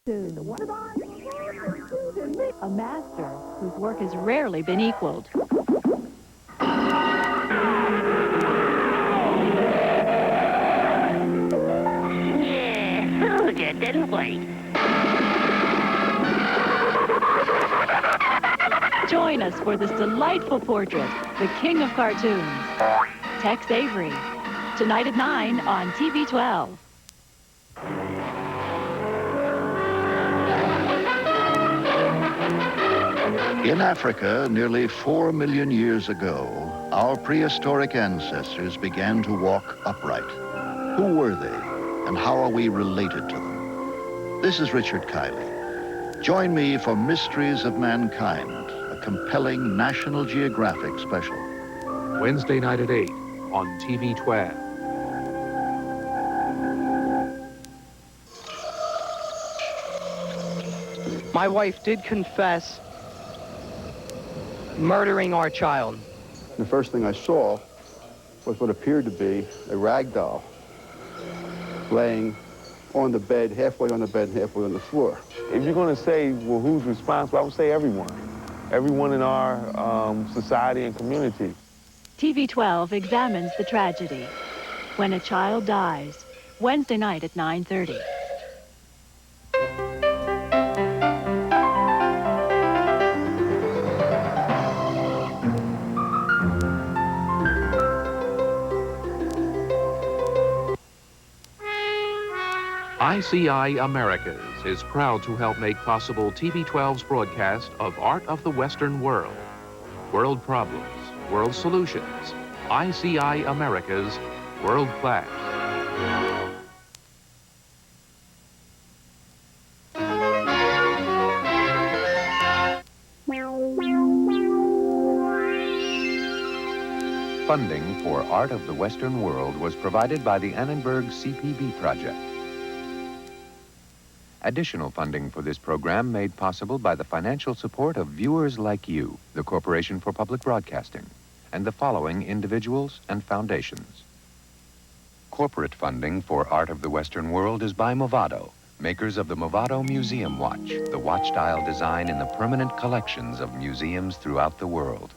cartoons. A master whose work has rarely been equaled. Yeah, that didn't wait. Join us for this delightful portrait, the king of cartoons, Tex Avery. Tonight at 9 on TV 12. In Africa, nearly 4 million years ago, our prehistoric ancestors began to walk upright. Who were they, and how are we related to them? This is Richard Kiley. Join me for Mysteries of Mankind, a compelling National Geographic special. Wednesday night at 8 on TV 12. My wife did confess murdering our child. The first thing I saw was what appeared to be a rag doll laying on the bed, halfway on the bed, halfway on the floor. If you're going to say, well, who's responsible, I would say everyone. Everyone in our society and community. TV 12 examines the tragedy. When a Child Dies, Wednesday night at 9:30. ICI Americas is proud to help make possible TV 12's broadcast of Art of the Western World. World problems, world solutions. ICI Americas, world class. Funding for Art of the Western World was provided by the Annenberg CPB project. Additional funding for this program made possible by the financial support of viewers like you, the Corporation for Public Broadcasting, and the following individuals and foundations. Corporate funding for Art of the Western World is by Movado, makers of the Movado Museum Watch, the watch-dial design in the permanent collections of museums throughout the world.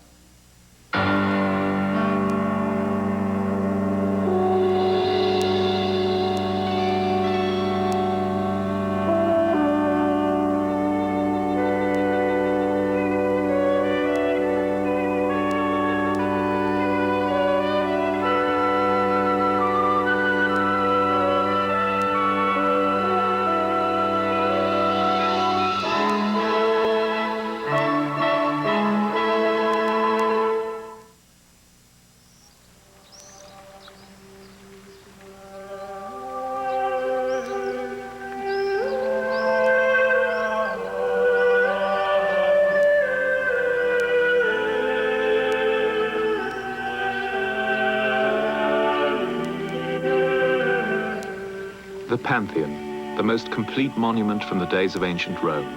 The Pantheon, the most complete monument from the days of ancient Rome.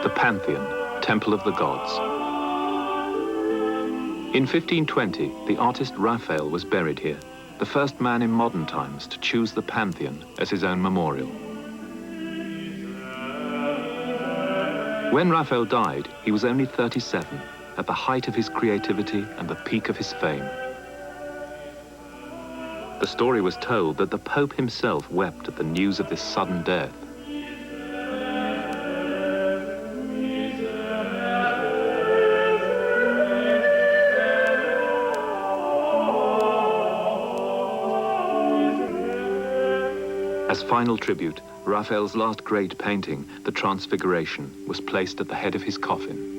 The Pantheon, Temple of the Gods. In 1520, the artist Raphael was buried here, the first man in modern times to choose the Pantheon as his own memorial. When Raphael died, he was only 37. At the height of his creativity and the peak of his fame. The story was told that the Pope himself wept at the news of this sudden death. As final tribute, Raphael's last great painting, The Transfiguration, was placed at the head of his coffin.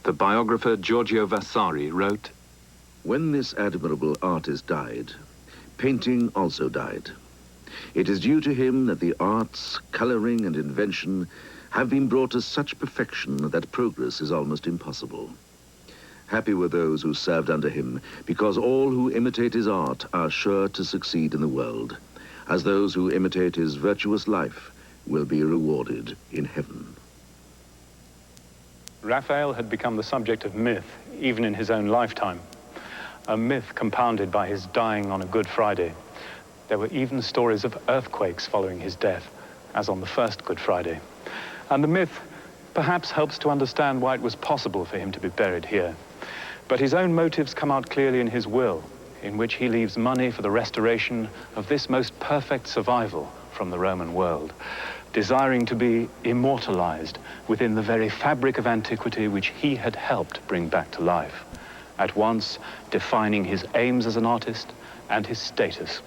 The biographer Giorgio Vasari wrote, "When this admirable artist died, painting also died. It is due to him that the arts, coloring, and invention have been brought to such perfection that progress is almost impossible. Happy were those who served under him, because all who imitate his art are sure to succeed in the world, as those who imitate his virtuous life will be rewarded in heaven." Raphael had become the subject of myth, even in his own lifetime. A myth compounded by his dying on a Good Friday. There were even stories of earthquakes following his death, as on the first Good Friday. And the myth perhaps helps to understand why it was possible for him to be buried here. But his own motives come out clearly in his will, in which he leaves money for the restoration of this most perfect survival from the Roman world, desiring to be immortalized within the very fabric of antiquity which he had helped bring back to life, at once defining his aims as an artist and his status.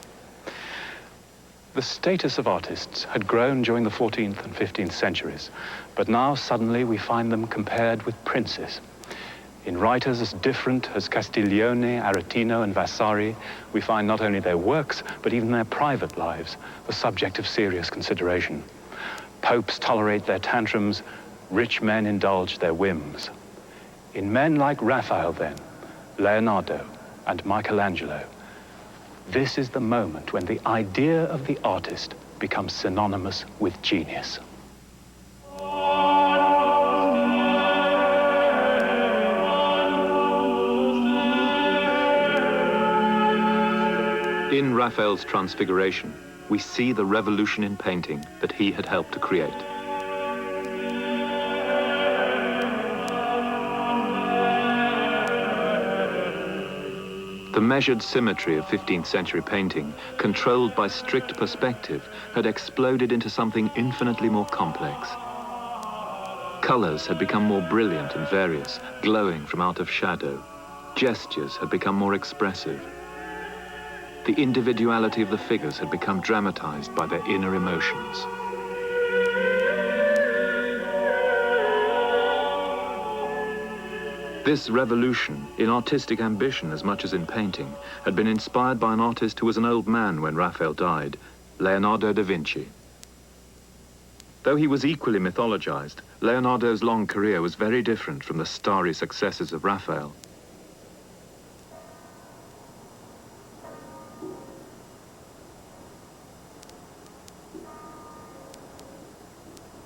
The status of artists had grown during the 14th and 15th centuries, but now suddenly we find them compared with princes. In writers as different as Castiglione, Aretino, and Vasari, we find not only their works, but even their private lives, the subject of serious consideration. Popes tolerate their tantrums, rich men indulge their whims. In men like Raphael, then, Leonardo, and Michelangelo, this is the moment when the idea of the artist becomes synonymous with genius. In Raphael's Transfiguration, we see the revolution in painting that he had helped to create. The measured symmetry of 15th century painting, controlled by strict perspective, had exploded into something infinitely more complex. Colors had become more brilliant and various, glowing from out of shadow. Gestures had become more expressive. The individuality of the figures had become dramatized by their inner emotions. This revolution, in artistic ambition as much as in painting, had been inspired by an artist who was an old man when Raphael died, Leonardo da Vinci. Though he was equally mythologized, Leonardo's long career was very different from the starry successes of Raphael.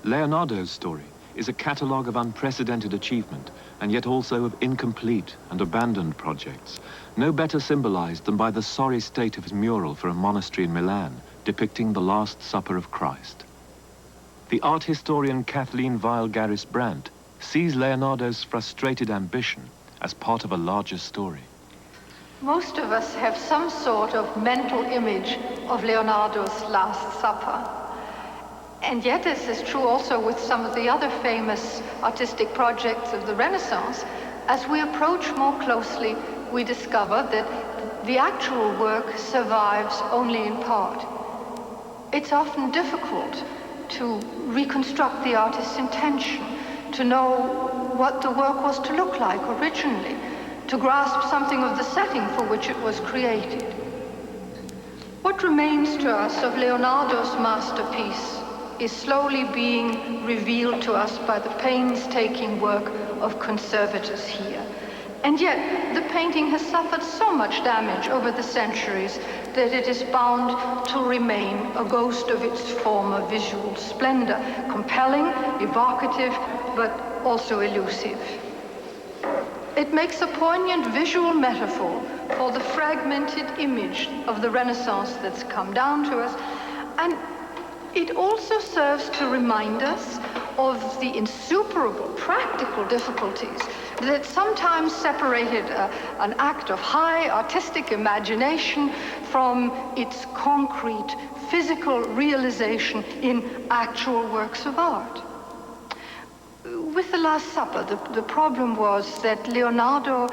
Leonardo's story is a catalogue of unprecedented achievement, and yet also of incomplete and abandoned projects, no better symbolized than by the sorry state of his mural for a monastery in Milan, depicting the Last Supper of Christ. The art historian Kathleen Weil-Garris-Brandt sees Leonardo's frustrated ambition as part of a larger story. Most of us have some sort of mental image of Leonardo's Last Supper. And yet this is true also with some of the other famous artistic projects of the Renaissance. As we approach more closely, we discover that the actual work survives only in part. It's often difficult to reconstruct the artist's intention, to know what the work was to look like originally, to grasp something of the setting for which it was created. What remains to us of Leonardo's masterpiece is slowly being revealed to us by the painstaking work of conservators here. And yet, the painting has suffered so much damage over the centuries that it is bound to remain a ghost of its former visual splendor, compelling, evocative, but also elusive. It makes a poignant visual metaphor for the fragmented image of the Renaissance that's come down to us, and it also serves to remind us of the insuperable practical difficulties that sometimes separated an act of high artistic imagination from its concrete physical realization in actual works of art. With the Last Supper, the problem was that Leonardo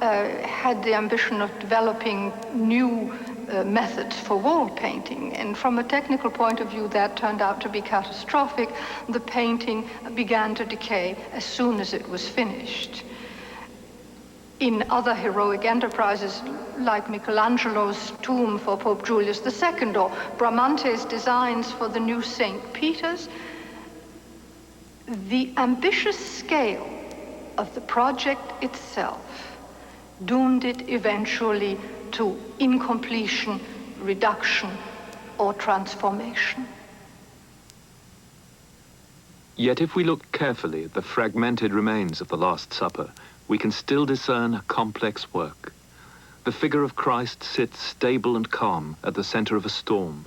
had the ambition of developing new methods for wall painting, and from a technical point of view that turned out to be catastrophic. The painting began to decay as soon as it was finished. In other heroic enterprises like Michelangelo's tomb for Pope Julius II or Bramante's designs for the new St. Peter's, the ambitious scale of the project itself doomed it eventually to incompletion, reduction, or transformation. Yet if we look carefully at the fragmented remains of the Last Supper, we can still discern a complex work. The figure of Christ sits stable and calm at the center of a storm.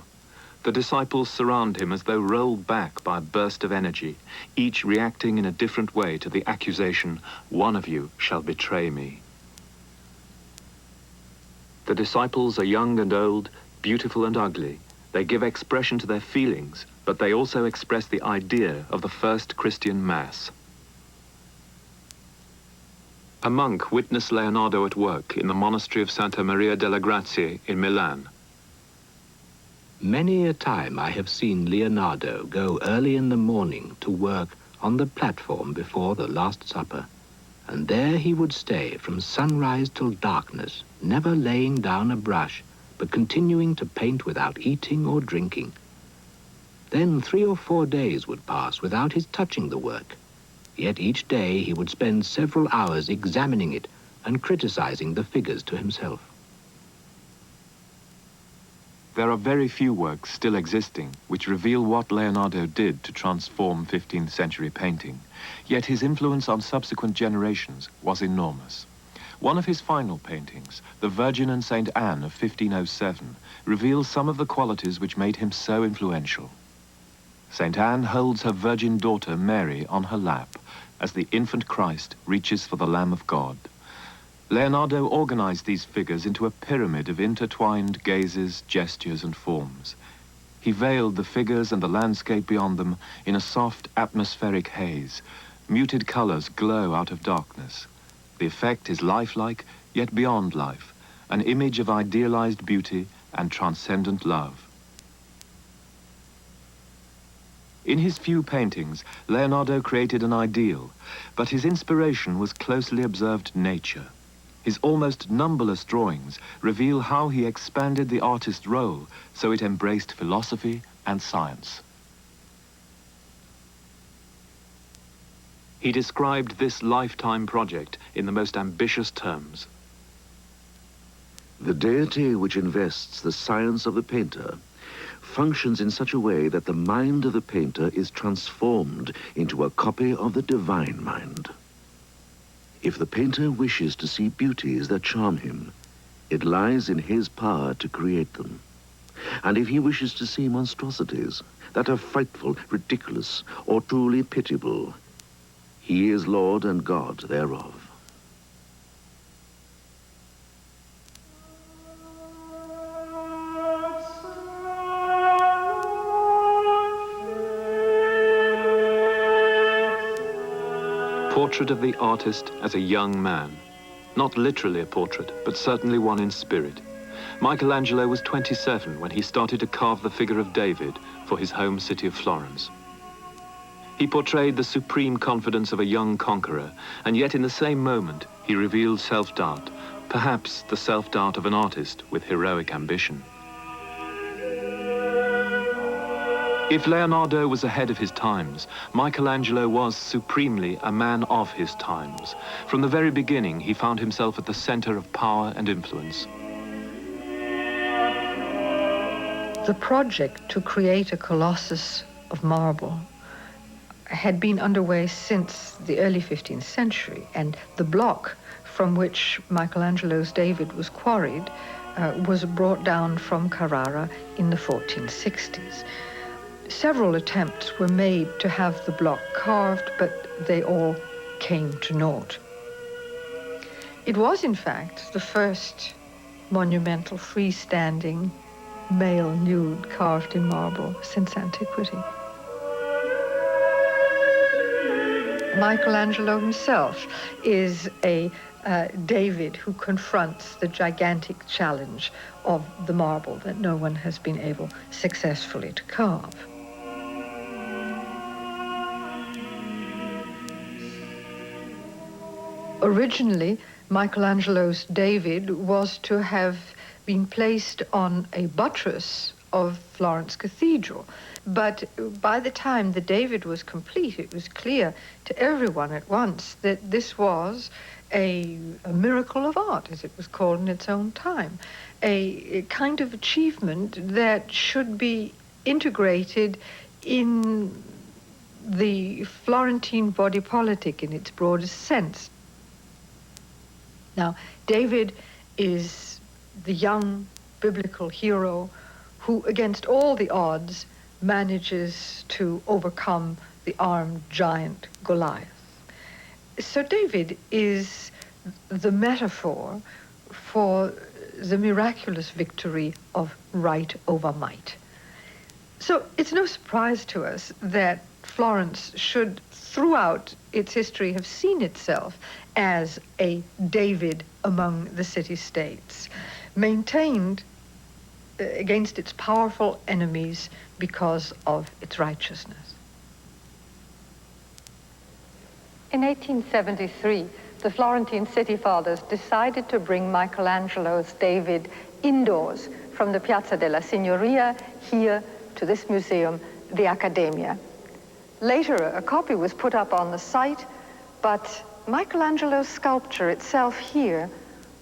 The disciples surround him as though rolled back by a burst of energy, each reacting in a different way to the accusation, "One of you shall betray me." The disciples are young and old, beautiful and ugly. They give expression to their feelings, but they also express the idea of the first Christian Mass. A monk witnessed Leonardo at work in the monastery of Santa Maria delle Grazie in Milan. Many a time I have seen Leonardo go early in the morning to work on the platform before the Last Supper, and there he would stay from sunrise till darkness, never laying down a brush, but continuing to paint without eating or drinking. Then 3 or 4 days would pass without his touching the work, yet each day he would spend several hours examining it and criticizing the figures to himself. There are very few works still existing which reveal what Leonardo did to transform 15th century painting, yet his influence on subsequent generations was enormous. One of his final paintings, The Virgin and St. Anne of 1507, reveals some of the qualities which made him so influential. St. Anne holds her virgin daughter Mary on her lap as the infant Christ reaches for the Lamb of God. Leonardo organized these figures into a pyramid of intertwined gazes, gestures, and forms. He veiled the figures and the landscape beyond them in a soft atmospheric haze. Muted colors glow out of darkness. The effect is lifelike, yet beyond life, an image of idealized beauty and transcendent love. In his few paintings, Leonardo created an ideal, but his inspiration was closely observed nature. His almost numberless drawings reveal how he expanded the artist's role so it embraced philosophy and science. He described this lifetime project in the most ambitious terms. The deity which invests the science of the painter functions in such a way that the mind of the painter is transformed into a copy of the divine mind. If the painter wishes to see beauties that charm him, it lies in his power to create them. And if he wishes to see monstrosities that are frightful, ridiculous, or truly pitiable, he is Lord and God thereof. Portrait of the artist as a young man. Not literally a portrait, but certainly one in spirit. Michelangelo was 27 when he started to carve the figure of David for his home city of Florence. He portrayed the supreme confidence of a young conqueror, and yet in the same moment he revealed self-doubt, perhaps the self-doubt of an artist with heroic ambition. If Leonardo was ahead of his times, Michelangelo was supremely a man of his times. From the very beginning, he found himself at the center of power and influence. The project to create a Colossus of marble had been underway since the early 15th century, and the block from which Michelangelo's David was quarried was brought down from Carrara in the 1460s. Several attempts were made to have the block carved, but they all came to naught. It was, in fact, the first monumental freestanding male nude carved in marble since antiquity. Michelangelo himself is a David who confronts the gigantic challenge of the marble that no one has been able successfully to carve. Originally, Michelangelo's David was to have been placed on a buttress of Florence Cathedral. But by the time the David was complete, it was clear to everyone at once that this was a miracle of art, as it was called in its own time, a kind of achievement that should be integrated in the Florentine body politic in its broadest sense. Now, David is the young biblical hero who, against all the odds, manages to overcome the armed giant Goliath. So David is the metaphor for the miraculous victory of right over might. So it's no surprise to us that Florence should, throughout its history, have seen itself as a David among the city-states, maintained against its powerful enemies because of its righteousness. In 1873, the Florentine city fathers decided to bring Michelangelo's David indoors from the Piazza della Signoria here to this museum, the Accademia. Later, a copy was put up on the site, but Michelangelo's sculpture itself here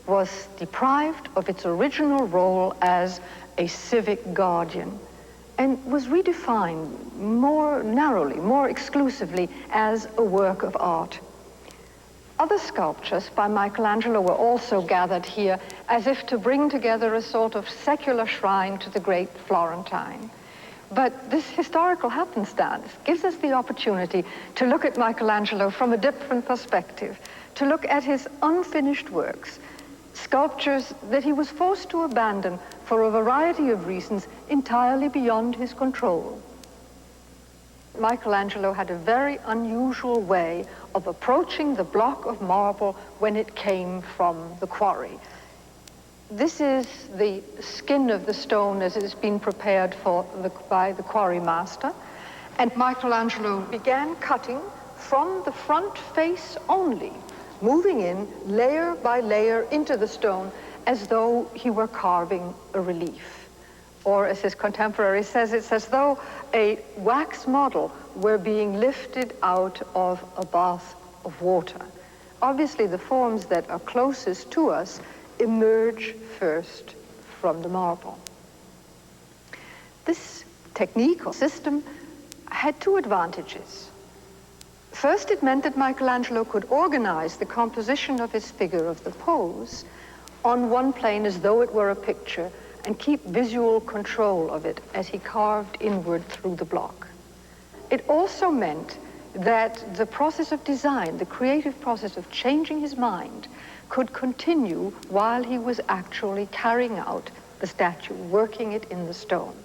was deprived of its original role as a civic guardian and was redefined more narrowly, more exclusively as a work of art. Other sculptures by Michelangelo were also gathered here as if to bring together a sort of secular shrine to the great Florentine. But this historical happenstance gives us the opportunity to look at Michelangelo from a different perspective, to look at his unfinished works, sculptures that he was forced to abandon for a variety of reasons entirely beyond his control. Michelangelo had a very unusual way of approaching the block of marble when it came from the quarry. This is the skin of the stone as it has been prepared by the quarry master. And Michelangelo began cutting from the front face only, moving in layer by layer into the stone as though he were carving a relief. Or as his contemporary says, it's as though a wax model were being lifted out of a bath of water. Obviously, the forms that are closest to us emerge first from the marble. This technique or system had two advantages. First, it meant that Michelangelo could organize the composition of his figure, of the pose, on one plane as though it were a picture, and keep visual control of it as he carved inward through the block. It also meant that the process of design, the creative process of changing his mind, could continue while he was actually carrying out the statue, working it in the stone.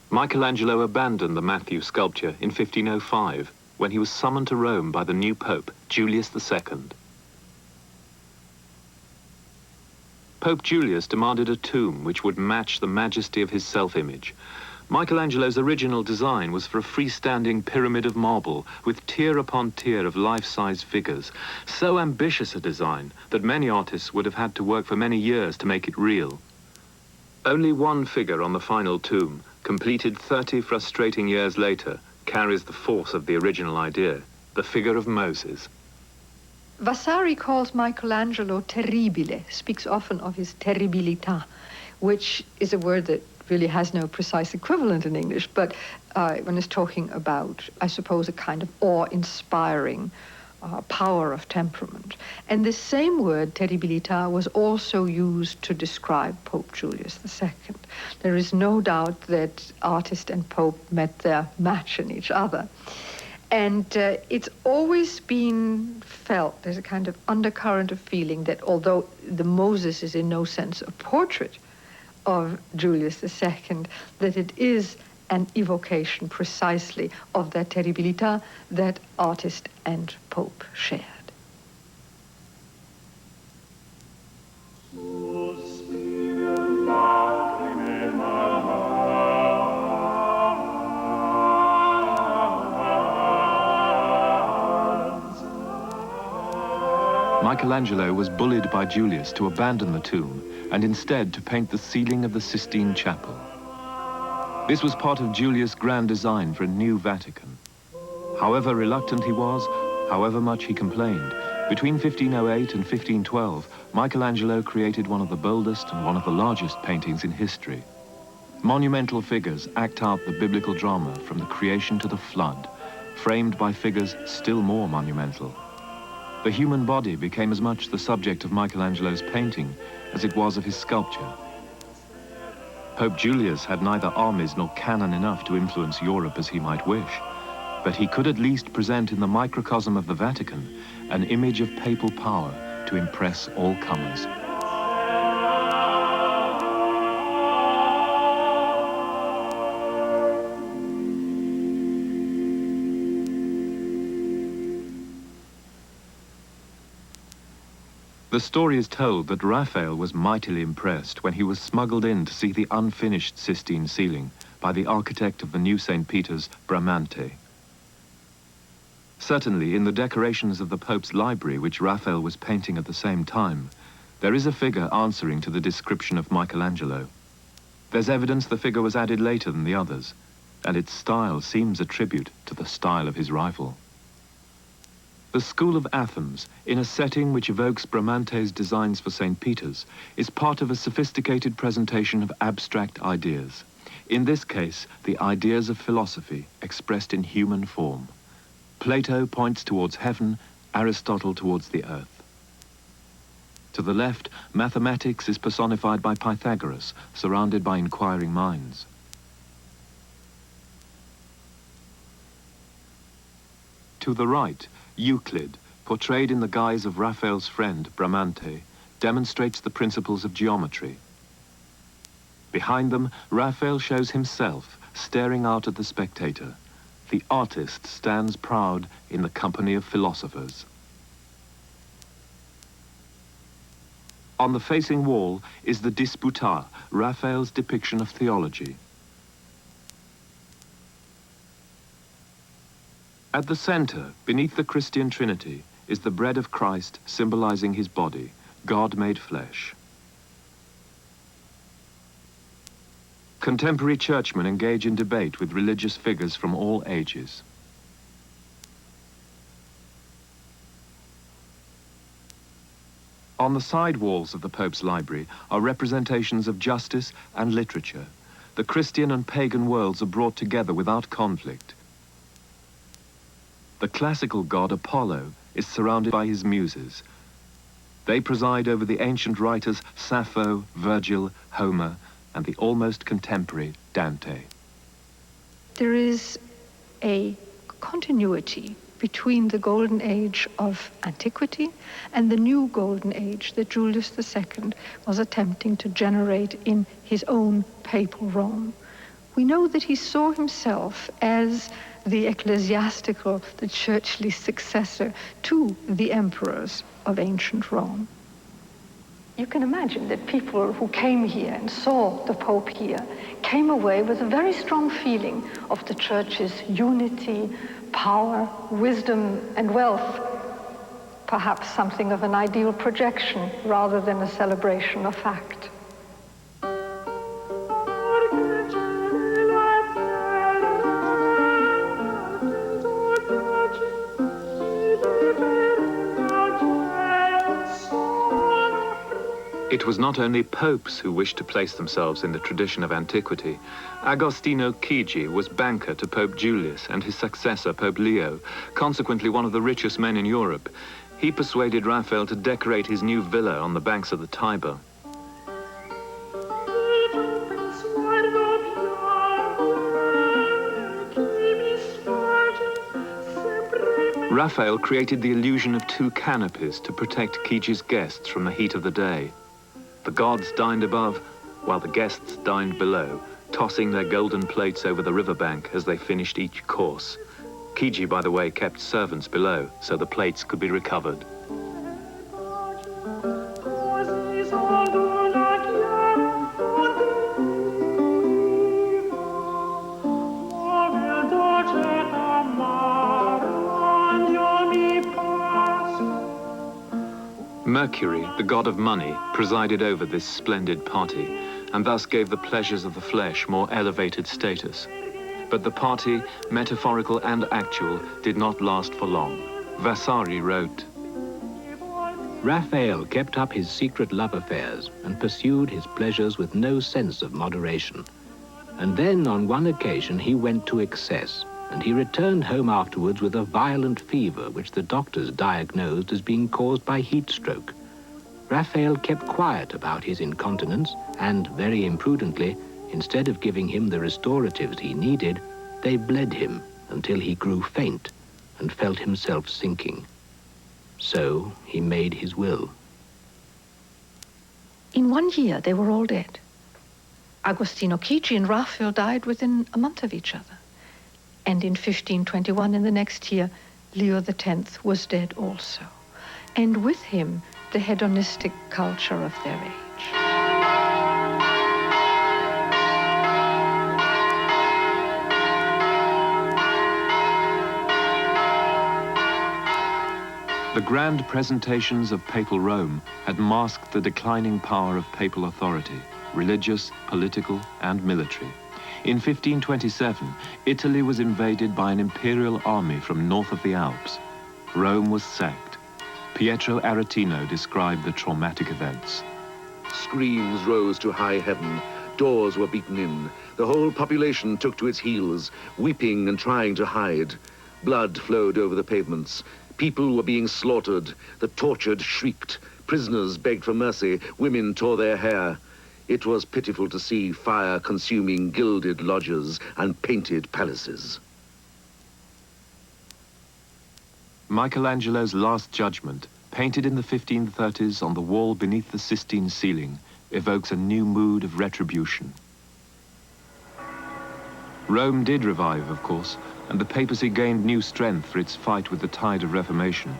Michelangelo abandoned the Matthew sculpture in 1505 when he was summoned to Rome by the new Pope, Julius II. Pope Julius demanded a tomb which would match the majesty of his self-image. Michelangelo's original design was for a freestanding pyramid of marble with tier upon tier of life-size figures. So ambitious a design that many artists would have had to work for many years to make it real. Only one figure on the final tomb, completed 30 frustrating years later, carries the force of the original idea, the figure of Moses. Vasari calls Michelangelo terribile, speaks often of his terribilità, which is a word that really has no precise equivalent in English, but one is talking about, I suppose, a kind of awe-inspiring power of temperament. And this same word, terribilità, was also used to describe Pope Julius II. There is no doubt that artist and Pope met their match in each other. And it's always been felt, there's a kind of undercurrent of feeling that although the Moses is in no sense a portrait of Julius II, that it is an evocation precisely of that terribilità that artist and Pope shared. Michelangelo was bullied by Julius to abandon the tomb and instead to paint the ceiling of the Sistine Chapel. This was part of Julius' grand design for a new Vatican. However reluctant he was, however much he complained, between 1508 and 1512, Michelangelo created one of the boldest and one of the largest paintings in history. Monumental figures act out the biblical drama from the creation to the flood, framed by figures still more monumental. The human body became as much the subject of Michelangelo's painting as it was of his sculpture. Pope Julius had neither armies nor cannon enough to influence Europe as he might wish, but he could at least present in the microcosm of the Vatican an image of papal power to impress all comers. The story is told that Raphael was mightily impressed when he was smuggled in to see the unfinished Sistine ceiling by the architect of the new St. Peter's, Bramante. Certainly, in the decorations of the Pope's library, which Raphael was painting at the same time, there is a figure answering to the description of Michelangelo. There's evidence the figure was added later than the others, and its style seems a tribute to the style of his rival. The School of Athens, in a setting which evokes Bramante's designs for St. Peter's, is part of a sophisticated presentation of abstract ideas. In this case, the ideas of philosophy expressed in human form. Plato points towards heaven, Aristotle towards the earth. To the left, mathematics is personified by Pythagoras, surrounded by inquiring minds. To the right, Euclid, portrayed in the guise of Raphael's friend, Bramante, demonstrates the principles of geometry. Behind them, Raphael shows himself, staring out at the spectator. The artist stands proud in the company of philosophers. On the facing wall is the Disputa, Raphael's depiction of theology. At the center, beneath the Christian Trinity, is the bread of Christ symbolizing his body, God made flesh. Contemporary churchmen engage in debate with religious figures from all ages. On the side walls of the Pope's library are representations of justice and literature. The Christian and pagan worlds are brought together without conflict. The classical god Apollo is surrounded by his muses. They preside over the ancient writers Sappho, Virgil, Homer, and the almost contemporary Dante. There is a continuity between the golden age of antiquity and the new golden age that Julius II was attempting to generate in his own papal Rome. We know that he saw himself as the ecclesiastical, the churchly successor to the emperors of ancient Rome. You can imagine that people who came here and saw the Pope here came away with a very strong feeling of the church's unity, power, wisdom, and wealth. Perhaps something of an ideal projection rather than a celebration of fact. It was not only popes who wished to place themselves in the tradition of antiquity. Agostino Chigi was banker to Pope Julius and his successor, Pope Leo, consequently one of the richest men in Europe. He persuaded Raphael to decorate his new villa on the banks of the Tiber. Raphael created the illusion of two canopies to protect Chigi's guests from the heat of the day. The gods dined above, while the guests dined below, tossing their golden plates over the riverbank as they finished each course. Chigi, by the way, kept servants below, so the plates could be recovered. Mercury, the god of money, presided over this splendid party, and thus gave the pleasures of the flesh more elevated status. But the party, metaphorical and actual, did not last for long. Vasari wrote, Raphael kept up his secret love affairs and pursued his pleasures with no sense of moderation. And then on one occasion he went to excess, and he returned home afterwards with a violent fever which the doctors diagnosed as being caused by heat stroke. Raphael kept quiet about his incontinence and, very imprudently, instead of giving him the restoratives he needed, they bled him until he grew faint and felt himself sinking. So he made his will. In 1 year, they were all dead. Agostino Chigi and Raphael died within a month of each other. And in 1521, in the next year, Leo X was dead also. And with him, the hedonistic culture of their age. The grand presentations of papal Rome had masked the declining power of papal authority, religious, political, and military. In 1527, Italy was invaded by an imperial army from north of the Alps. Rome was sacked. Pietro Aretino described the traumatic events. Screams rose to high heaven. Doors were beaten in. The whole population took to its heels, weeping and trying to hide. Blood flowed over the pavements. People were being slaughtered. The tortured shrieked. Prisoners begged for mercy. Women tore their hair. It was pitiful to see fire consuming gilded lodges and painted palaces. Michelangelo's Last Judgment, painted in the 1530s on the wall beneath the Sistine ceiling, evokes a new mood of retribution. Rome did revive, of course, and the papacy gained new strength for its fight with the tide of Reformation.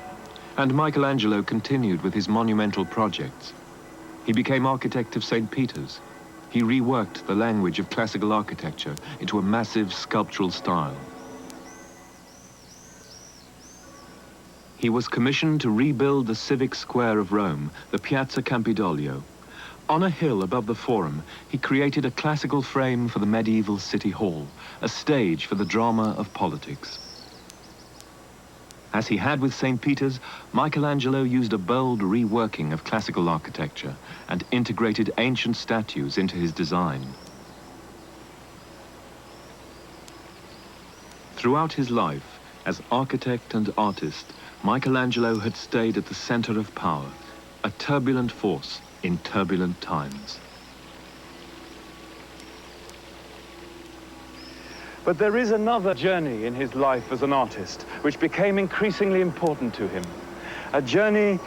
And Michelangelo continued with his monumental projects. He became architect of St. Peter's. He reworked the language of classical architecture into a massive sculptural style. He was commissioned to rebuild the civic square of Rome, the Piazza Campidoglio. On a hill above the Forum, he created a classical frame for the medieval city hall, a stage for the drama of politics. As he had with St. Peter's, Michelangelo used a bold reworking of classical architecture and integrated ancient statues into his design. Throughout his life, as architect and artist, Michelangelo had stayed at the center of power, a turbulent force in turbulent times. But there is another journey in his life as an artist, which became increasingly important to him. A journey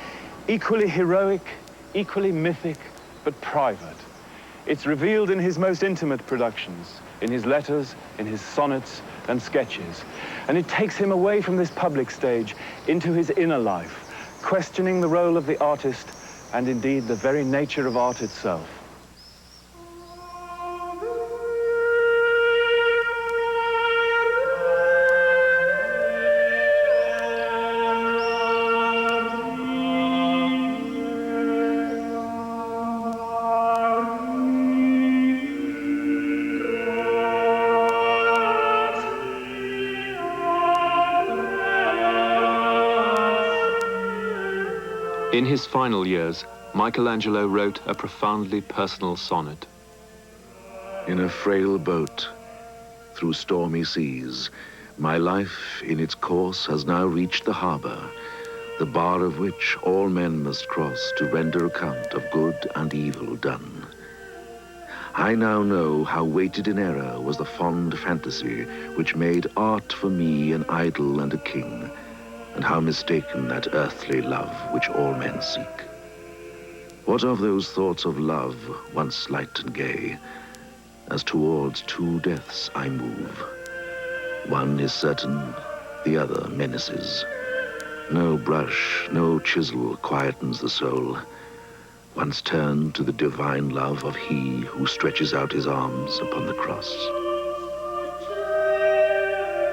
equally heroic, equally mythic, but private. It's revealed in his most intimate productions, in his letters, in his sonnets and sketches. And it takes him away from this public stage into his inner life, questioning the role of the artist and indeed the very nature of art itself. In his final years, Michelangelo wrote a profoundly personal sonnet. In a frail boat, through stormy seas, my life in its course has now reached the harbor, the bar of which all men must cross to render account of good and evil done. I now know how weighted in error was the fond fantasy which made art for me an idol and a king, and how mistaken that earthly love which all men seek. What of those thoughts of love, once light and gay, as towards two deaths I move? One is certain, the other menaces. No brush, no chisel quietens the soul. Once turned to the divine love of he who stretches out his arms upon the cross.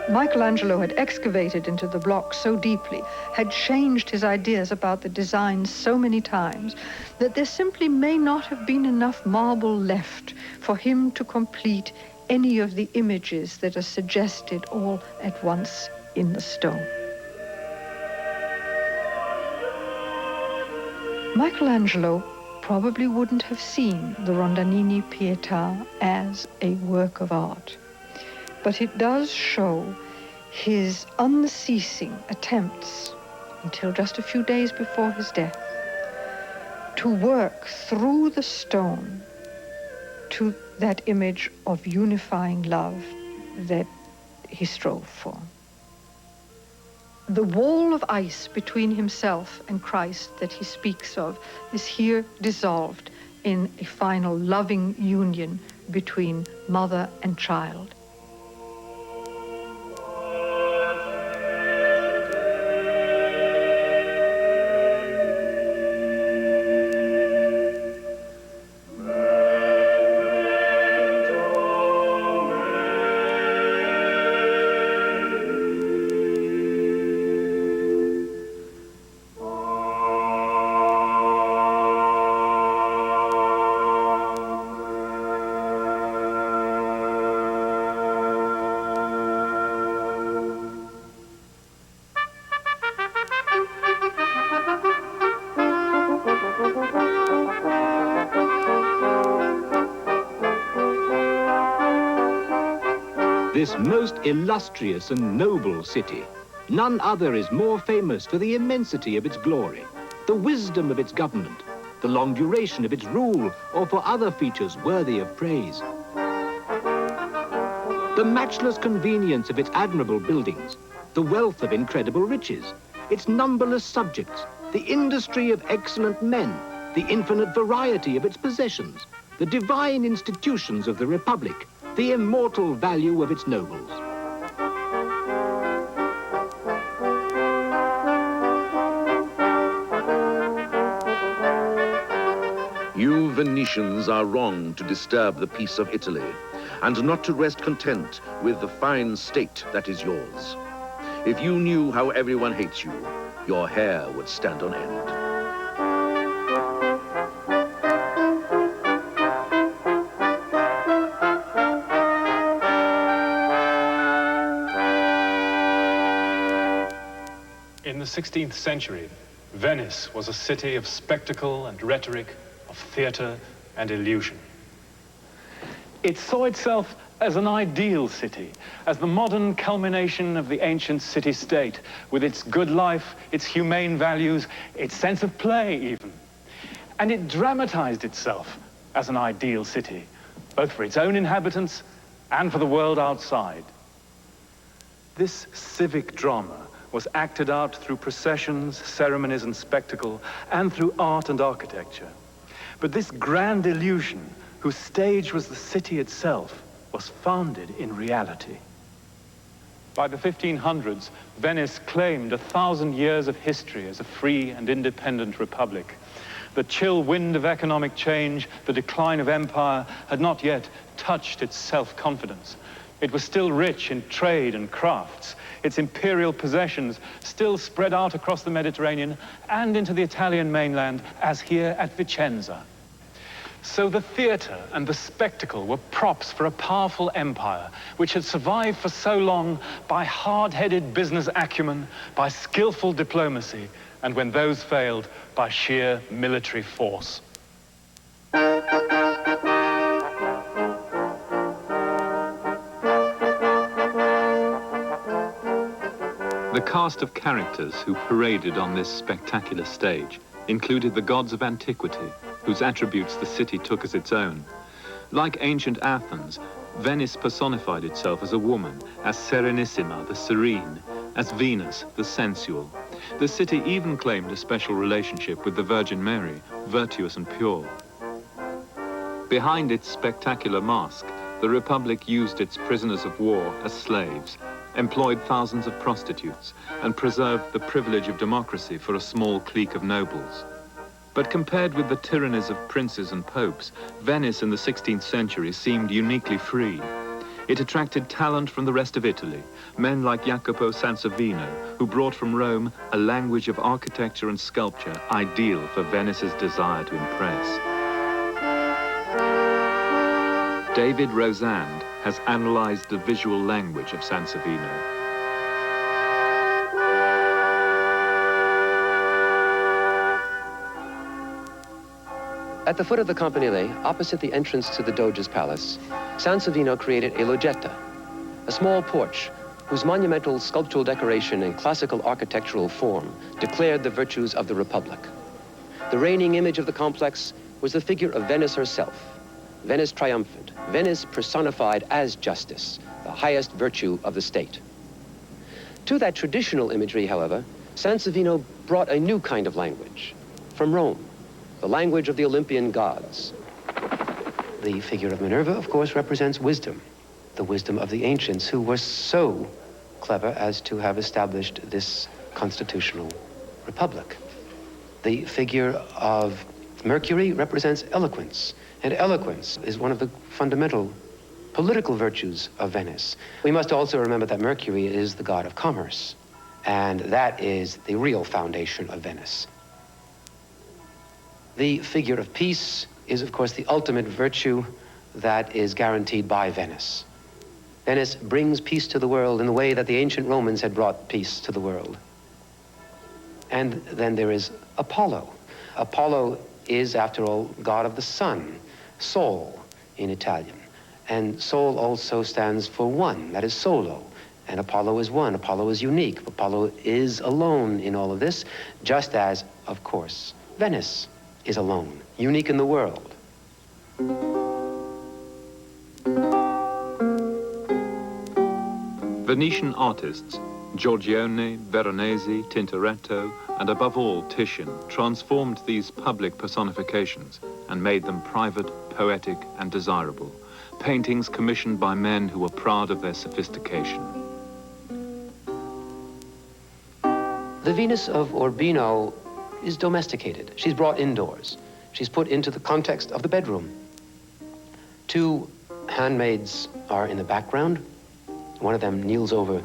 Michelangelo had excavated into the block so deeply, had changed his ideas about the design so many times, that there simply may not have been enough marble left for him to complete any of the images that are suggested all at once in the stone. Michelangelo probably wouldn't have seen the Rondanini Pietà as a work of art. But it does show his unceasing attempts, until just a few days before his death, to work through the stone to that image of unifying love that he strove for. The wall of ice between himself and Christ that he speaks of is here dissolved in a final loving union between mother and child. This most illustrious and noble city, none other is more famous for the immensity of its glory, the wisdom of its government, the long duration of its rule, or for other features worthy of praise. The matchless convenience of its admirable buildings, the wealth of incredible riches, its numberless subjects, the industry of excellent men, the infinite variety of its possessions, the divine institutions of the Republic, the immortal value of its nobles. You Venetians are wrong to disturb the peace of Italy, and not to rest content with the fine state that is yours. If you knew how everyone hates you, your hair would stand on end. In the 16th century, Venice was a city of spectacle and rhetoric, of theater and illusion. It saw itself as an ideal city, as the modern culmination of the ancient city-state, with its good life, its humane values, its sense of play even. And it dramatized itself as an ideal city, both for its own inhabitants and for the world outside. This civic drama was acted out through processions, ceremonies, and spectacle, and through art and architecture. But this grand illusion, whose stage was the city itself, was founded in reality. By the 1500s, Venice claimed 1,000 years of history as a free and independent republic. The chill wind of economic change, the decline of empire, had not yet touched its self-confidence. It was still rich in trade and crafts, its imperial possessions still spread out across the Mediterranean and into the Italian mainland, as here at Vicenza. So the theater and the spectacle were props for a powerful empire, which had survived for so long by hard-headed business acumen, by skillful diplomacy, and when those failed, by sheer military force. The cast of characters who paraded on this spectacular stage included the gods of antiquity, whose attributes the city took as its own. Like ancient Athens, Venice personified itself as a woman, as Serenissima, the serene, as Venus, the sensual. The city even claimed a special relationship with the Virgin Mary, virtuous and pure. Behind its spectacular mask, the Republic used its prisoners of war as slaves, employed thousands of prostitutes, and preserved the privilege of democracy for a small clique of nobles. But compared with the tyrannies of princes and popes, Venice in the 16th century seemed uniquely free. It attracted talent from the rest of Italy, men like Jacopo Sansovino, who brought from Rome a language of architecture and sculpture ideal for Venice's desire to impress. David Rosand has analyzed the visual language of Sansovino. At the foot of the Campanile, opposite the entrance to the Doge's palace, Sansovino created a loggia, a small porch whose monumental sculptural decoration and classical architectural form declared the virtues of the Republic. The reigning image of the complex was the figure of Venice herself, Venice triumphant, Venice personified as justice, the highest virtue of the state. To that traditional imagery, however, Sansovino brought a new kind of language from Rome, the language of the Olympian gods. The figure of Minerva, of course, represents wisdom, the wisdom of the ancients who were so clever as to have established this constitutional republic. The figure of Mercury represents eloquence, and eloquence is one of the fundamental political virtues of Venice. We must also remember that Mercury is the god of commerce, and that is the real foundation of Venice. The figure of peace is, of course, the ultimate virtue that is guaranteed by Venice. Venice brings peace to the world in the way that the ancient Romans had brought peace to the world. And then there is Apollo. Apollo is, after all, god of the sun, Sol in Italian. And Sol also stands for one, that is solo. And Apollo is one, Apollo is unique. Apollo is alone in all of this, just as, of course, Venice is alone, unique in the world. Venetian artists, Giorgione, Veronese, Tintoretto, and above all Titian, transformed these public personifications and made them private, poetic, and desirable. Paintings commissioned by men who were proud of their sophistication. The Venus of Urbino is domesticated. She's brought indoors. She's put into the context of the bedroom. Two handmaids are in the background. One of them kneels over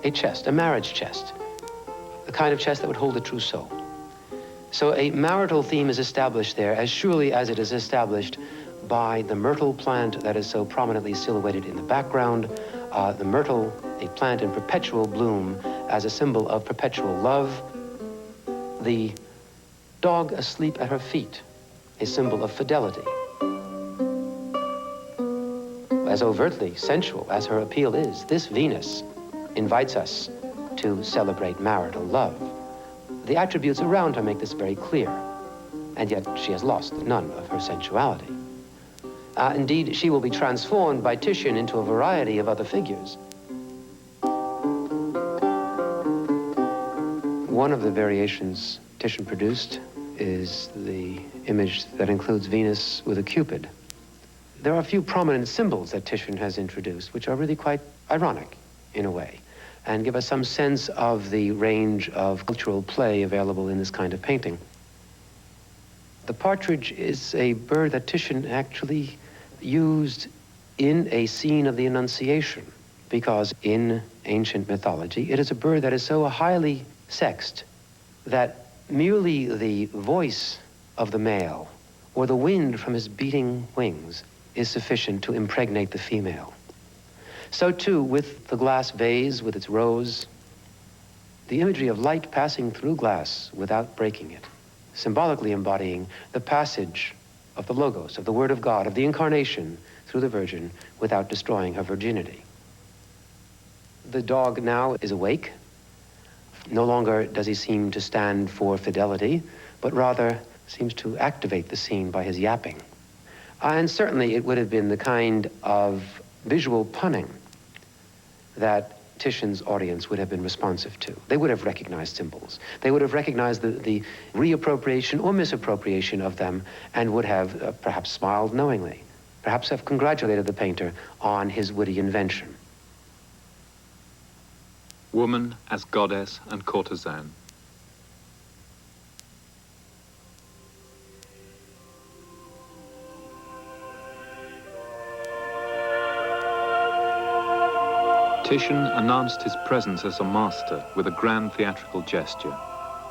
a chest, a marriage chest, the kind of chest that would hold a trousseau. So a marital theme is established there as surely as it is established by the myrtle plant that is so prominently silhouetted in the background. The myrtle, a plant in perpetual bloom as a symbol of perpetual love. The dog asleep at her feet, a symbol of fidelity. As overtly sensual as her appeal is, this Venus invites us to celebrate marital love. The attributes around her make this very clear, and yet she has lost none of her sensuality. Indeed, she will be transformed by Titian into a variety of other figures. One of the variations Titian produced is the image that includes Venus with a Cupid. There are a few prominent symbols that Titian has introduced, which are really quite ironic in a way, and give us some sense of the range of cultural play available in this kind of painting. The partridge is a bird that Titian actually used in a scene of the Annunciation, because in ancient mythology, it is a bird that is so highly sexed that merely the voice of the male or the wind from his beating wings is sufficient to impregnate the female. So too with the glass vase with its rose, the imagery of light passing through glass without breaking it, symbolically embodying the passage of the Logos, of the Word of God, of the Incarnation through the Virgin without destroying her virginity. The dog now is awake. No longer does he seem to stand for fidelity, but rather seems to activate the scene by his yapping. And certainly it would have been the kind of visual punning that Titian's audience would have been responsive to. They would have recognized symbols. They would have recognized the reappropriation or misappropriation of them and would have perhaps smiled knowingly, perhaps have congratulated the painter on his witty invention. Woman as goddess and courtesan. Titian announced his presence as a master with a grand theatrical gesture.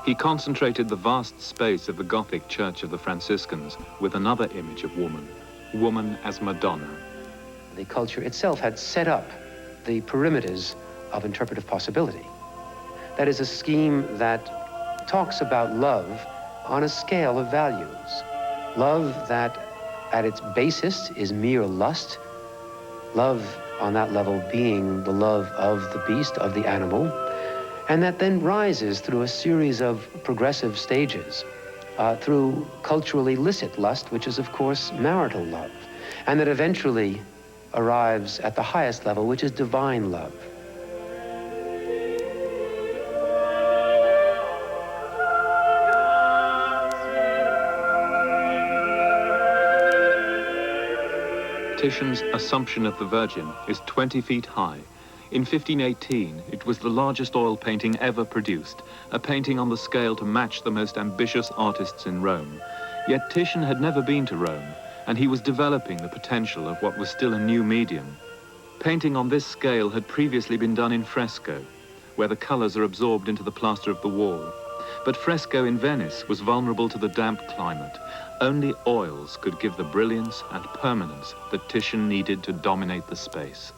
He concentrated the vast space of the Gothic Church of the Franciscans with another image of woman, woman as Madonna. The culture itself had set up the perimeters of interpretive possibility. That is a scheme that talks about love on a scale of values. Love that at its basis is mere lust, love on that level being the love of the beast, of the animal, and that then rises through a series of progressive stages, through culturally licit lust, which is of course marital love, and that eventually arrives at the highest level, which is divine love. Titian's Assumption of the Virgin is 20 feet high. In 1518, it was the largest oil painting ever produced, a painting on the scale to match the most ambitious artists in Rome. Yet Titian had never been to Rome, and he was developing the potential of what was still a new medium. Painting on this scale had previously been done in fresco, where the colors are absorbed into the plaster of the wall. But fresco in Venice was vulnerable to the damp climate. Only oils could give the brilliance and permanence that Titian needed to dominate the space.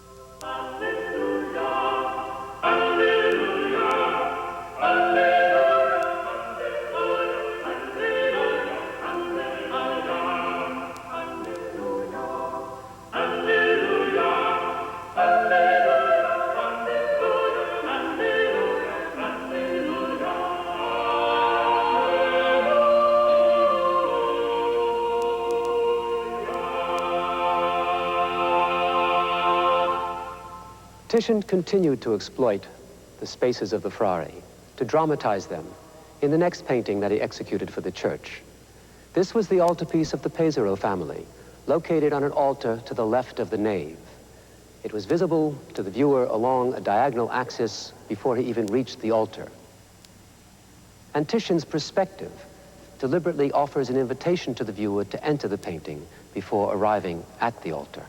Titian continued to exploit the spaces of the Frari, to dramatize them in the next painting that he executed for the church. This was the altarpiece of the Pesaro family, located on an altar to the left of the nave. It was visible to the viewer along a diagonal axis before he even reached the altar. And Titian's perspective deliberately offers an invitation to the viewer to enter the painting before arriving at the altar.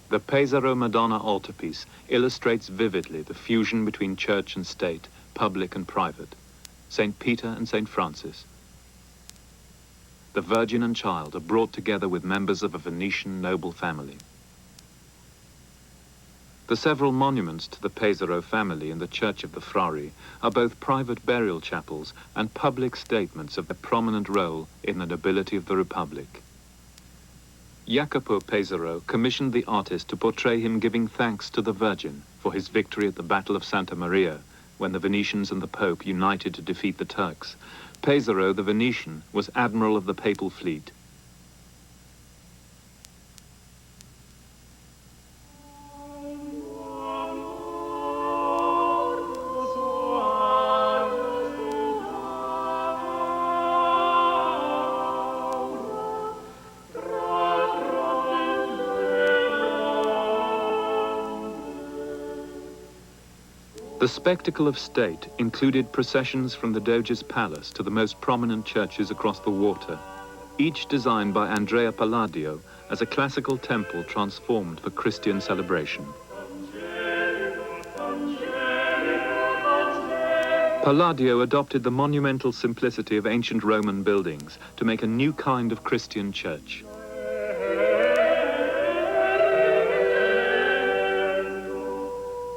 The Pesaro Madonna altarpiece illustrates vividly the fusion between church and state, public and private, St. Peter and St. Francis. The Virgin and Child are brought together with members of a Venetian noble family. The several monuments to the Pesaro family in the Church of the Frari are both private burial chapels and public statements of their prominent role in the nobility of the Republic. Jacopo Pesaro commissioned the artist to portray him giving thanks to the Virgin for his victory at the Battle of Santa Maria, when the Venetians and the Pope united to defeat the Turks. Pesaro, the Venetian, was admiral of the papal fleet. The spectacle of state included processions from the Doge's palace to the most prominent churches across the water, each designed by Andrea Palladio as a classical temple transformed for Christian celebration. Palladio adopted the monumental simplicity of ancient Roman buildings to make a new kind of Christian church.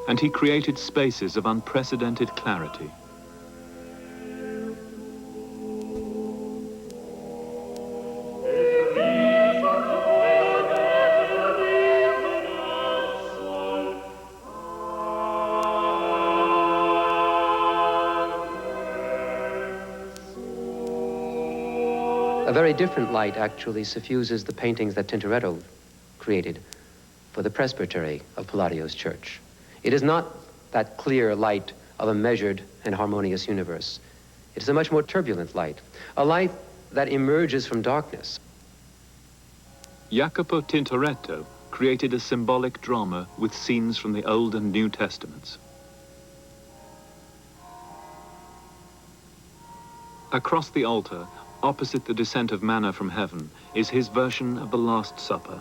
And he created spaces of unprecedented clarity. A very different light actually suffuses the paintings that Tintoretto created for the presbytery of Palladio's church. It is not that clear light of a measured and harmonious universe. It is a much more turbulent light, a light that emerges from darkness. Jacopo Tintoretto created a symbolic drama with scenes from the Old and New Testaments. Across the altar, opposite the descent of manna from heaven, is his version of the Last Supper.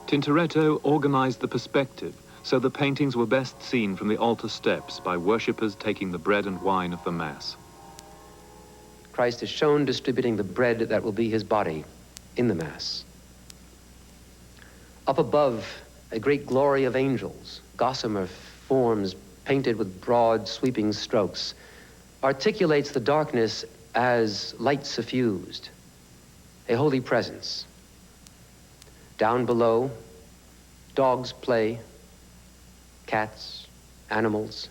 Tintoretto organized the perspective so the paintings were best seen from the altar steps by worshippers taking the bread and wine of the Mass. Christ is shown distributing the bread that will be his body in the Mass. Up above, a great glory of angels, gossamer forms painted with broad, sweeping strokes, articulates the darkness as light suffused, a holy presence. Down below, dogs play, cats, animals.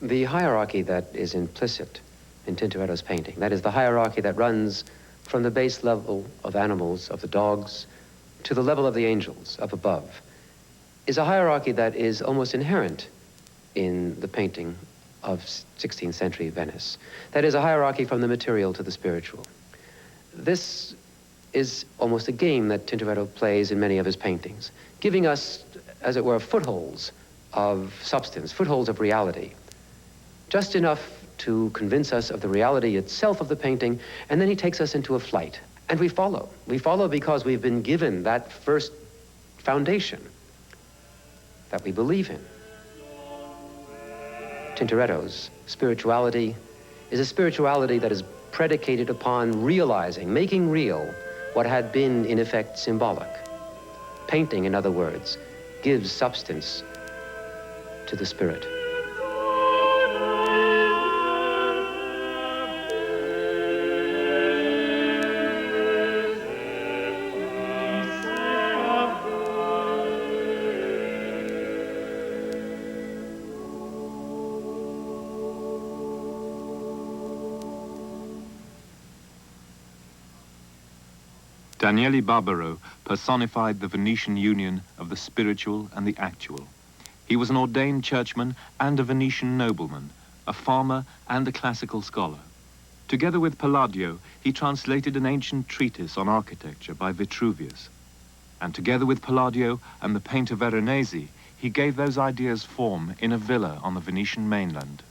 The hierarchy that is implicit in Tintoretto's painting, that is the hierarchy that runs from the base level of animals, of the dogs, to the level of the angels up above, is a hierarchy that is almost inherent in the painting of 16th century Venice. That is a hierarchy from the material to the spiritual. This is almost a game that Tintoretto plays in many of his paintings, giving us, as it were, footholds of substance, footholds of reality, just enough to convince us of the reality itself of the painting, and then he takes us into a flight. And we follow. We follow because we've been given that first foundation that we believe in. Tintoretto's spirituality is a spirituality that is predicated upon realizing, making real what had been, in effect, symbolic. Painting, in other words, gives substance to the spirit. Daniele Barbaro personified the Venetian union of the spiritual and the actual. He was an ordained churchman and a Venetian nobleman, a farmer and a classical scholar. Together with Palladio, he translated an ancient treatise on architecture by Vitruvius. And together with Palladio and the painter Veronese, he gave those ideas form in a villa on the Venetian mainland.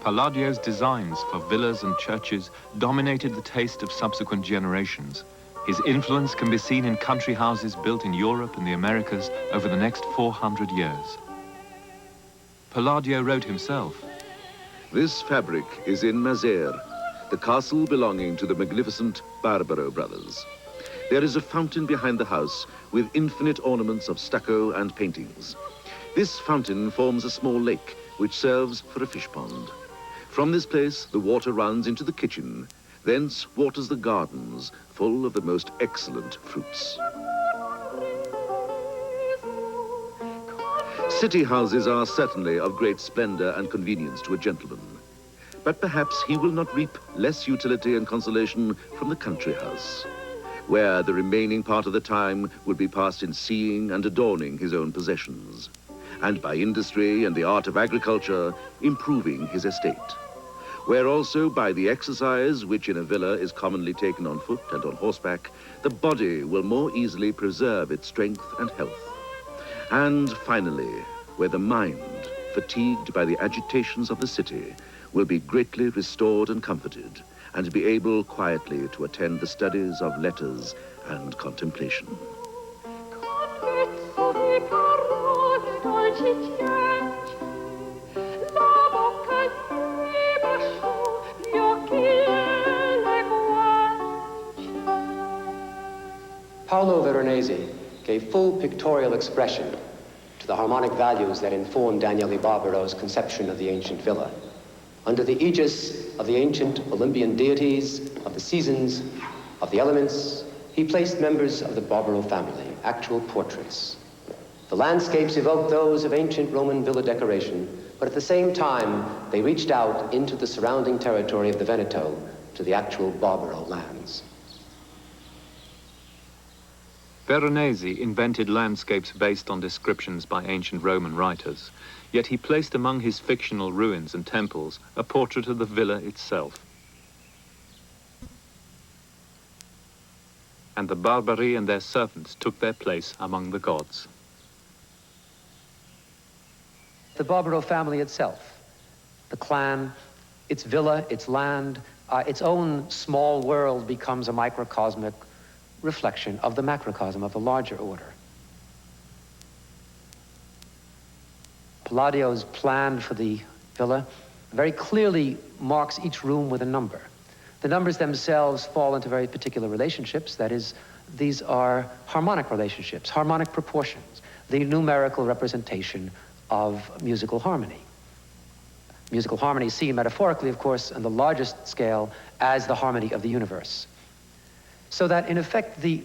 Palladio's designs for villas and churches dominated the taste of subsequent generations. His influence can be seen in country houses built in Europe and the Americas over the next 400 years. Palladio wrote himself, "This fabric is in Mazere, the castle belonging to the magnificent Barbaro brothers. There is a fountain behind the house with infinite ornaments of stucco and paintings. This fountain forms a small lake which serves for a fish pond. From this place, the water runs into the kitchen, thence waters the gardens, full of the most excellent fruits." City houses are certainly of great splendor and convenience to a gentleman, but perhaps he will not reap less utility and consolation from the country house, where the remaining part of the time would be passed in seeing and adorning his own possessions, and by industry and the art of agriculture, improving his estate, where also by the exercise which in a villa is commonly taken on foot and on horseback, the body will more easily preserve its strength and health. And finally, where the mind, fatigued by the agitations of the city, will be greatly restored and comforted, and be able quietly to attend the studies of letters and contemplation. Paolo Veronese gave full pictorial expression to the harmonic values that informed Daniele Barbaro's conception of the ancient villa. Under the aegis of the ancient Olympian deities, of the seasons, of the elements, he placed members of the Barbaro family, actual portraits. The landscapes evoked those of ancient Roman villa decoration, but at the same time, they reached out into the surrounding territory of the Veneto to the actual Barbaro lands. Veronese invented landscapes based on descriptions by ancient Roman writers, yet he placed among his fictional ruins and temples a portrait of the villa itself. And the Barbari and their servants took their place among the gods. The Barbaro family itself, the clan, its villa, its land, its own small world becomes a microcosmic reflection of the macrocosm of the larger order. Palladio's plan for the villa very clearly marks each room with a number. The numbers themselves fall into very particular relationships. That is, these are harmonic relationships, harmonic proportions, the numerical representation of musical harmony. Musical harmony seen metaphorically, of course, on the largest scale as the harmony of the universe. So that, in effect, the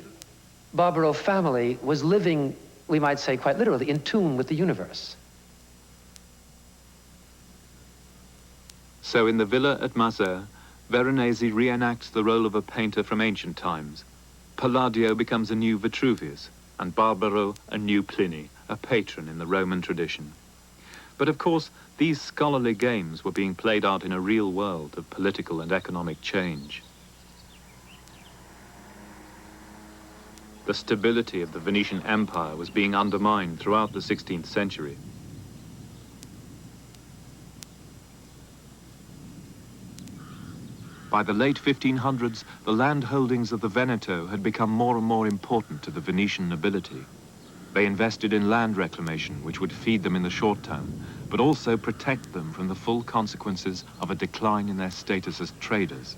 Barbaro family was living, we might say quite literally, in tune with the universe. So in the villa at Mazères, Veronese reenacts the role of a painter from ancient times. Palladio becomes a new Vitruvius, and Barbaro a new Pliny, a patron in the Roman tradition. But of course, these scholarly games were being played out in a real world of political and economic change. The stability of the Venetian Empire was being undermined throughout the 16th century. By the late 1500s, the land holdings of the Veneto had become more and more important to the Venetian nobility. They invested in land reclamation, which would feed them in the short term, but also protect them from the full consequences of a decline in their status as traders.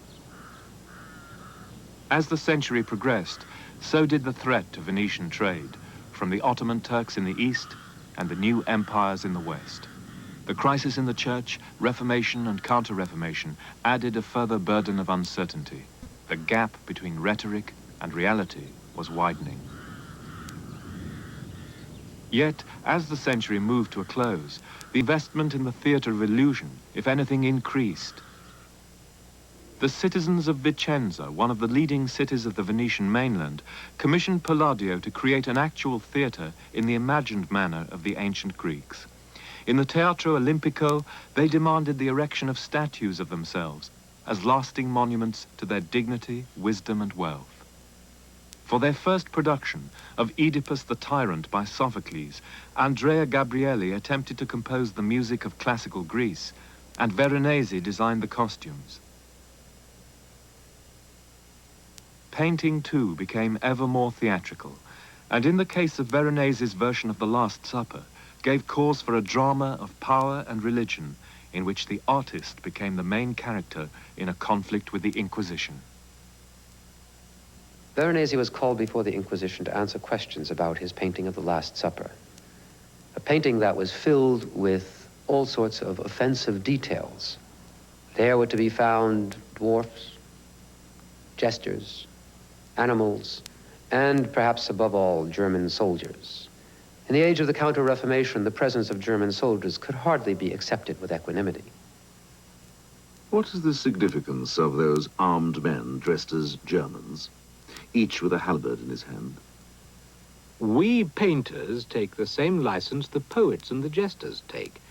As the century progressed, so did the threat to Venetian trade, from the Ottoman Turks in the east and the new empires in the west. The crisis in the church, Reformation and counter-Reformation, added a further burden of uncertainty. The gap between rhetoric and reality was widening. Yet, as the century moved to a close, the investment in the theatre of illusion, if anything, increased. The citizens of Vicenza, one of the leading cities of the Venetian mainland, commissioned Palladio to create an actual theatre in the imagined manner of the ancient Greeks. In the Teatro Olimpico, they demanded the erection of statues of themselves as lasting monuments to their dignity, wisdom, and wealth. For their first production of Oedipus the Tyrant by Sophocles, Andrea Gabrieli attempted to compose the music of classical Greece, and Veronese designed the costumes. Painting, too, became ever more theatrical, and in the case of Veronese's version of The Last Supper, gave cause for a drama of power and religion in which the artist became the main character in a conflict with the Inquisition. Veronese was called before the Inquisition to answer questions about his painting of The Last Supper, a painting that was filled with all sorts of offensive details. There were to be found dwarfs, jesters, animals, and perhaps above all, German soldiers. In the age of the Counter-Reformation, the presence of German soldiers could hardly be accepted with equanimity. What is the significance of those armed men dressed as Germans, each with a halberd in his hand? We painters take the same license the poets and the jesters take.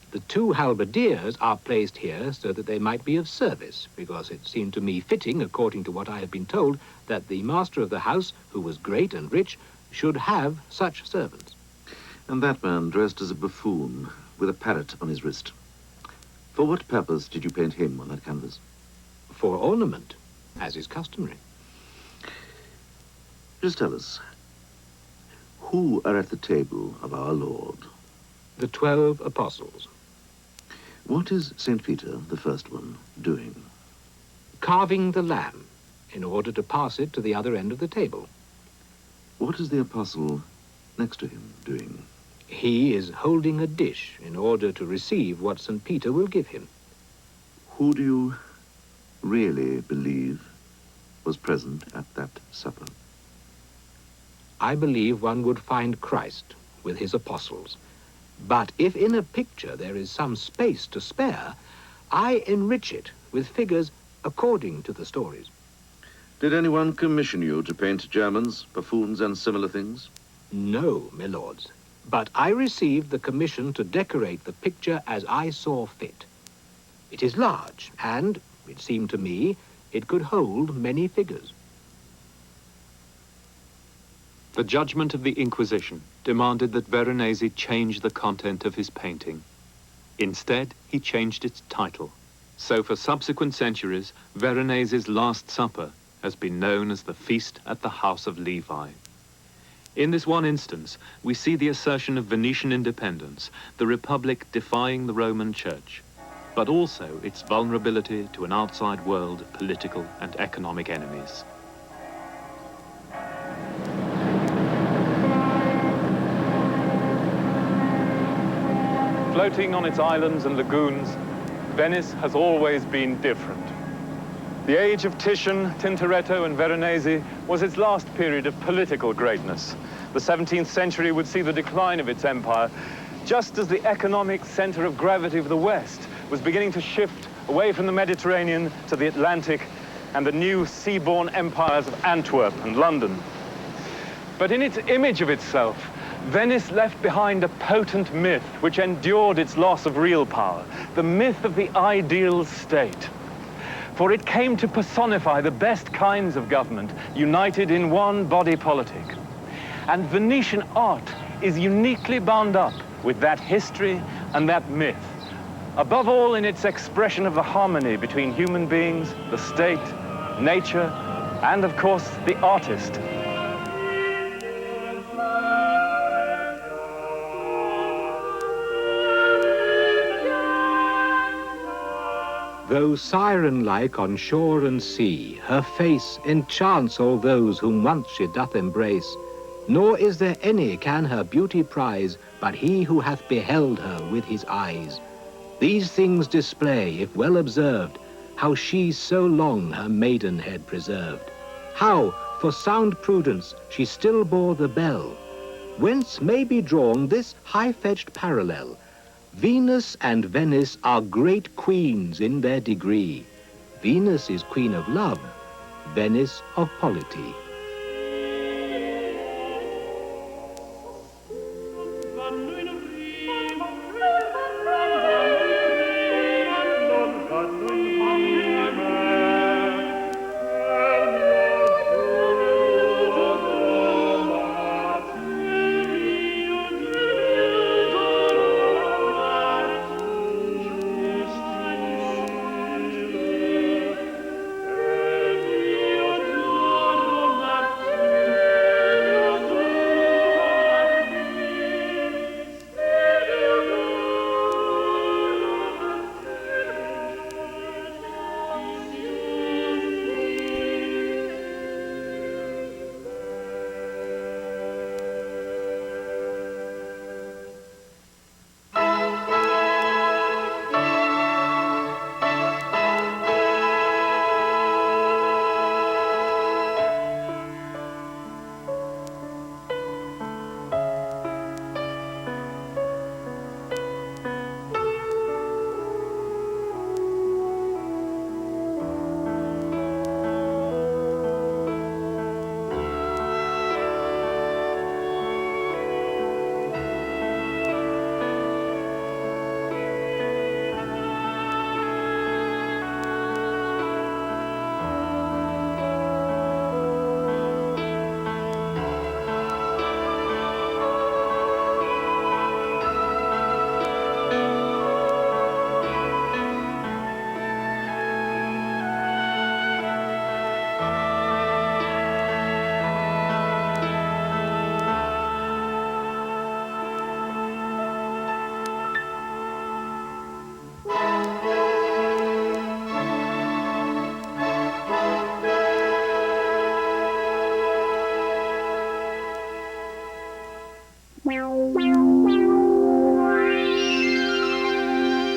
The two halberdiers are placed here so that they might be of service, because it seemed to me fitting, according to what I have been told, that the master of the house, who was great and rich, should have such servants. And that man dressed as a buffoon with a parrot on his wrist. For what purpose did you paint him on that canvas? For ornament, as is customary. Just tell us, who are at the table of our Lord? The 12 apostles. What is St. Peter, the first one, doing? Carving the lamb in order to pass it to the other end of the table. What is the apostle next to him doing? He is holding a dish in order to receive what St. Peter will give him. Who do you really believe was present at that supper? I believe one would find Christ with his apostles. But if in a picture there is some space to spare, I enrich it with figures according to the stories. Did anyone commission you to paint Germans, buffoons, and similar things? No, my lords. But I received the commission to decorate the picture as I saw fit. It is large, and, it seemed to me, it could hold many figures. The judgment of the Inquisition demanded that Veronese change the content of his painting. Instead, he changed its title, So for subsequent centuries, Veronese's Last Supper has been known as the Feast at the House of Levi. In this one instance, we see the assertion of Venetian independence, the Republic defying the Roman Church, but also its vulnerability to an outside world of political and economic enemies. Floating on its islands and lagoons, Venice has always been different. The age of Titian, Tintoretto, and Veronese was its last period of political greatness. The 17th century would see the decline of its empire, just as the economic center of gravity of the West was beginning to shift away from the Mediterranean to the Atlantic and the new seaborne empires of Antwerp and London. But in its image of itself, Venice left behind a potent myth which endured its loss of real power, the myth of the ideal state. For it came to personify the best kinds of government, united in one body politic. And Venetian art is uniquely bound up with that history and that myth, above all in its expression of the harmony between human beings, the state, nature, and of course, the artist. Though siren-like on shore and sea, her face enchants all those whom once she doth embrace, nor is there any can her beauty prize, but he who hath beheld her with his eyes. These things display, if well observed, how she so long her maidenhead preserved, how, for sound prudence, she still bore the bell, whence may be drawn this high-fetched parallel. Venus and Venice are great queens in their degree. Venus is queen of love, Venice of polity.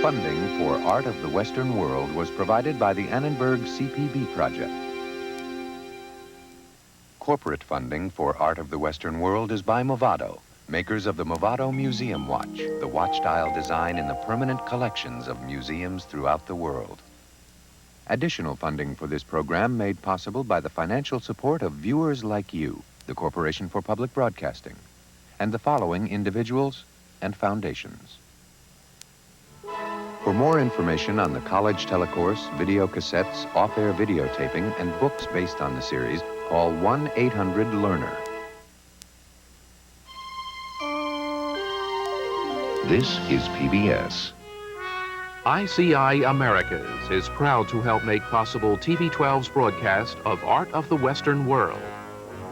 Funding for Art of the Western World was provided by the Annenberg CPB project. Corporate funding for Art of the Western World is by Movado, makers of the Movado Museum Watch, the watch-dial design in the permanent collections of museums throughout the world. Additional funding for this program made possible by the financial support of viewers like you, the Corporation for Public Broadcasting, and the following individuals and foundations. For more information on the college telecourse, video cassettes, off-air videotaping, and books based on the series, call 1-800-LEARNER. This is PBS. ICI Americas is proud to help make possible TV12's broadcast of Art of the Western World.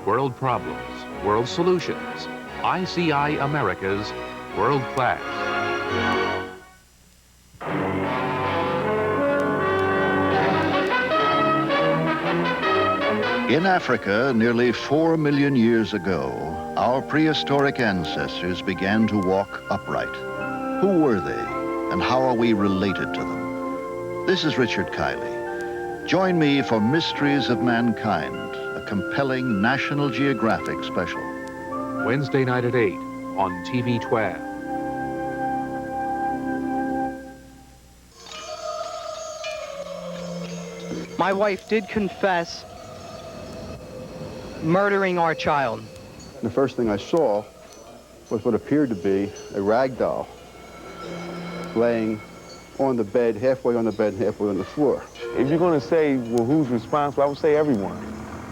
World problems, world solutions. ICI Americas, world class. In Africa, nearly 4 million years ago, our prehistoric ancestors began to walk upright. Who were they? And how are we related to them? This is Richard Kiley. Join me for Mysteries of Mankind, a compelling National Geographic special. Wednesday night at 8 on TV 12. My wife did confess murdering our child. The first thing I saw was what appeared to be a rag doll laying on the bed, halfway on the bed, halfway on the floor. If you're going to say, well, who's responsible, I would say everyone.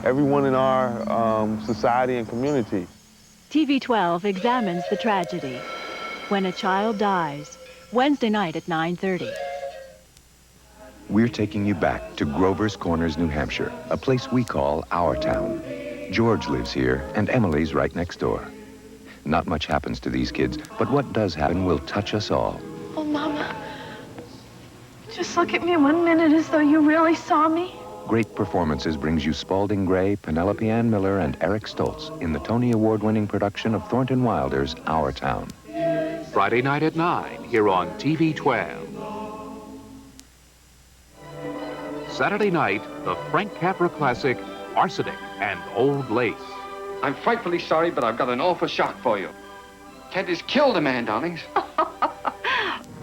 Everyone in our society and community. TV 12 examines the tragedy. When a Child Dies, Wednesday night at 9:30. We're taking you back to Grover's Corners, New Hampshire, a place we call our town. George lives here, and Emily's right next door. Not much happens to these kids, but what does happen will touch us all. Oh, Mama, just look at me 1 minute as though you really saw me. Great performances brings you Spalding Gray, Penelope Ann Miller, and Eric Stoltz in the Tony Award-winning production of Thornton Wilder's Our Town. Friday night at 9 here on TV 12. Saturday night, the Frank Capra classic, Arsenic and Old Lace. I'm frightfully sorry, but I've got an awful shock for you. Ted has killed a man, darlings.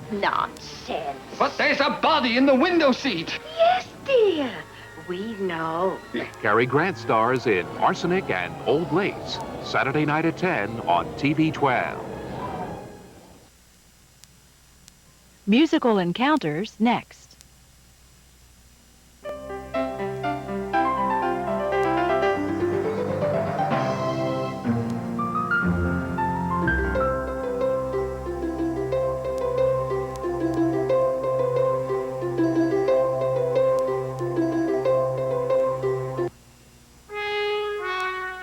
Nonsense. But there's a body in the window seat. Yes, dear. We know. Cary Grant stars in Arsenic and Old Lace, Saturday night at 10 on TV 12. Musical encounters next.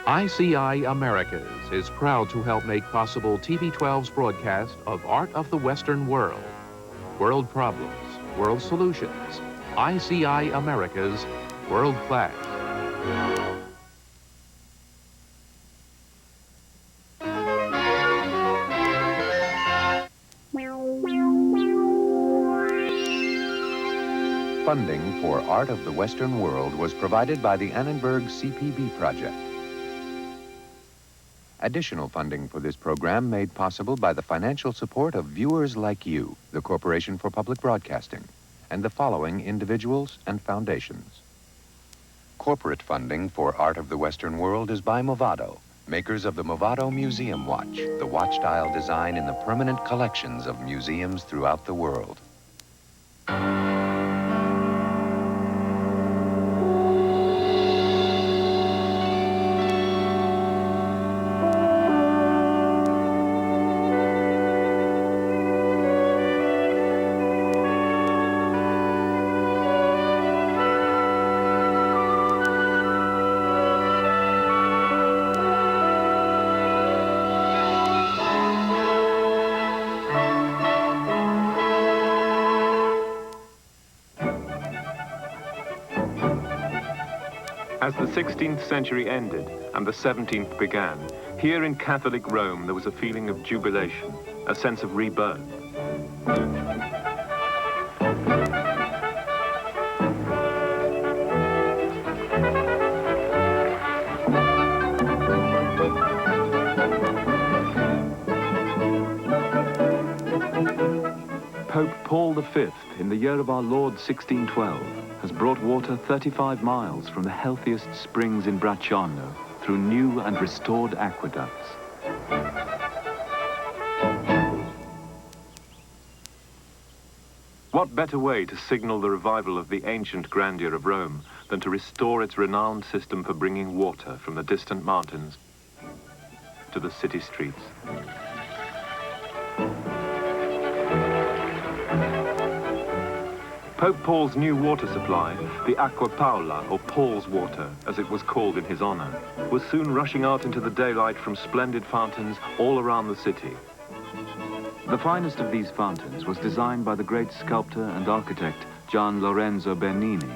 ICI Americas is proud to help make possible TV 12's broadcast of Art of the Western World. World problems, world solutions. ICI Americas, world class. Funding for Art of the Western World was provided by the Annenberg CPB project. Additional funding for this program made possible by the financial support of viewers like you, the Corporation for Public Broadcasting, and the following individuals and foundations. Corporate funding for Art of the Western World is by Movado, makers of the Movado Museum Watch, the watch-dial design in the permanent collections of museums throughout the world. As the 16th century ended and the 17th began, here in Catholic Rome there was a feeling of jubilation, a sense of rebirth. Pope Paul V, in the year of our Lord 1612, has brought water 35 miles from the healthiest springs in Bracciano through new and restored aqueducts. What better way to signal the revival of the ancient grandeur of Rome than to restore its renowned system for bringing water from the distant mountains to the city streets? Pope Paul's new water supply, the Acqua Paola, or Paul's water, as it was called in his honor, was soon rushing out into the daylight from splendid fountains all around the city. The finest of these fountains was designed by the great sculptor and architect Gian Lorenzo Bernini.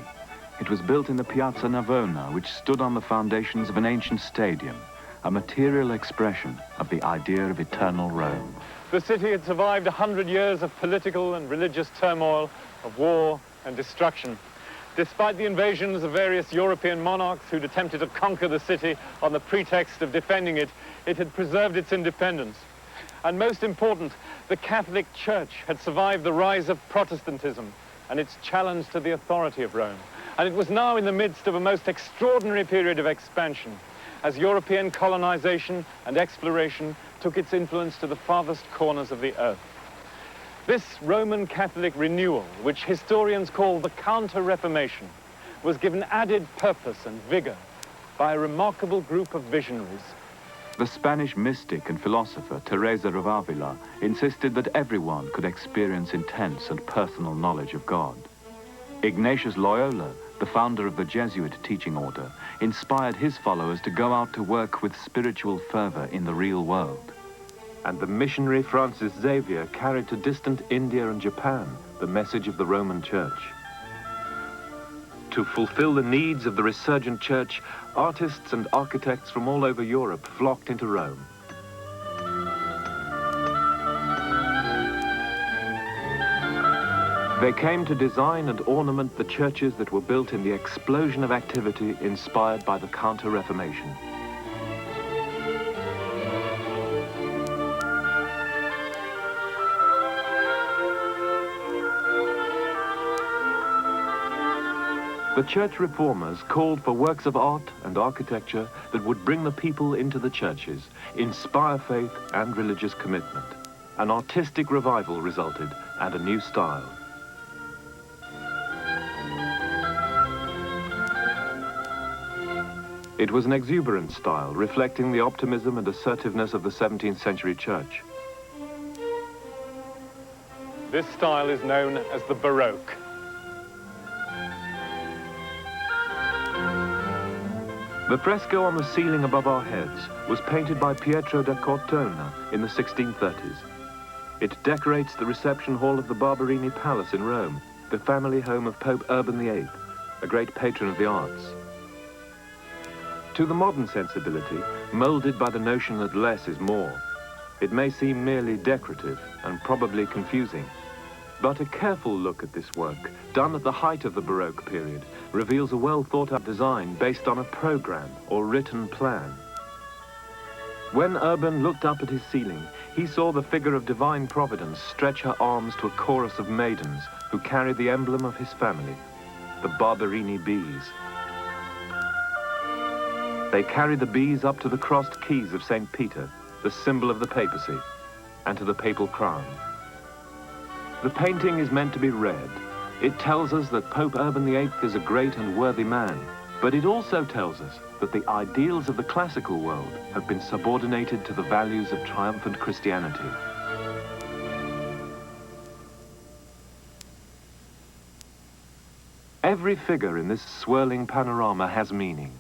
It was built in the Piazza Navona, which stood on the foundations of an ancient stadium, a material expression of the idea of eternal Rome. The city had survived 100 years of political and religious turmoil, of war and destruction. Despite the invasions of various European monarchs who'd attempted to conquer the city on the pretext of defending it, it had preserved its independence. And most important, the Catholic Church had survived the rise of Protestantism and its challenge to the authority of Rome. And it was now in the midst of a most extraordinary period of expansion, as European colonization and exploration took its influence to the farthest corners of the earth. This Roman Catholic renewal, which historians call the Counter-Reformation, was given added purpose and vigor by a remarkable group of visionaries. The Spanish mystic and philosopher Teresa of Avila insisted that everyone could experience intense and personal knowledge of God. Ignatius Loyola, the founder of the Jesuit teaching order, inspired his followers to go out to work with spiritual fervor in the real world. And the missionary Francis Xavier carried to distant India and Japan the message of the Roman Church. To fulfill the needs of the resurgent church, artists and architects from all over Europe flocked into Rome. They came to design and ornament the churches that were built in the explosion of activity inspired by the Counter-Reformation. The church reformers called for works of art and architecture that would bring the people into the churches, inspire faith and religious commitment. An artistic revival resulted, and a new style. It was an exuberant style, reflecting the optimism and assertiveness of the 17th century church. This style is known as the Baroque. The fresco on the ceiling above our heads was painted by Pietro da Cortona in the 1630s. It decorates the reception hall of the Barberini Palace in Rome, the family home of Pope Urban VIII, a great patron of the arts. To the modern sensibility, molded by the notion that less is more, it may seem merely decorative and probably confusing. But a careful look at this work, done at the height of the Baroque period, reveals a well-thought-out design based on a program or written plan. When Urban looked up at his ceiling, he saw the figure of divine providence stretch her arms to a chorus of maidens who carried the emblem of his family, the Barberini bees. They carried the bees up to the crossed keys of St. Peter, the symbol of the papacy, and to the papal crown. The painting is meant to be read. It tells us that Pope Urban VIII is a great and worthy man, but it also tells us that the ideals of the classical world have been subordinated to the values of triumphant Christianity. Every figure in this swirling panorama has meaning.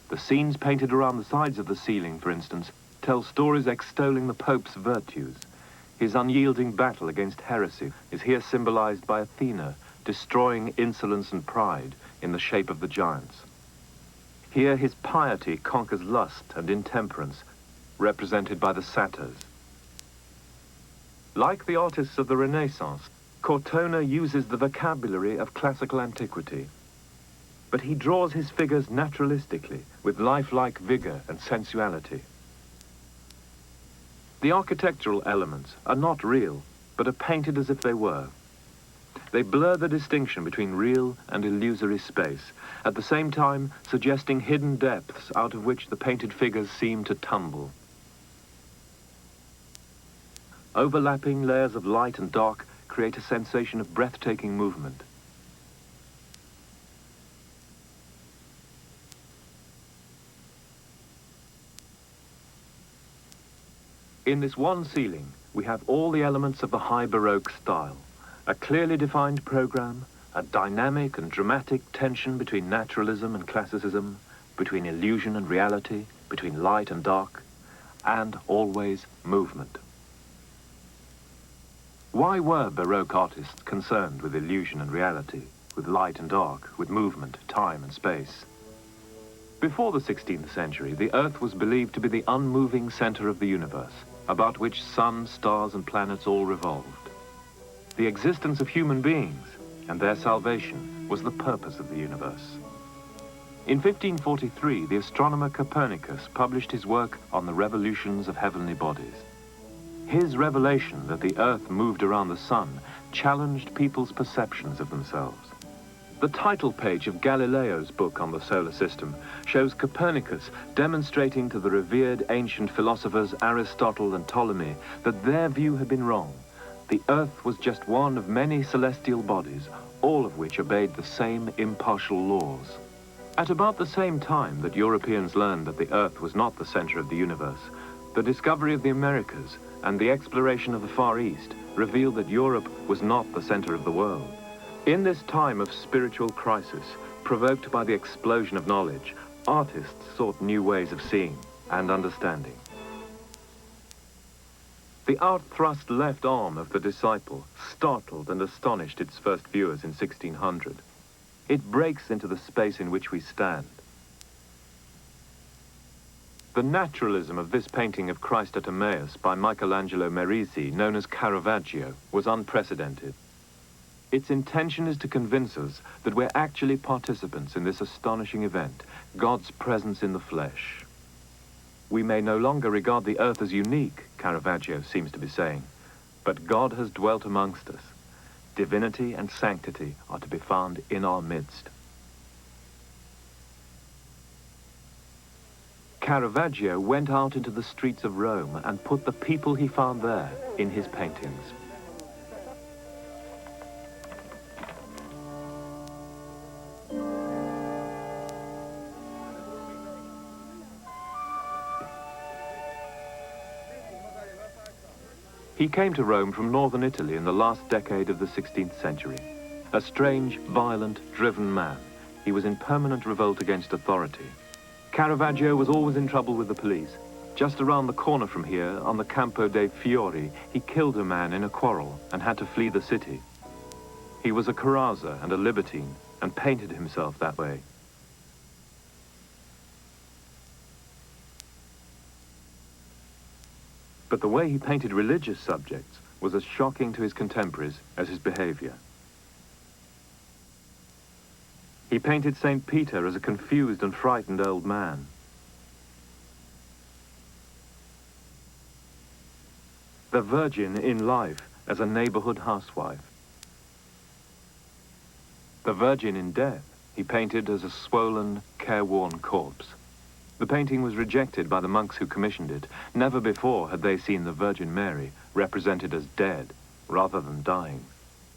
The scenes painted around the sides of the ceiling, for instance, tell stories extolling the Pope's virtues. His unyielding battle against heresy is here symbolized by Athena, destroying insolence and pride in the shape of the giants. Here his piety conquers lust and intemperance, represented by the satyrs. Like the artists of the Renaissance, Cortona uses the vocabulary of classical antiquity, but he draws his figures naturalistically, with lifelike vigor and sensuality. The architectural elements are not real, but are painted as if they were. They blur the distinction between real and illusory space, at the same time suggesting hidden depths out of which the painted figures seem to tumble. Overlapping layers of light and dark create a sensation of breathtaking movement. In this one ceiling, we have all the elements of the high Baroque style. A clearly defined program, a dynamic and dramatic tension between naturalism and classicism, between illusion and reality, between light and dark, and always movement. Why were Baroque artists concerned with illusion and reality, with light and dark, with movement, time and space? Before the 16th century, the Earth was believed to be the unmoving center of the universe, about which sun, stars and planets all revolved. The existence of human beings and their salvation was the purpose of the universe. In 1543, the astronomer Copernicus published his work on the revolutions of heavenly bodies. His revelation that the Earth moved around the sun challenged people's perceptions of themselves. The title page of Galileo's book on the solar system shows Copernicus demonstrating to the revered ancient philosophers Aristotle and Ptolemy that their view had been wrong. The Earth was just one of many celestial bodies, all of which obeyed the same impartial laws. At about the same time that Europeans learned that the Earth was not the center of the universe, the discovery of the Americas and the exploration of the Far East revealed that Europe was not the center of the world. In this time of spiritual crisis, provoked by the explosion of knowledge, artists sought new ways of seeing and understanding. The art-thrust left arm of the Disciple startled and astonished its first viewers in 1600. It breaks into the space in which we stand. The naturalism of this painting of Christ at Emmaus by Michelangelo Merisi, known as Caravaggio, was unprecedented. Its intention is to convince us that we're actually participants in this astonishing event, God's presence in the flesh. We may no longer regard the earth as unique, Caravaggio seems to be saying, but God has dwelt amongst us. Divinity and sanctity are to be found in our midst. Caravaggio went out into the streets of Rome and put the people he found there in his paintings. He came to Rome from northern Italy in the last decade of the 16th century. A strange, violent, driven man, he was in permanent revolt against authority. Caravaggio was always in trouble with the police. Just around the corner from here, on the Campo dei Fiori, he killed a man in a quarrel and had to flee the city. He was a carouser and a libertine and painted himself that way. But the way he painted religious subjects was as shocking to his contemporaries as his behavior. He painted St. Peter as a confused and frightened old man. The Virgin in life as a neighborhood housewife. The Virgin in death he painted as a swollen, careworn corpse. The painting was rejected by the monks who commissioned it. Never before had they seen the Virgin Mary represented as dead rather than dying.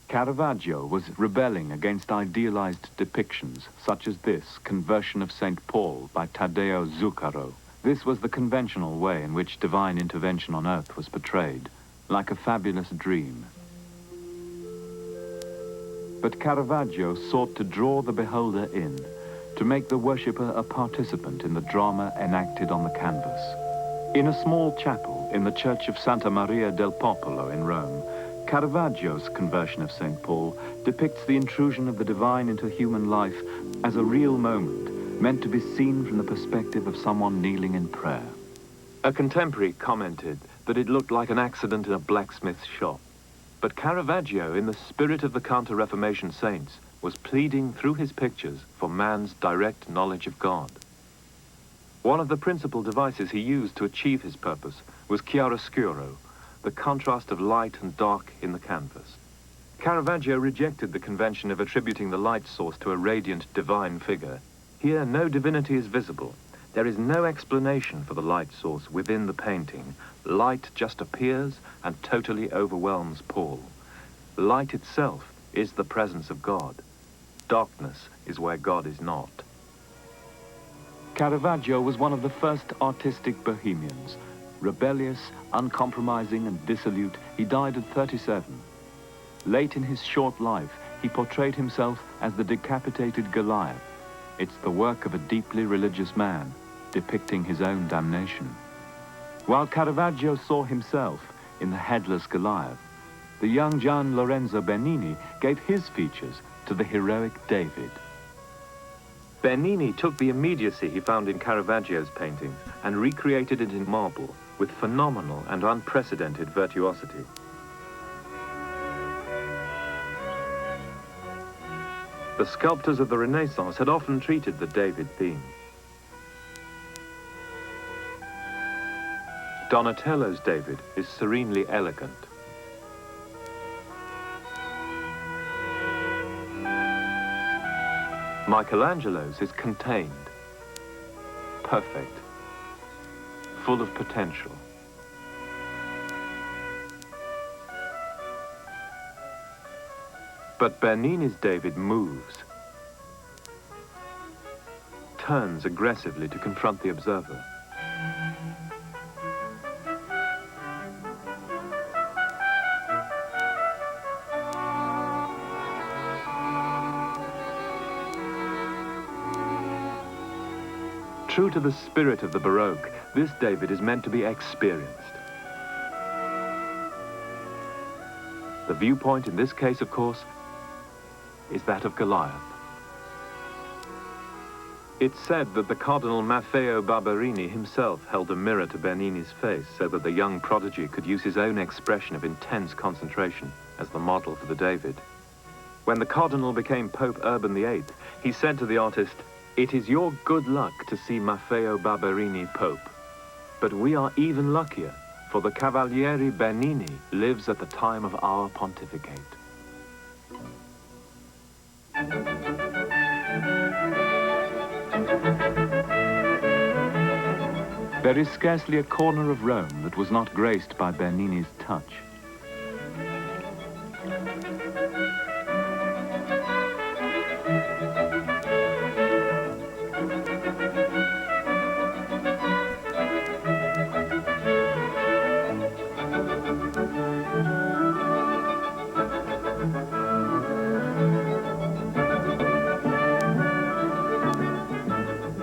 Caravaggio was rebelling against idealized depictions, such as this Conversion of St. Paul by Taddeo Zuccaro. This was the conventional way in which divine intervention on earth was portrayed, like a fabulous dream. But Caravaggio sought to draw the beholder in, to make the worshipper a participant in the drama enacted on the canvas. In a small chapel in the church of Santa Maria del Popolo in Rome, Caravaggio's Conversion of St. Paul depicts the intrusion of the divine into human life as a real moment, meant to be seen from the perspective of someone kneeling in prayer. A contemporary commented that it looked like an accident in a blacksmith's shop. But Caravaggio, in the spirit of the Counter-Reformation saints, was pleading through his pictures for man's direct knowledge of God. One of the principal devices he used to achieve his purpose was chiaroscuro, the contrast of light and dark in the canvas. Caravaggio rejected the convention of attributing the light source to a radiant divine figure. Here, no divinity is visible. There is no explanation for the light source within the painting. Light just appears and totally overwhelms Paul. Light itself is the presence of God. Darkness is where God is not. Caravaggio was one of the first artistic bohemians. Rebellious, uncompromising, and dissolute, he died at 37. Late in his short life, he portrayed himself as the decapitated Goliath. It's the work of a deeply religious man, depicting his own damnation. While Caravaggio saw himself in the headless Goliath, the young Gian Lorenzo Bernini gave his features to the heroic David. Bernini took the immediacy he found in Caravaggio's paintings and recreated it in marble with phenomenal and unprecedented virtuosity. The sculptors of the Renaissance had often treated the David theme. Donatello's David is serenely elegant. Michelangelo's is contained, perfect, full of potential. But Bernini's David moves, turns aggressively to confront the observer. True to the spirit of the Baroque, this David is meant to be experienced. The viewpoint in this case, of course, is that of Goliath. It's said that the Cardinal Maffeo Barberini himself held a mirror to Bernini's face so that the young prodigy could use his own expression of intense concentration as the model for the David. When the Cardinal became Pope Urban VIII, he said to the artist, "It is your good luck to see Maffeo Barberini Pope. But we are even luckier, for the Cavaliere Bernini lives at the time of our pontificate." There is scarcely a corner of Rome that was not graced by Bernini's touch.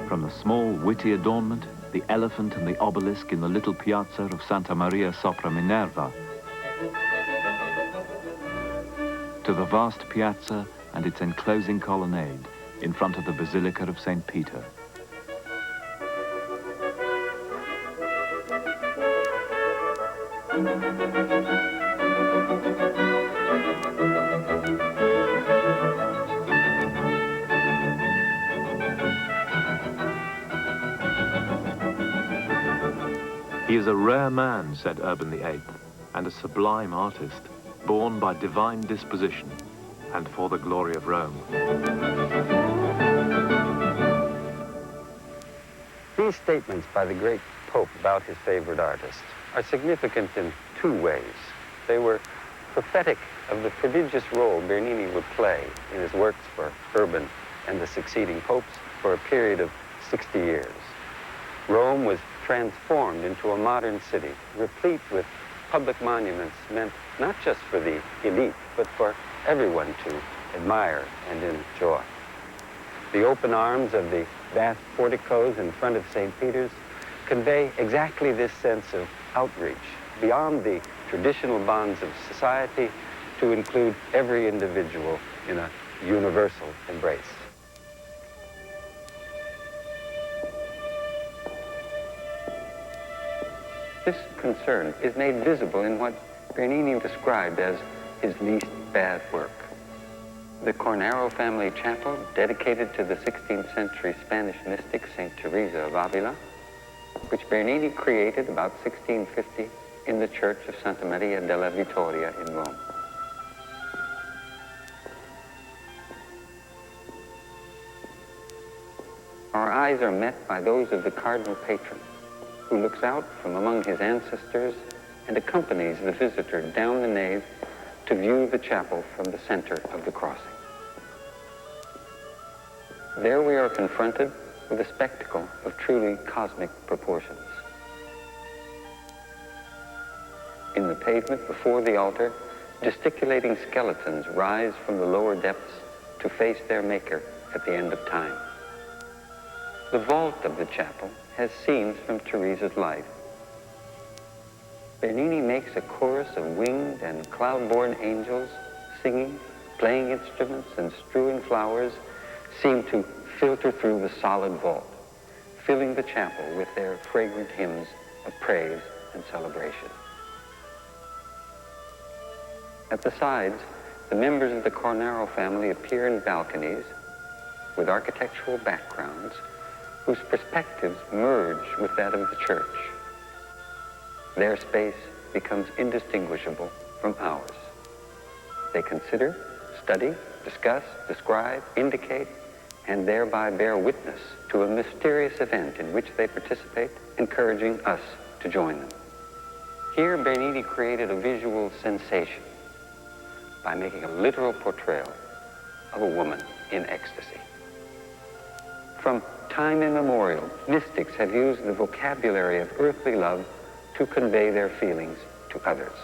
From the small, witty adornment, the elephant and the obelisk in the little piazza of Santa Maria sopra Minerva, to the vast piazza and its enclosing colonnade in front of the Basilica of St. Peter. He is a rare man, said Urban VIII, and a sublime artist, born by divine disposition and for the glory of Rome. These statements by the great Pope about his favorite artist are significant in two ways. They were prophetic of the prodigious role Bernini would play in his works for Urban and the succeeding popes for a period of 60 years. Rome was transformed into a modern city, replete with public monuments meant not just for the elite, but for everyone to admire and enjoy. The open arms of the vast porticos in front of St. Peter's convey exactly this sense of outreach, beyond the traditional bonds of society, to include every individual in a universal embrace. This concern is made visible in what Bernini described as his least bad work. The Cornaro family chapel, dedicated to the 16th century Spanish mystic Saint Teresa of Avila, which Bernini created about 1650 in the church of Santa Maria della Vittoria in Rome. Our eyes are met by those of the cardinal patron, who looks out from among his ancestors and accompanies the visitor down the nave to view the chapel from the center of the crossing. There we are confronted with a spectacle of truly cosmic proportions. In the pavement before the altar, gesticulating skeletons rise from the lower depths to face their maker at the end of time. The vault of the chapel has scenes from Teresa's life. Bernini makes a chorus of winged and cloud-born angels singing, playing instruments, and strewing flowers seem to filter through the solid vault, filling the chapel with their fragrant hymns of praise and celebration. At the sides, the members of the Cornaro family appear in balconies with architectural backgrounds whose perspectives merge with that of the church. Their space becomes indistinguishable from ours. They consider, study, discuss, describe, indicate, and thereby bear witness to a mysterious event in which they participate, encouraging us to join them. Here, Bernini created a visual sensation by making a literal portrayal of a woman in ecstasy. From time immemorial, mystics have used the vocabulary of earthly love to convey their feelings to others.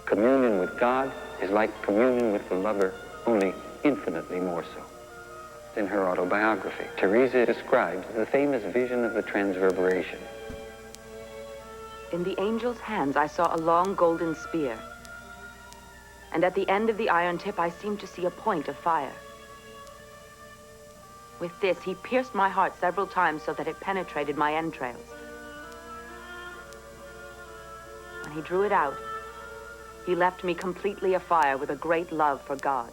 Communion with God is like communion with the lover, only infinitely more so. In her autobiography, Teresa describes the famous vision of the Transverberation. In the angel's hands, I saw a long golden spear. And at the end of the iron tip, I seemed to see a point of fire. With this, he pierced my heart several times so that it penetrated my entrails. When he drew it out, he left me completely afire with a great love for God.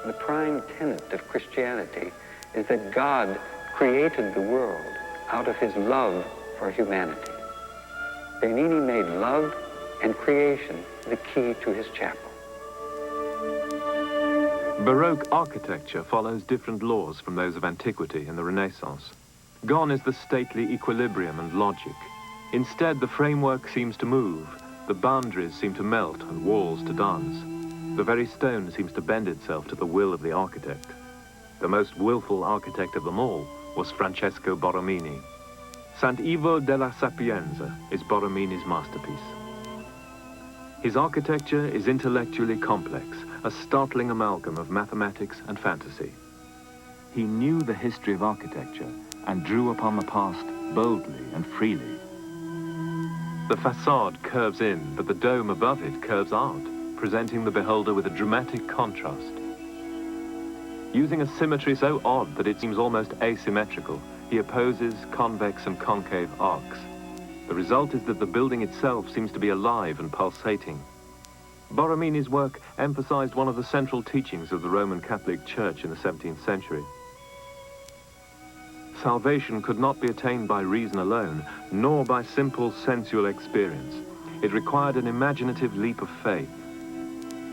The prime tenet of Christianity is that God created the world out of his love for humanity. Bernini made love and creation the key to his chapel. Baroque architecture follows different laws from those of antiquity and the Renaissance. Gone is the stately equilibrium and logic. Instead, the framework seems to move, the boundaries seem to melt, and walls to dance. The very stone seems to bend itself to the will of the architect. The most willful architect of them all was Francesco Borromini. Sant'Ivo della Sapienza is Borromini's masterpiece. His architecture is intellectually complex, a startling amalgam of mathematics and fantasy. He knew the history of architecture and drew upon the past boldly and freely. The facade curves in, but the dome above it curves out, presenting the beholder with a dramatic contrast. Using a symmetry so odd that it seems almost asymmetrical, he opposes convex and concave arcs. The result is that the building itself seems to be alive and pulsating. Borromini's work emphasized one of the central teachings of the Roman Catholic Church in the 17th century. Salvation could not be attained by reason alone, nor by simple sensual experience. It required an imaginative leap of faith.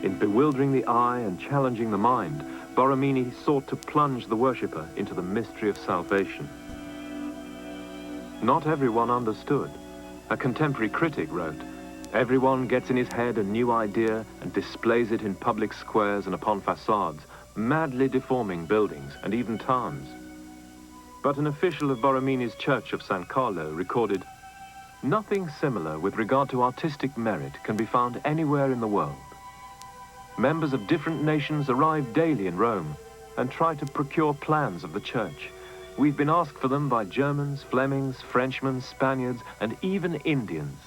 In bewildering the eye and challenging the mind, Borromini sought to plunge the worshipper into the mystery of salvation. Not everyone understood. A contemporary critic wrote, "Everyone gets in his head a new idea and displays it in public squares and upon facades, madly deforming buildings and even towns." But an official of Borromini's Church of San Carlo recorded, "Nothing similar with regard to artistic merit can be found anywhere in the world. Members of different nations arrive daily in Rome and try to procure plans of the church. We've been asked for them by Germans, Flemings, Frenchmen, Spaniards, and even Indians."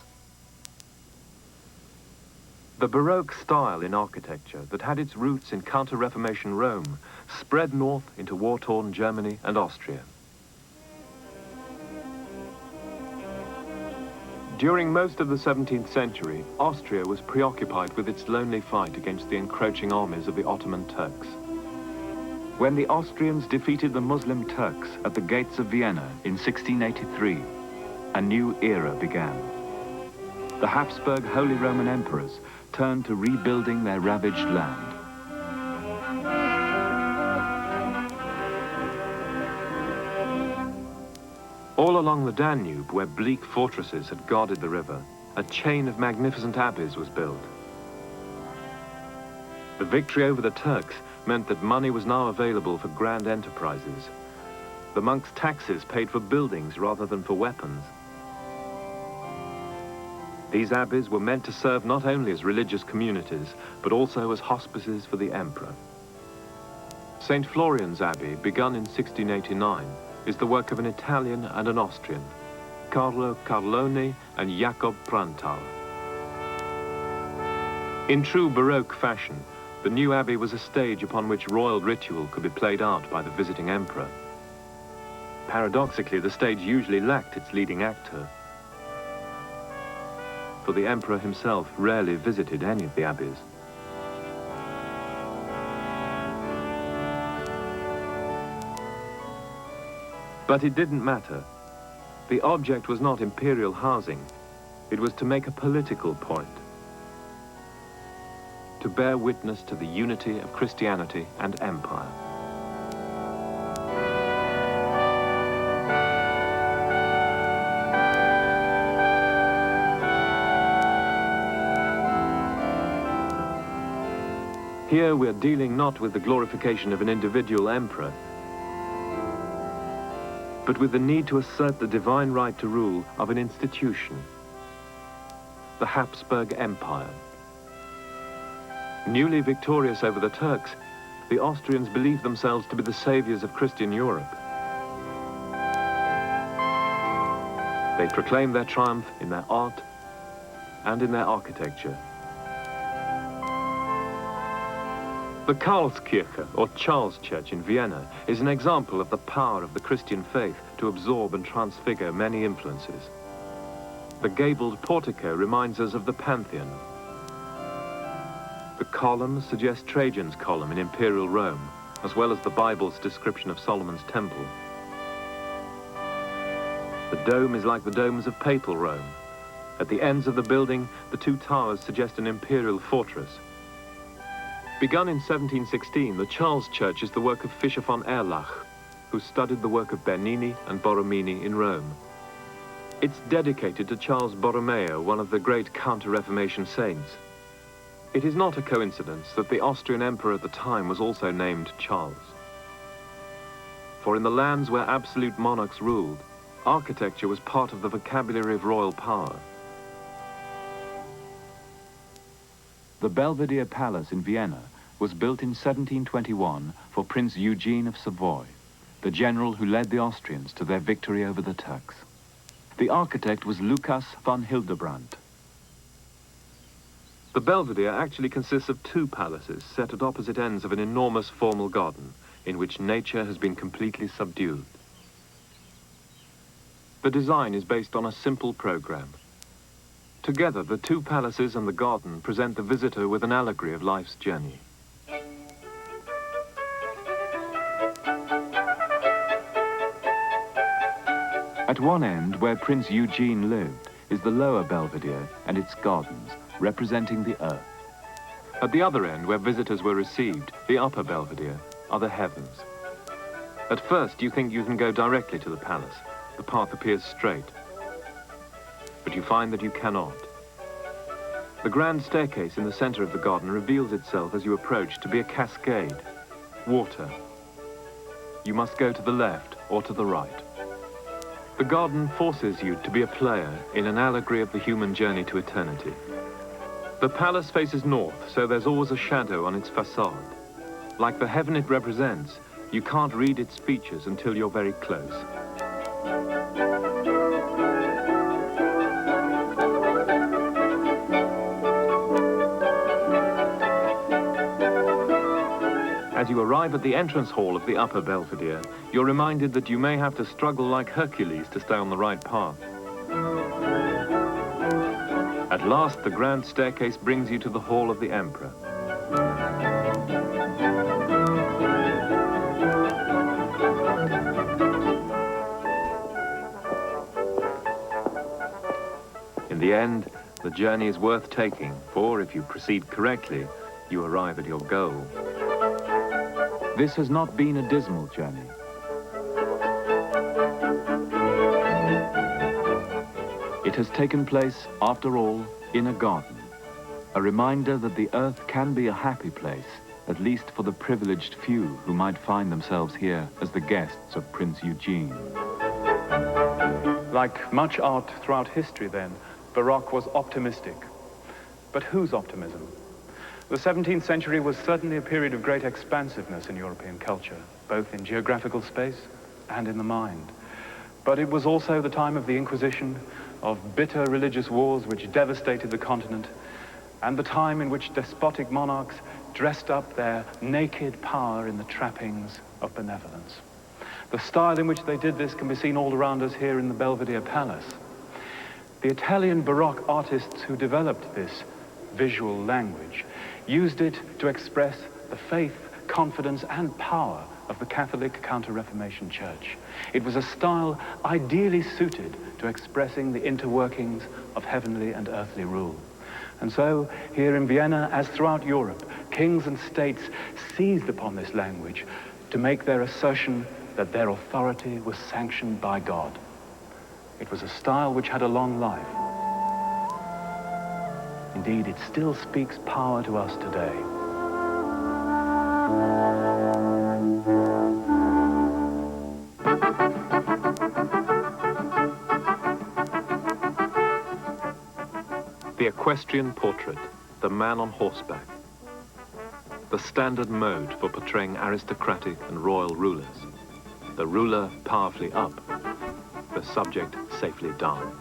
The Baroque style in architecture that had its roots in counter-Reformation Rome spread north into war-torn Germany and Austria. During most of the 17th century, Austria was preoccupied with its lonely fight against the encroaching armies of the Ottoman Turks. When the Austrians defeated the Muslim Turks at the gates of Vienna in 1683, a new era began. The Habsburg Holy Roman Emperors turned to rebuilding their ravaged land. All along the Danube, where bleak fortresses had guarded the river, a chain of magnificent abbeys was built. The victory over the Turks meant that money was now available for grand enterprises. The monks' taxes paid for buildings rather than for weapons. These abbeys were meant to serve not only as religious communities, but also as hospices for the emperor. St. Florian's Abbey, begun in 1689, is the work of an Italian and an Austrian, Carlo Carlone and Jacob Prantau. In true Baroque fashion, the new abbey was a stage upon which royal ritual could be played out by the visiting emperor. Paradoxically, the stage usually lacked its leading actor, for the emperor himself rarely visited any of the abbeys. But it didn't matter. The object was not imperial housing. It was to make a political point, to bear witness to the unity of Christianity and empire. Here we're dealing not with the glorification of an individual emperor, but with the need to assert the divine right to rule of an institution, the Habsburg Empire. Newly victorious over the Turks, the Austrians believed themselves to be the saviors of Christian Europe. They proclaimed their triumph in their art and in their architecture. The Karlskirche, or Charles Church in Vienna, is an example of the power of the Christian faith to absorb and transfigure many influences. The gabled portico reminds us of the Pantheon. The columns suggest Trajan's column in imperial Rome, as well as the Bible's description of Solomon's temple. The dome is like the domes of papal Rome. At the ends of the building, the two towers suggest an imperial fortress. Begun in 1716, the Charles Church is the work of Fischer von Erlach, who studied the work of Bernini and Borromini in Rome. It's dedicated to Charles Borromeo, one of the great Counter-Reformation saints. It is not a coincidence that the Austrian emperor at the time was also named Charles. For in the lands where absolute monarchs ruled, architecture was part of the vocabulary of royal power. The Belvedere Palace in Vienna was built in 1721 for Prince Eugene of Savoy, the general who led the Austrians to their victory over the Turks. The architect was Lucas von Hildebrandt. The Belvedere actually consists of two palaces set at opposite ends of an enormous formal garden in which nature has been completely subdued. The design is based on a simple program. Together, the two palaces and the garden present the visitor with an allegory of life's journey. At one end, where Prince Eugene lived, is the lower Belvedere and its gardens, representing the earth. At the other end, where visitors were received, the upper Belvedere, are the heavens. At first, you think you can go directly to the palace. The path appears straight. But you find that you cannot. The grand staircase in the center of the garden reveals itself as you approach to be a cascade, water. You must go to the left or to the right. The garden forces you to be a player in an allegory of the human journey to eternity. The palace faces north, so there's always a shadow on its facade. Like the heaven it represents, you can't read its features until you're very close. As you arrive at the entrance hall of the upper Belvedere, you're reminded that you may have to struggle like Hercules to stay on the right path. At last, the grand staircase brings you to the hall of the emperor. In the end, the journey is worth taking, for if you proceed correctly, you arrive at your goal. This has not been a dismal journey. It has taken place, after all, in a garden. A reminder that the earth can be a happy place, at least for the privileged few who might find themselves here as the guests of Prince Eugene. Like much art throughout history then, Baroque was optimistic. But whose optimism? The 17th century was certainly a period of great expansiveness in European culture, both in geographical space and in the mind. But it was also the time of the Inquisition, of bitter religious wars which devastated the continent, and the time in which despotic monarchs dressed up their naked power in the trappings of benevolence. The style in which they did this can be seen all around us here in the Belvedere Palace. The Italian Baroque artists who developed this visual language used it to express the faith, confidence, and power of the Catholic Counter-Reformation Church. It was a style ideally suited to expressing the interworkings of heavenly and earthly rule. And so, here in Vienna, as throughout Europe, kings and states seized upon this language to make their assertion that their authority was sanctioned by God. It was a style which had a long life. Indeed, it still speaks power to us today. The equestrian portrait, the man on horseback. The standard mode for portraying aristocratic and royal rulers. The ruler powerfully up, the subject safely down.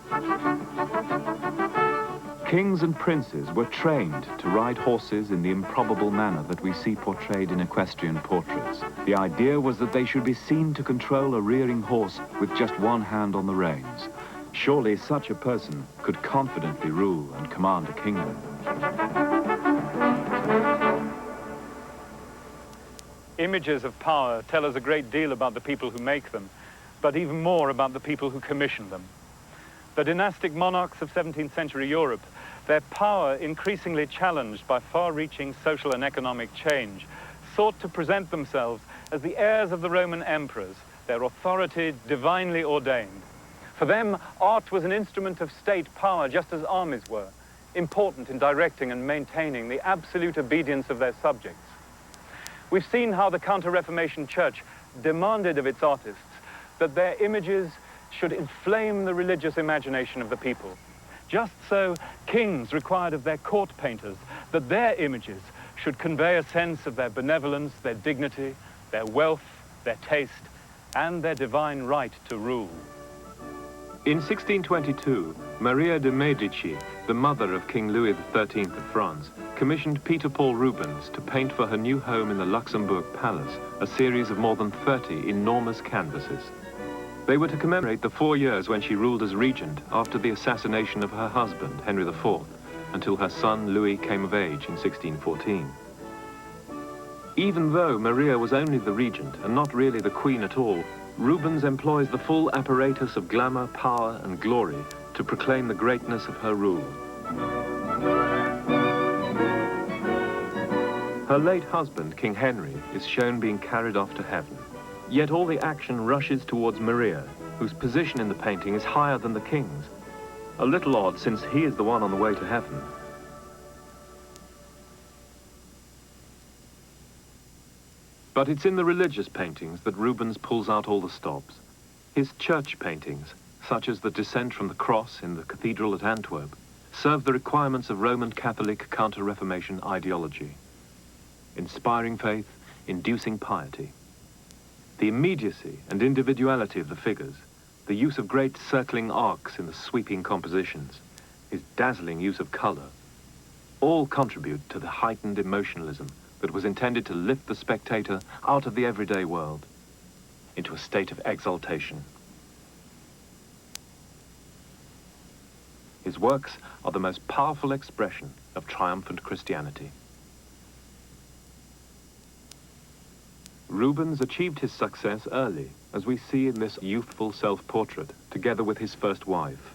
Kings and princes were trained to ride horses in the improbable manner that we see portrayed in equestrian portraits. The idea was that they should be seen to control a rearing horse with just one hand on the reins. Surely such a person could confidently rule and command a kingdom. Images of power tell us a great deal about the people who make them, but even more about the people who commission them. The dynastic monarchs of 17th century Europe, their power increasingly challenged by far-reaching social and economic change, sought to present themselves as the heirs of the Roman emperors, their authority divinely ordained. For them, art was an instrument of state power, just as armies were, important in directing and maintaining the absolute obedience of their subjects. We've seen how the Counter-Reformation Church demanded of its artists that their images should inflame the religious imagination of the people. Just so, kings required of their court painters that their images should convey a sense of their benevolence, their dignity, their wealth, their taste, and their divine right to rule. In 1622, Maria de' Medici, the mother of King Louis XIII of France, commissioned Peter Paul Rubens to paint for her new home in the Luxembourg Palace a series of more than 30 enormous canvases. They were to commemorate the 4 years when she ruled as regent after the assassination of her husband, Henry IV, until her son Louis came of age in 1614. Even though Maria was only the regent and not really the queen at all, Rubens employs the full apparatus of glamour, power, and glory to proclaim the greatness of her rule. Her late husband, King Henry, is shown being carried off to heaven. Yet all the action rushes towards Maria, whose position in the painting is higher than the king's. A little odd, since he is the one on the way to heaven. But it's in the religious paintings that Rubens pulls out all the stops. His church paintings, such as the Descent from the Cross in the cathedral at Antwerp, serve the requirements of Roman Catholic Counter-Reformation ideology. Inspiring faith, inducing piety. The immediacy and individuality of the figures, the use of great circling arcs in the sweeping compositions, his dazzling use of color, all contribute to the heightened emotionalism that was intended to lift the spectator out of the everyday world into a state of exaltation. His works are the most powerful expression of triumphant Christianity. Rubens achieved his success early, as we see in this youthful self-portrait, together with his first wife.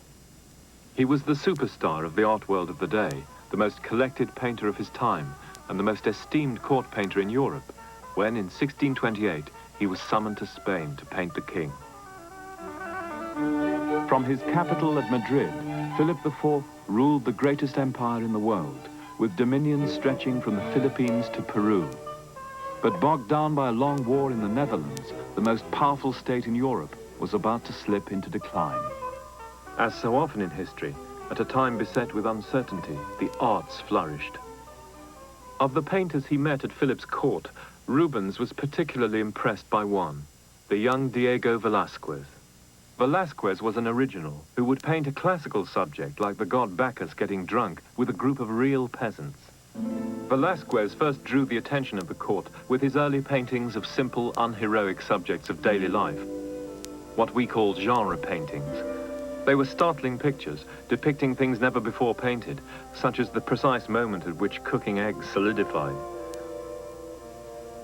He was the superstar of the art world of the day, the most collected painter of his time, and the most esteemed court painter in Europe, when in 1628 he was summoned to Spain to paint the king. From his capital at Madrid, Philip IV ruled the greatest empire in the world, with dominions stretching from the Philippines to Peru. But bogged down by a long war in the Netherlands, the most powerful state in Europe was about to slip into decline. As so often in history, At a time beset with uncertainty, the arts flourished. Of the painters he met at Philip's court, Rubens was particularly impressed by one, the young Diego Velázquez. Velázquez was an original who would paint a classical subject like the god Bacchus getting drunk with a group of real peasants. Velázquez first drew the attention of the court with his early paintings of simple, unheroic subjects of daily life, what we call genre paintings. They were startling pictures, depicting things never before painted, such as the precise moment at which cooking eggs solidify.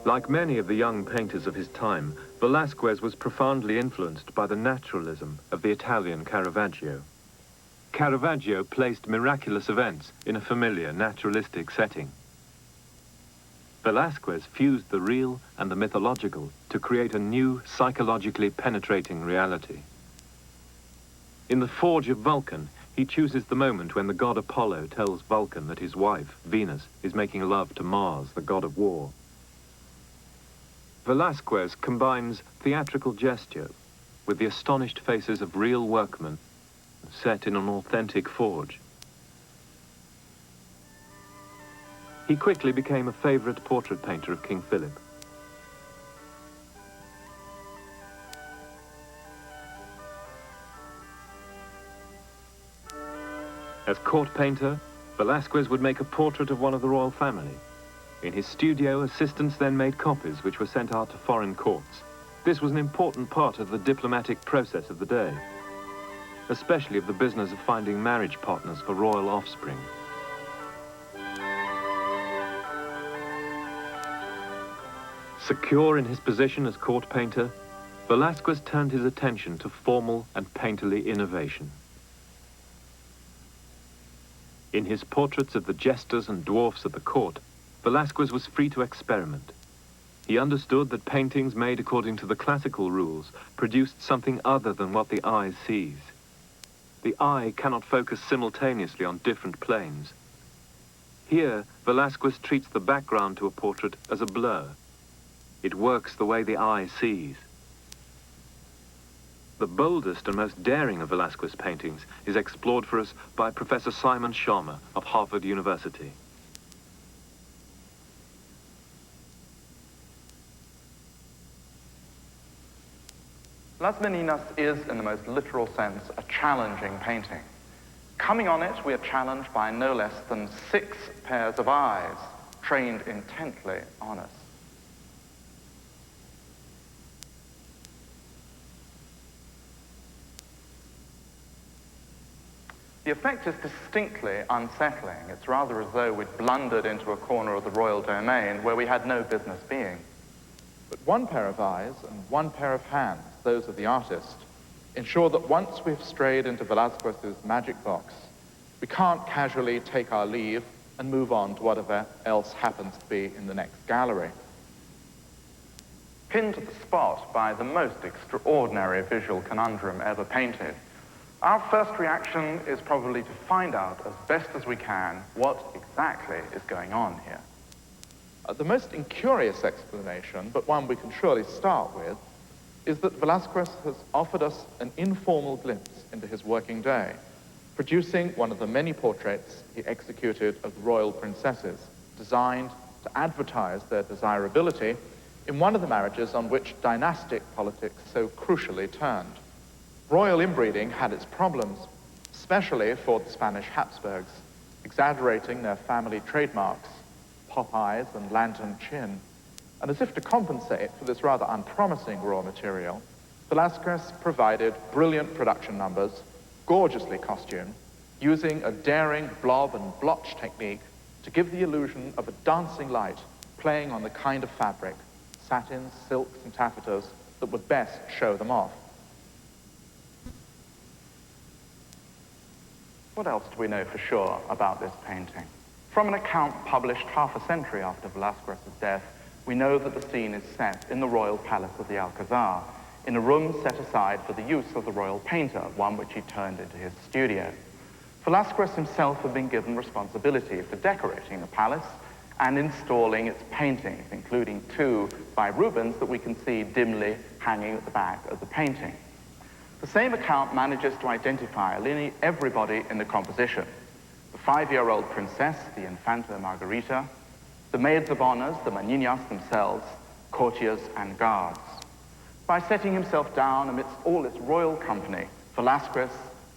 Like many of the young painters of his time, Velázquez was profoundly influenced by the naturalism of the Italian Caravaggio. Caravaggio placed miraculous events in a familiar, naturalistic setting. Velázquez fused the real and the mythological to create a new, psychologically penetrating reality. In The Forge of Vulcan, he chooses the moment when the god Apollo tells Vulcan that his wife, Venus, is making love to Mars, the god of war. Velázquez combines theatrical gesture with the astonished faces of real workmen set in an authentic forge. He quickly became a favorite portrait painter of King Philip. As court painter, Velázquez would make a portrait of one of the royal family. In his studio, assistants then made copies which were sent out to foreign courts. This was an important part of the diplomatic process of the day, especially of the business of finding marriage partners for royal offspring. Secure in his position as court painter, Velázquez turned his attention to formal and painterly innovation. In his portraits of the jesters and dwarfs at the court, Velázquez was free to experiment. He understood that paintings made according to the classical rules produced something other than what the eye sees. The eye cannot focus simultaneously on different planes. Here, Velázquez treats the background to a portrait as a blur. It works the way the eye sees. The boldest and most daring of Velázquez paintings is explored for us by Professor Simon Schama of Harvard University. Las Meninas is, in the most literal sense, a challenging painting. Coming on it, we are challenged by no less than 6 pairs of eyes, trained intently on us. The effect is distinctly unsettling. It's rather as though we'd blundered into a corner of the royal domain where we had no business being. But one pair of eyes and one pair of hands, those of the artist, ensure that once we've strayed into Velázquez's magic box, we can't casually take our leave and move on to whatever else happens to be in the next gallery. Pinned to the spot by the most extraordinary visual conundrum ever painted, our first reaction is probably to find out as best as we can what exactly is going on here. The most incurious explanation, but one we can surely start with, is that Velázquez has offered us an informal glimpse into his working day, producing one of the many portraits he executed of the royal princesses, designed to advertise their desirability in one of the marriages on which dynastic politics so crucially turned. Royal inbreeding had its problems, especially for the Spanish Habsburgs, exaggerating their family trademarks, pop eyes and lantern chin. And as if to compensate for this rather unpromising raw material, Velázquez provided brilliant production numbers, gorgeously costumed, using a daring blob and blotch technique to give the illusion of a dancing light playing on the kind of fabric, satins, silks, and taffetas that would best show them off. What else do we know for sure about this painting? From an account published half a century after Velázquez's death, we know that the scene is set in the royal palace of the Alcazar, in a room set aside for the use of the royal painter, one which he turned into his studio. Velázquez himself had been given responsibility for decorating the palace and installing its paintings, including 2 by Rubens that we can see dimly hanging at the back of the painting. The same account manages to identify nearly everybody in the composition. The 5-year-old princess, the Infanta Margarita, the maids of honors, the maninas themselves, courtiers and guards. By setting himself down amidst all this royal company, Velázquez,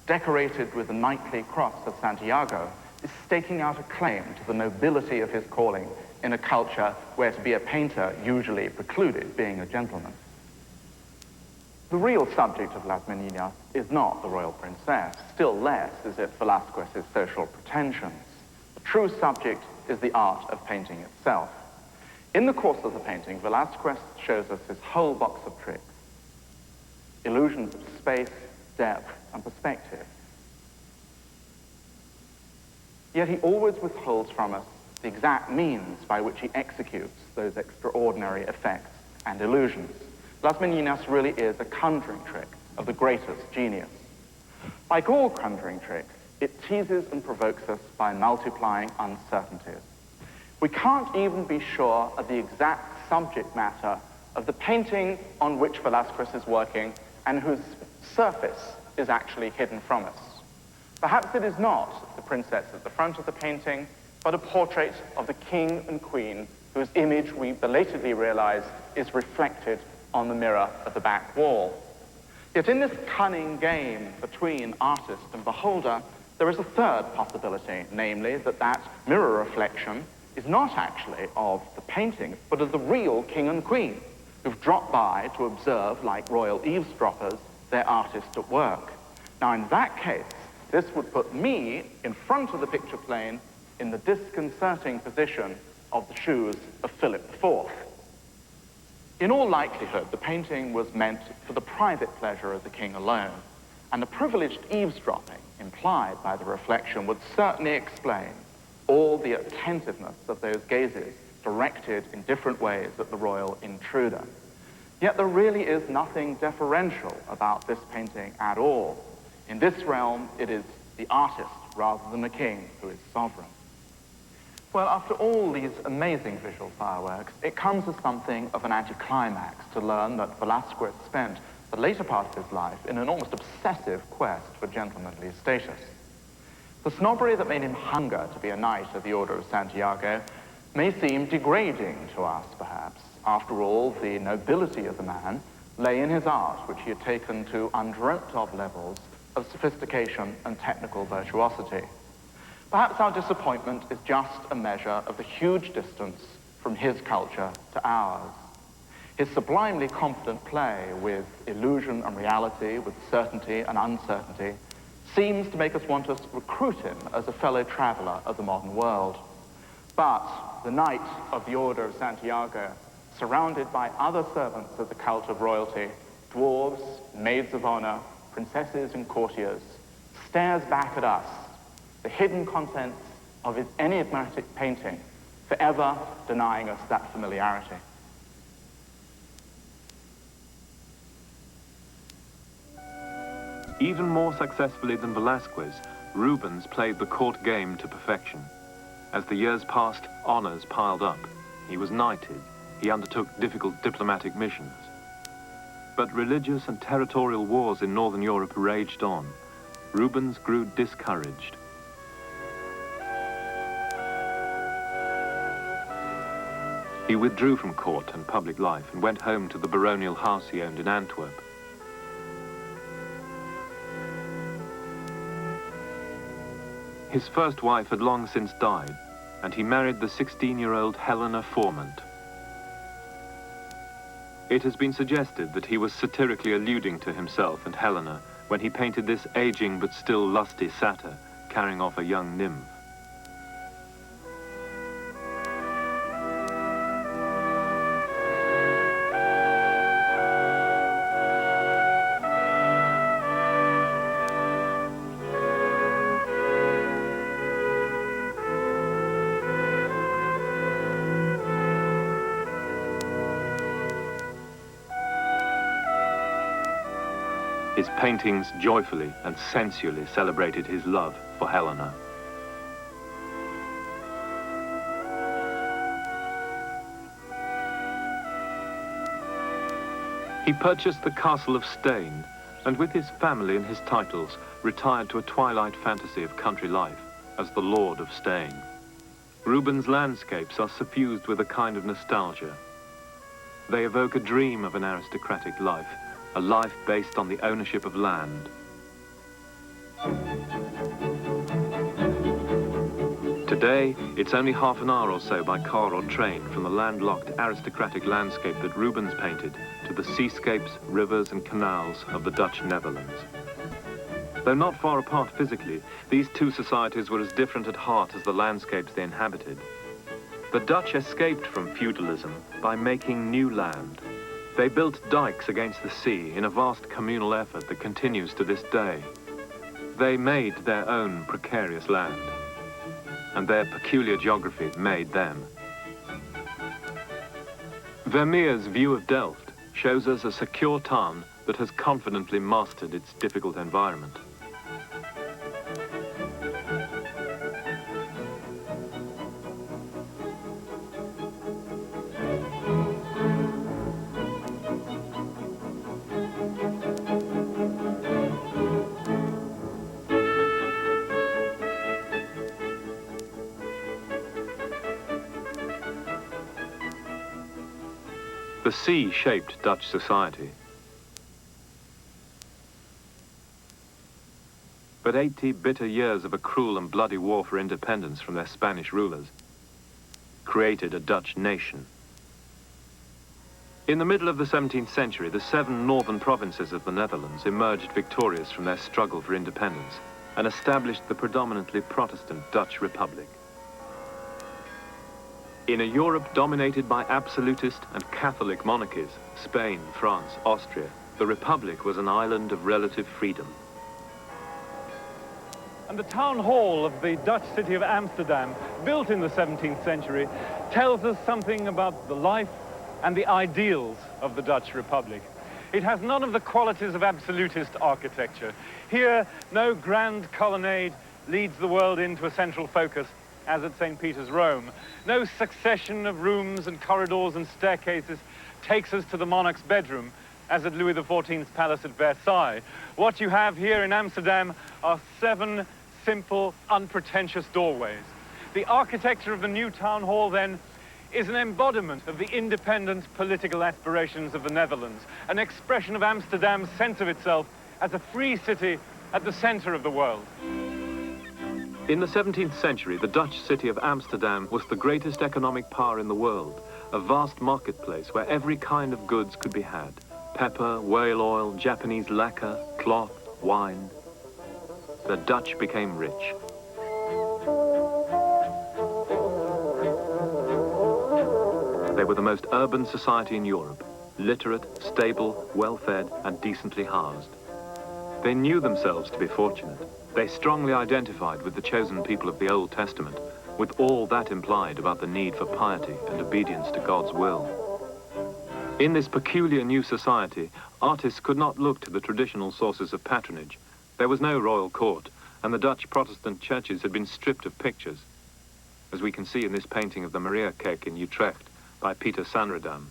decorated with the knightly cross of Santiago, is staking out a claim to the nobility of his calling in a culture where to be a painter usually precluded being a gentleman. The real subject of Las Meninas is not the royal princess, still less is it Velázquez's social pretensions. The true subject is the art of painting itself. In the course of the painting, Velázquez shows us his whole box of tricks. Illusions of space, depth, and perspective. Yet he always withholds from us the exact means by which he executes those extraordinary effects and illusions. Las Meninas really is a conjuring trick of the greatest genius. Like all conjuring tricks, it teases and provokes us by multiplying uncertainties. We can't even be sure of the exact subject matter of the painting on which Velázquez is working and whose surface is actually hidden from us. Perhaps it is not the princess at the front of the painting, but a portrait of the king and queen whose image we belatedly realize is reflected on the mirror of the back wall. Yet in this cunning game between artist and beholder, there is a third possibility, namely that mirror reflection is not actually of the painting, but of the real king and queen, who've dropped by to observe, like royal eavesdroppers, their artist at work. Now, in that case, this would put me in front of the picture plane in the disconcerting position of the shoes of Philip IV. In all likelihood, the painting was meant for the private pleasure of the king alone, and the privileged eavesdropping implied by the reflection would certainly explain all the attentiveness of those gazes directed in different ways at the royal intruder. Yet there really is nothing deferential about this painting at all. In this realm, it is the artist rather than the king who is sovereign. Well, after all these amazing visual fireworks, it comes as something of an anticlimax to learn that Velázquez spent the later part of his life in an almost obsessive quest for gentlemanly status. The snobbery that made him hunger to be a knight of the Order of Santiago may seem degrading to us, perhaps. After all, the nobility of the man lay in his art, which he had taken to undreamt of levels of sophistication and technical virtuosity. Perhaps our disappointment is just a measure of the huge distance from his culture to ours. His sublimely confident play with illusion and reality, with certainty and uncertainty, seems to make us want to recruit him as a fellow traveler of the modern world. But the knight of the Order of Santiago, surrounded by other servants of the cult of royalty, dwarves, maids of honor, princesses and courtiers, stares back at us, the hidden contents of his enigmatic painting, forever denying us that familiarity. Even more successfully than Velázquez, Rubens played the court game to perfection. As the years passed, honors piled up. He was knighted. He undertook difficult diplomatic missions. But religious and territorial wars in Northern Europe raged on. Rubens grew discouraged. He withdrew from court and public life and went home to the baronial house he owned in Antwerp. His first wife had long since died, and he married the 16-year-old Helena Formant. It has been suggested that he was satirically alluding to himself and Helena when he painted this aging but still lusty satyr carrying off a young nymph. His paintings joyfully and sensually celebrated his love for Helena. He purchased the castle of Stein, and with his family and his titles, retired to a twilight fantasy of country life as the Lord of Staying. Rubens' landscapes are suffused with a kind of nostalgia. They evoke a dream of an aristocratic life, a life based on the ownership of land. Today, it's only half an hour or so by car or train from the landlocked aristocratic landscape that Rubens painted to the seascapes, rivers and canals of the Dutch Netherlands. Though not far apart physically, these two societies were as different at heart as the landscapes they inhabited. The Dutch escaped from feudalism by making new land. They built dikes against the sea in a vast communal effort that continues to this day. They made their own precarious land, and their peculiar geography made them. Vermeer's view of Delft shows us a secure town that has confidently mastered its difficult environment. The sea shaped Dutch society. But 80 bitter years of a cruel and bloody war for independence from their Spanish rulers created a Dutch nation. In the middle of the 17th century, the 7 northern provinces of the Netherlands emerged victorious from their struggle for independence and established the predominantly Protestant Dutch Republic. In a Europe dominated by absolutist and Catholic monarchies, Spain, France, Austria, the Republic was an island of relative freedom. And the town hall of the Dutch city of Amsterdam, built in the 17th century, tells us something about the life and the ideals of the Dutch Republic. It has none of the qualities of absolutist architecture. Here, no grand colonnade leads the world into a central focus, as at St. Peter's, Rome. No succession of rooms and corridors and staircases takes us to the monarch's bedroom, as at Louis XIV's palace at Versailles. What you have here in Amsterdam are 7 simple, unpretentious doorways. The architecture of the new town hall, then, is an embodiment of the independent political aspirations of the Netherlands, an expression of Amsterdam's sense of itself as a free city at the center of the world. In the 17th century, the Dutch city of Amsterdam was the greatest economic power in the world, a vast marketplace where every kind of goods could be had. Pepper, whale oil, Japanese lacquer, cloth, wine. The Dutch became rich. They were the most urban society in Europe, literate, stable, well-fed, and decently housed. They knew themselves to be fortunate. They strongly identified with the chosen people of the Old Testament, with all that implied about the need for piety and obedience to God's will. In this peculiar new society, artists could not look to the traditional sources of patronage. There was no royal court, and the Dutch Protestant churches had been stripped of pictures, as we can see in this painting of the Mariakerk in Utrecht by Peter Sanredam.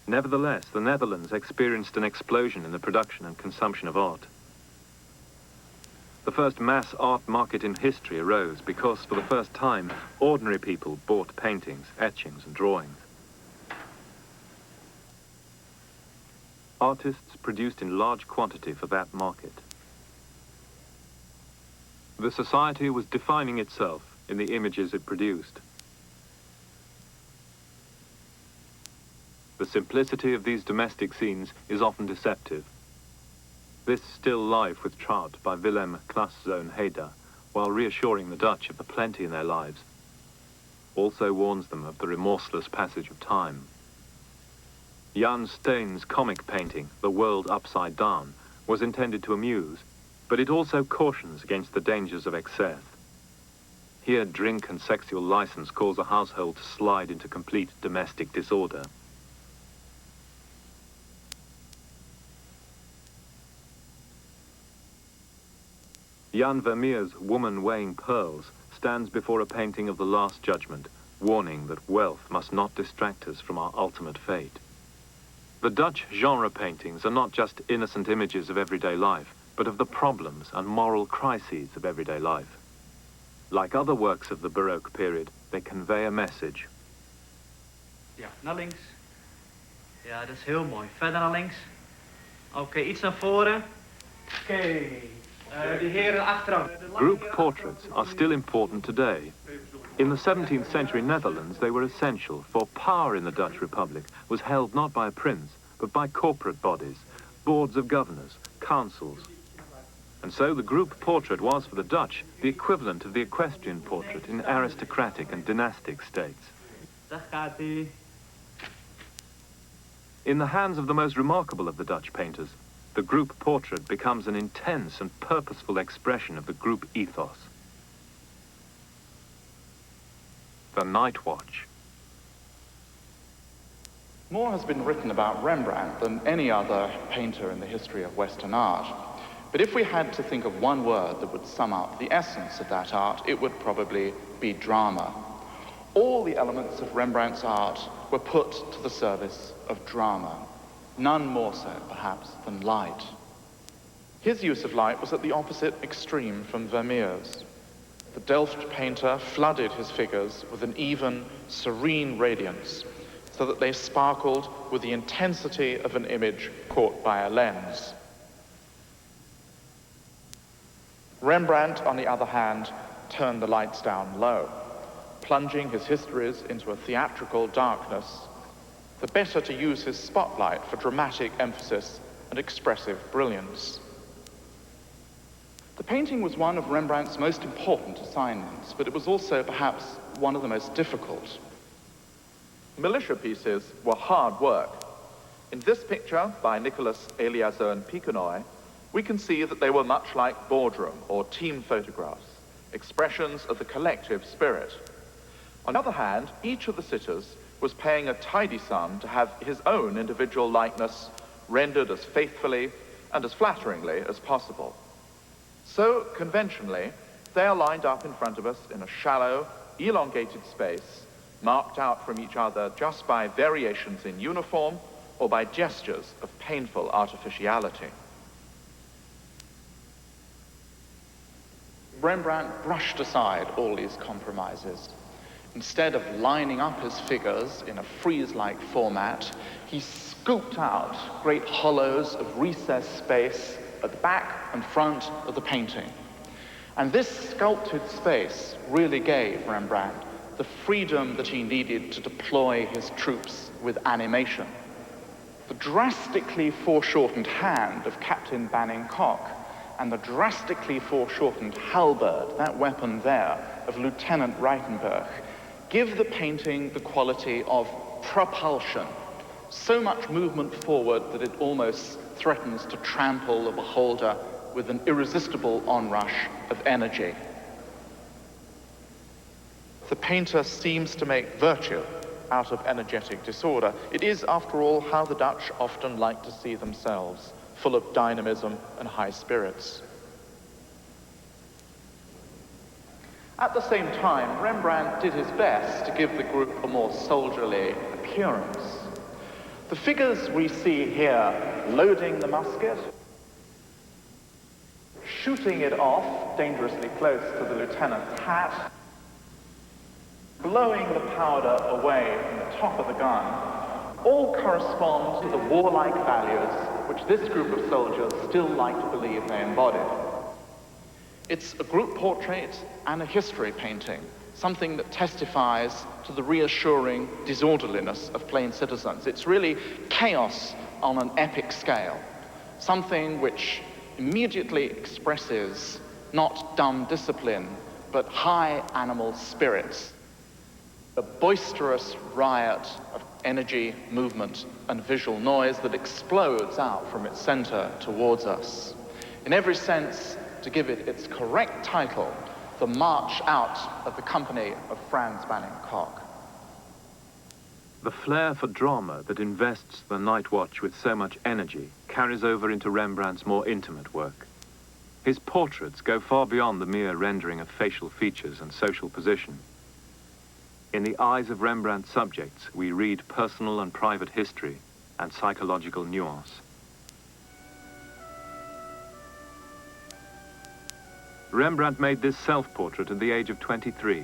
Nevertheless, the Netherlands experienced an explosion in the production and consumption of art. The first mass art market in history arose because, for the first time, ordinary people bought paintings, etchings, and drawings. Artists produced in large quantity for that market. The society was defining itself in the images it produced. The simplicity of these domestic scenes is often deceptive. This still life with trout by Willem Klaszoon Heda, while reassuring the Dutch of the plenty in their lives, also warns them of the remorseless passage of time. Jan Steen's comic painting, The World Upside Down, was intended to amuse, but it also cautions against the dangers of excess. Here, drink and sexual license cause a household to slide into complete domestic disorder. Jan Vermeer's Woman Weighing Pearls stands before a painting of the Last Judgment, warning that wealth must not distract us from our ultimate fate. The Dutch genre paintings are not just innocent images of everyday life, but of the problems and moral crises of everyday life. Like other works of the Baroque period, they convey a message. Ja, naar links. Ja, dat is heel mooi. Verder naar links. Oké, iets naar voren. Oké. Die heren achteraan. Group portraits are still important today. In the 17th century Netherlands, they were essential, for power in the Dutch Republic was held not by a prince, but by corporate bodies, boards of governors, councils. And so the group portrait was, for the Dutch, the equivalent of the equestrian portrait in aristocratic and dynastic states. In the hands of the most remarkable of the Dutch painters, the group portrait becomes an intense and purposeful expression of the group ethos. The Night Watch. More has been written about Rembrandt than any other painter in the history of Western art. But if we had to think of one word that would sum up the essence of that art, it would probably be drama. All the elements of Rembrandt's art were put to the service of drama, none more so, perhaps, than light. His use of light was at the opposite extreme from Vermeer's. The Delft painter flooded his figures with an even, serene radiance, so that they sparkled with the intensity of an image caught by a lens. Rembrandt, on the other hand, turned the lights down low, plunging his histories into a theatrical darkness, the better to use his spotlight for dramatic emphasis and expressive brilliance. The painting was one of Rembrandt's most important assignments, but it was also perhaps one of the most difficult. Militia pieces were hard work. In this picture by Nicholas Eleazar and Piquenoy, we can see that they were much like boardroom or team photographs, expressions of the collective spirit. On the other hand, each of the sitters was paying a tidy sum to have his own individual likeness rendered as faithfully and as flatteringly as possible. So, conventionally, they are lined up in front of us in a shallow, elongated space, marked out from each other just by variations in uniform or by gestures of painful artificiality. Rembrandt brushed aside all these compromises. Instead of lining up his figures in a frieze-like format, he scooped out great hollows of recessed space at the back and front of the painting. And this sculpted space really gave Rembrandt the freedom that he needed to deploy his troops with animation. The drastically foreshortened hand of Captain Banning Cock and the drastically foreshortened halberd, that weapon there, of Lieutenant Reitenberg, give the painting the quality of propulsion. So much movement forward that it almost threatens to trample the beholder with an irresistible onrush of energy. The painter seems to make virtue out of energetic disorder. It is, after all, how the Dutch often like to see themselves, full of dynamism and high spirits. At the same time, Rembrandt did his best to give the group a more soldierly appearance. The figures we see here, loading the musket, shooting it off dangerously close to the lieutenant's hat, blowing the powder away from the top of the gun, all correspond to the warlike values which this group of soldiers still like to believe they embodied. It's a group portrait and a history painting, something that testifies to the reassuring disorderliness of plain citizens. It's really chaos on an epic scale, something which immediately expresses not dumb discipline, but high animal spirits, a boisterous riot of energy, movement, and visual noise that explodes out from its center towards us. In every sense, to give it its correct title, The March Out of the Company of Franz Banning Cock. The flair for drama that invests the Night Watch with so much energy carries over into Rembrandt's more intimate work. His portraits go far beyond the mere rendering of facial features and social position. In the eyes of Rembrandt's subjects, we read personal and private history and psychological nuance. Rembrandt made this self-portrait at the age of 23.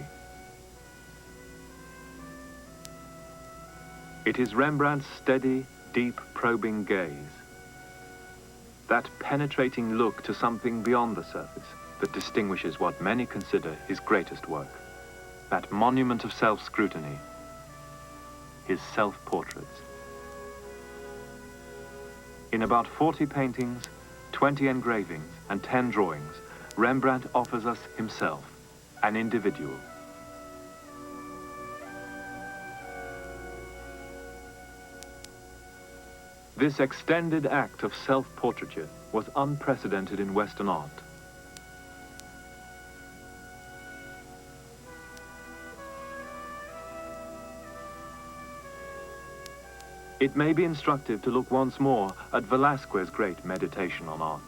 It is Rembrandt's steady, deep, probing gaze, that penetrating look to something beyond the surface, that distinguishes what many consider his greatest work. That monument of self-scrutiny, his self-portraits. In about 40 paintings, 20 engravings, and 10 drawings, Rembrandt offers us himself, an individual. This extended act of self-portraiture was unprecedented in Western art. It may be instructive to look once more at Velázquez's great meditation on art.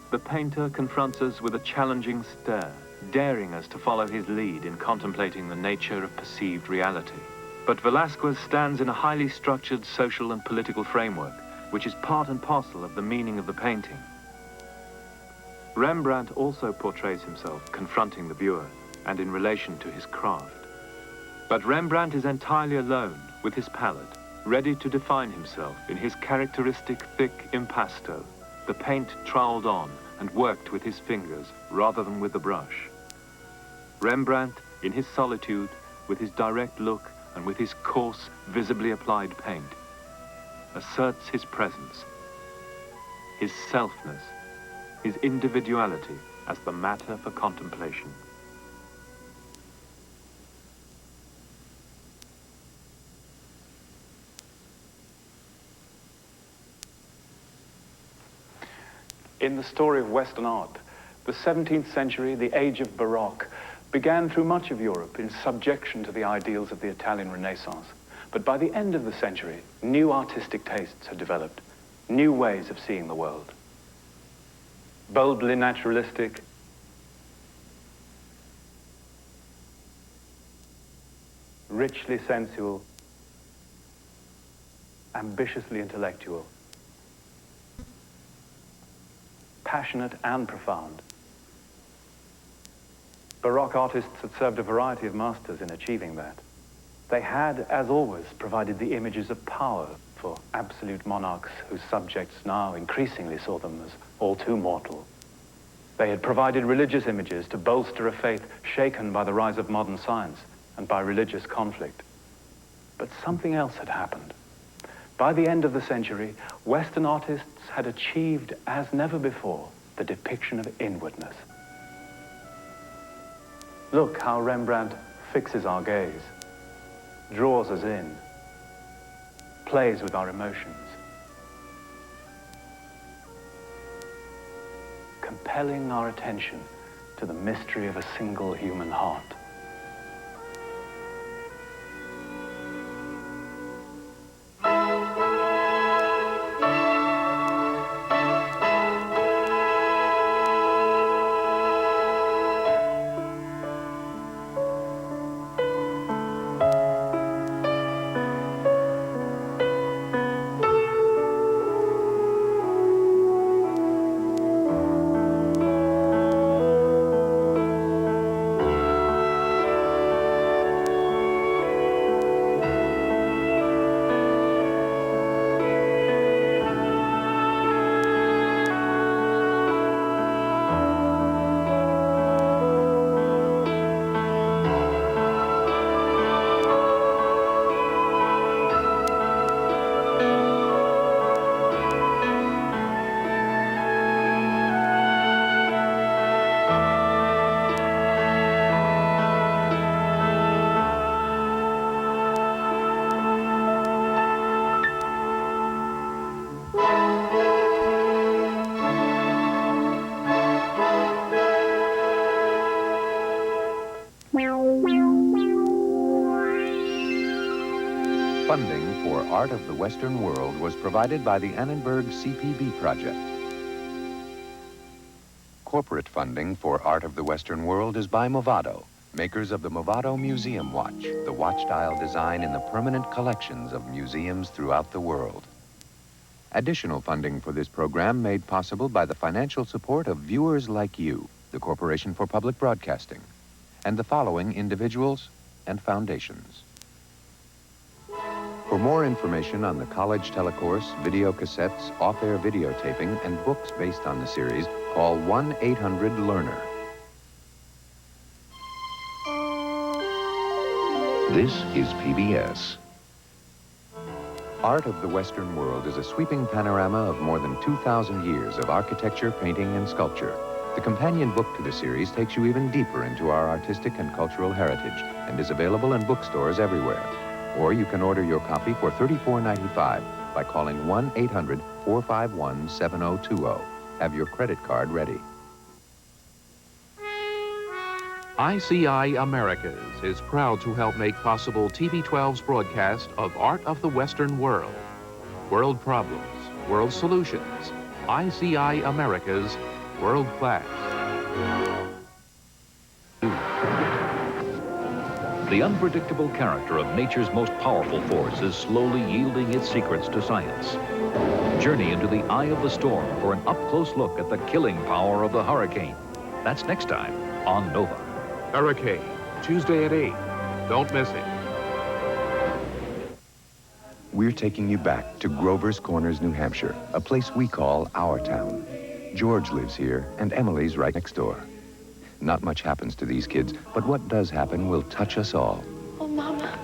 The painter confronts us with a challenging stare, daring us to follow his lead in contemplating the nature of perceived reality. But Velázquez stands in a highly structured social and political framework, which is part and parcel of the meaning of the painting. Rembrandt also portrays himself confronting the viewer and in relation to his craft. But Rembrandt is entirely alone with his palette, ready to define himself in his characteristic thick impasto, the paint troweled on and worked with his fingers rather than with the brush. Rembrandt, in his solitude, with his direct look and with his coarse, visibly applied paint, asserts his presence, his selfness, his individuality as the matter for contemplation. In the story of Western art, the 17th century, the age of Baroque, began through much of Europe in subjection to the ideals of the Italian Renaissance. But by the end of the century, new artistic tastes had developed, new ways of seeing the world. Boldly naturalistic, richly sensual, ambitiously intellectual, passionate and profound. Baroque artists had served a variety of masters in achieving that. They had, as always, provided the images of power for absolute monarchs whose subjects now increasingly saw them as all too mortal. They had provided religious images to bolster a faith shaken by the rise of modern science and by religious conflict. But something else had happened. By the end of the century, Western artists had achieved, as never before, the depiction of inwardness. Look how Rembrandt fixes our gaze, draws us in, plays with our emotions, compelling our attention to the mystery of a single human heart. Funding for Art of the Western World was provided by the Annenberg CPB project. Corporate funding for Art of the Western World is by Movado, makers of the Movado Museum Watch, the watch dial design in the permanent collections of museums throughout the world. Additional funding for this program made possible by the financial support of viewers like you, the Corporation for Public Broadcasting, and the following individuals and foundations. For more information on the college telecourse, video cassettes, off-air videotaping, and books based on the series, call 1-800-LEARNER. This is PBS. Art of the Western World is a sweeping panorama of more than 2,000 years of architecture, painting, and sculpture. The companion book to the series takes you even deeper into our artistic and cultural heritage and is available in bookstores everywhere. Or you can order your copy for $34.95 by calling 1-800-451-7020. Have your credit card ready. ICI Americas is proud to help make possible TV12's broadcast of Art of the Western World. World problems, world solutions. ICI Americas, world class. The unpredictable character of nature's most powerful force is slowly yielding its secrets to science. Journey into the eye of the storm for an up-close look at the killing power of the hurricane. That's next time on Nova. Hurricane, Tuesday at 8. Don't miss it. We're taking you back to Grover's Corners, New Hampshire, a place we call our town. George lives here, and Emily's right next door. Not much happens to these kids, but what does happen will touch us all. Oh, Mama.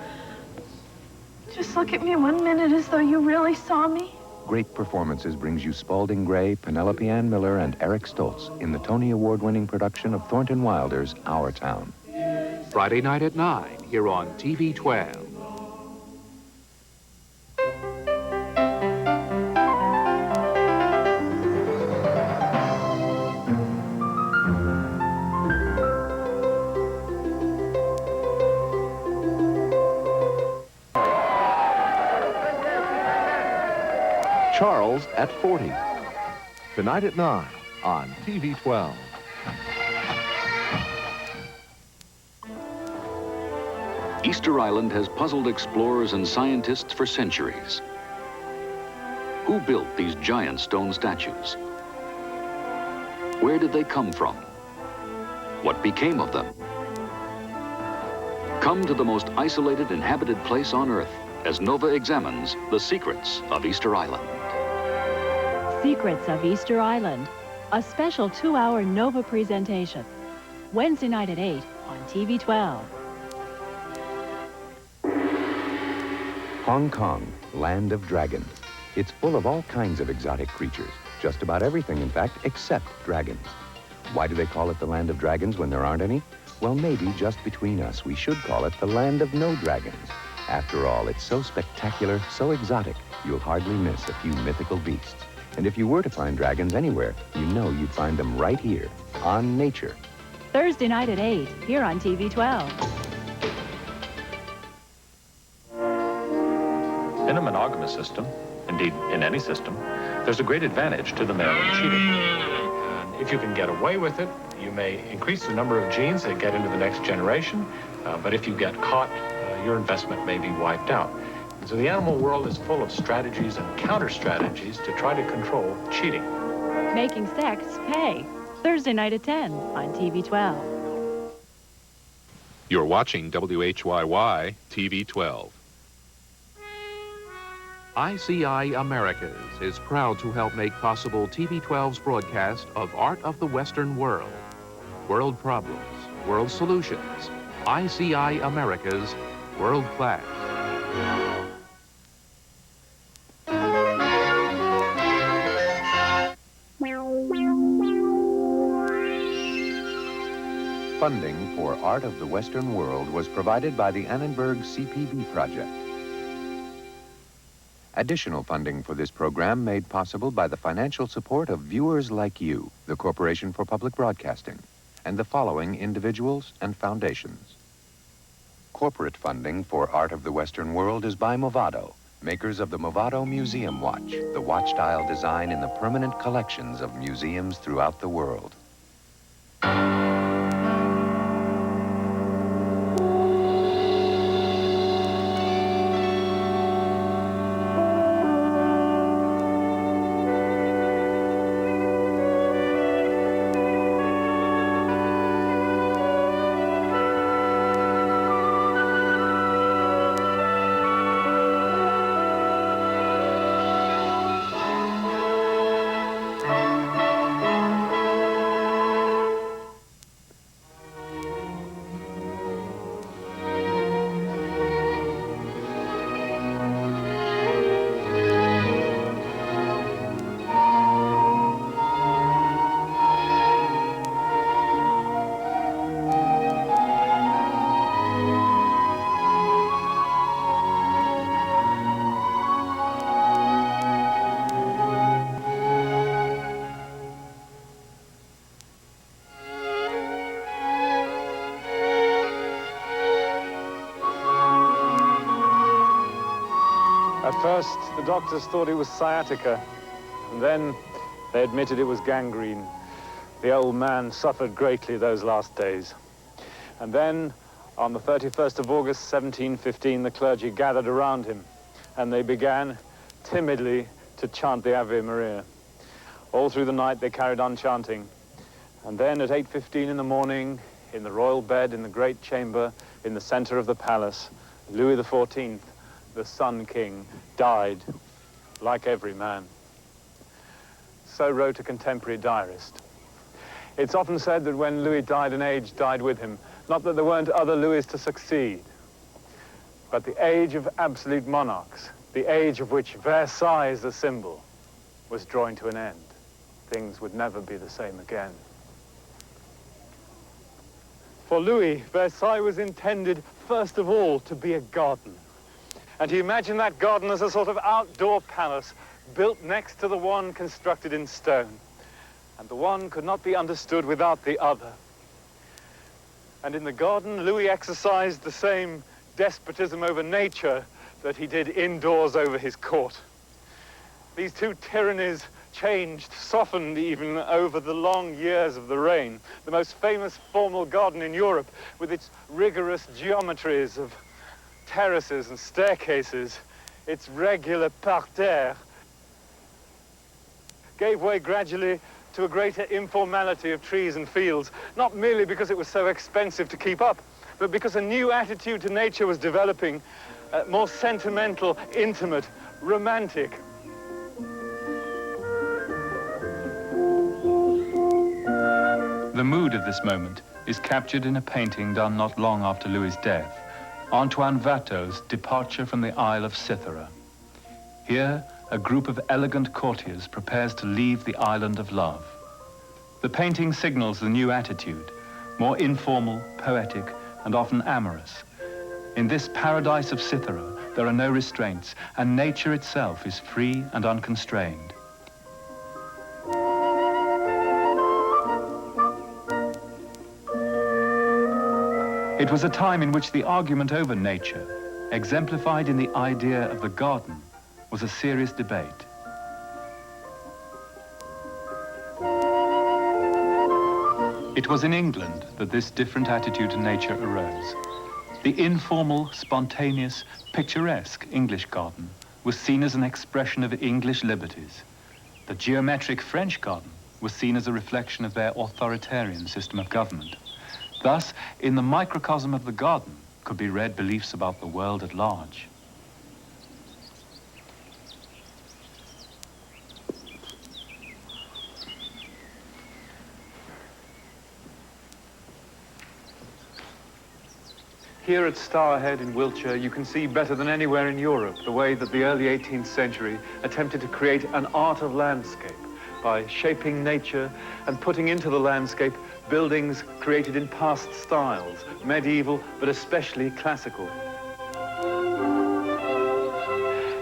Just look at me 1 minute as though you really saw me. Great Performances brings you Spalding Gray, Penelope Ann Miller, and Eric Stoltz in the Tony Award-winning production of Thornton Wilder's Our Town. Friday night at 9 here on TV 12. Charles at 40. Tonight at 9 on TV 12. Easter Island has puzzled explorers and scientists for centuries. Who built these giant stone statues? Where did they come from? What became of them? Come to the most isolated inhabited place on Earth as Nova examines the secrets of Easter Island. Secrets of Easter Island, a special 2-hour Nova presentation. Wednesday night at 8 on TV 12. Hong Kong, land of dragons. It's full of all kinds of exotic creatures. Just about everything, in fact, except dragons. Why do they call it the land of dragons when there aren't any? Well, maybe just between us, we should call it the land of no dragons. After all, it's so spectacular, so exotic, you'll hardly miss a few mythical beasts. And if you were to find dragons anywhere, you know you'd find them right here, on Nature. Thursday night at 8 here on TV 12. In a monogamous system, indeed in any system, there's a great advantage to the male in cheating. And if you can get away with it, you may increase the number of genes that get into the next generation, but if you get caught, your investment may be wiped out. And so the animal world is full of strategies and counter-strategies to try to control cheating. Making sex pay. Thursday night at 10 on TV 12. You're watching WHYY TV 12. ICI Americas is proud to help make possible TV 12's broadcast of Art of the Western World. World problems, world solutions. ICI Americas, world class. Funding for Art of the Western World was provided by the Annenberg CPB project. Additional funding for this program made possible by the financial support of viewers like you, the Corporation for Public Broadcasting, and the following individuals and foundations. Corporate funding for Art of the Western World is by Movado, makers of the Movado Museum Watch, the watch-style design in the permanent collections of museums throughout the world. first, the doctors thought it was sciatica, and then they admitted it was gangrene. The old man suffered greatly those last days. And then, on the 31st of August, 1715, the clergy gathered around him, and they began, timidly, to chant the Ave Maria. All through the night, they carried on chanting. And then, at 8:15 in the morning, in the royal bed in the great chamber in the center of the palace, Louis XIV, the Sun King, died, like every man. So wrote a contemporary diarist. It's often said that when Louis died, an age died with him. Not that there weren't other Louis to succeed, but the age of absolute monarchs, the age of which Versailles is the symbol, was drawing to an end. Things would never be the same again. For Louis, Versailles was intended, first of all, to be a garden. And he imagined that garden as a sort of outdoor palace built next to the one constructed in stone. And the one could not be understood without the other. And in the garden, Louis exercised the same despotism over nature that he did indoors over his court. These two tyrannies changed, softened even over the long years of the reign. The most famous formal garden in Europe, with its rigorous geometries of terraces and staircases, its regular parterre, gave way gradually to a greater informality of trees and fields, not merely because it was so expensive to keep up, but because a new attitude to nature was developing, more sentimental, intimate, romantic. The mood of this moment is captured in a painting done not long after Louis's death, Antoine Watteau's Departure from the Isle of Cythera. Here, a group of elegant courtiers prepares to leave the island of love. The painting signals the new attitude, more informal, poetic, and often amorous. In this paradise of Cythera, there are no restraints, and nature itself is free and unconstrained. It was a time in which the argument over nature, exemplified in the idea of the garden, was a serious debate. It was in England that this different attitude to nature arose. The informal, spontaneous, picturesque English garden was seen as an expression of English liberties. The geometric French garden was seen as a reflection of their authoritarian system of government. Thus, in the microcosm of the garden could be read beliefs about the world at large. Here at Stourhead in Wiltshire, you can see better than anywhere in Europe the way that the early 18th century attempted to create an art of landscape by shaping nature and putting into the landscape buildings created in past styles, medieval, but especially classical.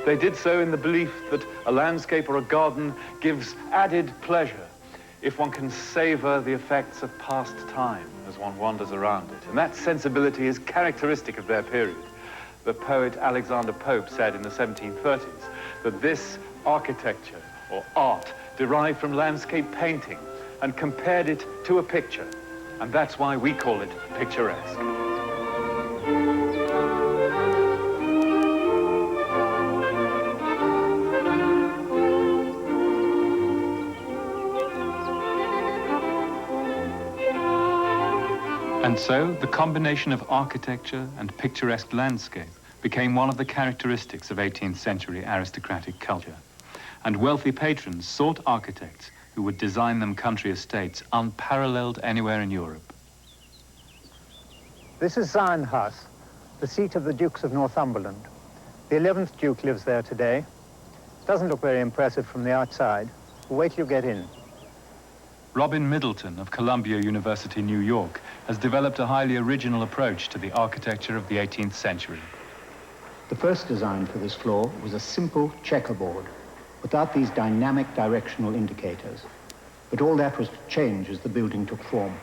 They did so in the belief that a landscape or a garden gives added pleasure if one can savor the effects of past time as one wanders around it. And that sensibility is characteristic of their period. The poet Alexander Pope said in the 1730s that this architecture or art derived from landscape painting and compared it to a picture. And that's why we call it picturesque. And so, the combination of architecture and picturesque landscape became one of the characteristics of 18th century aristocratic culture. And wealthy patrons sought architects who would design them country estates unparalleled anywhere in Europe. This is Zion House, the seat of the Dukes of Northumberland. The 11th Duke lives there today. Doesn't look very impressive from the outside. Wait till you get in. Robin Middleton of Columbia University, New York, has developed a highly original approach to the architecture of the 18th century. The first design for this floor was a simple checkerboard, without these dynamic directional indicators. But all that was to change as the building took form.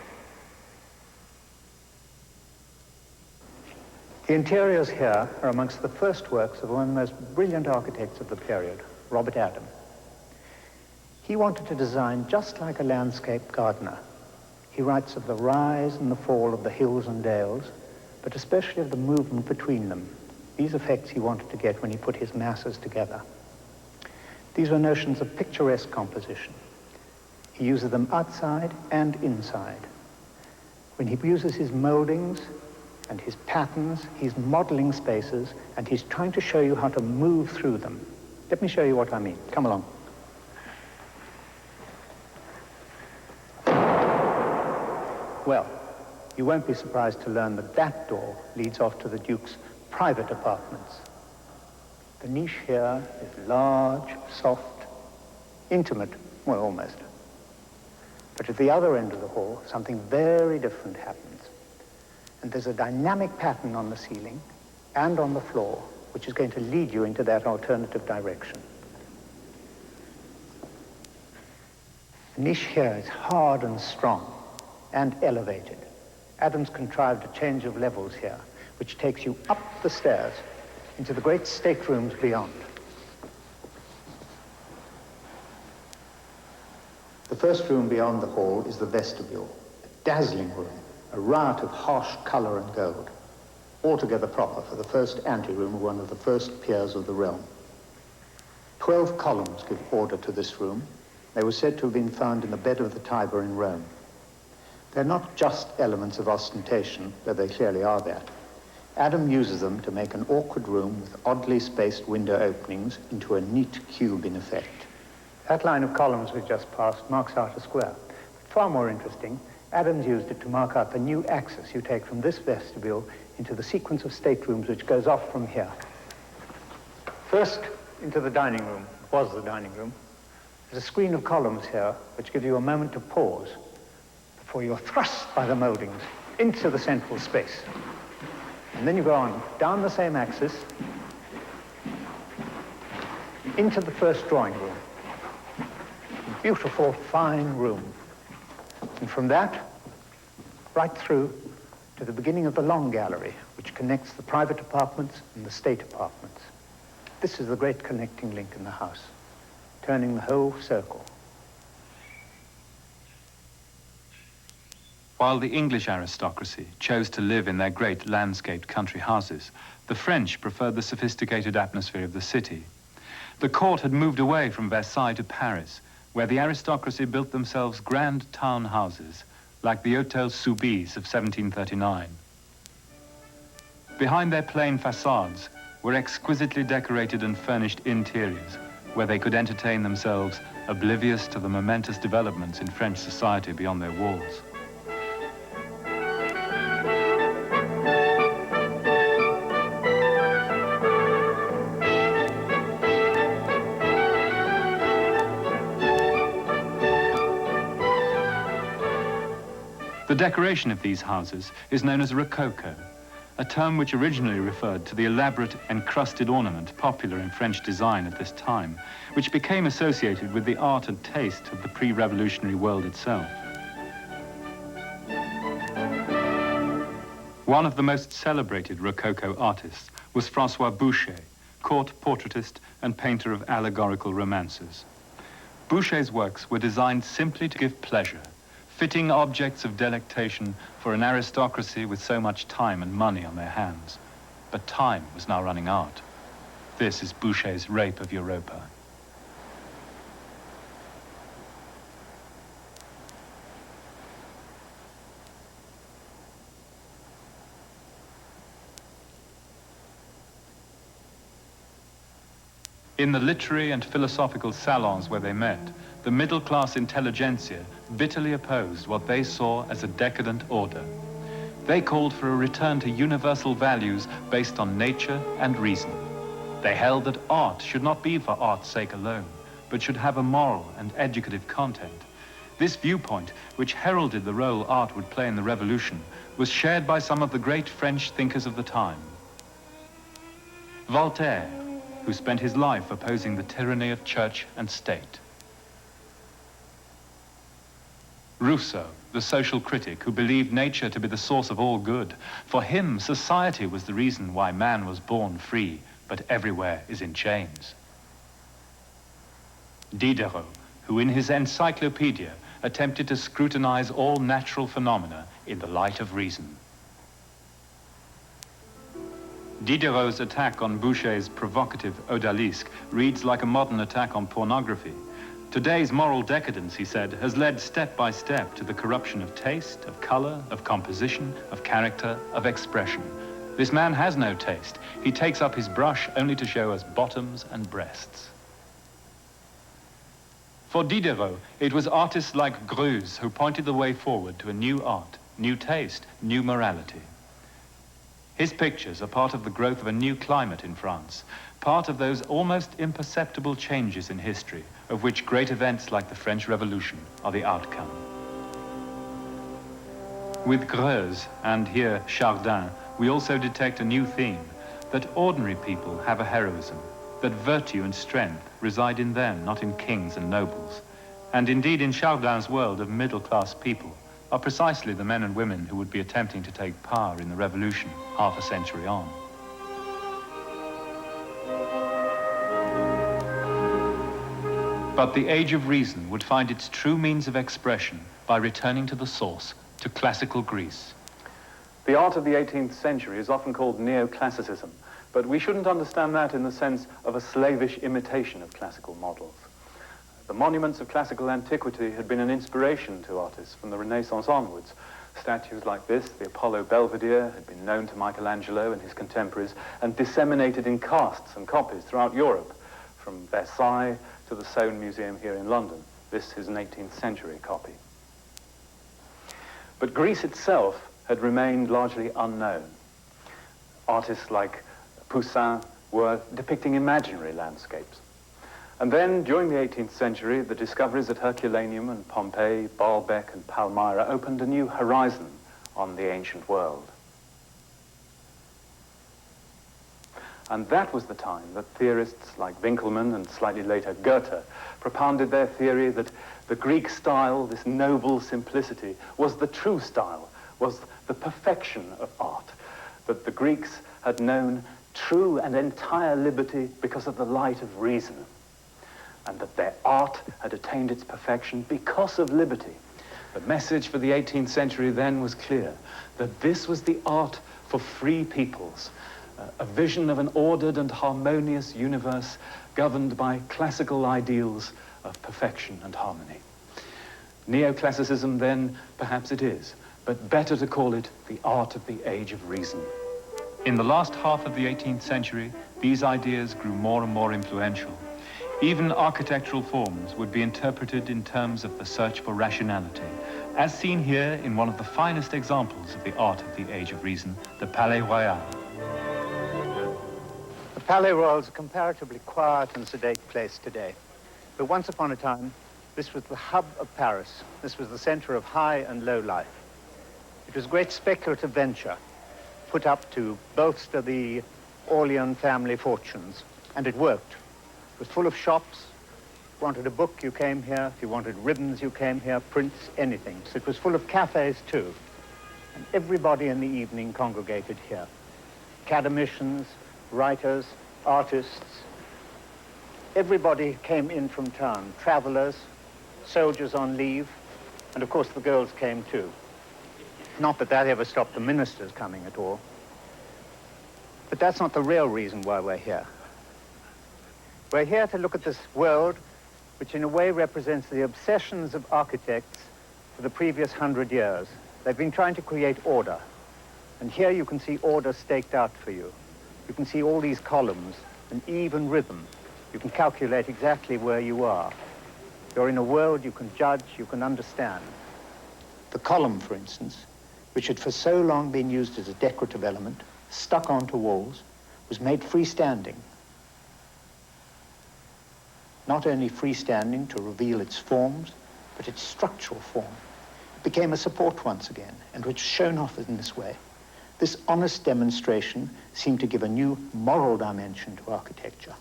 The interiors here are amongst the first works of one of the most brilliant architects of the period, Robert Adam. He wanted to design just like a landscape gardener. He writes of the rise and the fall of the hills and dales, but especially of the movement between them. These effects he wanted to get when he put his masses together. These were notions of picturesque composition. He uses them outside and inside. When he uses his moldings and his patterns, he's modeling spaces, and he's trying to show you how to move through them. Let me show you what I mean. Come along. Well, you won't be surprised to learn that that door leads off to the Duke's private apartments. The niche here is large, soft, intimate, well, almost. But at the other end of the hall, something very different happens. And there's a dynamic pattern on the ceiling and on the floor, which is going to lead you into that alternative direction. The niche here is hard and strong and elevated. Adams contrived a change of levels here, which takes you up the stairs into the great staterooms beyond. The first room beyond the hall is the vestibule, a dazzling room, a riot of harsh color and gold, altogether proper for the first anteroom of one of the first peers of the realm. 12 columns give order to this room. They were said to have been found in the bed of the Tiber in Rome. They're not just elements of ostentation, though they clearly are that. Adam uses them to make an awkward room with oddly spaced window openings into a neat cube in effect. That line of columns we just passed marks out a square. Far more interesting, Adams used it to mark out the new axis you take from this vestibule into the sequence of staterooms which goes off from here. First, into the dining room, was the dining room. There's a screen of columns here which give you a moment to pause before you're thrust by the moldings into the central space. And then you go on down the same axis into the first drawing room. A beautiful, fine room. And from that, right through to the beginning of the long gallery, which connects the private apartments and the state apartments. This is the great connecting link in the house, turning the whole circle. While the English aristocracy chose to live in their great landscaped country houses, the French preferred the sophisticated atmosphere of the city. The court had moved away from Versailles to Paris, where the aristocracy built themselves grand town houses, like the Hôtel Soubise of 1739. Behind their plain facades were exquisitely decorated and furnished interiors, where they could entertain themselves, oblivious to the momentous developments in French society beyond their walls. The decoration of these houses is known as rococo, a term which originally referred to the elaborate encrusted ornament popular in French design at this time, which became associated with the art and taste of the pre-revolutionary world itself. One of the most celebrated rococo artists was François Boucher, court portraitist and painter of allegorical romances. Boucher's works were designed simply to give pleasure, fitting objects of delectation for an aristocracy with so much time and money on their hands. But time was now running out. This is Boucher's Rape of Europa. In the literary and philosophical salons where they met, the middle-class intelligentsia bitterly opposed what they saw as a decadent order. They called for a return to universal values based on nature and reason. They held that art should not be for art's sake alone, but should have a moral and educative content. This viewpoint, which heralded the role art would play in the revolution, was shared by some of the great French thinkers of the time. Voltaire, who spent his life opposing the tyranny of church and state. Rousseau, the social critic who believed nature to be the source of all good. For him, society was the reason why man was born free, but everywhere is in chains. Diderot, who in his encyclopedia attempted to scrutinize all natural phenomena in the light of reason. Diderot's attack on Boucher's provocative Odalisque reads like a modern attack on pornography. Today's moral decadence, he said, has led step by step to the corruption of taste, of color, of composition, of character, of expression. This man has no taste. He takes up his brush only to show us bottoms and breasts. For Diderot, it was artists like Greuze who pointed the way forward to a new art, new taste, new morality. His pictures are part of the growth of a new climate in France, part of those almost imperceptible changes in history, of which great events like the French Revolution are the outcome. With Greuze, and here Chardin, we also detect a new theme, that ordinary people have a heroism, that virtue and strength reside in them, not in kings and nobles. And indeed, in Chardin's world of middle-class people, are precisely the men and women who would be attempting to take power in the revolution half a century on. But the Age of Reason would find its true means of expression by returning to the source, to classical Greece. The art of the 18th century is often called neoclassicism, but we shouldn't understand that in the sense of a slavish imitation of classical models. The monuments of classical antiquity had been an inspiration to artists from the Renaissance onwards. Statues like this, the Apollo Belvedere, had been known to Michelangelo and his contemporaries and disseminated in casts and copies throughout Europe, from Versailles to the Soane Museum here in London. This is an 18th century copy. But Greece itself had remained largely unknown. Artists like Poussin were depicting imaginary landscapes. And then, during the 18th century, the discoveries at Herculaneum and Pompeii, Baalbek and Palmyra opened a new horizon on the ancient world. And that was the time that theorists like Winckelmann and slightly later Goethe propounded their theory that the Greek style, this noble simplicity, was the true style, was the perfection of art, that the Greeks had known true and entire liberty because of the light of reason, and that their art had attained its perfection because of liberty. The message for the 18th century then was clear, that this was the art for free peoples, a vision of an ordered and harmonious universe governed by classical ideals of perfection and harmony. Neoclassicism then, perhaps it is, but better to call it the art of the Age of Reason. In the last half of the 18th century, these ideas grew more and more influential. Even architectural forms would be interpreted in terms of the search for rationality, as seen here in one of the finest examples of the art of the Age of Reason, the Palais Royal. The Palais Royal is a comparatively quiet and sedate place today. But once upon a time, this was the hub of Paris. This was the center of high and low life. It was a great speculative venture put up to bolster the Orleans family fortunes, and it worked. It was full of shops. If you wanted a book, you came here. If you wanted ribbons, you came here, prints, anything. So it was full of cafes, too. And everybody in the evening congregated here. Academicians, writers, artists. Everybody came in from town. Travelers, soldiers on leave, and of course the girls came, too. Not that that ever stopped the ministers coming at all. But that's not the real reason why we're here. We're here to look at this world, which in a way represents the obsessions of architects for the previous 100 years. They've been trying to create order. And here you can see order staked out for you. You can see all these columns, an even rhythm. You can calculate exactly where you are. You're in a world you can judge, you can understand. The column, for instance, which had for so long been used as a decorative element, stuck onto walls, was made freestanding. Not only freestanding to reveal its forms, but its structural form. It became a support once again, and which shone off in this way. This honest demonstration seemed to give a new moral dimension to architecture.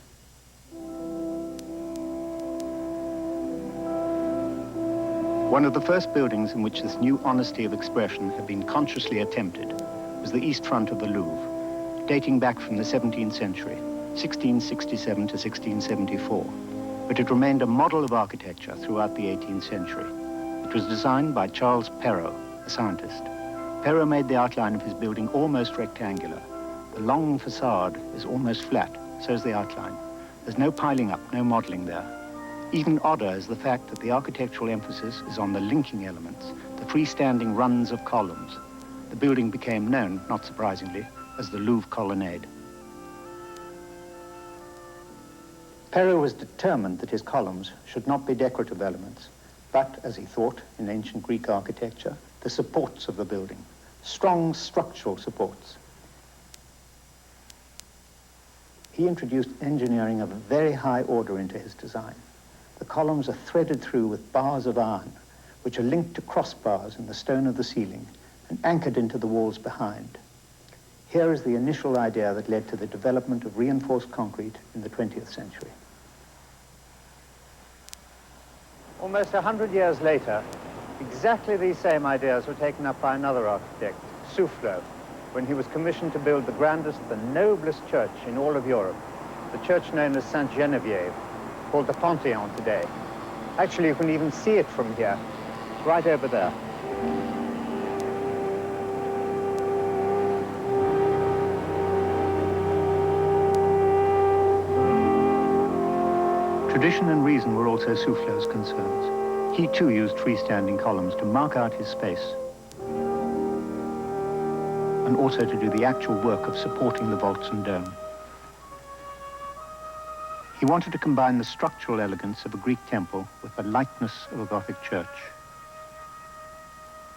One of the first buildings in which this new honesty of expression had been consciously attempted was the east front of the Louvre, dating back from the 17th century, 1667 to 1674. But it remained a model of architecture throughout the 18th century. It was designed by Charles Perrault, a scientist. Perrault made the outline of his building almost rectangular. The long facade is almost flat, so is the outline. There's no piling up, no modeling there. Even odder is the fact that the architectural emphasis is on the linking elements, the freestanding runs of columns. The building became known, not surprisingly, as the Louvre Colonnade. Perrault was determined that his columns should not be decorative elements, but, as he thought in ancient Greek architecture, the supports of the building, strong structural supports. He introduced engineering of a very high order into his design. The columns are threaded through with bars of iron, which are linked to crossbars in the stone of the ceiling and anchored into the walls behind. Here is the initial idea that led to the development of reinforced concrete in the 20th century. Almost 100 years later, exactly these same ideas were taken up by another architect, Soufflot, when he was commissioned to build the grandest, the noblest church in all of Europe, the church known as Sainte-Geneviève, called the Panthéon today. Actually, you can even see it from here. It's right over there. Tradition and reason were also Soufflot's concerns. He too used freestanding columns to mark out his space and also to do the actual work of supporting the vaults and dome. He wanted to combine the structural elegance of a Greek temple with the lightness of a Gothic church.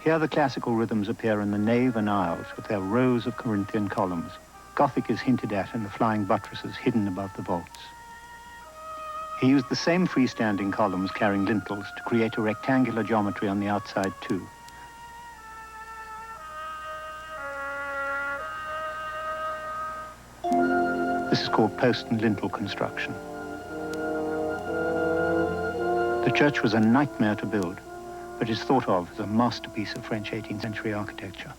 Here the classical rhythms appear in the nave and aisles with their rows of Corinthian columns. Gothic is hinted at in the flying buttresses hidden above the vaults. He used the same freestanding columns carrying lintels to create a rectangular geometry on the outside too. This is called post and lintel construction. The church was a nightmare to build, but is thought of as a masterpiece of French 18th century architecture.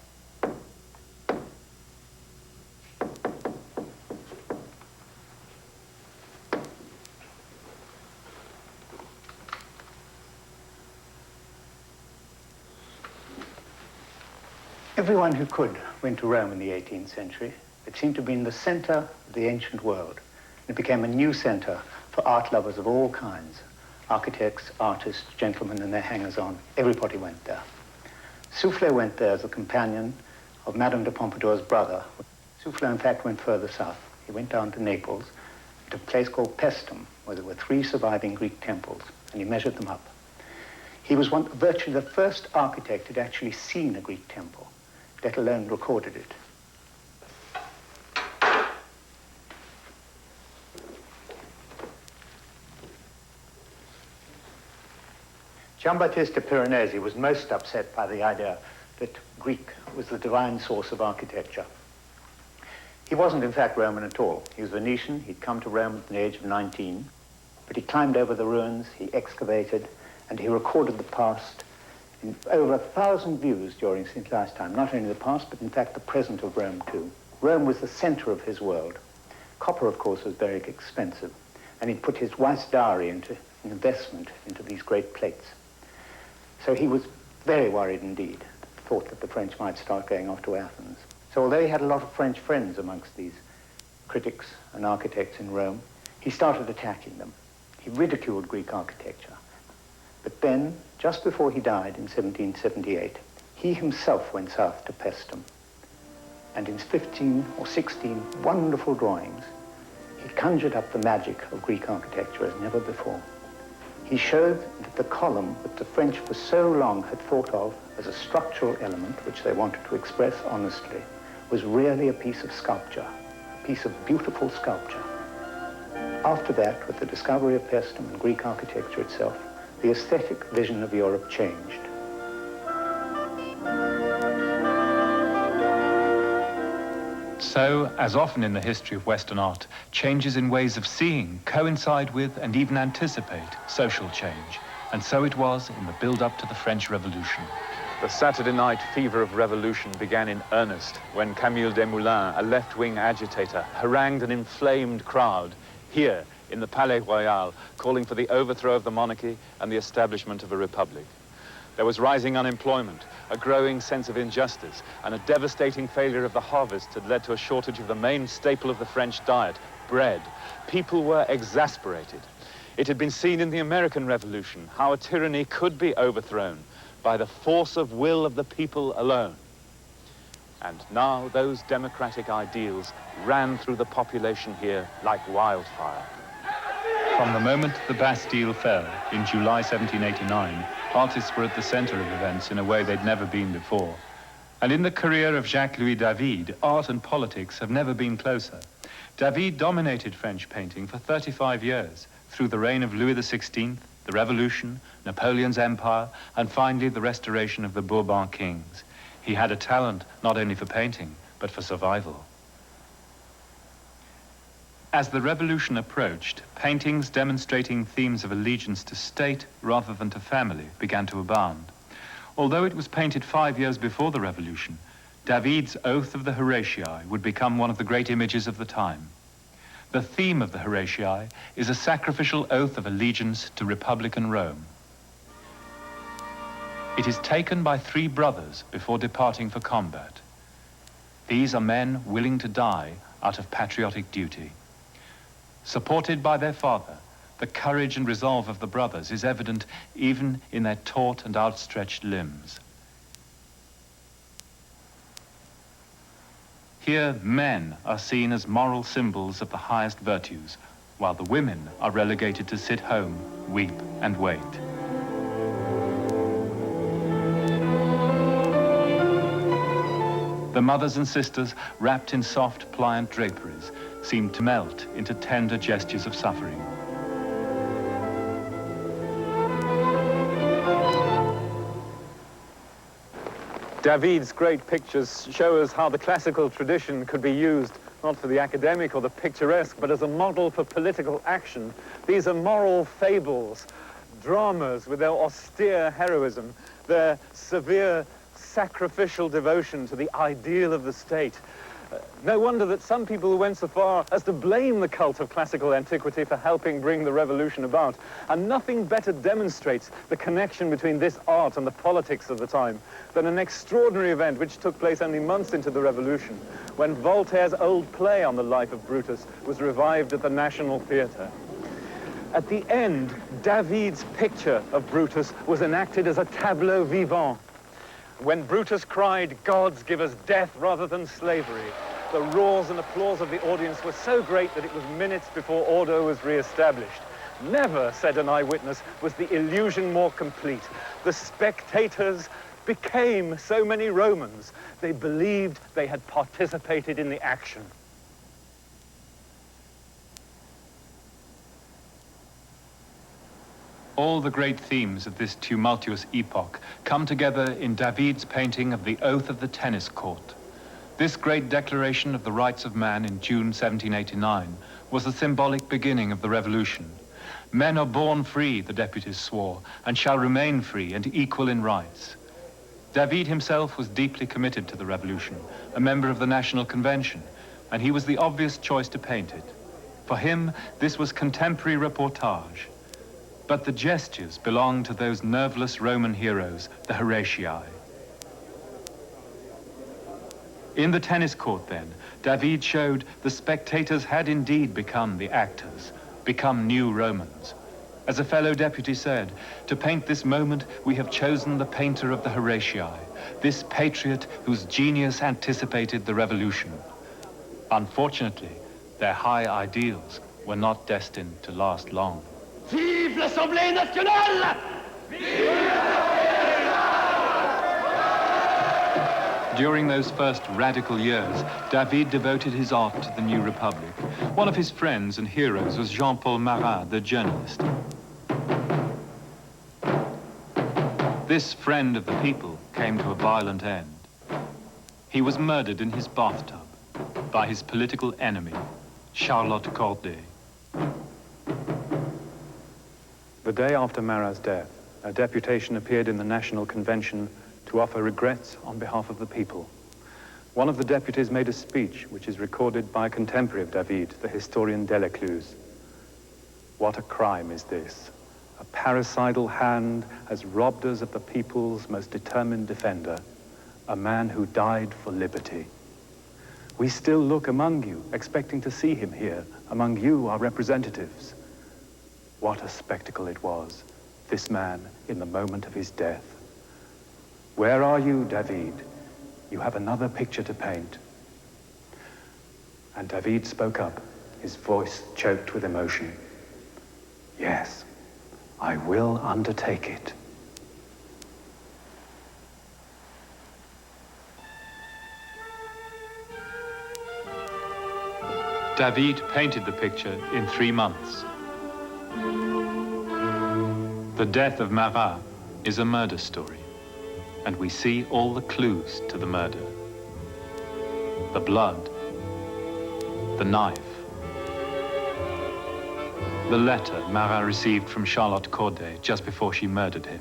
Everyone who could went to Rome in the 18th century. It seemed to be in the center of the ancient world. It became a new center for art lovers of all kinds. Architects, artists, gentlemen and their hangers-on. Everybody went there. Soufflot went there as a companion of Madame de Pompadour's brother. Soufflot, in fact, went further south. He went down to Naples, to a place called Paestum, where there were 3 surviving Greek temples, and he measured them up. He was virtually the first architect who'd actually seen a Greek temple, let alone recorded it. Giambattista Piranesi was most upset by the idea that Greek was the divine source of architecture. He wasn't, in fact, Roman at all. He was Venetian. He'd come to Rome at the age of 19, but he climbed over the ruins, he excavated, and he recorded the past in over 1,000 views during his lifetime. Not only the past, but in fact the present of Rome too. Rome was the center of his world. Copper, of course, was very expensive, and he'd put his wife's dowry into an investment into these great plates. So he was very worried indeed, thought that the French might start going off to Athens. So although he had a lot of French friends amongst these critics and architects in Rome, he started attacking them. He ridiculed Greek architecture. But then, just before he died in 1778, he himself went south to Paestum. And in 15 or 16 wonderful drawings, he conjured up the magic of Greek architecture as never before. He showed that the column that the French for so long had thought of as a structural element which they wanted to express honestly was really a piece of sculpture, a piece of beautiful sculpture. After that, with the discovery of Paestum and Greek architecture itself, the aesthetic vision of Europe changed. So, as often in the history of Western art, changes in ways of seeing coincide with and even anticipate social change. And so it was in the build-up to the French Revolution. The Saturday night fever of revolution began in earnest when Camille Desmoulins, a left-wing agitator, harangued an inflamed crowd here in the Palais Royal, calling for the overthrow of the monarchy and the establishment of a republic. There was rising unemployment, a growing sense of injustice, and a devastating failure of the harvest had led to a shortage of the main staple of the French diet, bread. People were exasperated. It had been seen in the American Revolution how a tyranny could be overthrown by the force of will of the people alone. And now those democratic ideals ran through the population here like wildfire. From the moment the Bastille fell in July 1789, artists were at the center of events in a way they'd never been before. And in the career of Jacques-Louis David, art and politics have never been closer. David dominated French painting for 35 years, through the reign of Louis XVI, the Revolution, Napoleon's empire, and finally the restoration of the Bourbon kings. He had a talent not only for painting, but for survival. As the revolution approached, paintings demonstrating themes of allegiance to state rather than to family began to abound. Although it was painted 5 years before the revolution, David's Oath of the Horatii would become one of the great images of the time. The theme of the Horatii is a sacrificial oath of allegiance to Republican Rome. It is taken by 3 brothers before departing for combat. These are men willing to die out of patriotic duty. Supported by their father, the courage and resolve of the brothers is evident even in their taut and outstretched limbs. Here, men are seen as moral symbols of the highest virtues, while the women are relegated to sit home, weep, and wait. The mothers and sisters, wrapped in soft, pliant draperies, seem to melt into tender gestures of suffering. David's great pictures show us how the classical tradition could be used not for the academic or the picturesque, but as a model for political action. These are moral fables, dramas with their austere heroism, their severe sacrificial devotion to the ideal of the state. No wonder that some people went so far as to blame the cult of classical antiquity for helping bring the revolution about. And nothing better demonstrates the connection between this art and the politics of the time than an extraordinary event which took place only months into the revolution, when Voltaire's old play on the life of Brutus was revived at the National Theatre. At the end, David's picture of Brutus was enacted as a tableau vivant. When Brutus cried, "Gods, give us death rather than slavery," the roars and applause of the audience were so great that it was minutes before order was re-established. Never, said an eyewitness, was the illusion more complete. The spectators became so many Romans. They believed they had participated in the action. All the great themes of this tumultuous epoch come together in David's painting of the Oath of the Tennis Court. This great declaration of the rights of man in June 1789 was the symbolic beginning of the revolution. Men are born free, the deputies swore, and shall remain free and equal in rights. David himself was deeply committed to the revolution, a member of the National Convention, and he was the obvious choice to paint it. For him, this was contemporary reportage. But the gestures belonged to those nerveless Roman heroes, the Horatii. In the tennis court, then, David showed the spectators had indeed become the actors, become new Romans. As a fellow deputy said, to paint this moment, we have chosen the painter of the Horatii, this patriot whose genius anticipated the revolution. Unfortunately, their high ideals were not destined to last long. Vive l'Assemblée nationale! During those first radical years, David devoted his art to the new republic. One of his friends and heroes was Jean-Paul Marat, the journalist. This friend of the people came to a violent end. He was murdered in his bathtub by his political enemy, Charlotte Corday. The day after Marat's death, a deputation appeared in the National Convention to offer regrets on behalf of the people. One of the deputies made a speech which is recorded by a contemporary of David, the historian Delacluse. What a crime is this? A parricidal hand has robbed us of the people's most determined defender, a man who died for liberty. We still look among you, expecting to see him here, among you, our representatives. What a spectacle it was, this man in the moment of his death. Where are you, David? You have another picture to paint. And David spoke up, his voice choked with emotion. Yes, I will undertake it. David painted the picture in 3 months. The death of Marat is a murder story, and we see all the clues to the murder. The blood, the knife, the letter Marat received from Charlotte Corday just before she murdered him.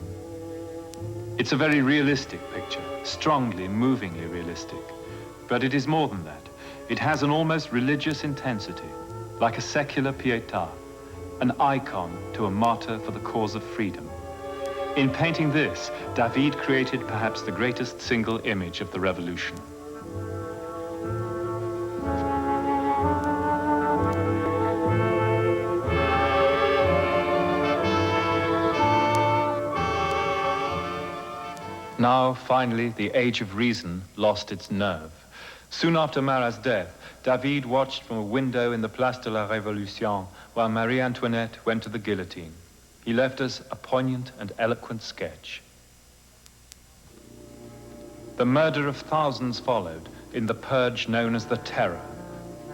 It's a very realistic picture, strongly, movingly realistic, but it is more than that. It has an almost religious intensity, like a secular Pietà, an icon to a martyr for the cause of freedom. In painting this, David created perhaps the greatest single image of the revolution. Now, finally, the age of reason lost its nerve. Soon after Marat's death, David watched from a window in the Place de la Révolution while Marie Antoinette went to the guillotine. He left us a poignant and eloquent sketch. The murder of thousands followed in the purge known as the Terror.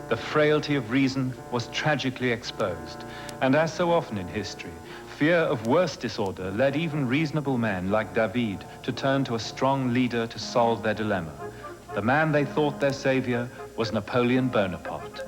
The frailty of reason was tragically exposed, and as so often in history, fear of worse disorder led even reasonable men like David to turn to a strong leader to solve their dilemma. The man they thought their savior was Napoleon Bonaparte.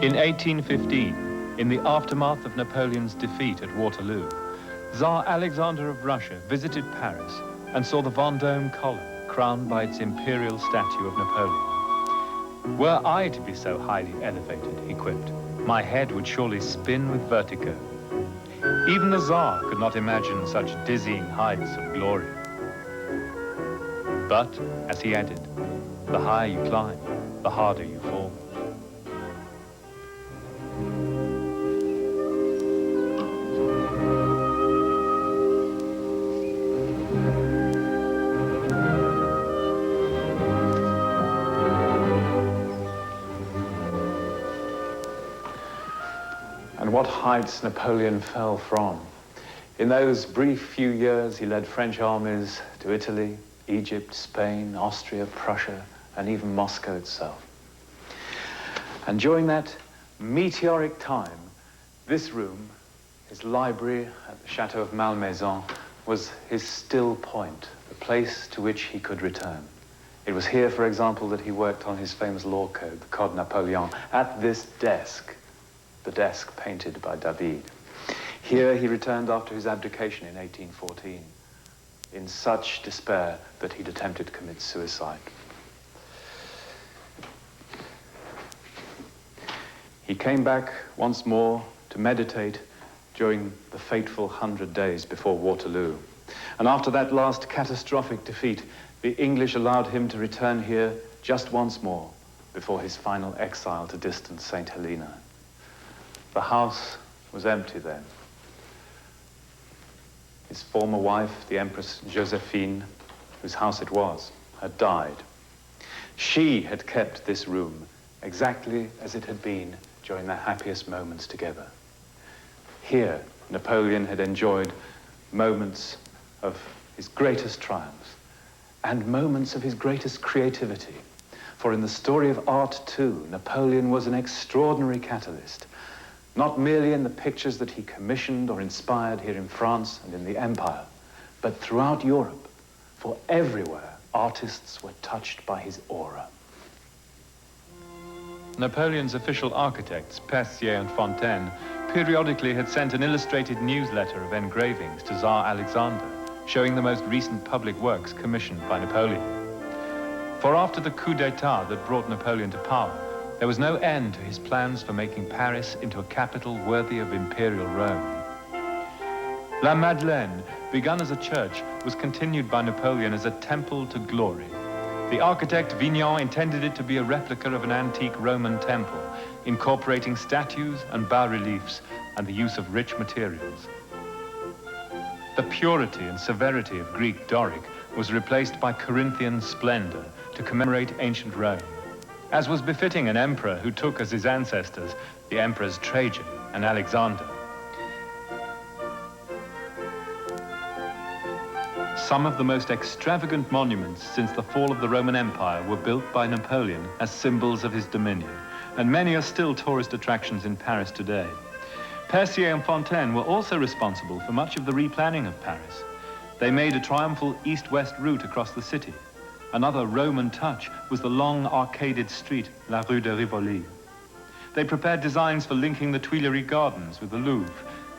In 1815, in the aftermath of Napoleon's defeat at Waterloo, Tsar Alexander of Russia visited Paris and saw the Vendôme column crowned by its imperial statue of Napoleon. Were I to be so highly elevated, he quipped, my head would surely spin with vertigo. Even the Tsar could not imagine such dizzying heights of glory. But, as he added, the higher you climb, the harder you fall. What heights Napoleon fell from. In those brief few years, he led French armies to Italy, Egypt, Spain, Austria, Prussia, and even Moscow itself. And during that meteoric time, this room, his library at the Chateau of Malmaison, was his still point, the place to which he could return. It was here, for example, that he worked on his famous law code, the Code Napoleon, at this desk, the desk painted by David. Here he returned after his abdication in 1814, in such despair that he'd attempted to commit suicide. He came back once more to meditate during the fateful 100 days before Waterloo. And after that last catastrophic defeat, the English allowed him to return here just once more before his final exile to distant St. Helena. The house was empty then. His former wife, the Empress Josephine, whose house it was, had died. She had kept this room exactly as it had been during their happiest moments together. Here, Napoleon had enjoyed moments of his greatest triumphs and moments of his greatest creativity. For in the story of art, too, Napoleon was an extraordinary catalyst, not merely in the pictures that he commissioned or inspired here in France and in the Empire, but throughout Europe, for everywhere artists were touched by his aura. Napoleon's official architects, Percier and Fontaine, periodically had sent an illustrated newsletter of engravings to Tsar Alexander, showing the most recent public works commissioned by Napoleon. For after the coup d'etat that brought Napoleon to power, there was no end to his plans for making Paris into a capital worthy of imperial Rome. La Madeleine, begun as a church, was continued by Napoleon as a temple to glory. The architect Vignon intended it to be a replica of an antique Roman temple, incorporating statues and bas-reliefs and the use of rich materials. The purity and severity of Greek Doric was replaced by Corinthian splendor to commemorate ancient Rome, as was befitting an emperor who took as his ancestors the emperors Trajan and Alexander. Some of the most extravagant monuments since the fall of the Roman Empire were built by Napoleon as symbols of his dominion, and many are still tourist attractions in Paris today. Percier and Fontaine were also responsible for much of the replanning of Paris. They made a triumphal east-west route across the city. Another Roman touch was the long arcaded street, La Rue de Rivoli. They prepared designs for linking the Tuileries Gardens with the Louvre,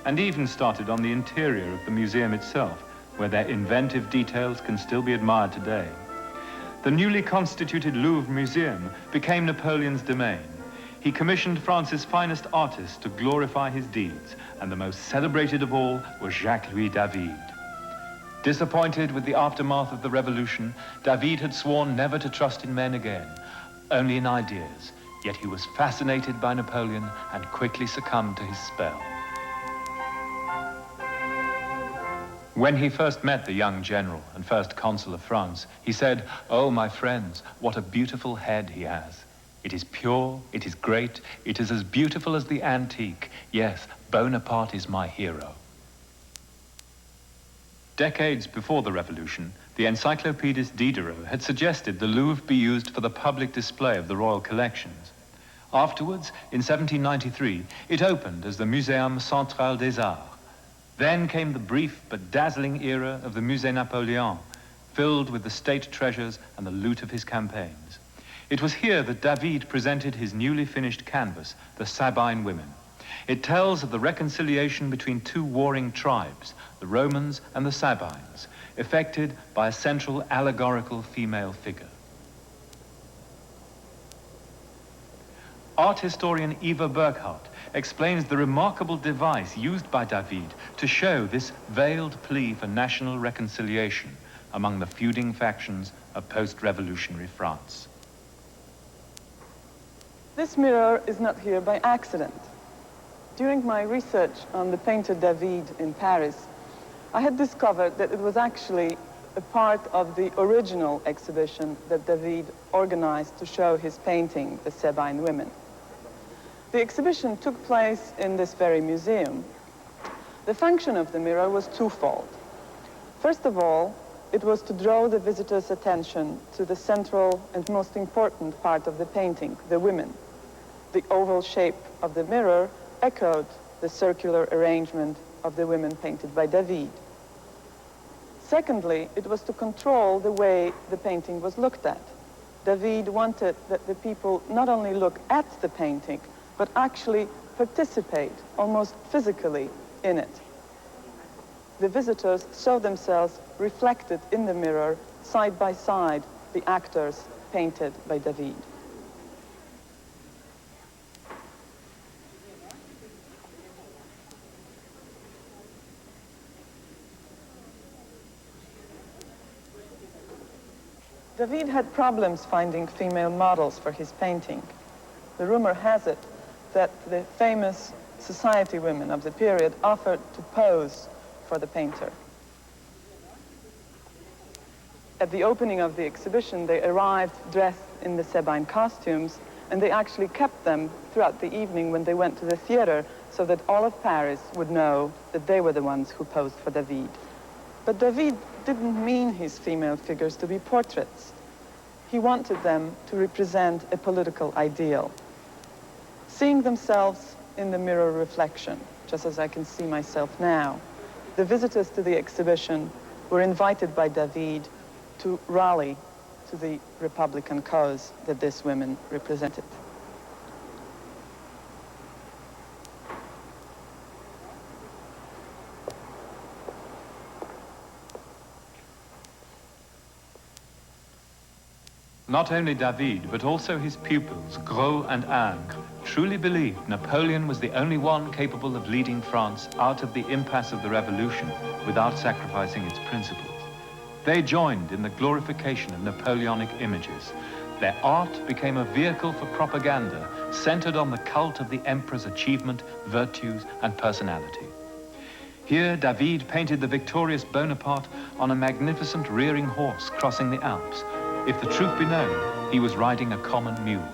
and even started on the interior of the museum itself, where their inventive details can still be admired today. The newly constituted Louvre Museum became Napoleon's domain. He commissioned France's finest artists to glorify his deeds, and the most celebrated of all was Jacques-Louis David. Disappointed with the aftermath of the revolution, David had sworn never to trust in men again, only in ideas, yet he was fascinated by Napoleon and quickly succumbed to his spell. When he first met the young general and first consul of France, he said, "Oh, my friends, what a beautiful head he has. It is pure, it is great, it is as beautiful as the antique. Yes, Bonaparte is my hero." Decades before the revolution, the encyclopedist Diderot had suggested the Louvre be used for the public display of the royal collections. Afterwards, in 1793, it opened as the Muséum Central des Arts. Then came the brief but dazzling era of the Musée Napoléon, filled with the state treasures and the loot of his campaigns. It was here that David presented his newly finished canvas, The Sabine Women. It tells of the reconciliation between two warring tribes, the Romans and the Sabines, effected by a central allegorical female figure. Art historian Eva Burkhardt explains the remarkable device used by David to show this veiled plea for national reconciliation among the feuding factions of post-revolutionary France. This mirror is not here by accident. During my research on the painter David in Paris, I had discovered that it was actually a part of the original exhibition that David organized to show his painting, The Sabine Women. The exhibition took place in this very museum. The function of the mirror was twofold. First of all, it was to draw the visitor's attention to the central and most important part of the painting, the women. The oval shape of the mirror echoed the circular arrangement of the women painted by David. Secondly, it was to control the way the painting was looked at. David wanted that the people not only look at the painting, but actually participate almost physically in it. The visitors saw themselves reflected in the mirror, side by side, the actors painted by David. David had problems finding female models for his painting. The rumor has it that the famous society women of the period offered to pose for the painter. At the opening of the exhibition, they arrived dressed in the Sabine costumes, and they actually kept them throughout the evening when they went to the theater, so that all of Paris would know that they were the ones who posed for David. But David didn't mean his female figures to be portraits. he wanted them to represent a political ideal. Seeing themselves in the mirror reflection, just as I can see myself now, the visitors to the exhibition were invited by David to rally to the Republican cause that these women represented. Not only David, but also his pupils, Gros and Ingres, truly believed Napoleon was the only one capable of leading France out of the impasse of the Revolution without sacrificing its principles. They joined in the glorification of Napoleonic images. Their art became a vehicle for propaganda centered on the cult of the emperor's achievement, virtues, and personality. Here, David painted the victorious Bonaparte on a magnificent rearing horse crossing the Alps. If the truth be known, he was riding a common mule.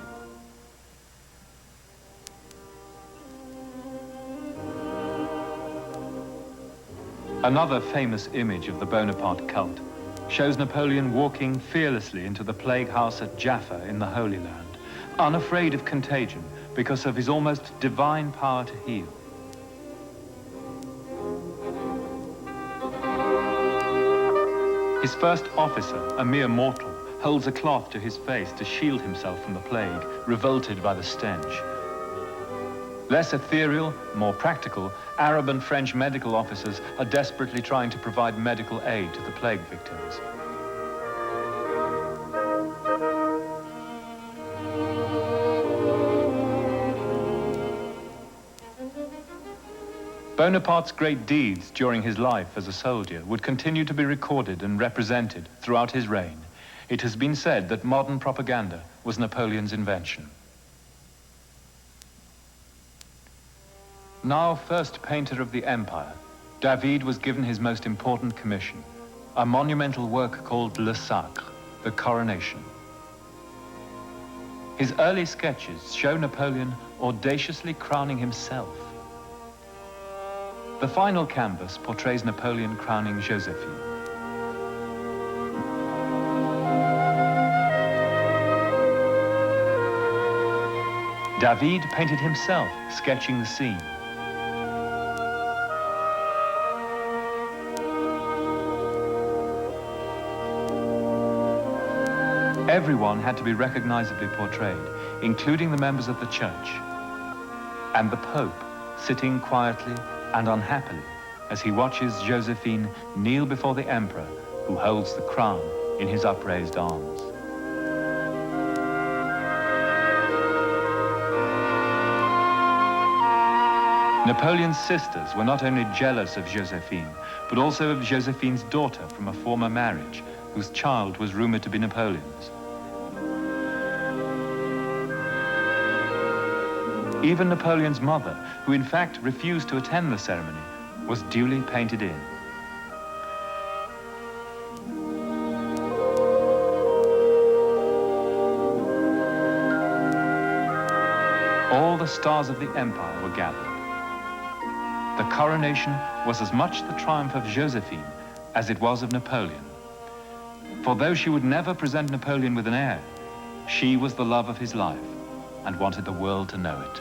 Another famous image of the Bonaparte cult shows Napoleon walking fearlessly into the plague house at Jaffa in the Holy Land, unafraid of contagion because of his almost divine power to heal. His first officer, a mere mortal, holds a cloth to his face to shield himself from the plague, revolted by the stench. Less ethereal, more practical, Arab and French medical officers are desperately trying to provide medical aid to the plague victims. Bonaparte's great deeds during his life as a soldier would continue to be recorded and represented throughout his reign. It has been said that modern propaganda was Napoleon's invention. Now first painter of the empire, David was given his most important commission, a monumental work called Le Sacre, the coronation. His early sketches show Napoleon audaciously crowning himself. The final canvas portrays Napoleon crowning Josephine. David painted himself, sketching the scene. Everyone had to be recognizably portrayed, including the members of the church, and the Pope, sitting quietly and unhappily as he watches Josephine kneel before the emperor, who holds the crown in his upraised arms. Napoleon's sisters were not only jealous of Josephine, but also of Josephine's daughter from a former marriage, whose child was rumored to be Napoleon's. Even Napoleon's mother, who in fact refused to attend the ceremony, was duly painted in. All the stars of the empire were gathered. The coronation was as much the triumph of Josephine as it was of Napoleon. For though she would never present Napoleon with an heir, she was the love of his life and wanted the world to know it.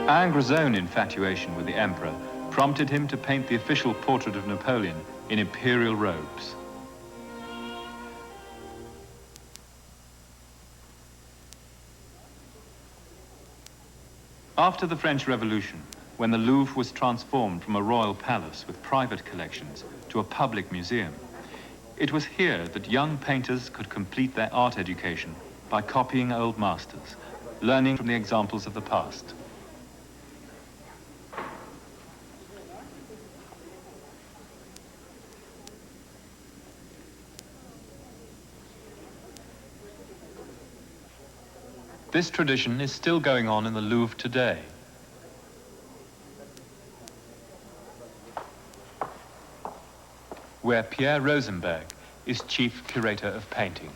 Ingres' own infatuation with the emperor prompted him to paint the official portrait of Napoleon in imperial robes. After the French Revolution, when the Louvre was transformed from a royal palace with private collections to a public museum, it was here that young painters could complete their art education by copying old masters, learning from the examples of the past. This tradition is still going on in the Louvre today. Where Pierre Rosenberg is chief curator of painting.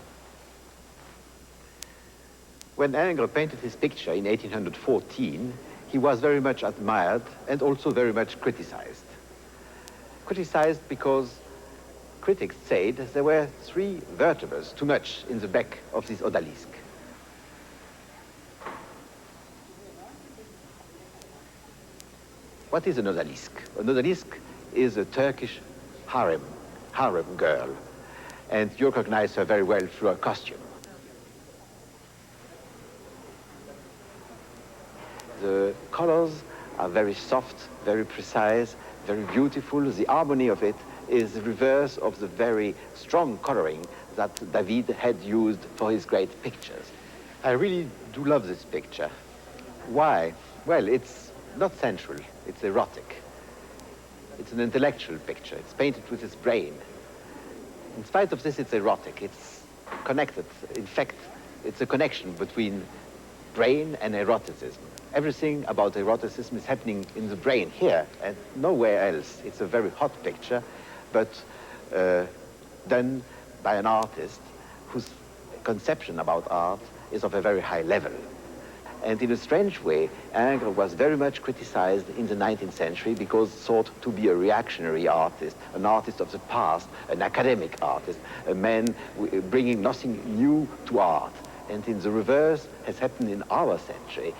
When Ingres painted his picture in 1814, he was very much admired and also very much criticized. Criticized because critics said there were 3 vertebrae too much in the back of this odalisque. What is an odalisque? An odalisque is a Turkish harem girl, and you recognize her very well through her costume. The colors are very soft, very precise, very beautiful. The harmony of it is the reverse of the very strong coloring that David had used for his great pictures. I really do love this picture. Why? Well, it's not sensual, it's erotic. It's an intellectual picture. It's painted with his brain. In spite of this, it's erotic. It's connected. In fact, it's a connection between brain and eroticism. Everything about eroticism is happening in the brain here and nowhere else. It's a very hot picture, but done by an artist whose conception about art is of a very high level. And in a strange way, Ingres was very much criticized in the 19th century because thought to be a reactionary artist, an artist of the past, an academic artist, a man bringing nothing new to art. And in the reverse has happened in our century,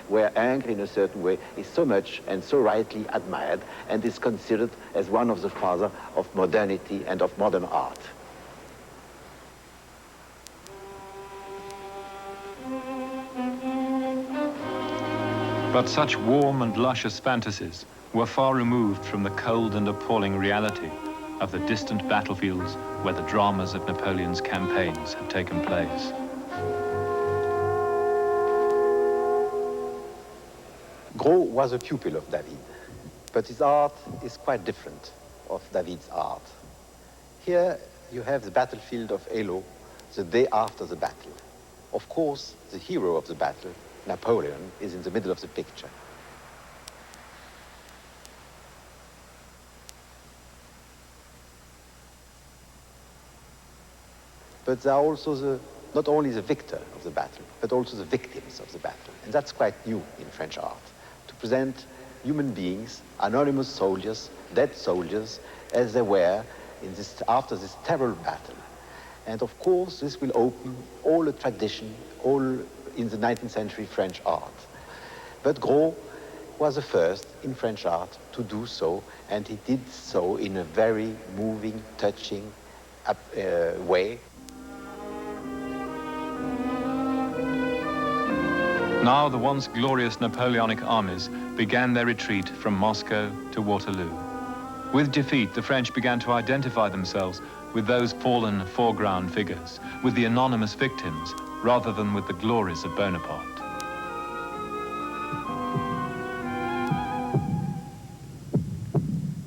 where Ingres, in a certain way, is so much and so rightly admired and is considered as one of the fathers of modernity and of modern art. But such warm and luscious fantasies were far removed from the cold and appalling reality of the distant battlefields where the dramas of Napoleon's campaigns had taken place. Gros was a pupil of David, but his art is quite different of David's art. Here you have the battlefield of Eylau the day after the battle. Of course, the hero of the battle, Napoleon, is in the middle of the picture. But there are also not only the victor of the battle, but also the victims of the battle. And that's quite new in French art, to present human beings, anonymous soldiers, dead soldiers, as they were after this terrible battle. And of course, this will open all a tradition, all in the 19th century French art. But Gros was the first in French art to do so, and he did so in a very moving, touching way. Now the once glorious Napoleonic armies began their retreat from Moscow to Waterloo. With defeat, the French began to identify themselves with those fallen foreground figures, with the anonymous victims, rather than with the glories of Bonaparte.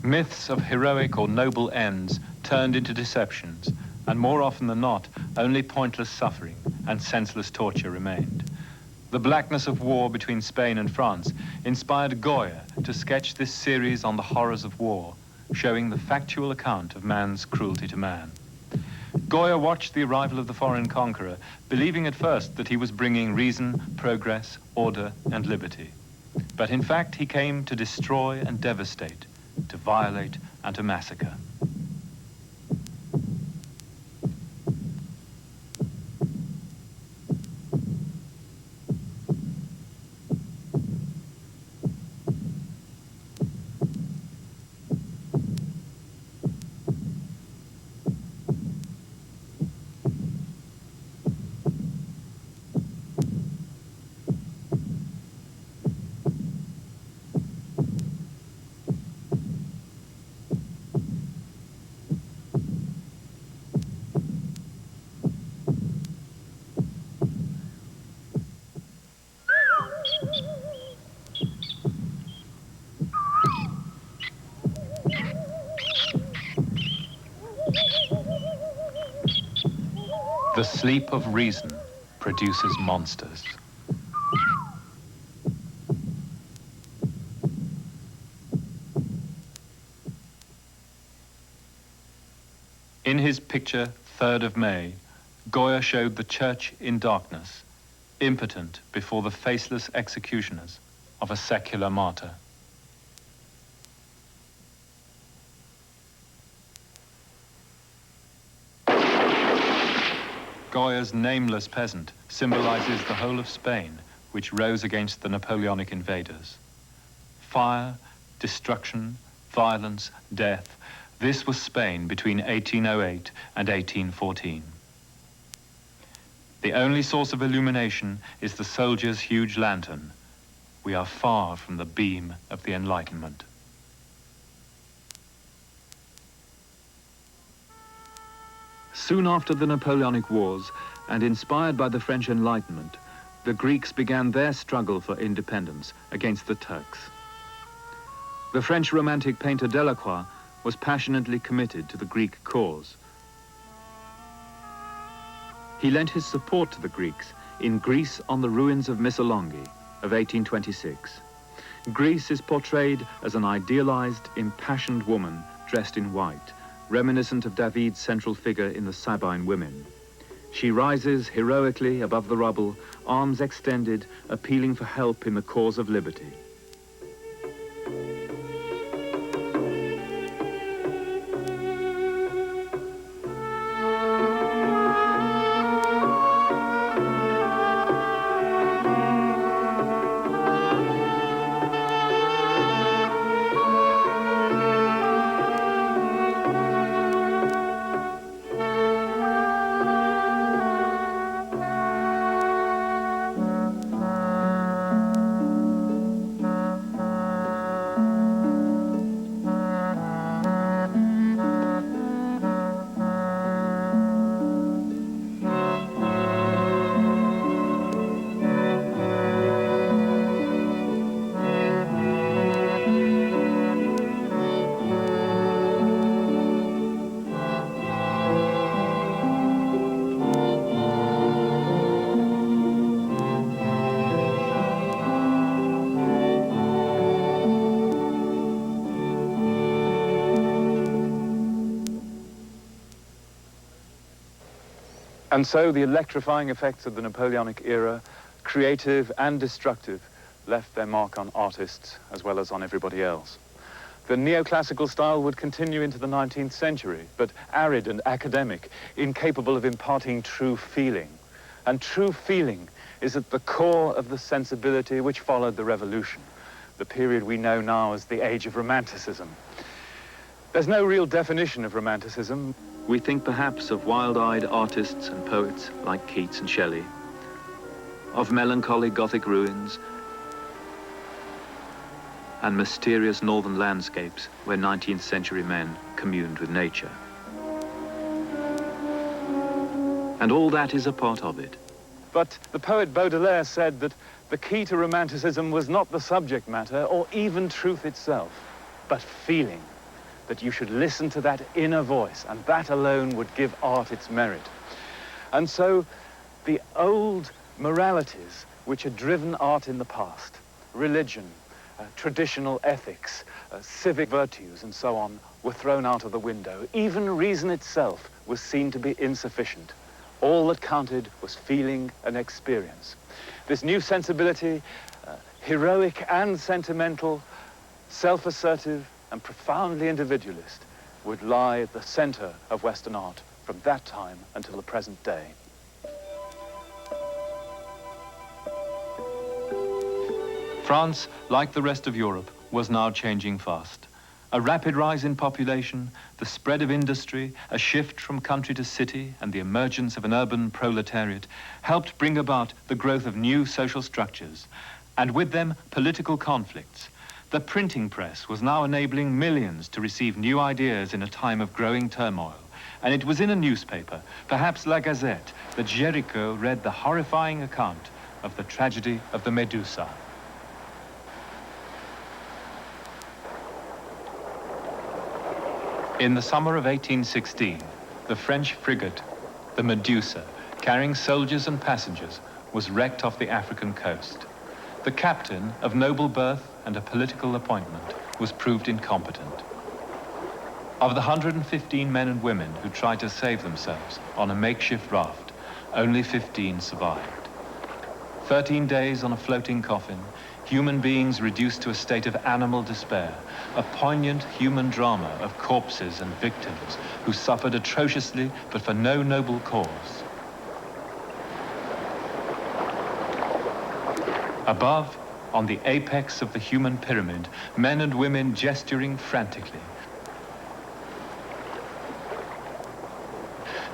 Myths of heroic or noble ends turned into deceptions, and more often than not, only pointless suffering and senseless torture remained. The blackness of war between Spain and France inspired Goya to sketch this series on the horrors of war, showing the factual account of man's cruelty to man. Goya watched the arrival of the foreign conqueror, believing at first that he was bringing reason, progress, order, and liberty. But in fact, he came to destroy and devastate, to violate and to massacre. The sleep of reason produces monsters. In his picture, 3rd of May, Goya showed the church in darkness, impotent before the faceless executioners of a secular martyr. Goya's nameless peasant symbolizes the whole of Spain, which rose against the Napoleonic invaders. Fire, destruction, violence, death, this was Spain between 1808 and 1814. The only source of illumination is the soldier's huge lantern. We are far from the beam of the Enlightenment. Soon after the Napoleonic Wars, and inspired by the French Enlightenment, the Greeks began their struggle for independence against the Turks. The French romantic painter Delacroix was passionately committed to the Greek cause. He lent his support to the Greeks in Greece on the Ruins of Missolonghi of 1826. Greece is portrayed as an idealized, impassioned woman dressed in white, reminiscent of David's central figure in the Sabine Women. She rises heroically above the rubble, arms extended, appealing for help in the cause of liberty. And so the electrifying effects of the Napoleonic era, creative and destructive, left their mark on artists as well as on everybody else. The neoclassical style would continue into the 19th century, but arid and academic, incapable of imparting true feeling. And true feeling is at the core of the sensibility which followed the revolution, the period we know now as the Age of Romanticism. There's no real definition of Romanticism. We think perhaps of wild-eyed artists and poets like Keats and Shelley, of melancholy Gothic ruins and mysterious northern landscapes where 19th century men communed with nature. And all that is a part of it. But the poet Baudelaire said that the key to Romanticism was not the subject matter or even truth itself, but feeling. That you should listen to that inner voice, and that alone would give art its merit. And so the old moralities which had driven art in the past, religion, traditional ethics, civic virtues, and so on, were thrown out of the window. Even reason itself was seen to be insufficient. All that counted was feeling and experience. This new sensibility, heroic and sentimental, self-assertive, and profoundly individualist, would lie at the center of Western art from that time until the present day. France, like the rest of Europe, was now changing fast. A rapid rise in population, the spread of industry, a shift from country to city, and the emergence of an urban proletariat helped bring about the growth of new social structures, and with them political conflicts. The printing press was now enabling millions to receive new ideas in a time of growing turmoil. And it was in a newspaper, perhaps La Gazette, that Géricault read the horrifying account of the tragedy of the Medusa. In the summer of 1816, the French frigate, the Medusa, carrying soldiers and passengers, was wrecked off the African coast. The captain, of noble birth and a political appointment, was proved incompetent. Of the 115 men and women who tried to save themselves on a makeshift raft, Only 15 survived. 13 days on a floating coffin, human beings reduced to a state of animal despair, a poignant human drama of corpses and victims who suffered atrociously but for no noble cause. Above, on the apex of the human pyramid, men and women gesturing frantically.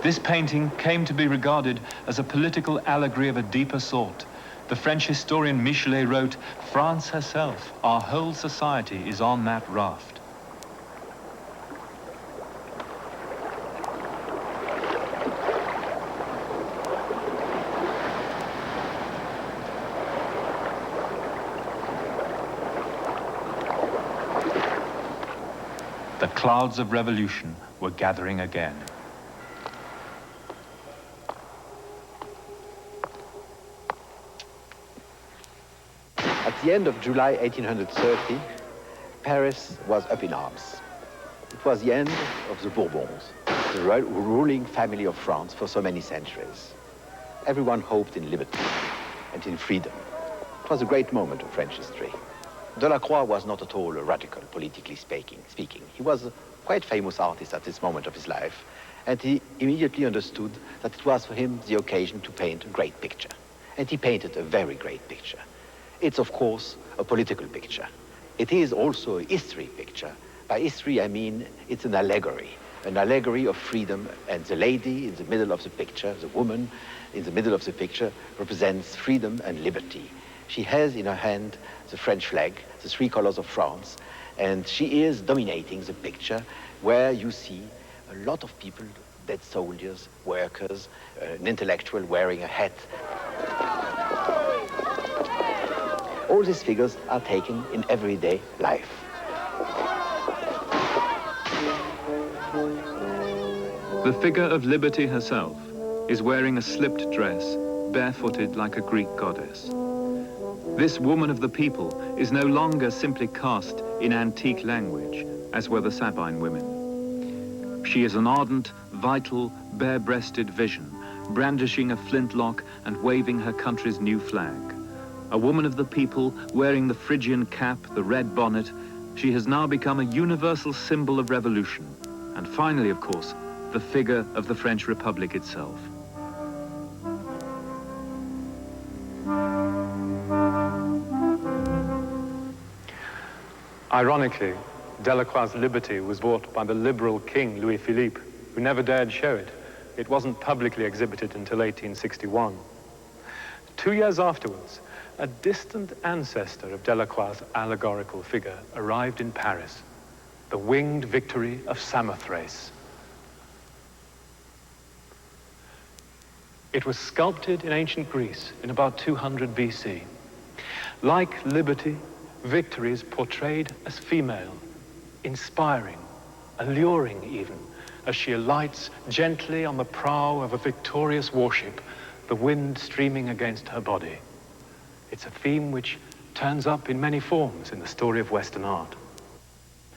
This painting came to be regarded as a political allegory of a deeper sort. The French historian Michelet wrote, "France herself, our whole society is on that raft." The clouds of revolution were gathering again. At the end of July 1830, Paris was up in arms. It was the end of the Bourbons, the ruling family of France for so many centuries. Everyone hoped in liberty and in freedom. It was a great moment of French history. Delacroix was not at all a radical, politically speaking. He was a quite famous artist at this moment of his life, and he immediately understood that it was for him the occasion to paint a great picture. And he painted a very great picture. It's, of course, a political picture. It is also a history picture. By history, I mean it's an allegory of freedom, and the lady in the middle of the picture, the woman in the middle of the picture, represents freedom and liberty. She has in her hand the French flag, the three colors of France, and she is dominating the picture where you see a lot of people, dead soldiers, workers, an intellectual wearing a hat. All these figures are taken in everyday life. The figure of Liberty herself is wearing a slipped dress, barefooted like a Greek goddess. This woman of the people is no longer simply cast in antique language, as were the Sabine women. She is an ardent, vital, bare-breasted vision, brandishing a flintlock and waving her country's new flag. A woman of the people, wearing the Phrygian cap, the red bonnet, she has now become a universal symbol of revolution. And finally, of course, the figure of the French Republic itself. Ironically, Delacroix's Liberty was bought by the liberal king, Louis-Philippe, who never dared show it. It wasn't publicly exhibited until 1861. 2 years afterwards, a distant ancestor of Delacroix's allegorical figure arrived in Paris, the winged victory of Samothrace. It was sculpted in ancient Greece in about 200 BC. Like Liberty, Victory is portrayed as female, inspiring, alluring even, as she alights gently on the prow of a victorious warship, the wind streaming against her body. It's a theme which turns up in many forms in the story of Western art.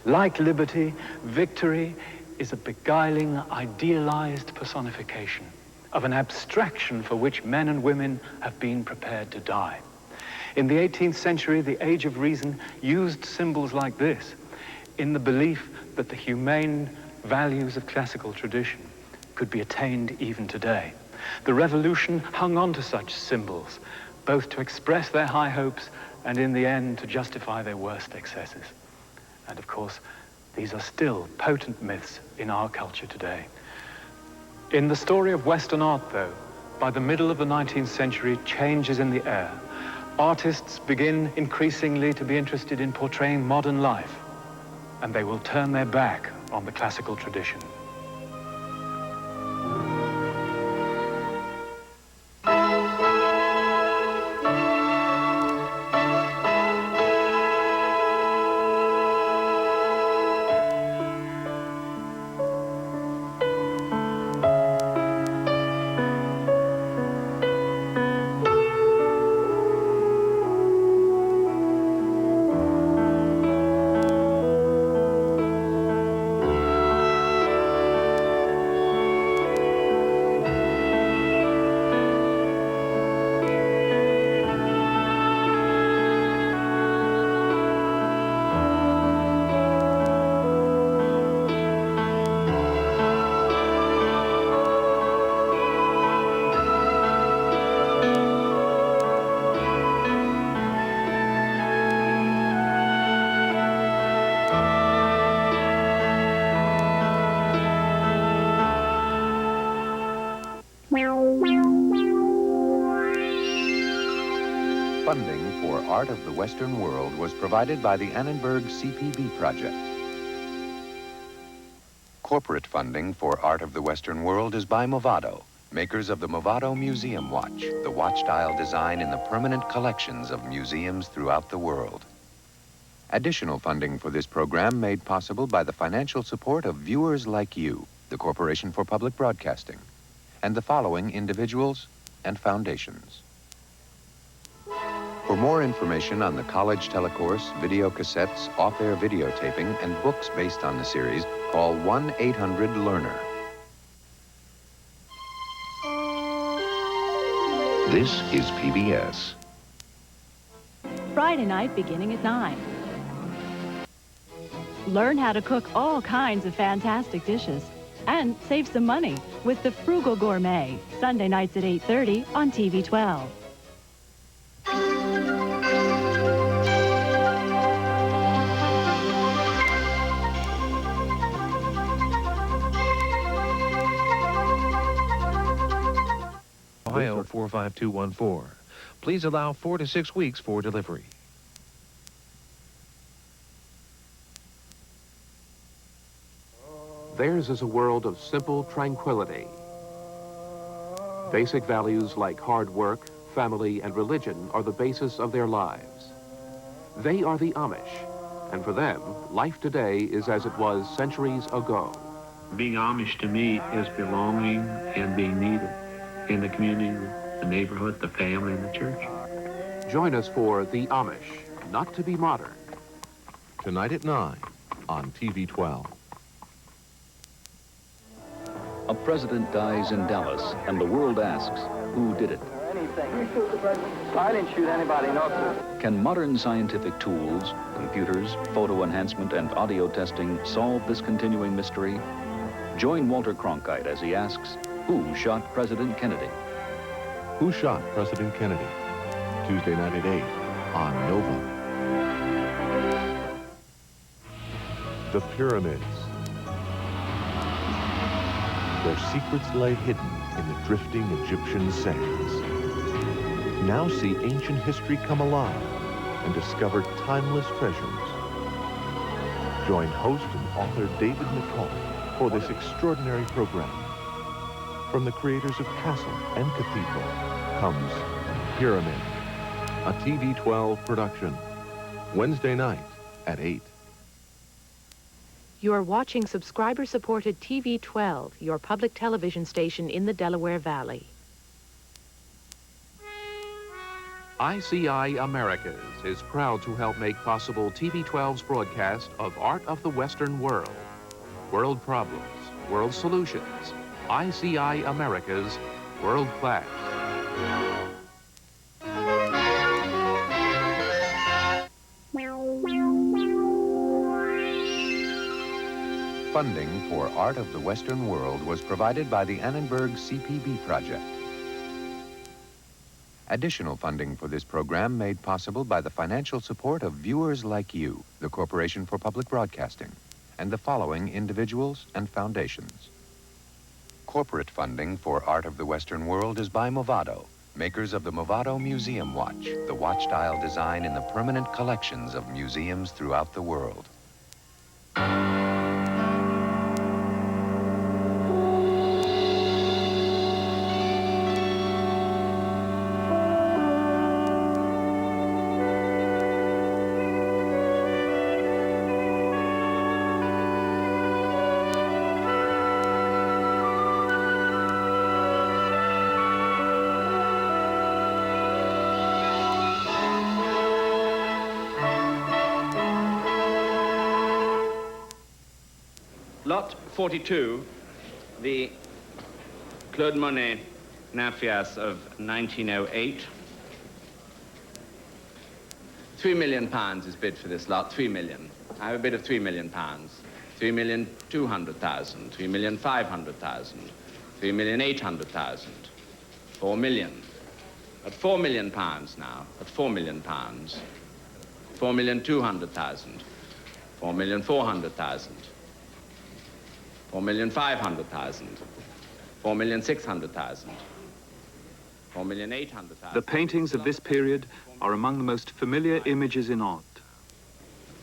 Like Liberty, Victory is a beguiling, idealized personification of an abstraction for which men and women have been prepared to die. In the 18th century, the Age of Reason used symbols like this in the belief that the humane values of classical tradition could be attained even today. The revolution hung on to such symbols, both to express their high hopes and in the end to justify their worst excesses. And of course, these are still potent myths in our culture today. In the story of Western art, though, by the middle of the 19th century, change is in the air. Artists begin increasingly to be interested in portraying modern life, and they will turn their back on the classical tradition. Funding for Art of the Western World was provided by the Annenberg CPB project. Corporate funding for Art of the Western World is by Movado, makers of the Movado Museum Watch, the watch dial design in the permanent collections of museums throughout the world. Additional funding for this program made possible by the financial support of viewers like you, the Corporation for Public Broadcasting, and the following individuals and foundations. For more information on the college telecourse, video cassettes, off-air videotaping, and books based on the series, call 1-800-LEARNER. This is PBS. Friday night beginning at 9. Learn how to cook all kinds of fantastic dishes and save some money with The Frugal Gourmet, Sunday nights at 8:30 on TV 12. Ohio 45214. Please allow 4 to 6 weeks for delivery. Theirs is a world of simple tranquility. Basic values like hard work, family, and religion are the basis of their lives. They are the Amish, and for them, life today is as it was centuries ago. Being Amish to me is belonging and being needed in the community, the neighborhood, the family, and the church. Join us for The Amish, Not to Be Modern. Tonight at 9 on TV 12. A president dies in Dallas, and the world asks, who did it? Anything. You shoot the president? I didn't shoot anybody, no, sir. Can modern scientific tools, computers, photo enhancement, and audio testing solve this continuing mystery? Join Walter Cronkite as he asks, who shot President Kennedy? Who shot President Kennedy? Tuesday night at 8 on Nova. The pyramids. Their secrets lay hidden in the drifting Egyptian sands. Now see ancient history come alive and discover timeless treasures. Join host and author David McCall for this extraordinary program. From the creators of Castle and Cathedral comes Pyramid, a TV 12 production. Wednesday night at 8. You are watching subscriber-supported TV 12, your public television station in the Delaware Valley. ICI Americas is proud to help make possible TV 12's broadcast of Art of the Western World. World problems, world solutions. ICI Americas, world class. Funding for Art of the Western World was provided by the Annenberg CPB project. Additional funding for this program made possible by the financial support of viewers like you, the Corporation for Public Broadcasting, and the following individuals and foundations. Corporate funding for Art of the Western World is by Movado, makers of the Movado Museum Watch, the watch dial design in the permanent collections of museums throughout the world. Lot 42, the Claude Monet Nafias of 1908. £3 million is bid for this lot, 3 million. I have a bid of £3 million. 3,200,000, 3,500,000, 3,800,000, 4 million. At £4 million now, at £4 million, 4,200,000, 4,400,000, 4,500,000, 4,600,000. 4,800,000. The paintings of this period are among the most familiar images in art.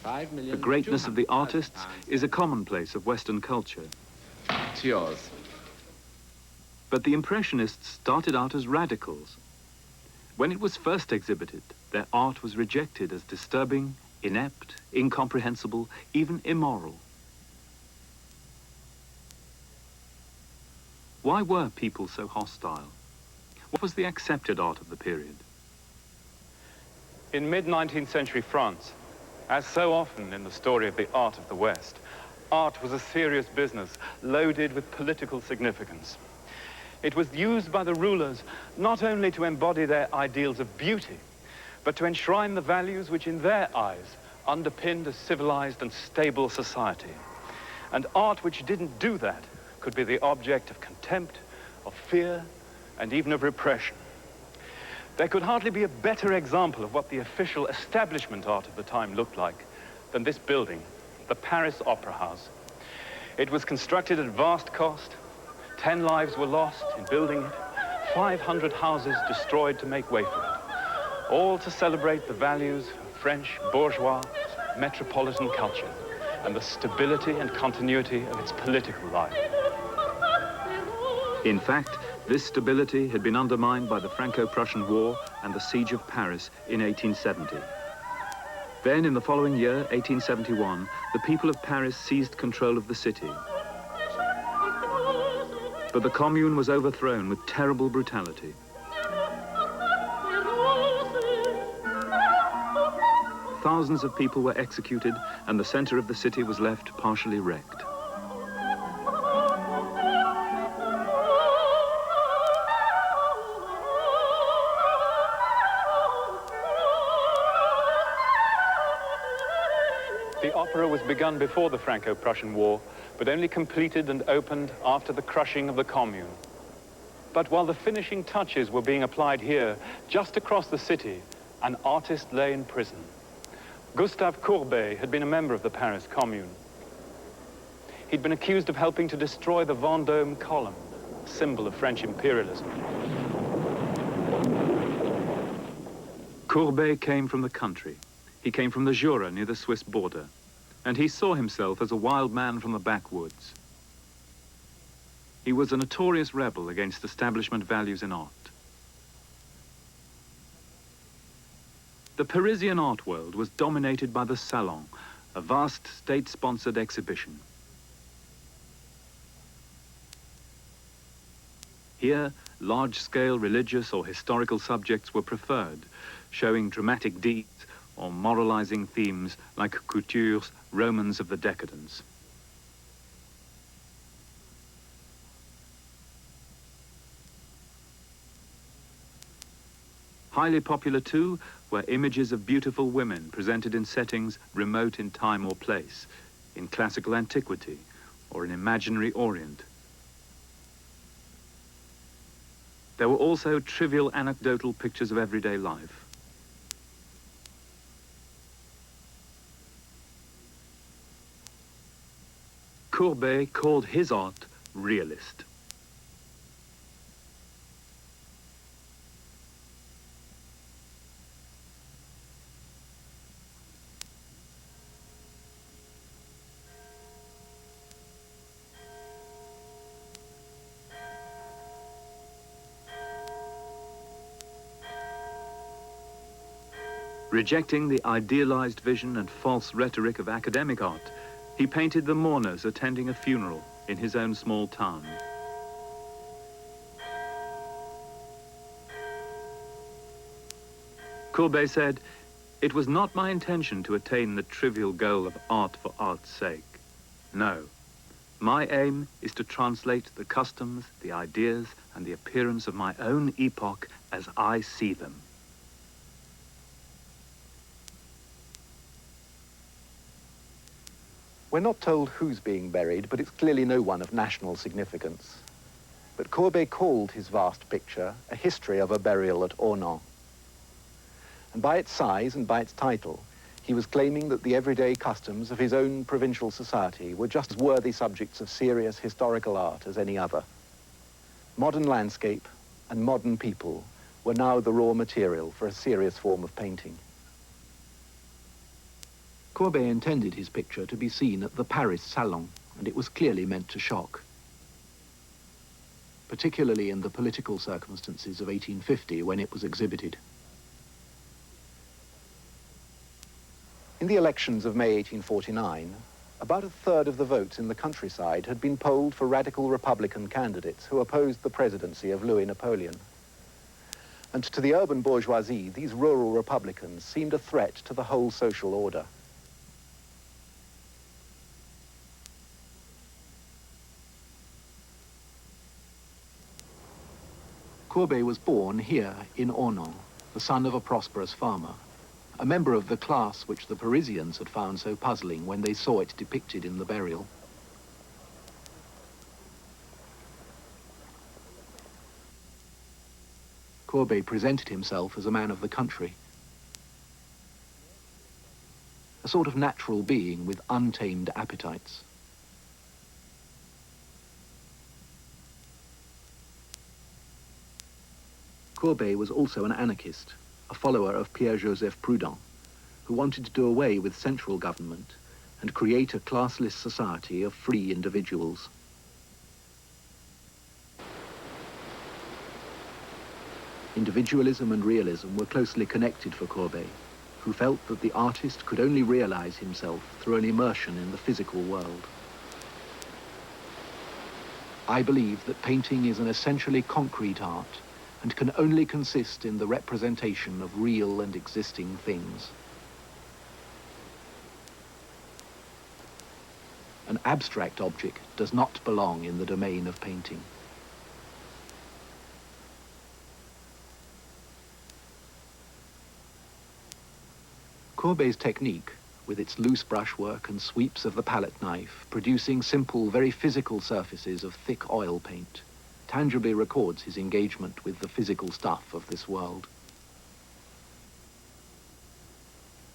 The greatness of the artists is a commonplace of Western culture. It's yours. But the Impressionists started out as radicals. When it was first exhibited, their art was rejected as disturbing, inept, incomprehensible, even immoral. Why were people so hostile? What was the accepted art of the period? In mid-19th century France, as so often in the story of the art of the West, art was a serious business loaded with political significance. It was used by the rulers not only to embody their ideals of beauty, but to enshrine the values which in their eyes underpinned a civilized and stable society. And art which didn't do that could be the object of contempt, of fear, and even of repression. There could hardly be a better example of what the official establishment art of the time looked like than this building, the Paris Opera House. It was constructed at vast cost. 10 lives were lost in building it, 500 houses destroyed to make way for it, all to celebrate the values of French bourgeois metropolitan culture and the stability and continuity of its political life. In fact, this stability had been undermined by the Franco-Prussian War and the Siege of Paris in 1870. Then, in the following year, 1871, the people of Paris seized control of the city. But the Commune was overthrown with terrible brutality. Thousands of people were executed, and the center of the city was left partially wrecked. The opera was begun before the Franco-Prussian War, but only completed and opened after the crushing of the Commune. But while the finishing touches were being applied here, just across the city, an artist lay in prison. Gustave Courbet had been a member of the Paris Commune. He'd been accused of helping to destroy the Vendôme column, a symbol of French imperialism. Courbet came from the country. He came from the Jura near the Swiss border, and he saw himself as a wild man from the backwoods. He was a notorious rebel against establishment values in art. The Parisian art world was dominated by the Salon, a vast state-sponsored exhibition. Here, large-scale religious or historical subjects were preferred, showing dramatic deeds or moralizing themes like Couture's Romans of the Decadence. Highly popular too were images of beautiful women presented in settings remote in time or place, in classical antiquity or in imaginary Orient. There were also trivial anecdotal pictures of everyday life. Courbet called his art realist. Rejecting the idealized vision and false rhetoric of academic art, he painted the mourners attending a funeral in his own small town. Courbet said, "It was not my intention to attain the trivial goal of art for art's sake. No, my aim is to translate the customs, the ideas, and the appearance of my own epoch as I see them." We're not told who's being buried, but it's clearly no one of national significance. But Courbet called his vast picture a history of a burial at Ornans. And by its size and by its title, he was claiming that the everyday customs of his own provincial society were just as worthy subjects of serious historical art as any other. Modern landscape and modern people were now the raw material for a serious form of painting. Courbet intended his picture to be seen at the Paris Salon, and it was clearly meant to shock, particularly in the political circumstances of 1850 when it was exhibited. In the elections of May 1849, about a third of the votes in the countryside had been polled for radical Republican candidates who opposed the presidency of Louis Napoleon. And to the urban bourgeoisie, these rural Republicans seemed a threat to the whole social order. Courbet was born here in Ornans, the son of a prosperous farmer, a member of the class which the Parisians had found so puzzling when they saw it depicted in the burial. Courbet presented himself as a man of the country, a sort of natural being with untamed appetites. Courbet was also an anarchist, a follower of Pierre-Joseph Proudhon, who wanted to do away with central government and create a classless society of free individuals. Individualism and realism were closely connected for Courbet, who felt that the artist could only realize himself through an immersion in the physical world. I believe that painting is an essentially concrete art and can only consist in the representation of real and existing things. An abstract object does not belong in the domain of painting. Courbet's technique, with its loose brushwork and sweeps of the palette knife, producing simple, very physical surfaces of thick oil paint, tangibly records his engagement with the physical stuff of this world.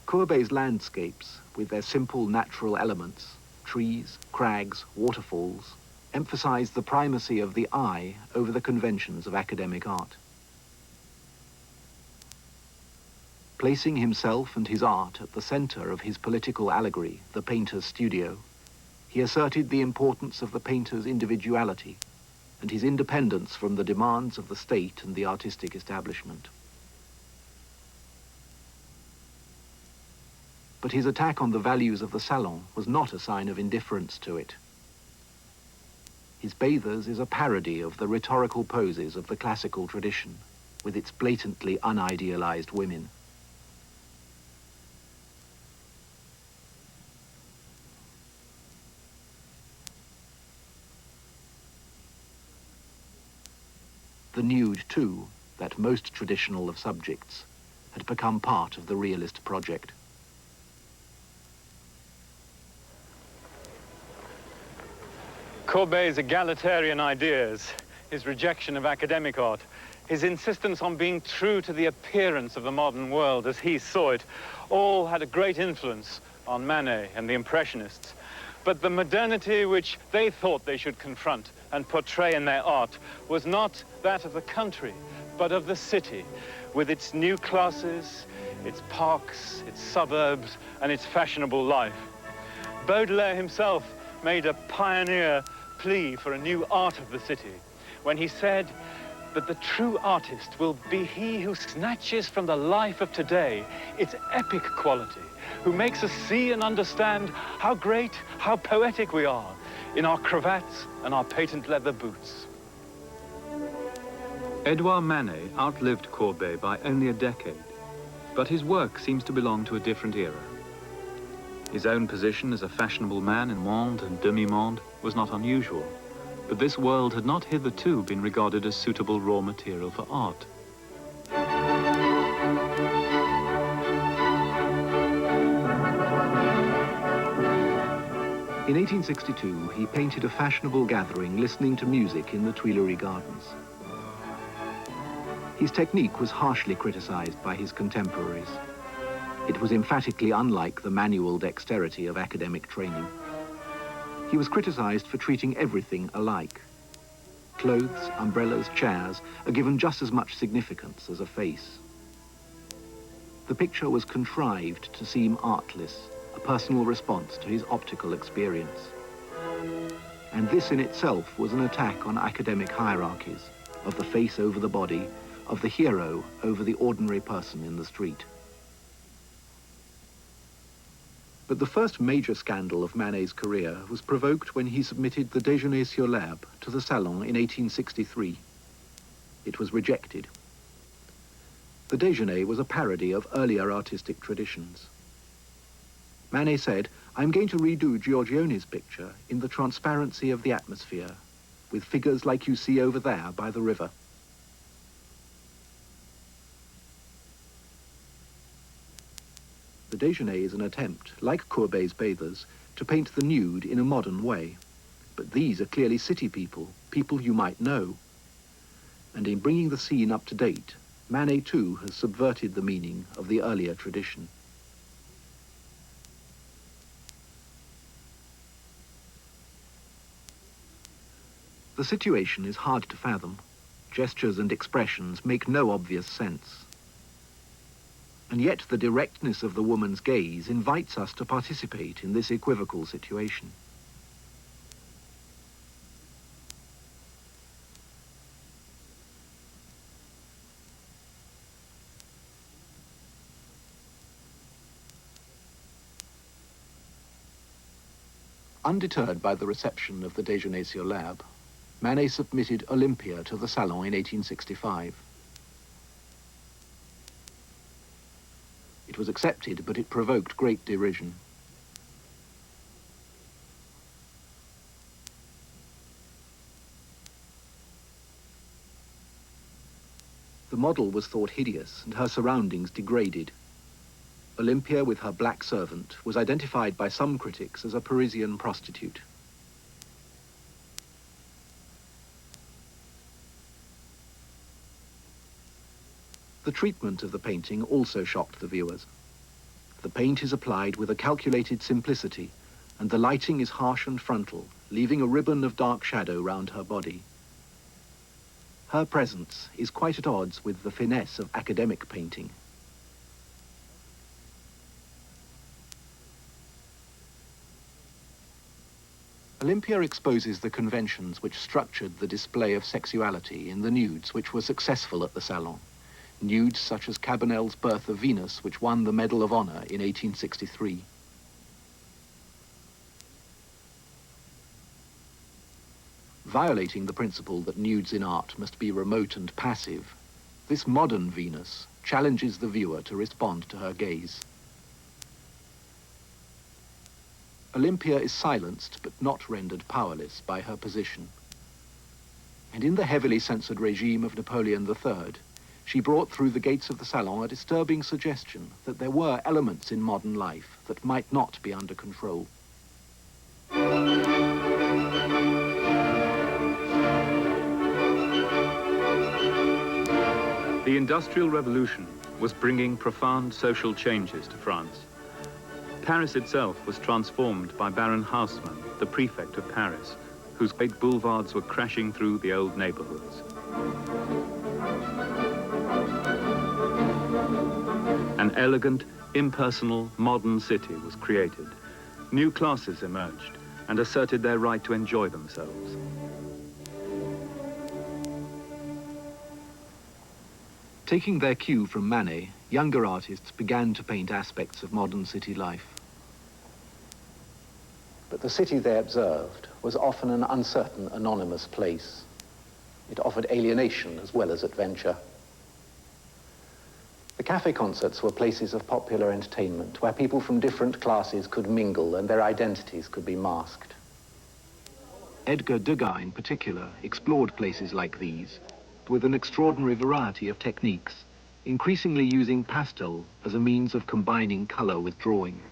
Courbet's landscapes, with their simple natural elements, trees, crags, waterfalls, emphasize the primacy of the eye over the conventions of academic art. Placing himself and his art at the center of his political allegory, The Painter's Studio, he asserted the importance of the painter's individuality and his independence from the demands of the state and the artistic establishment. But his attack on the values of the salon was not a sign of indifference to it. His Bathers is a parody of the rhetorical poses of the classical tradition, with its blatantly unidealized women. The nude, too, that most traditional of subjects, had become part of the realist project. Courbet's egalitarian ideas, his rejection of academic art, his insistence on being true to the appearance of the modern world as he saw it, all had a great influence on Manet and the Impressionists. But the modernity which they thought they should confront and portray in their art was not that of the country, but of the city, with its new classes, its parks, its suburbs, and its fashionable life. Baudelaire himself made a pioneer plea for a new art of the city when he said that the true artist will be he who snatches from the life of today its epic quality, who makes us see and understand how great, how poetic we are in our cravats and our patent leather boots. Edouard Manet outlived Courbet by only a decade, but his work seems to belong to a different era. His own position as a fashionable man in monde and demi-monde was not unusual, but this world had not hitherto been regarded as suitable raw material for art. In 1862, he painted a fashionable gathering listening to music in the Tuileries Gardens. His technique was harshly criticized by his contemporaries. It was emphatically unlike the manual dexterity of academic training. He was criticized for treating everything alike. clothes, umbrellas, chairs are given just as much significance as a face. The picture was contrived to seem artless, a personal response to his optical experience. And this in itself was an attack on academic hierarchies, of the face over the body, of the hero over the ordinary person in the street. But the first major scandal of Manet's career was provoked when he submitted the Déjeuner sur l'herbe to the Salon in 1863. It was rejected. The Déjeuner was a parody of earlier artistic traditions. Manet said, "I'm going to redo Giorgione's picture in the transparency of the atmosphere, with figures like you see over there by the river." The Déjeuner is an attempt, like Courbet's Bathers, to paint the nude in a modern way. But these are clearly city people, people you might know. And in bringing the scene up to date, Manet too has subverted the meaning of the earlier tradition. The situation is hard to fathom. Gestures and expressions make no obvious sense. And yet the directness of the woman's gaze invites us to participate in this equivocal situation. Undeterred by the reception of the Déjeuner sur l'herbe, Manet submitted Olympia to the Salon in 1865. It was accepted, but it provoked great derision. The model was thought hideous and her surroundings degraded. Olympia, with her black servant, was identified by some critics as a Parisian prostitute. The treatment of the painting also shocked the viewers. The paint is applied with a calculated simplicity, and the lighting is harsh and frontal, leaving a ribbon of dark shadow round her body. Her presence is quite at odds with the finesse of academic painting. Olympia exposes the conventions which structured the display of sexuality in the nudes which were successful at the Salon. Nudes such as Cabanel's Birth of Venus, which won the Medal of Honor in 1863. Violating the principle that nudes in art must be remote and passive, this modern Venus challenges the viewer to respond to her gaze. Olympia is silenced but not rendered powerless by her position. And in the heavily censored regime of Napoleon III, she brought through the gates of the Salon a disturbing suggestion that there were elements in modern life that might not be under control. The Industrial Revolution was bringing profound social changes to France. Paris itself was transformed by Baron Haussmann, the prefect of Paris, whose great boulevards were crashing through the old neighborhoods. An elegant, impersonal, modern city was created. New classes emerged and asserted their right to enjoy themselves. Taking their cue from Manet, younger artists began to paint aspects of modern city life. But the city they observed was often an uncertain, anonymous place. It offered alienation as well as adventure. The cafe concerts were places of popular entertainment where people from different classes could mingle and their identities could be masked. Edgar Degas, in particular, explored places like these with an extraordinary variety of techniques, increasingly using pastel as a means of combining color with drawing.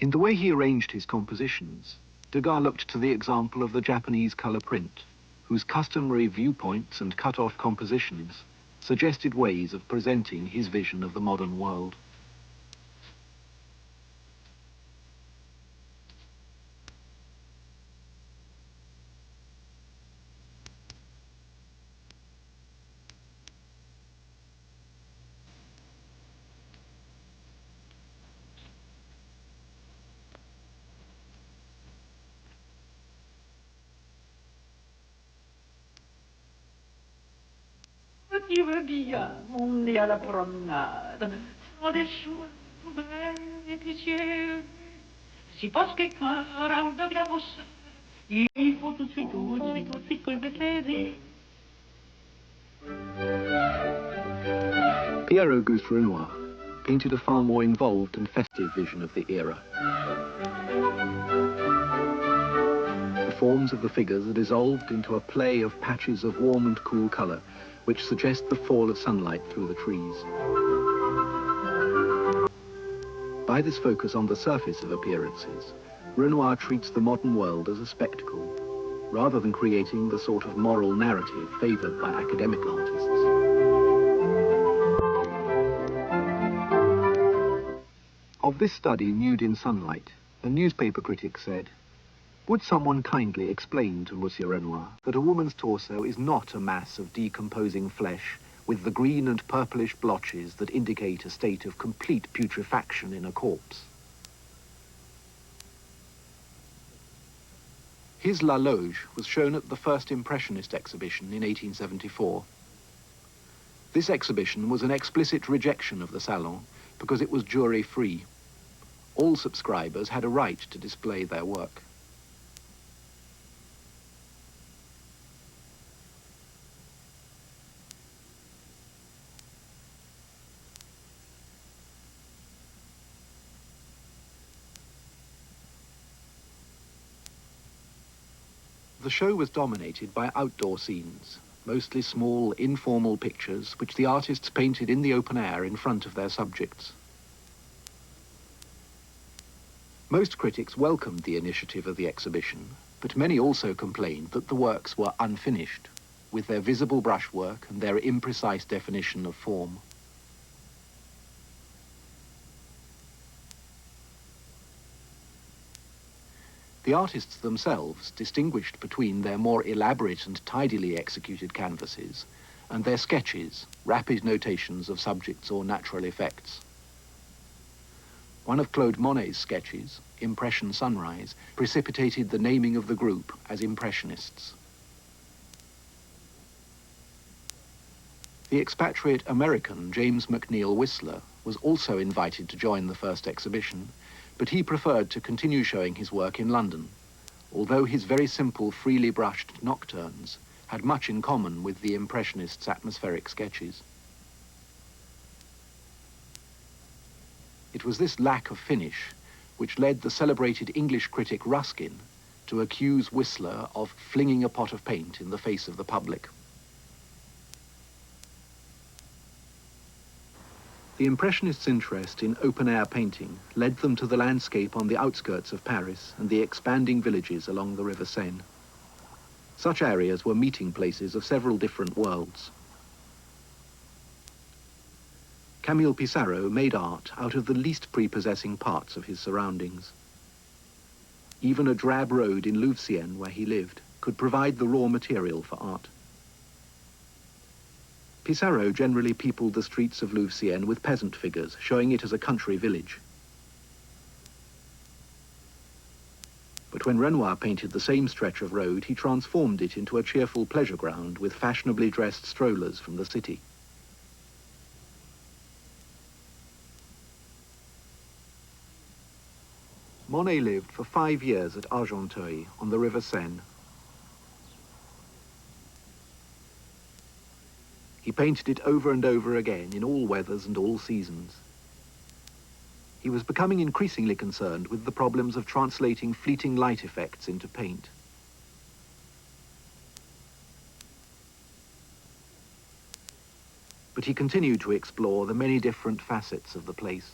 In the way he arranged his compositions, Degas looked to the example of the Japanese color print, whose customary viewpoints and cut-off compositions suggested ways of presenting his vision of the modern world. Tu veux bien m'emmener à la promenade, sans des choix belles et pitiés. Si passe quelqu'un around de la mousse, il faut tout de suite Pierre Auguste Renoir painted a far more involved and festive vision of the era. The forms of the figures are dissolved into a play of patches of warm and cool color, which suggest the fall of sunlight through the trees. By this focus on the surface of appearances, Renoir treats the modern world as a spectacle, rather than creating the sort of moral narrative favored by academic artists. Of this study, Nude in Sunlight, a newspaper critic said, "Would someone kindly explain to Monsieur Renoir that a woman's torso is not a mass of decomposing flesh with the green and purplish blotches that indicate a state of complete putrefaction in a corpse?" His La Loge was shown at the first Impressionist exhibition in 1874. This exhibition was an explicit rejection of the Salon because it was jury-free. All subscribers had a right to display their work. The show was dominated by outdoor scenes, mostly small, informal pictures which the artists painted in the open air in front of their subjects. Most critics welcomed the initiative of the exhibition, but many also complained that the works were unfinished, with their visible brushwork and their imprecise definition of form. The artists themselves distinguished between their more elaborate and tidily executed canvases and their sketches, rapid notations of subjects or natural effects. One of Claude Monet's sketches, Impression Sunrise, precipitated the naming of the group as Impressionists. The expatriate American James McNeill Whistler was also invited to join the first exhibition, but he preferred to continue showing his work in London, although his very simple, freely brushed nocturnes had much in common with the Impressionists' atmospheric sketches. It was this lack of finish which led the celebrated English critic Ruskin to accuse Whistler of flinging a pot of paint in the face of the public. The Impressionists' interest in open-air painting led them to the landscape on the outskirts of Paris and the expanding villages along the River Seine. Such areas were meeting places of several different worlds. Camille Pissarro made art out of the least prepossessing parts of his surroundings. Even a drab road in Louveciennes, where he lived, could provide the raw material for art. Pissarro generally peopled the streets of Louveciennes with peasant figures, showing it as a country village. But when Renoir painted the same stretch of road, he transformed it into a cheerful pleasure ground with fashionably dressed strollers from the city. Monet lived for 5 years at Argenteuil on the River Seine. He painted it over and over again in all weathers and all seasons. He was becoming increasingly concerned with the problems of translating fleeting light effects into paint. But he continued to explore the many different facets of the place.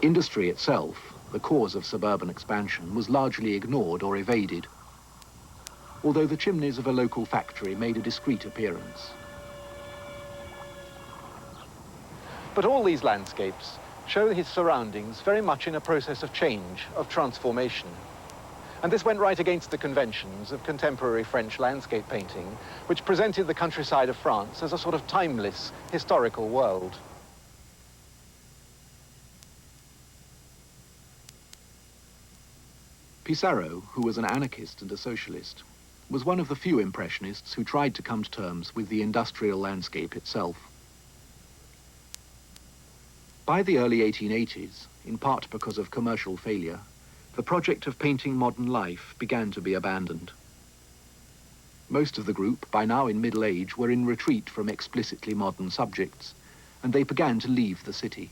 Industry itself, the cause of suburban expansion, was largely ignored or evaded, although the chimneys of a local factory made a discreet appearance. But all these landscapes show his surroundings very much in a process of change, of transformation. And this went right against the conventions of contemporary French landscape painting, which presented the countryside of France as a sort of timeless, historical world. Pissarro, who was an anarchist and a socialist, was one of the few impressionists who tried to come to terms with the industrial landscape itself. By the early 1880s, in part because of commercial failure, the project of painting modern life began to be abandoned. Most of the group, by now in middle age, were in retreat from explicitly modern subjects, and they began to leave the city.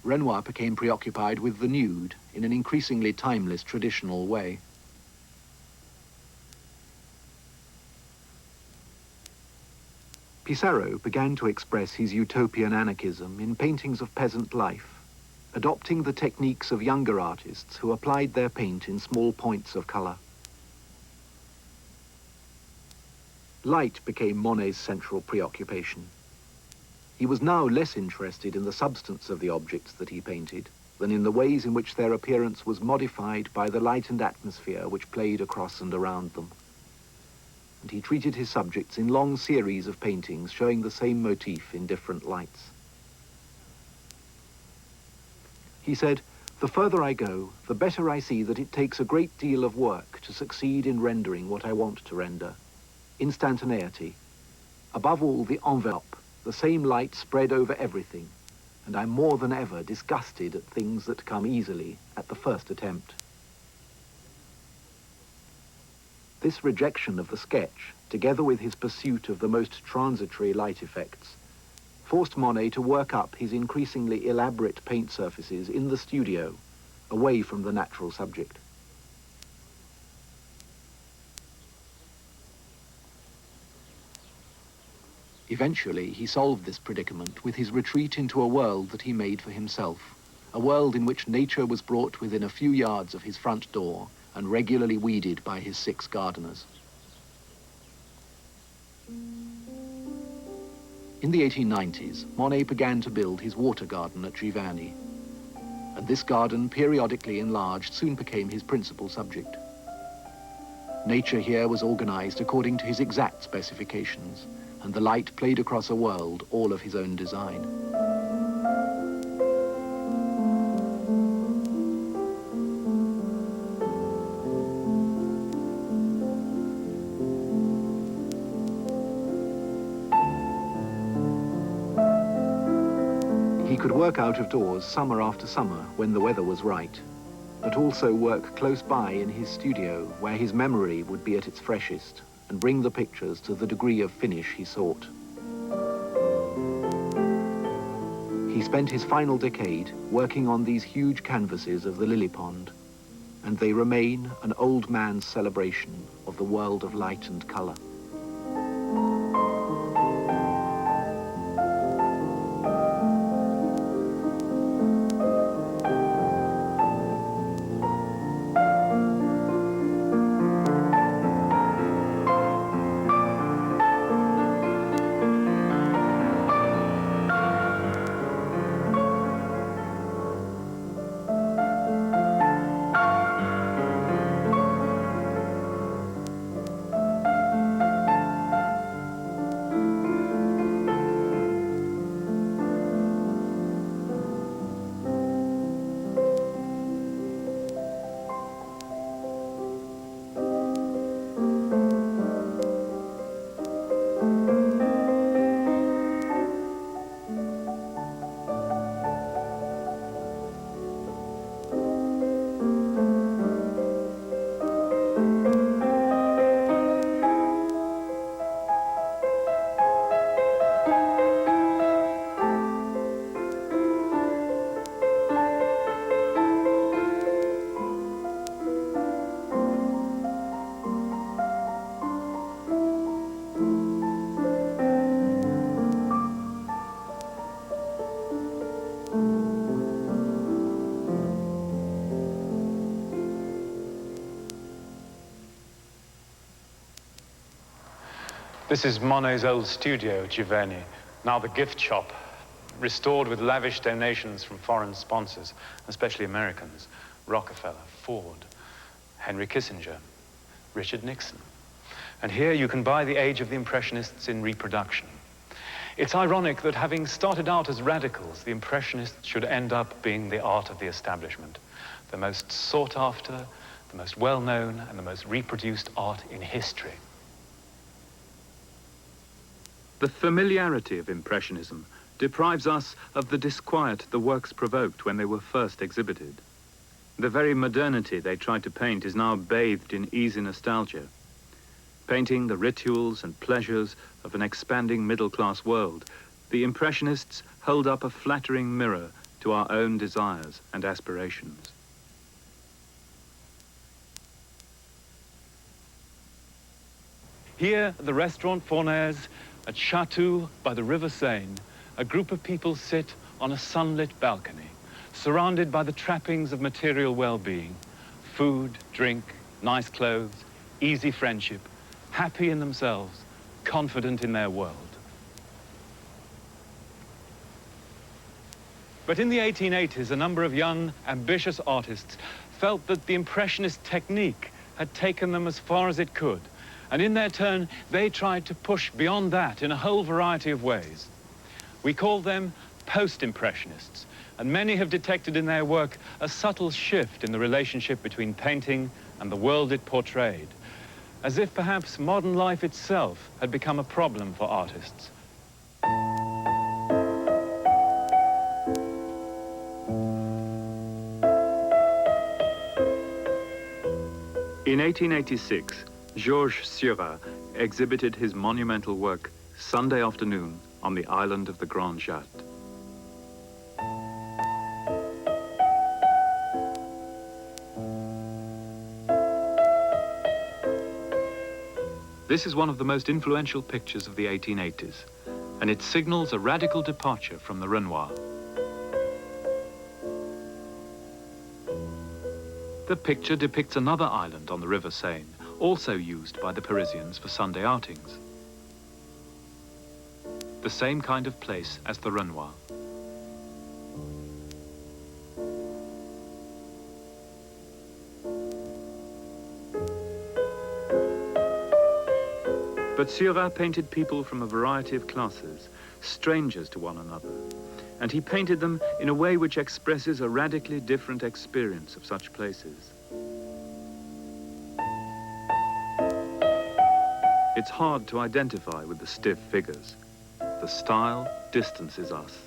Renoir became preoccupied with the nude in an increasingly timeless traditional way. Pissarro began to express his utopian anarchism in paintings of peasant life, adopting the techniques of younger artists who applied their paint in small points of color. Light became Monet's central preoccupation. He was now less interested in the substance of the objects that he painted than in the ways in which their appearance was modified by the light and atmosphere which played across and around them. And he treated his subjects in long series of paintings showing the same motif in different lights. He said, "The further I go, the better I see that it takes a great deal of work to succeed in rendering what I want to render. Instantaneity. Above all, the envelope, the same light spread over everything, and I'm more than ever disgusted at things that come easily at the first attempt." This rejection of the sketch, together with his pursuit of the most transitory light effects, forced Monet to work up his increasingly elaborate paint surfaces in the studio, away from the natural subject. Eventually, he solved this predicament with his retreat into a world that he made for himself, a world in which nature was brought within a few yards of his front door and regularly weeded by his 6 gardeners. In the 1890s, Monet began to build his water garden at Giverny, and this garden, periodically enlarged, soon became his principal subject. Nature here was organized according to his exact specifications, and the light played across a world all of his own design. He could work out of doors summer after summer when the weather was right, but also work close by in his studio where his memory would be at its freshest and bring the pictures to the degree of finish he sought. He spent his final decade working on these huge canvases of the lily pond, and they remain an old man's celebration of the world of light and color. This is Monet's old studio, Giverny, now the gift shop, restored with lavish donations from foreign sponsors, especially Americans, Rockefeller, Ford, Henry Kissinger, Richard Nixon. And here you can buy the age of the Impressionists in reproduction. It's ironic that having started out as radicals, the Impressionists should end up being the art of the establishment, the most sought after, the most well-known, and the most reproduced art in history. The familiarity of Impressionism deprives us of the disquiet the works provoked when they were first exhibited. The very modernity they tried to paint is now bathed in easy nostalgia, painting the rituals and pleasures of an expanding middle-class world. The Impressionists hold up a flattering mirror to our own desires and aspirations. Here at the Restaurant Fournaise at Chatou by the River Seine, a group of people sit on a sunlit balcony, surrounded by the trappings of material well-being: food, drink, nice clothes, easy friendship, happy in themselves, confident in their world. But in the 1880s, a number of young, ambitious artists felt that the Impressionist technique had taken them as far as it could, and in their turn, they tried to push beyond that in a whole variety of ways. We call them post-Impressionists, and many have detected in their work a subtle shift in the relationship between painting and the world it portrayed, as if perhaps modern life itself had become a problem for artists. In 1886, Georges Seurat exhibited his monumental work, Sunday Afternoon, on the island of the Grand Jatte. This is one of the most influential pictures of the 1880s, and it signals a radical departure from the Renoir. The picture depicts another island on the River Seine, also used by the Parisians for Sunday outings. The same kind of place as the Renoir. But Seurat painted people from a variety of classes, strangers to one another, and he painted them in a way which expresses a radically different experience of such places. It's hard to identify with the stiff figures. The style distances us.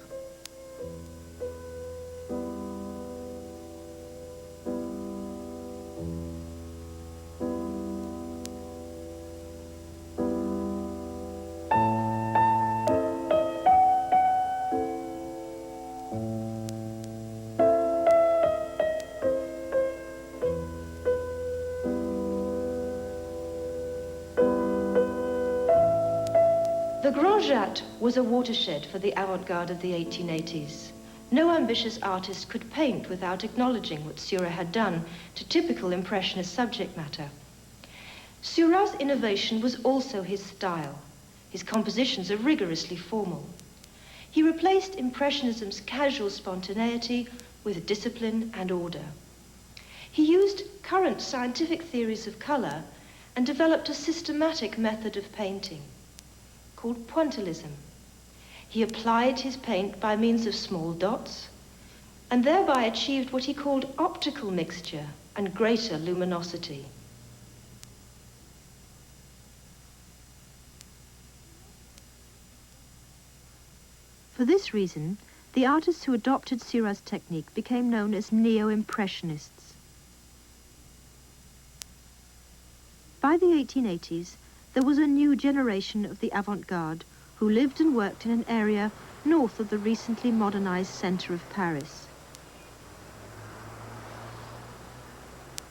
The Grand Jatte was a watershed for the avant-garde of the 1880s. No ambitious artist could paint without acknowledging what Seurat had done to typical Impressionist subject matter. Seurat's innovation was also his style. His compositions are rigorously formal. He replaced Impressionism's casual spontaneity with discipline and order. He used current scientific theories of color and developed a systematic method of painting called pointillism. He applied his paint by means of small dots and thereby achieved what he called optical mixture and greater luminosity. For this reason, the artists who adopted Seurat's technique became known as neo-impressionists. By the 1880s, there was a new generation of the avant-garde who lived and worked in an area north of the recently modernized center of Paris.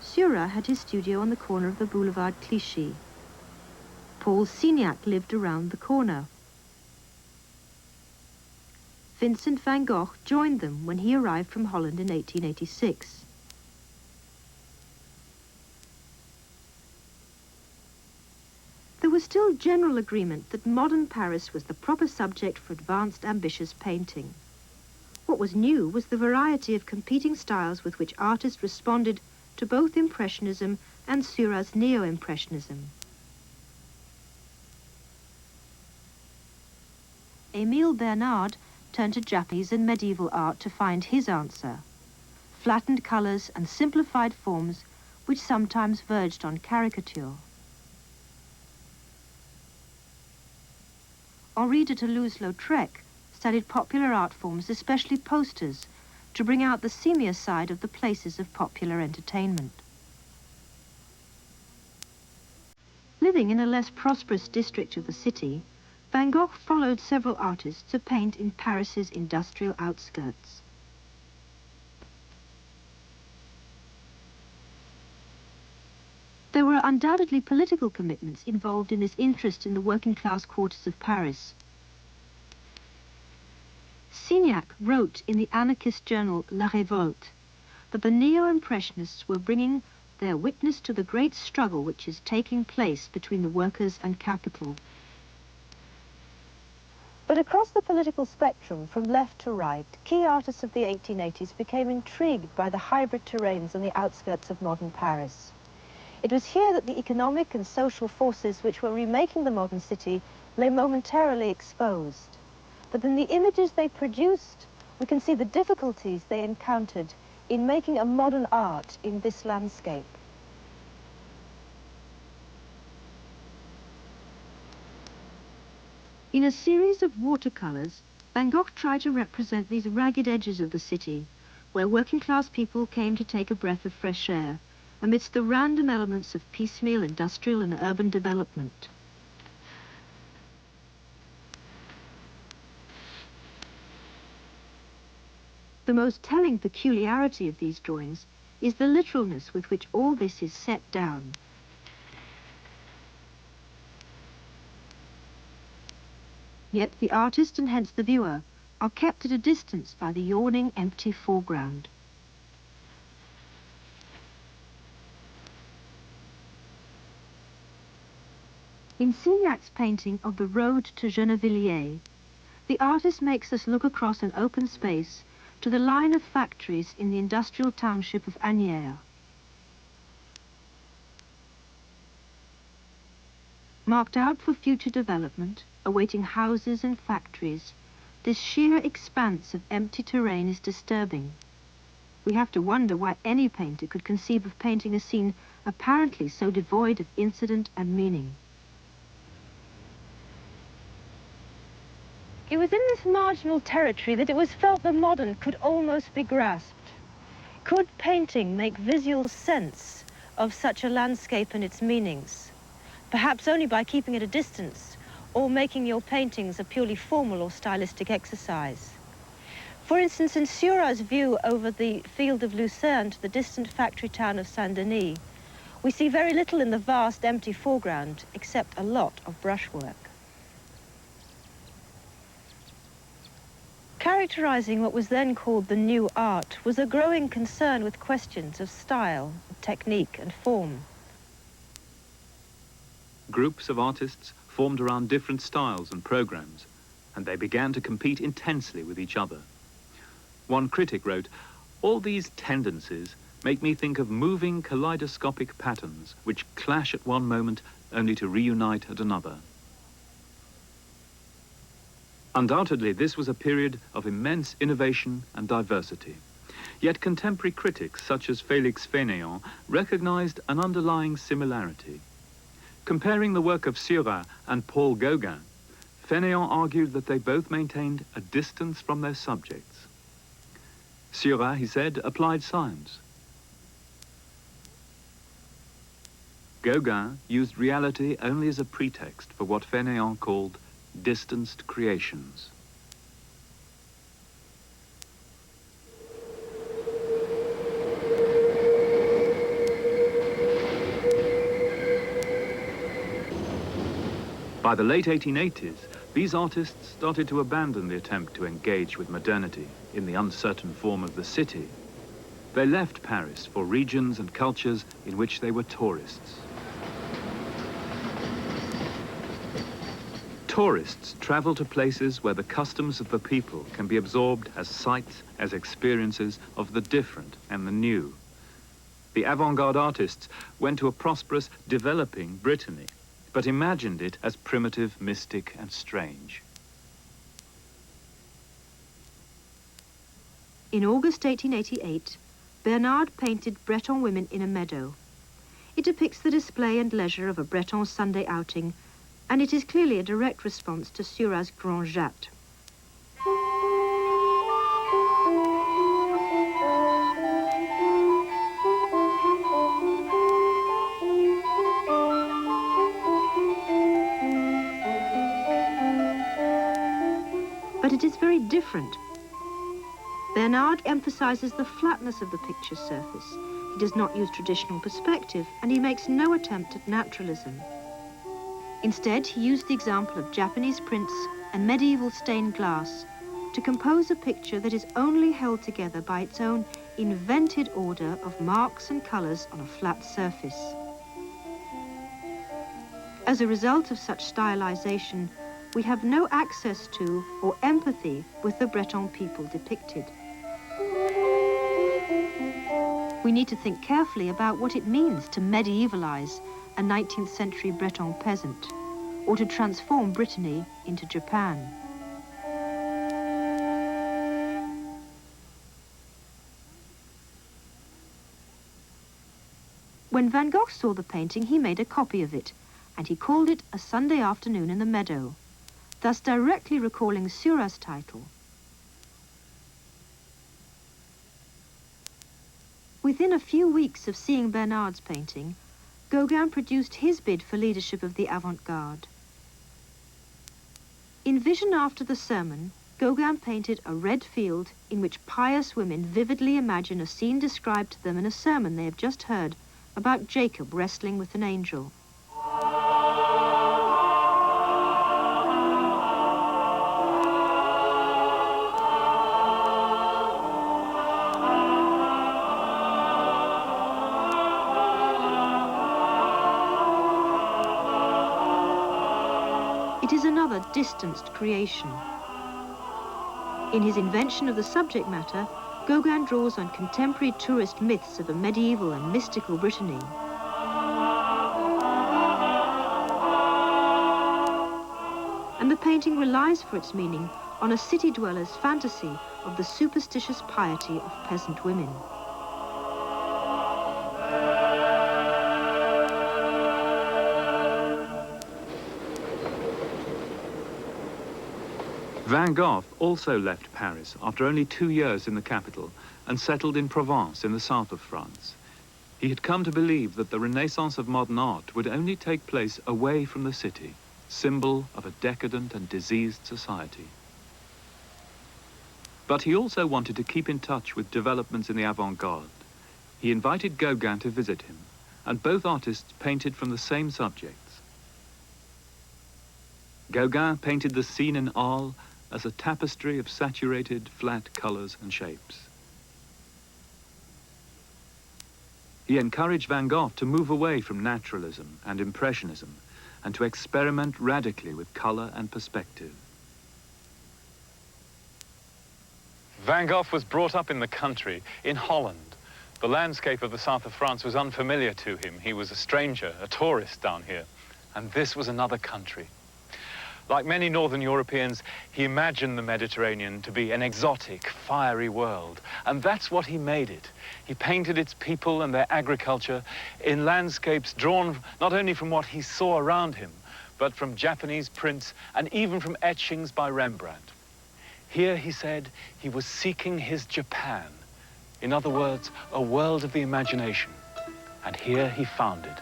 Seurat had his studio on the corner of the Boulevard Clichy. Paul Signac lived around the corner. Vincent van Gogh joined them when he arrived from Holland in 1886. There was still general agreement that modern Paris was the proper subject for advanced, ambitious painting. What was new was the variety of competing styles with which artists responded to both Impressionism and Seurat's Neo-Impressionism. Émile Bernard turned to Japanese and medieval art to find his answer: flattened colours and simplified forms which sometimes verged on caricature. Henri de Toulouse-Lautrec studied popular art forms, especially posters, to bring out the seamier side of the places of popular entertainment. Living in a less prosperous district of the city, Van Gogh followed several artists to paint in Paris's industrial outskirts. There were undoubtedly political commitments involved in this interest in the working-class quarters of Paris. Signac wrote in the anarchist journal La Révolte that the Neo-Impressionists were bringing their witness to the great struggle which is taking place between the workers and capital. But across the political spectrum, from left to right, key artists of the 1880s became intrigued by the hybrid terrains on the outskirts of modern Paris. It was here that the economic and social forces which were remaking the modern city lay momentarily exposed. But in the images they produced, we can see the difficulties they encountered in making a modern art in this landscape. In a series of watercolors, Van Gogh tried to represent these ragged edges of the city, where working-class people came to take a breath of fresh air, amidst the random elements of piecemeal industrial and urban development. The most telling peculiarity of these drawings is the literalness with which all this is set down. Yet the artist, and hence the viewer, are kept at a distance by the yawning, empty foreground. In Signac's painting of the road to Gennevilliers, the artist makes us look across an open space to the line of factories in the industrial township of Asnières. Marked out for future development, awaiting houses and factories, this sheer expanse of empty terrain is disturbing. We have to wonder why any painter could conceive of painting a scene apparently so devoid of incident and meaning. It was in this marginal territory that it was felt the modern could almost be grasped. Could painting make visual sense of such a landscape and its meanings? Perhaps only by keeping at a distance, or making your paintings a purely formal or stylistic exercise. For instance, in Seurat's view over the field of Lucerne to the distant factory town of Saint-Denis, we see very little in the vast empty foreground except a lot of brushwork. Characterizing what was then called the new art was a growing concern with questions of style, technique, and form. Groups of artists formed around different styles and programs, and they began to compete intensely with each other. One critic wrote, "All these tendencies make me think of moving kaleidoscopic patterns which clash at one moment only to reunite at another." Undoubtedly, this was a period of immense innovation and diversity. Yet contemporary critics, such as Félix Fénéon, recognized an underlying similarity. Comparing the work of Seurat and Paul Gauguin, Fénéon argued that they both maintained a distance from their subjects. Seurat, he said, applied science. Gauguin used reality only as a pretext for what Fénéon called distanced creations. By the late 1880s, these artists started to abandon the attempt to engage with modernity in the uncertain form of the city. They left Paris for regions and cultures in which they were tourists. Tourists travel to places where the customs of the people can be absorbed as sights, as experiences of the different and the new. The avant-garde artists went to a prosperous, developing Brittany, but imagined it as primitive, mystic, and strange. In August 1888, Bernard painted Breton women in a meadow. It depicts the display and leisure of a Breton Sunday outing, and it is clearly a direct response to Seurat's Grand Jatte. But it is very different. Bernard emphasizes the flatness of the picture's surface. He does not use traditional perspective, and he makes no attempt at naturalism. Instead, he used the example of Japanese prints and medieval stained glass to compose a picture that is only held together by its own invented order of marks and colors on a flat surface. As a result of such stylization, we have no access to or empathy with the Breton people depicted. We need to think carefully about what it means to medievalize a 19th century Breton peasant, or to transform Brittany into Japan. When Van Gogh saw the painting, he made a copy of it, and he called it A Sunday Afternoon in the Meadow, thus directly recalling Seurat's title. Within a few weeks of seeing Bernard's painting, Gauguin produced his bid for leadership of the avant-garde. In Vision After the Sermon, Gauguin painted a red field in which pious women vividly imagine a scene described to them in a sermon they have just heard about Jacob wrestling with an angel. It is another distanced creation. In his invention of the subject matter, Gauguin draws on contemporary tourist myths of a medieval and mystical Brittany. And the painting relies for its meaning on a city dweller's fantasy of the superstitious piety of peasant women. Van Gogh also left Paris after only 2 years in the capital and settled in Provence in the south of France. He had come to believe that the renaissance of modern art would only take place away from the city, symbol of a decadent and diseased society. But he also wanted to keep in touch with developments in the avant-garde. He invited Gauguin to visit him, and both artists painted from the same subjects. Gauguin painted the scene in Arles as a tapestry of saturated, flat colors and shapes. He encouraged Van Gogh to move away from naturalism and impressionism and to experiment radically with color and perspective. Van Gogh was brought up in the country, in Holland. The landscape of the south of France was unfamiliar to him. He was a stranger, a tourist down here. And this was another country. Like many northern Europeans, he imagined the Mediterranean to be an exotic, fiery world. And that's what he made it. He painted its people and their agriculture in landscapes drawn not only from what he saw around him, but from Japanese prints and even from etchings by Rembrandt. Here, he said, he was seeking his Japan. In other words, a world of the imagination. And here he found it.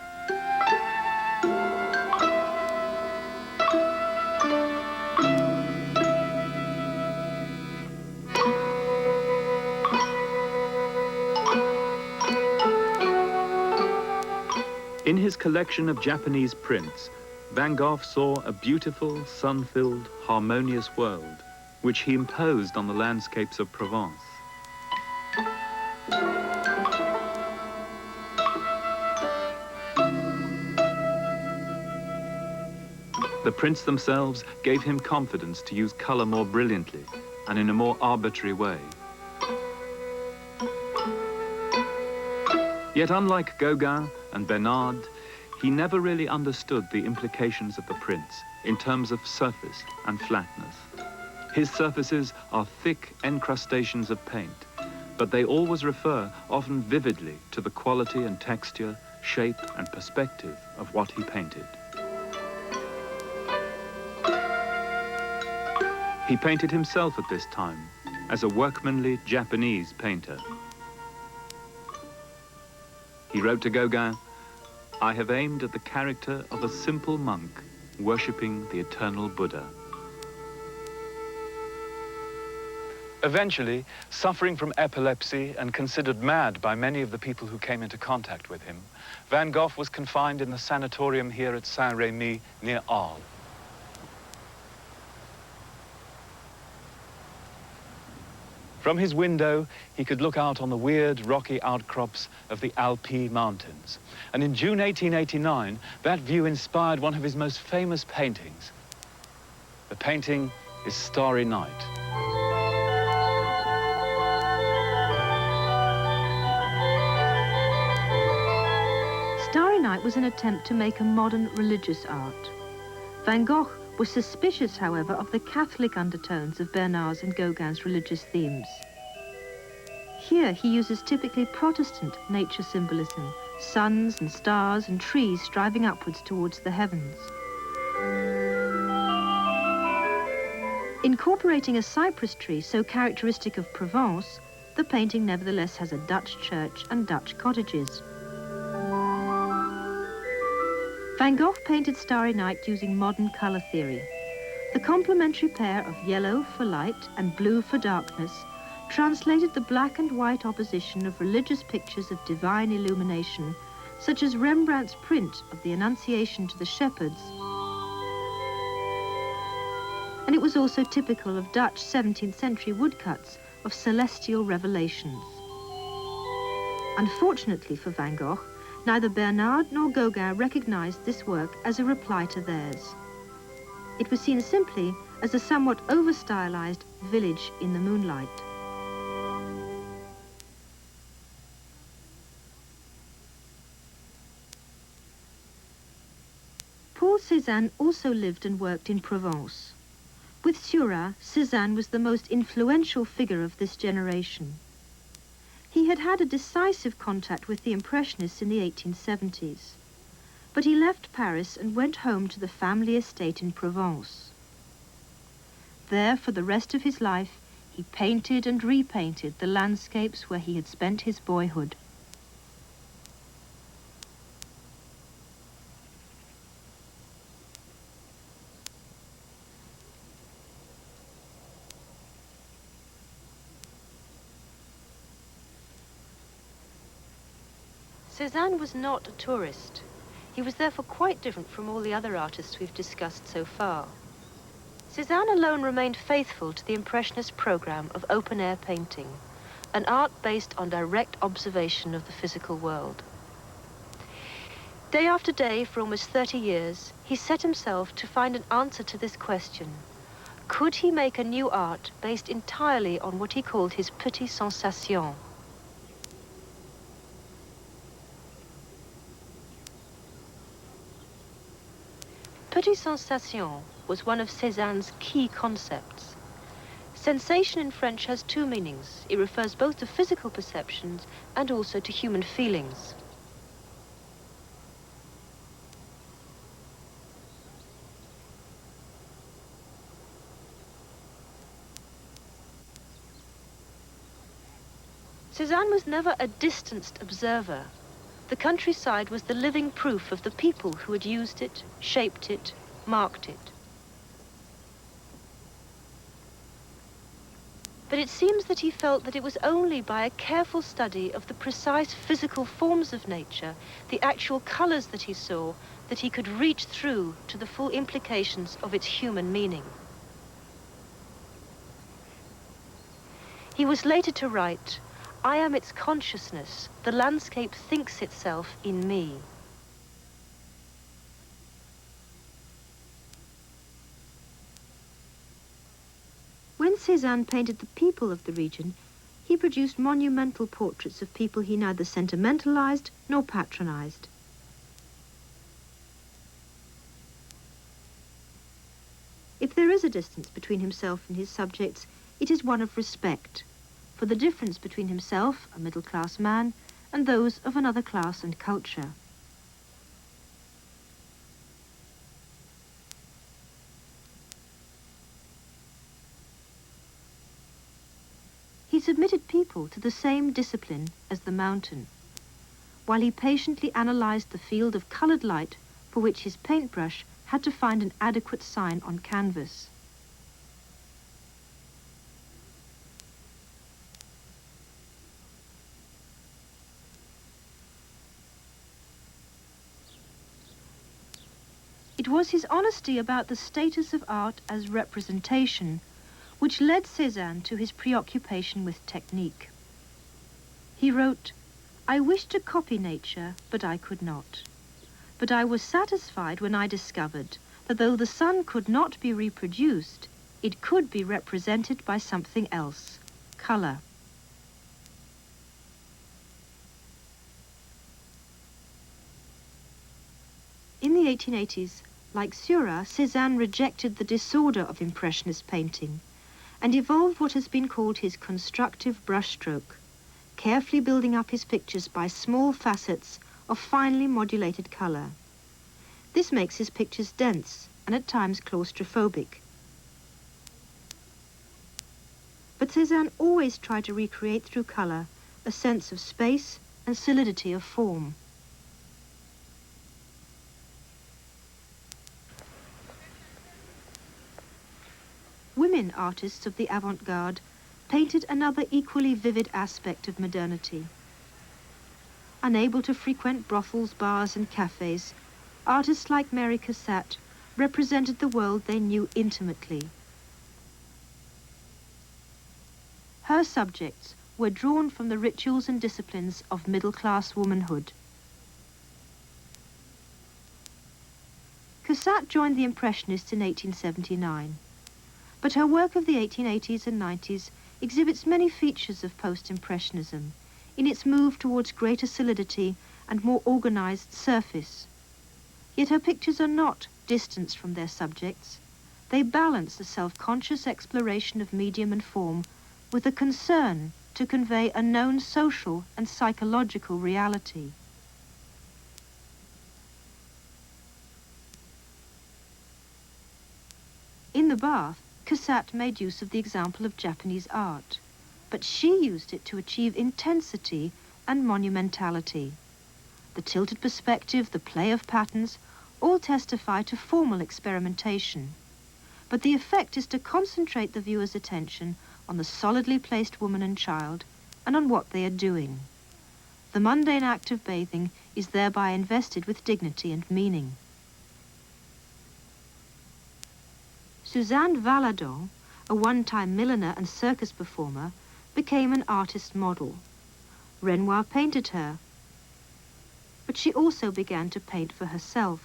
In his collection of Japanese prints, Van Gogh saw a beautiful, sun-filled, harmonious world, which he imposed on the landscapes of Provence. The prints themselves gave him confidence to use color more brilliantly and in a more arbitrary way. Yet unlike Gauguin and Bernard, he never really understood the implications of the prints in terms of surface and flatness. His surfaces are thick encrustations of paint, but they always refer, often vividly, to the quality and texture, shape and perspective of what he painted. He painted himself at this time as a workmanly Japanese painter. He wrote to Gauguin, "I have aimed at the character of a simple monk worshipping the eternal Buddha." Eventually, suffering from epilepsy and considered mad by many of the people who came into contact with him, Van Gogh was confined in the sanatorium here at Saint-Rémy near Arles. From his window, he could look out on the weird, rocky outcrops of the Alpes Mountains. And in June 1889, that view inspired one of his most famous paintings. The painting is Starry Night. Starry Night was an attempt to make a modern religious art. Van Gogh was suspicious, however, of the Catholic undertones of Bernard's and Gauguin's religious themes. Here he uses typically Protestant nature symbolism, suns and stars and trees striving upwards towards the heavens. Incorporating a cypress tree so characteristic of Provence, the painting nevertheless has a Dutch church and Dutch cottages. Van Gogh painted Starry Night using modern colour theory. The complementary pair of yellow for light and blue for darkness translated the black and white opposition of religious pictures of divine illumination, such as Rembrandt's print of the Annunciation to the Shepherds. And it was also typical of Dutch 17th century woodcuts of celestial revelations. Unfortunately for Van Gogh, neither Bernard nor Gauguin recognized this work as a reply to theirs. It was seen simply as a somewhat over-stylized village in the moonlight. Paul Cézanne also lived and worked in Provence. With Seurat, Cézanne was the most influential figure of this generation. He had had a decisive contact with the Impressionists in the 1870s, but he left Paris and went home to the family estate in Provence. There, for the rest of his life, he painted and repainted the landscapes where he had spent his boyhood. Cézanne was not a tourist. He was therefore quite different from all the other artists we've discussed so far. Cézanne alone remained faithful to the Impressionist program of open-air painting, an art based on direct observation of the physical world. Day after day, for almost 30 years, he set himself to find an answer to this question. Could he make a new art based entirely on what he called his petites sensations? Petites sensations was one of Cézanne's key concepts. Sensation in French has two meanings. It refers both to physical perceptions and also to human feelings. Cézanne was never a distanced observer. The countryside was the living proof of the people who had used it, shaped it, marked it. But it seems that he felt that it was only by a careful study of the precise physical forms of nature, the actual colors that he saw, that he could reach through to the full implications of its human meaning. He was later to write, "I am its consciousness. The landscape thinks itself in me." Cézanne painted the people of the region, he produced monumental portraits of people he neither sentimentalized nor patronized. If there is a distance between himself and his subjects, it is one of respect, for the difference between himself, a middle-class man, and those of another class and culture. He submitted people to the same discipline as the mountain, while he patiently analyzed the field of colored light for which his paintbrush had to find an adequate sign on canvas. It was his honesty about the status of art as representation which led Cézanne to his preoccupation with technique. He wrote, "I wished to copy nature, but I could not. But I was satisfied when I discovered that though the sun could not be reproduced, it could be represented by something else, color." In the 1880s, like Seurat, Cézanne rejected the disorder of Impressionist painting and evolved what has been called his constructive brushstroke, carefully building up his pictures by small facets of finely modulated color. This makes his pictures dense and at times claustrophobic. But Cézanne always tried to recreate through color a sense of space and solidity of form. Women artists of the avant-garde painted another equally vivid aspect of modernity. Unable to frequent brothels, bars and cafes, artists like Mary Cassatt represented the world they knew intimately. Her subjects were drawn from the rituals and disciplines of middle-class womanhood. Cassatt joined the Impressionists in 1879. But her work of the 1880s and 90s exhibits many features of post-impressionism in its move towards greater solidity and more organized surface. Yet her pictures are not distanced from their subjects. They balance the self-conscious exploration of medium and form with a concern to convey a known social and psychological reality. In the bath, Cassatt made use of the example of Japanese art, but she used it to achieve intensity and monumentality. The tilted perspective, the play of patterns, all testify to formal experimentation. But the effect is to concentrate the viewer's attention on the solidly placed woman and child and on what they are doing. The mundane act of bathing is thereby invested with dignity and meaning. Suzanne Valadon, a one-time milliner and circus performer, became an artist model. Renoir painted her, but she also began to paint for herself.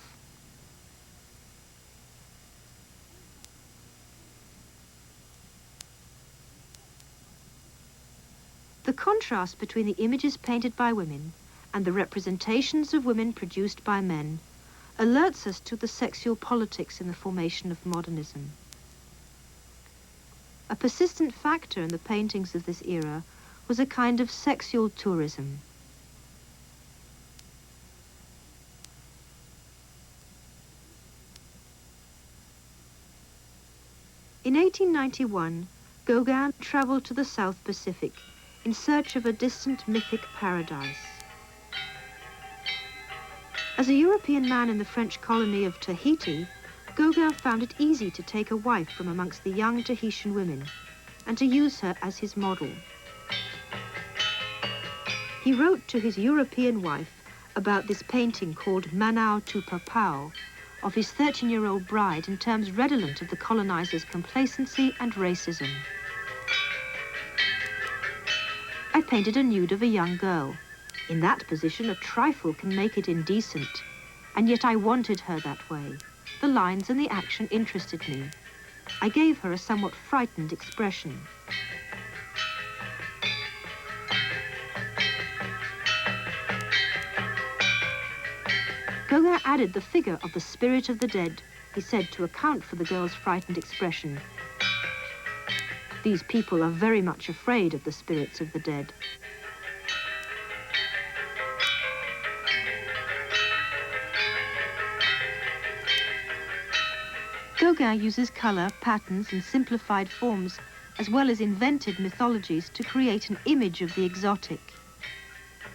The contrast between the images painted by women and the representations of women produced by men alerts us to the sexual politics in the formation of modernism. A persistent factor in the paintings of this era was a kind of sexual tourism. In 1891, Gauguin traveled to the South Pacific in search of a distant mythic paradise. As a European man in the French colony of Tahiti, Gauguin found it easy to take a wife from amongst the young Tahitian women and to use her as his model. He wrote to his European wife about this painting called Manao tu Papao of his 13-year-old bride in terms redolent of the colonizers' complacency and racism. I painted a nude of a young girl. In that position, a trifle can make it indecent, and yet I wanted her that way. The lines and the action interested me. I gave her a somewhat frightened expression. Gauguin added the figure of the spirit of the dead, he said, to account for the girl's frightened expression. These people are very much afraid of the spirits of the dead. Gauguin uses colour, patterns and simplified forms, as well as invented mythologies, to create an image of the exotic.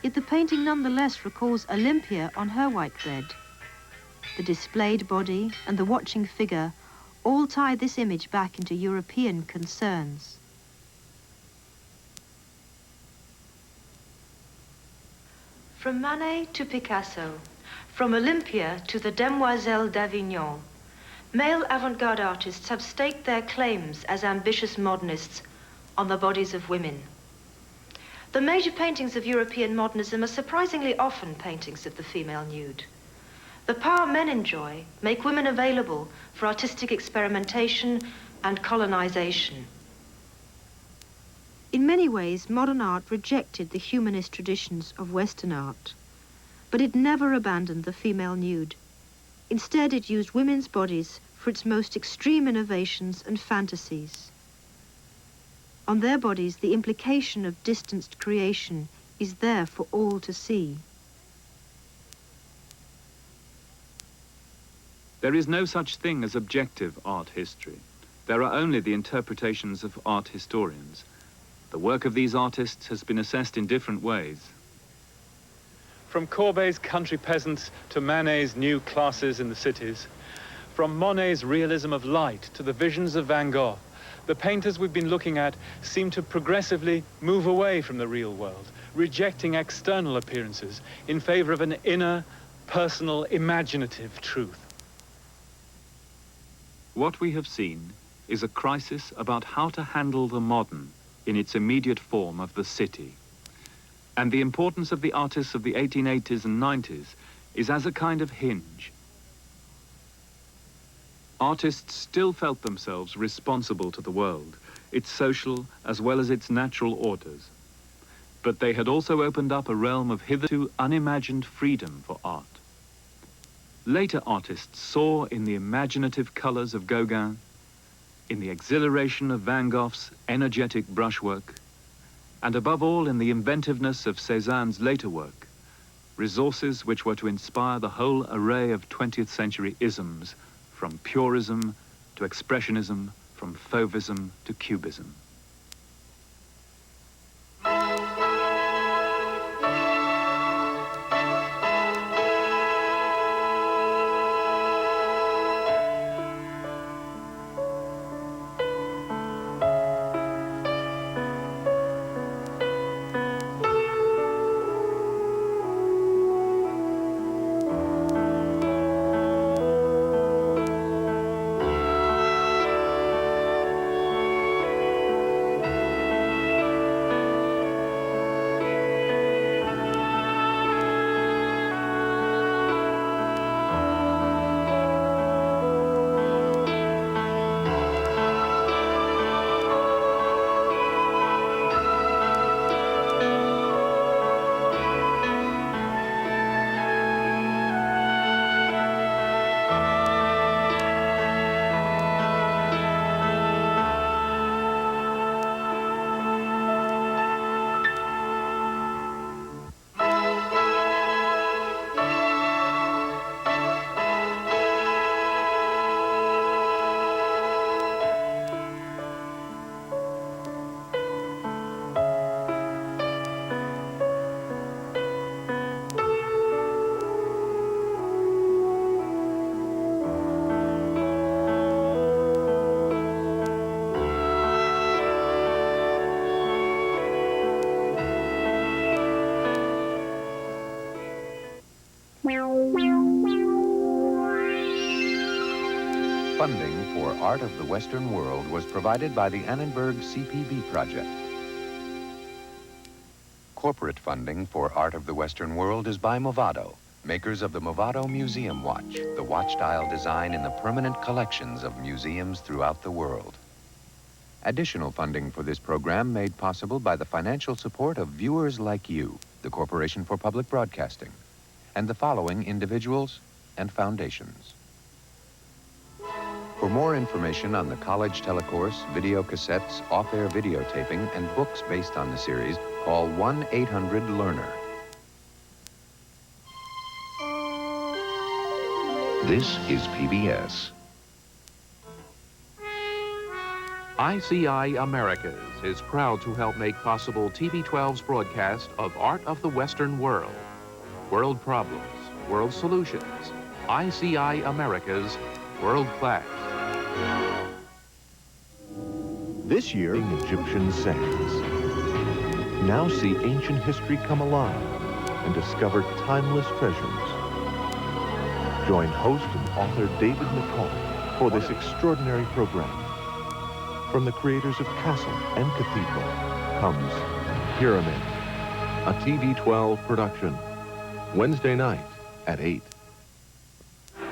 Yet the painting nonetheless recalls Olympia on her white bed. The displayed body and the watching figure all tie this image back into European concerns. From Manet to Picasso, from Olympia to the Demoiselles d'Avignon, male avant-garde artists have staked their claims as ambitious modernists on the bodies of women. The major paintings of European modernism are surprisingly often paintings of the female nude. The power men enjoy make women available for artistic experimentation and colonization. In many ways, modern art rejected the humanist traditions of Western art, but it never abandoned the female nude. Instead, it used women's bodies for its most extreme innovations and fantasies. On their bodies, the implication of distanced creation is there for all to see. There is no such thing as objective art history. There are only the interpretations of art historians. The work of these artists has been assessed in different ways. From Courbet's country peasants to Manet's new classes in the cities, from Monet's realism of light to the visions of Van Gogh, the painters we've been looking at seem to progressively move away from the real world, rejecting external appearances in favor of an inner, personal, imaginative truth. What we have seen is a crisis about how to handle the modern in its immediate form of the city. And the importance of the artists of the 1880s and 90s is as a kind of hinge. Artists still felt themselves responsible to the world, its social as well as its natural orders. But they had also opened up a realm of hitherto unimagined freedom for art. Later artists saw in the imaginative colors of Gauguin, in the exhilaration of Van Gogh's energetic brushwork, and above all in the inventiveness of Cézanne's later work, resources which were to inspire the whole array of 20th century isms, from purism to expressionism, from fauvism to cubism. Funding for Art of the Western World was provided by the Annenberg CPB project. Corporate funding for Art of the Western World is by Movado, makers of the Movado Museum Watch, the watch dial design in the permanent collections of museums throughout the world. Additional funding for this program made possible by the financial support of viewers like you, the Corporation for Public Broadcasting, and the following individuals and foundations. For more information on the college telecourse, video cassettes, off-air videotaping, and books based on the series, call 1-800-LEARNER. This is PBS. ICI Americas is proud to help make possible TV12's broadcast of Art of the Western World. World Problems, World Solutions. ICI Americas, World Class. This year, in Egyptian sands. Now see ancient history come alive and discover timeless treasures. Join host and author David McCall for this extraordinary program. From the creators of Castle and Cathedral comes Pyramid, a TV12 production. Wednesday night at 8.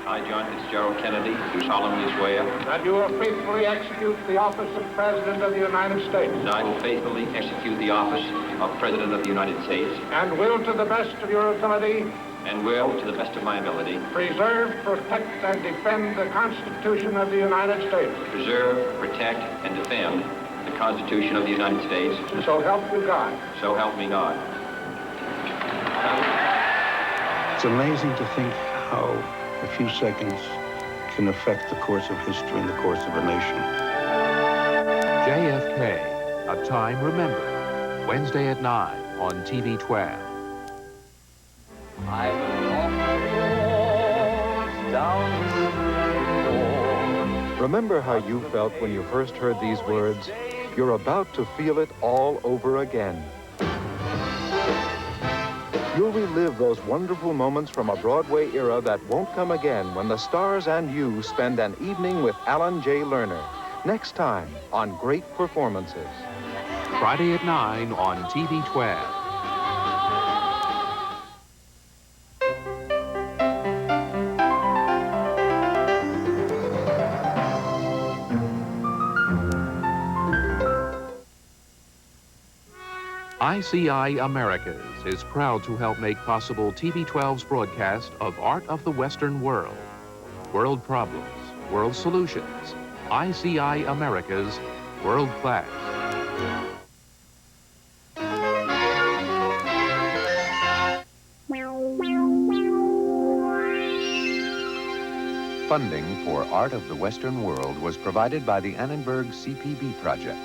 I, John Fitzgerald Kennedy, do solemnly swear that you will faithfully execute the office of President of the United States. that I will faithfully execute the office of President of the United States And will, to the best of your ability, and will, to the best of my ability, preserve, protect, and defend the Constitution of the United States. preserve, protect, and defend the Constitution of the United States. So help you God. So help me God. It's amazing to think how a few seconds can affect the course of history and the course of a nation. JFK, A Time Remembered, Wednesday at 9 on TV12. I will walk down. Remember how you felt when you first heard these words? You're about to feel it all over again. You'll relive those wonderful moments from a Broadway era that won't come again when the stars and you spend an evening with Alan J. Lerner. Next time on Great Performances. Friday at 9 on TV12. ICI Americas is proud to help make possible TV12's broadcast of Art of the Western World. World Problems, World Solutions. ICI Americas, World Class. Funding for Art of the Western World was provided by the Annenberg CPB project.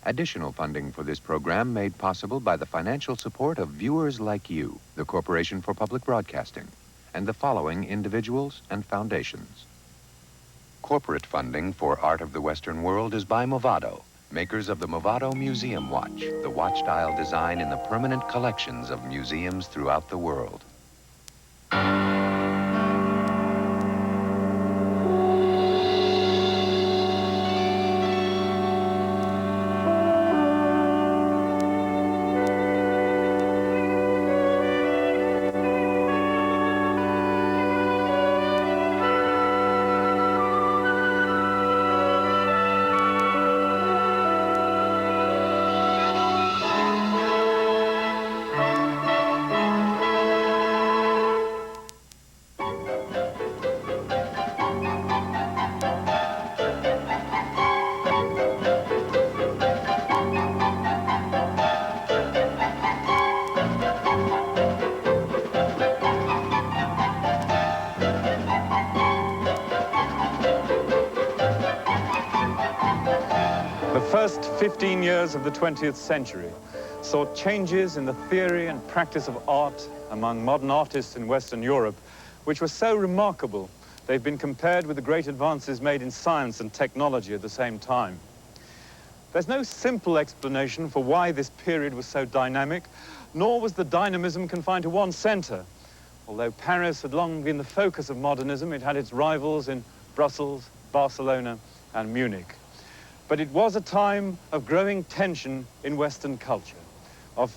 Additional funding for this program made possible by the financial support of viewers like you, the Corporation for Public Broadcasting, and the following individuals and foundations. Corporate funding for Art of the Western World is by Movado, makers of the Movado Museum Watch, the watch dial design in the permanent collections of museums throughout the world. The first 15 years of the 20th century saw changes in the theory and practice of art among modern artists in Western Europe, which were so remarkable they've been compared with the great advances made in science and technology at the same time. There's no simple explanation for why this period was so dynamic, nor was the dynamism confined to one center. Although Paris had long been the focus of modernism, it had its rivals in Brussels, Barcelona, and Munich. But it was a time of growing tension in Western culture, of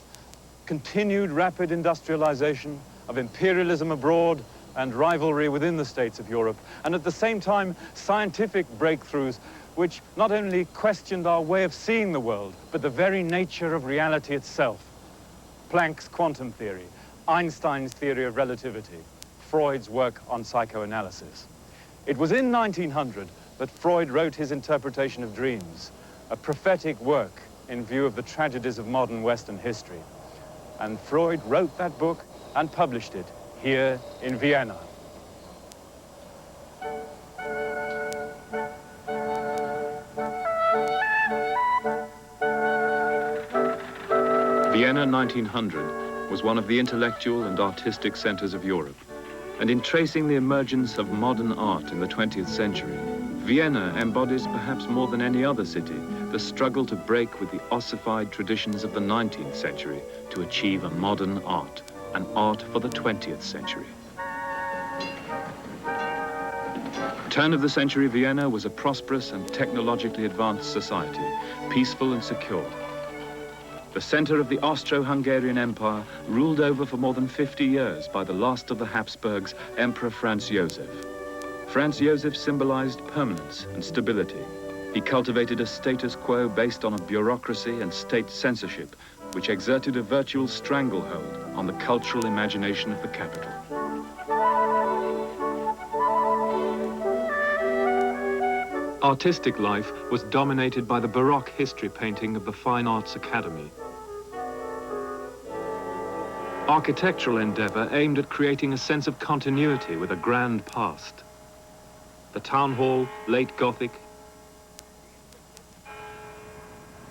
continued rapid industrialization, of imperialism abroad and rivalry within the states of Europe, and at the same time, scientific breakthroughs which not only questioned our way of seeing the world, but the very nature of reality itself. Planck's quantum theory, Einstein's theory of relativity, Freud's work on psychoanalysis. It was in 1900 that Freud wrote his interpretation of dreams, a prophetic work in view of the tragedies of modern Western history. And Freud wrote that book and published it here in Vienna. Vienna 1900 was one of the intellectual and artistic centers of Europe. And in tracing the emergence of modern art in the 20th century, Vienna embodies perhaps more than any other city the struggle to break with the ossified traditions of the 19th century to achieve a modern art, an art for the 20th century. Turn of the century Vienna was a prosperous and technologically advanced society, peaceful and secure. The center of the Austro-Hungarian Empire, ruled over for more than 50 years by the last of the Habsburgs, Emperor Franz Joseph. Franz Joseph symbolized permanence and stability. He cultivated a status quo based on a bureaucracy and state censorship, which exerted a virtual stranglehold on the cultural imagination of the capital. Artistic life was dominated by the Baroque history painting of the Fine Arts Academy. Architectural endeavor aimed at creating a sense of continuity with a grand past. The Town Hall, late Gothic.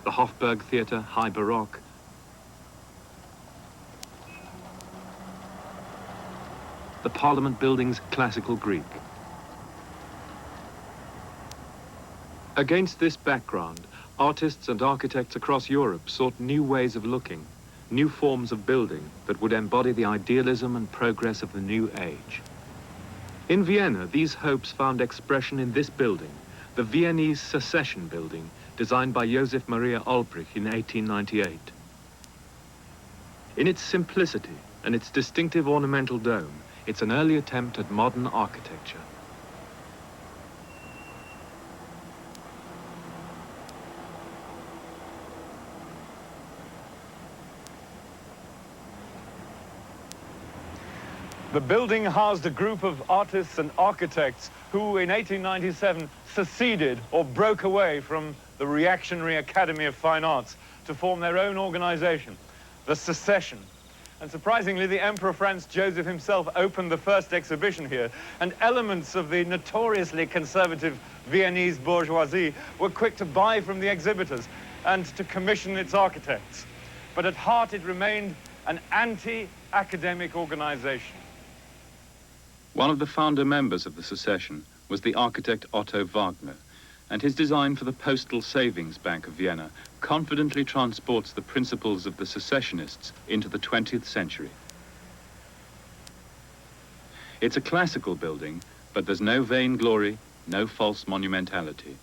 The Hofburg Theatre, high Baroque. The Parliament buildings, classical Greek. Against this background, artists and architects across Europe sought new ways of looking, new forms of building that would embody the idealism and progress of the new age. In Vienna, these hopes found expression in this building, the Viennese Secession Building, designed by Joseph Maria Olbrich in 1898. In its simplicity and its distinctive ornamental dome, it's an early attempt at modern architecture. The building housed a group of artists and architects who, in 1897, seceded or broke away from the reactionary Academy of Fine Arts to form their own organization, the Secession. And surprisingly, the Emperor Franz Joseph himself opened the first exhibition here, and elements of the notoriously conservative Viennese bourgeoisie were quick to buy from the exhibitors and to commission its architects. But at heart, it remained an anti-academic organization. One of the founder members of the secession was the architect Otto Wagner, and his design for the Postal Savings Bank of Vienna confidently transports the principles of the secessionists into the 20th century. It's a classical building, but there's no vainglory, no false monumentality.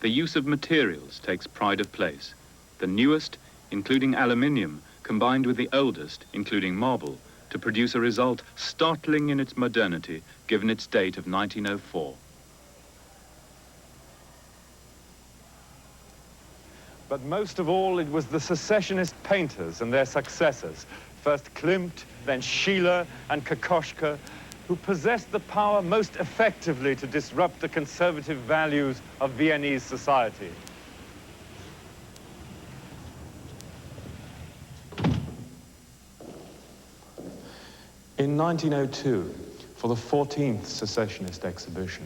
The use of materials takes pride of place. The newest, including aluminium, combined with the oldest, including marble, to produce a result startling in its modernity, given its date of 1904. But most of all, it was the secessionist painters and their successors, first Klimt, then Schiele and Kokoschka, who possessed the power most effectively to disrupt the conservative values of Viennese society. In 1902, for the 14th secessionist exhibition,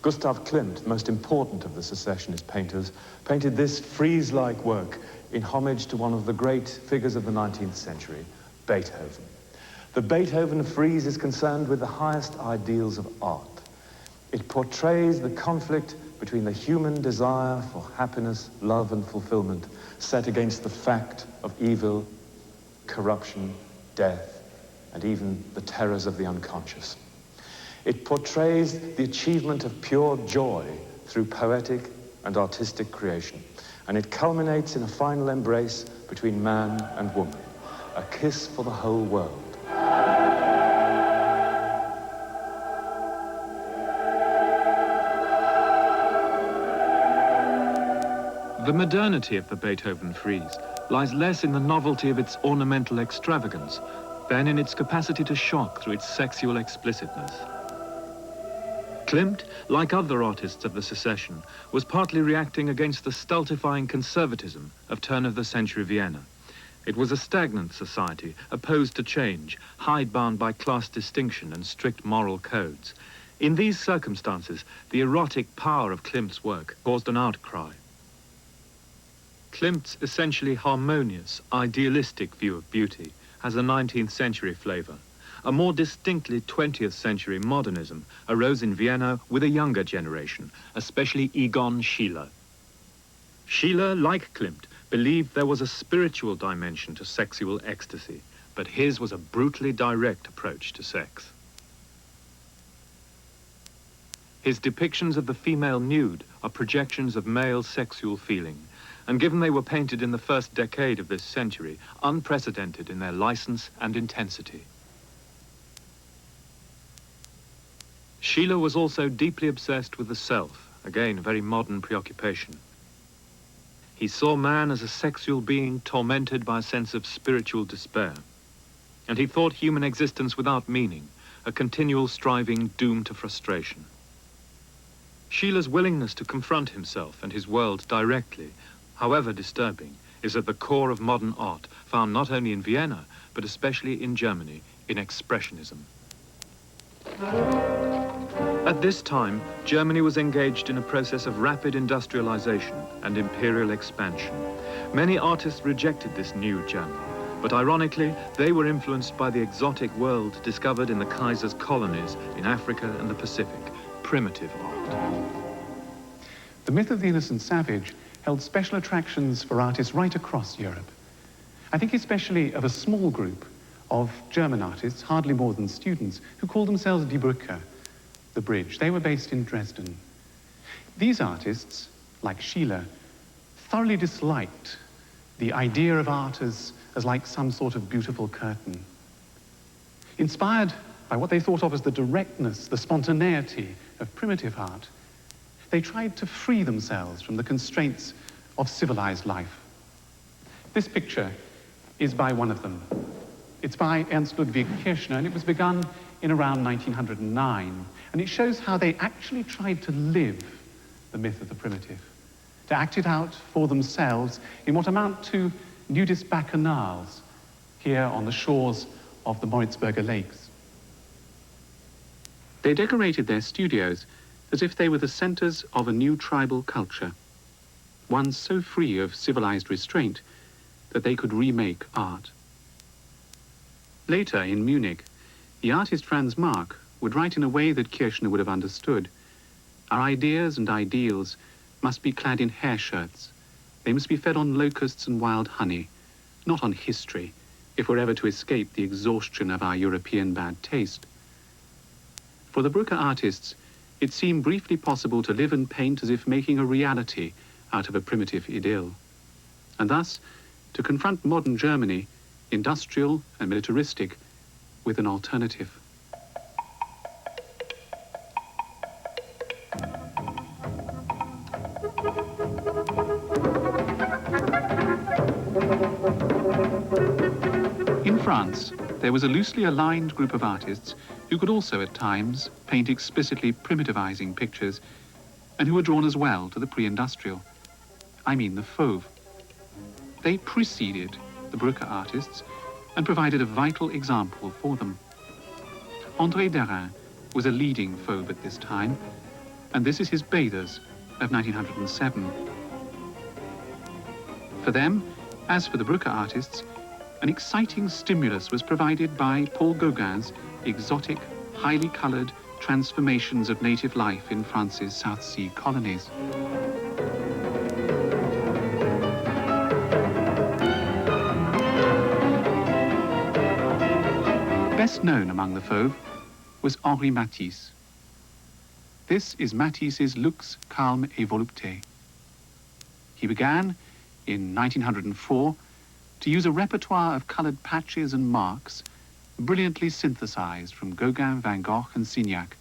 Gustav Klimt, the most important of the secessionist painters, painted this frieze-like work in homage to one of the great figures of the 19th century, Beethoven. The Beethoven frieze is concerned with the highest ideals of art. It portrays the conflict between the human desire for happiness, love, and fulfillment set against the fact of evil, corruption, death, and even the terrors of the unconscious. It portrays the achievement of pure joy through poetic and artistic creation. and it culminates in a final embrace between man and woman, a kiss for the whole world. The modernity of the Beethoven frieze lies less in the novelty of its ornamental extravagance than in its capacity to shock through its sexual explicitness. Klimt, like other artists of the secession, was partly reacting against the stultifying conservatism of turn-of-the-century Vienna. It was a stagnant society, opposed to change, hidebound by class distinction and strict moral codes. In these circumstances, the erotic power of Klimt's work caused an outcry. Klimt's essentially harmonious, idealistic view of beauty has a 19th century flavor. A more distinctly 20th century modernism arose in Vienna with a younger generation, especially Egon Schiele. Schiele, like Klimt, believed there was a spiritual dimension to sexual ecstasy, but his was a brutally direct approach to sex. His depictions of the female nude are projections of male sexual feeling, and given they were painted in the first decade of this century, unprecedented in their license and intensity. Schiele was also deeply obsessed with the self, again a very modern preoccupation. He saw man as a sexual being tormented by a sense of spiritual despair, and he thought human existence without meaning, a continual striving doomed to frustration. Schiele's willingness to confront himself and his world directly, however disturbing, is at the core of modern art, found not only in Vienna, but especially in Germany, in Expressionism. At this time, Germany was engaged in a process of rapid industrialization and imperial expansion. Many artists rejected this new Germany, but ironically, they were influenced by the exotic world discovered in the Kaiser's colonies in Africa and the Pacific, primitive art. The myth of the innocent savage held special attractions for artists right across Europe. I think especially of a small group of German artists, hardly more than students, who called themselves Die Brücke, the bridge. They were based in Dresden. These artists, like Schiele, thoroughly disliked the idea of art as like some sort of beautiful curtain. Inspired by what they thought of as the directness, the spontaneity of primitive art, they tried to free themselves from the constraints of civilized life. This picture is by one of them. It's by Ernst Ludwig Kirchner, and it was begun in around 1909. And it shows how they actually tried to live the myth of the primitive, to act it out for themselves in what amount to nudist bacchanals here on the shores of the Moritzburger Lakes. They decorated their studios as if they were the centers of a new tribal culture, one so free of civilized restraint that they could remake art. Later, in Munich, the artist Franz Marc would write in a way that Kirchner would have understood. Our ideas and ideals must be clad in hair shirts. They must be fed on locusts and wild honey, not on history, if we're ever to escape the exhaustion of our European bad taste. For the Brücke artists, it seemed briefly possible to live and paint as if making a reality out of a primitive idyll, and thus to confront modern Germany, industrial and militaristic, with an alternative. In France, there was a loosely aligned group of artists who could also at times paint explicitly primitivizing pictures and who were drawn as well to the pre-industrial. I mean the Fauve. They preceded the Brücke artists and provided a vital example for them. André Derain was a leading Fauve at this time, and this is his Bathers of 1907. For them, as for the Brücke artists, an exciting stimulus was provided by Paul Gauguin's exotic, highly colored transformations of native life in France's South Sea colonies. Best known among the Fauves was Henri Matisse. This is Matisse's Lux, Calme et Volupté. He began, in 1904, to use a repertoire of colored patches and marks brilliantly synthesized from Gauguin, Van Gogh, and Signac,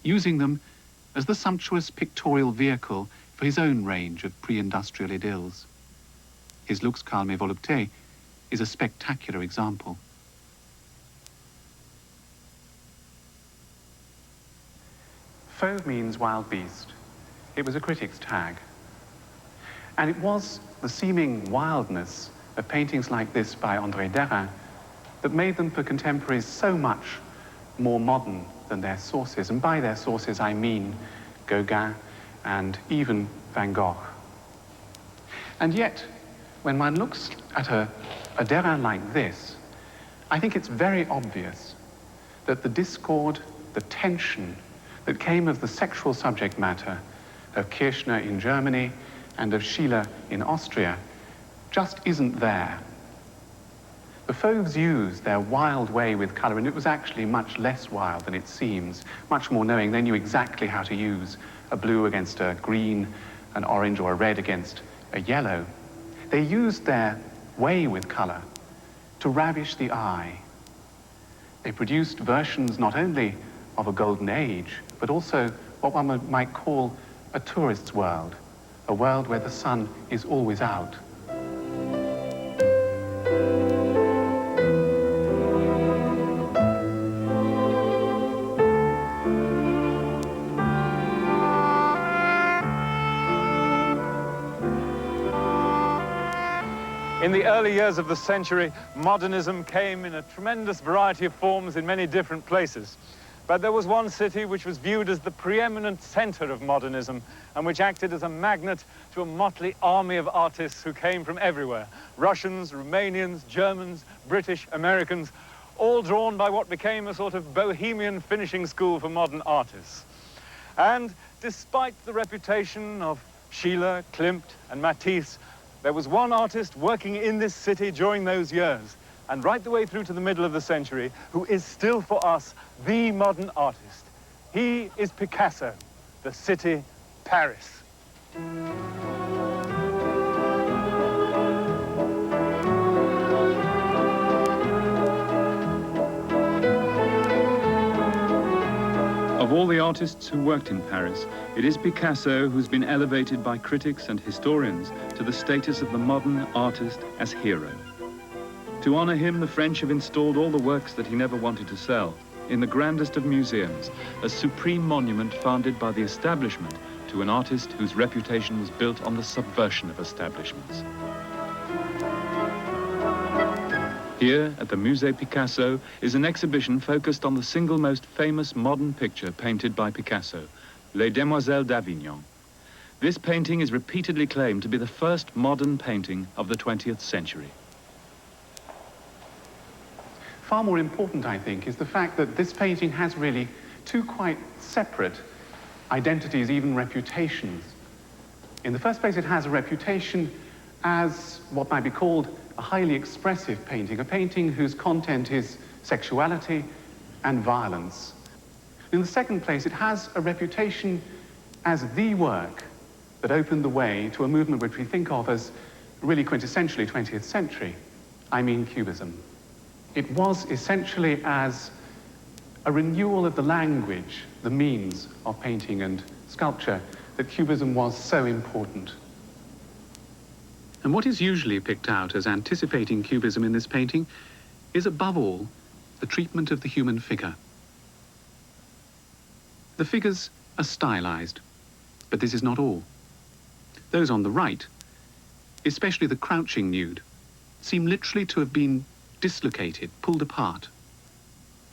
using them as the sumptuous pictorial vehicle for his own range of pre-industrial idylls. His Lux Calme Volupté is a spectacular example. Fauve means wild beast. It was a critic's tag. And it was the seeming wildness of paintings like this by André Derain that made them for contemporaries so much more modern than their sources. And by their sources, I mean Gauguin and even Van Gogh. And yet, when one looks at a Derain like this, I think it's very obvious that the discord, the tension that came of the sexual subject matter of Kirchner in Germany and of Schiele in Austria just isn't there. The Fauves used their wild way with color, and it was actually much less wild than it seems, much more knowing. They knew exactly how to use a blue against a green, an orange or a red against a yellow. They used their way with color to ravish the eye. They produced versions not only of a golden age, but also what one might call a tourist's world, a world where the sun is always out. In the early years of the century, modernism came in a tremendous variety of forms in many different places. But there was one city which was viewed as the preeminent center of modernism and which acted as a magnet to a motley army of artists who came from everywhere. Russians, Romanians, Germans, British, Americans, all drawn by what became a sort of bohemian finishing school for modern artists. And despite the reputation of Schiele, Klimt, and Matisse, there was one artist working in this city during those years, and right the way through to the middle of the century, who is still for us the modern artist. He is Picasso, the city, Paris. Of all the artists who worked in Paris, it is Picasso who's been elevated by critics and historians to the status of the modern artist as hero. To honor him, the French have installed all the works that he never wanted to sell in the grandest of museums, a supreme monument founded by the establishment to an artist whose reputation was built on the subversion of establishments. Here, at the Musée Picasso, is an exhibition focused on the single most famous modern picture painted by Picasso, Les Demoiselles d'Avignon. This painting is repeatedly claimed to be the first modern painting of the 20th century. Far more important, I think, is the fact that this painting has really two quite separate identities, even reputations. In the first place, it has a reputation as what might be called a highly expressive painting, a painting whose content is sexuality and violence. In the second place, it has a reputation as the work that opened the way to a movement which we think of as really quintessentially 20th century. I mean Cubism. It was essentially as a renewal of the language, the means of painting and sculpture, that Cubism was so important. And what is usually picked out as anticipating Cubism in this painting is, above all, the treatment of the human figure. The figures are stylized, but this is not all. Those on the right, especially the crouching nude, seem literally to have been dislocated, pulled apart.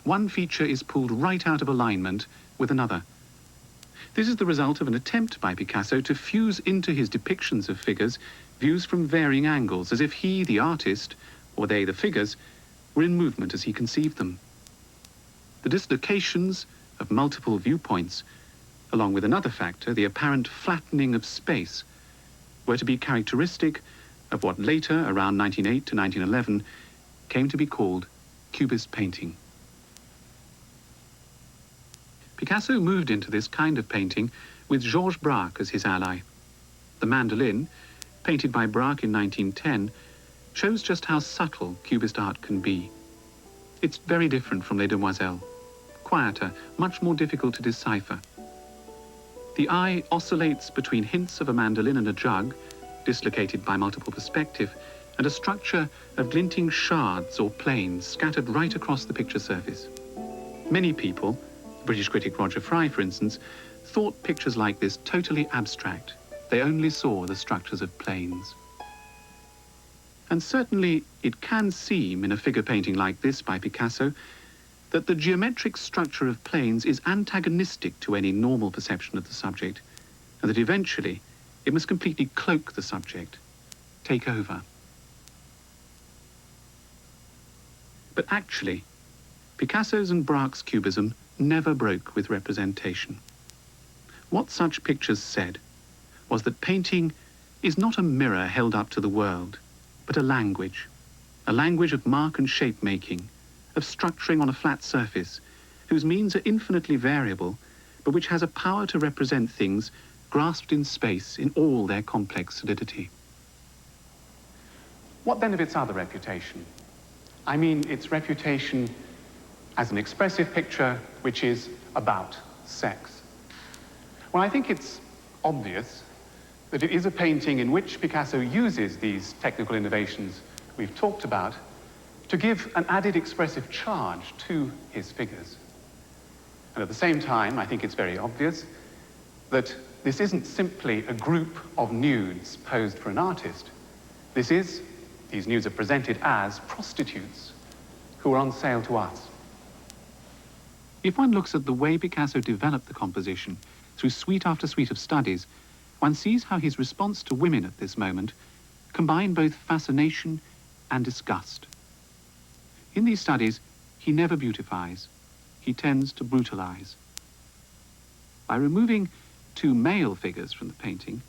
One feature is pulled right out of alignment with another. This is the result of an attempt by Picasso to fuse into his depictions of figures views from varying angles, as if he, the artist, or they, the figures, were in movement as he conceived them. The dislocations of multiple viewpoints, along with another factor, the apparent flattening of space, were to be characteristic of what later, around 1908 to 1911, came to be called Cubist painting. Picasso moved into this kind of painting with Georges Braque as his ally. The mandolin, painted by Braque in 1910, shows just how subtle Cubist art can be. It's very different from Les Demoiselles, quieter, much more difficult to decipher. The eye oscillates between hints of a mandolin and a jug, dislocated by multiple perspective, and a structure of glinting shards or planes scattered right across the picture surface. Many people, British critic Roger Fry, for instance, thought pictures like this totally abstract. They only saw the structures of planes. And certainly it can seem, in a figure painting like this by Picasso, that the geometric structure of planes is antagonistic to any normal perception of the subject, and that eventually it must completely cloak the subject, take over. But actually, Picasso's and Braque's cubism never broke with representation. What such pictures said was that painting is not a mirror held up to the world, but a language of mark and shape making, of structuring on a flat surface, whose means are infinitely variable, but which has a power to represent things grasped in space in all their complex solidity. What then of its other reputation? I mean its reputation as an expressive picture which is about sex. Well, I think it's obvious that it is a painting in which Picasso uses these technical innovations we've talked about to give an added expressive charge to his figures. And at the same time, I think it's very obvious that this isn't simply a group of nudes posed for an artist. These nudes are presented as prostitutes who are on sale to us. If one looks at the way Picasso developed the composition through suite after suite of studies, one sees how his response to women at this moment combined both fascination and disgust. In these studies, he never beautifies. He tends to brutalize. By removing two male figures from the painting,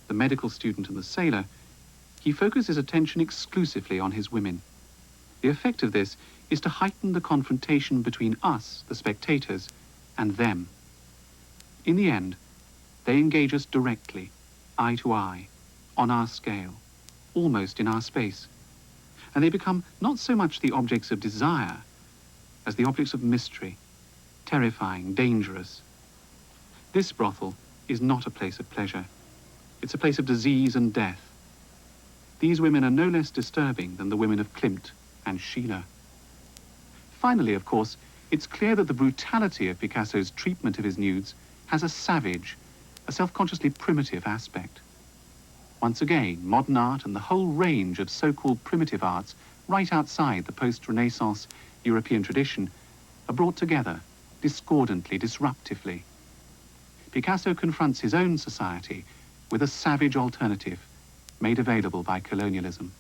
the medical student and the sailor, he focuses attention exclusively on his women. The effect of this is to heighten the confrontation between us, the spectators, and them. In the end, they engage us directly, eye to eye, on our scale, almost in our space. And they become not so much the objects of desire as the objects of mystery, terrifying, dangerous. This brothel is not a place of pleasure. It's a place of disease and death. These women are no less disturbing than the women of Klimt and Sheila. Finally, of course, it's clear that the brutality of Picasso's treatment of his nudes has a savage, a self-consciously primitive aspect. Once again, modern art and the whole range of so-called primitive arts right outside the post-Renaissance European tradition are brought together, discordantly, disruptively. Picasso confronts his own society with a savage alternative made available by colonialism.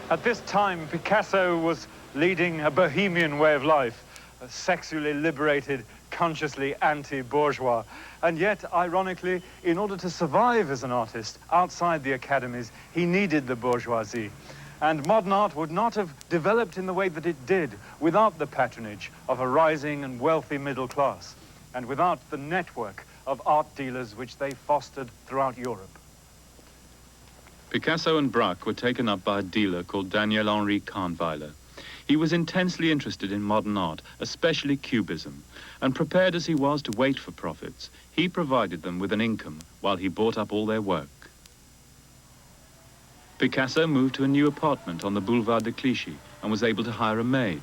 At this time, Picasso was leading a bohemian way of life, a sexually liberated, consciously anti-bourgeois. And yet, ironically, in order to survive as an artist outside the academies, he needed the bourgeoisie. And modern art would not have developed in the way that it did without the patronage of a rising and wealthy middle class, and without the network of art dealers which they fostered throughout Europe. Picasso and Braque were taken up by a dealer called Daniel-Henri Kahnweiler. He was intensely interested in modern art, especially Cubism, and prepared as he was to wait for profits, he provided them with an income while he bought up all their work. Picasso moved to a new apartment on the Boulevard de Clichy and was able to hire a maid.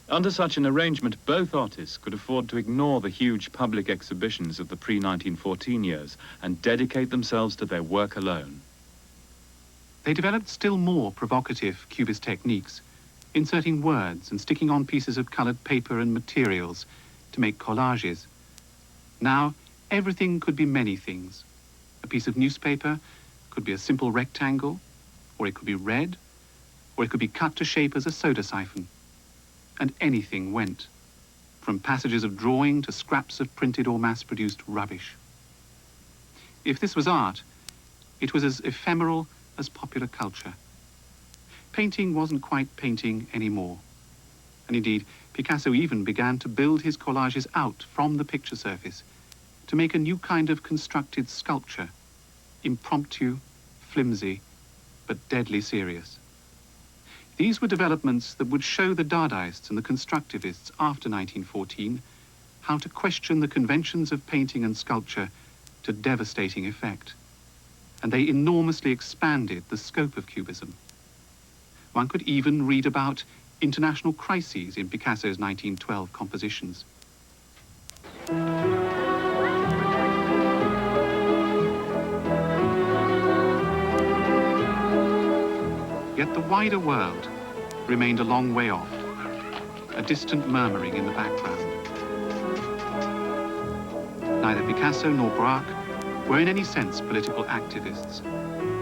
Under such an arrangement, both artists could afford to ignore the huge public exhibitions of the pre-1914 years and dedicate themselves to their work alone. They developed still more provocative Cubist techniques, inserting words and sticking on pieces of colored paper and materials to make collages. Now, everything could be many things. A piece of newspaper could be a simple rectangle, or it could be red, or it could be cut to shape as a soda siphon. And anything went, from passages of drawing to scraps of printed or mass-produced rubbish. If this was art, it was as ephemeral as popular culture. painting wasn't quite painting anymore. And indeed, Picasso even began to build his collages out from the picture surface to make a new kind of constructed sculpture, impromptu, flimsy, but deadly serious. These were developments that would show the Dadaists and the constructivists after 1914 how to question the conventions of painting and sculpture to devastating effect. And they enormously expanded the scope of Cubism. One could even read about international crises in Picasso's 1912 compositions. Yet the wider world remained a long way off, a distant murmuring in the background. Neither Picasso nor Braque were in any sense political activists,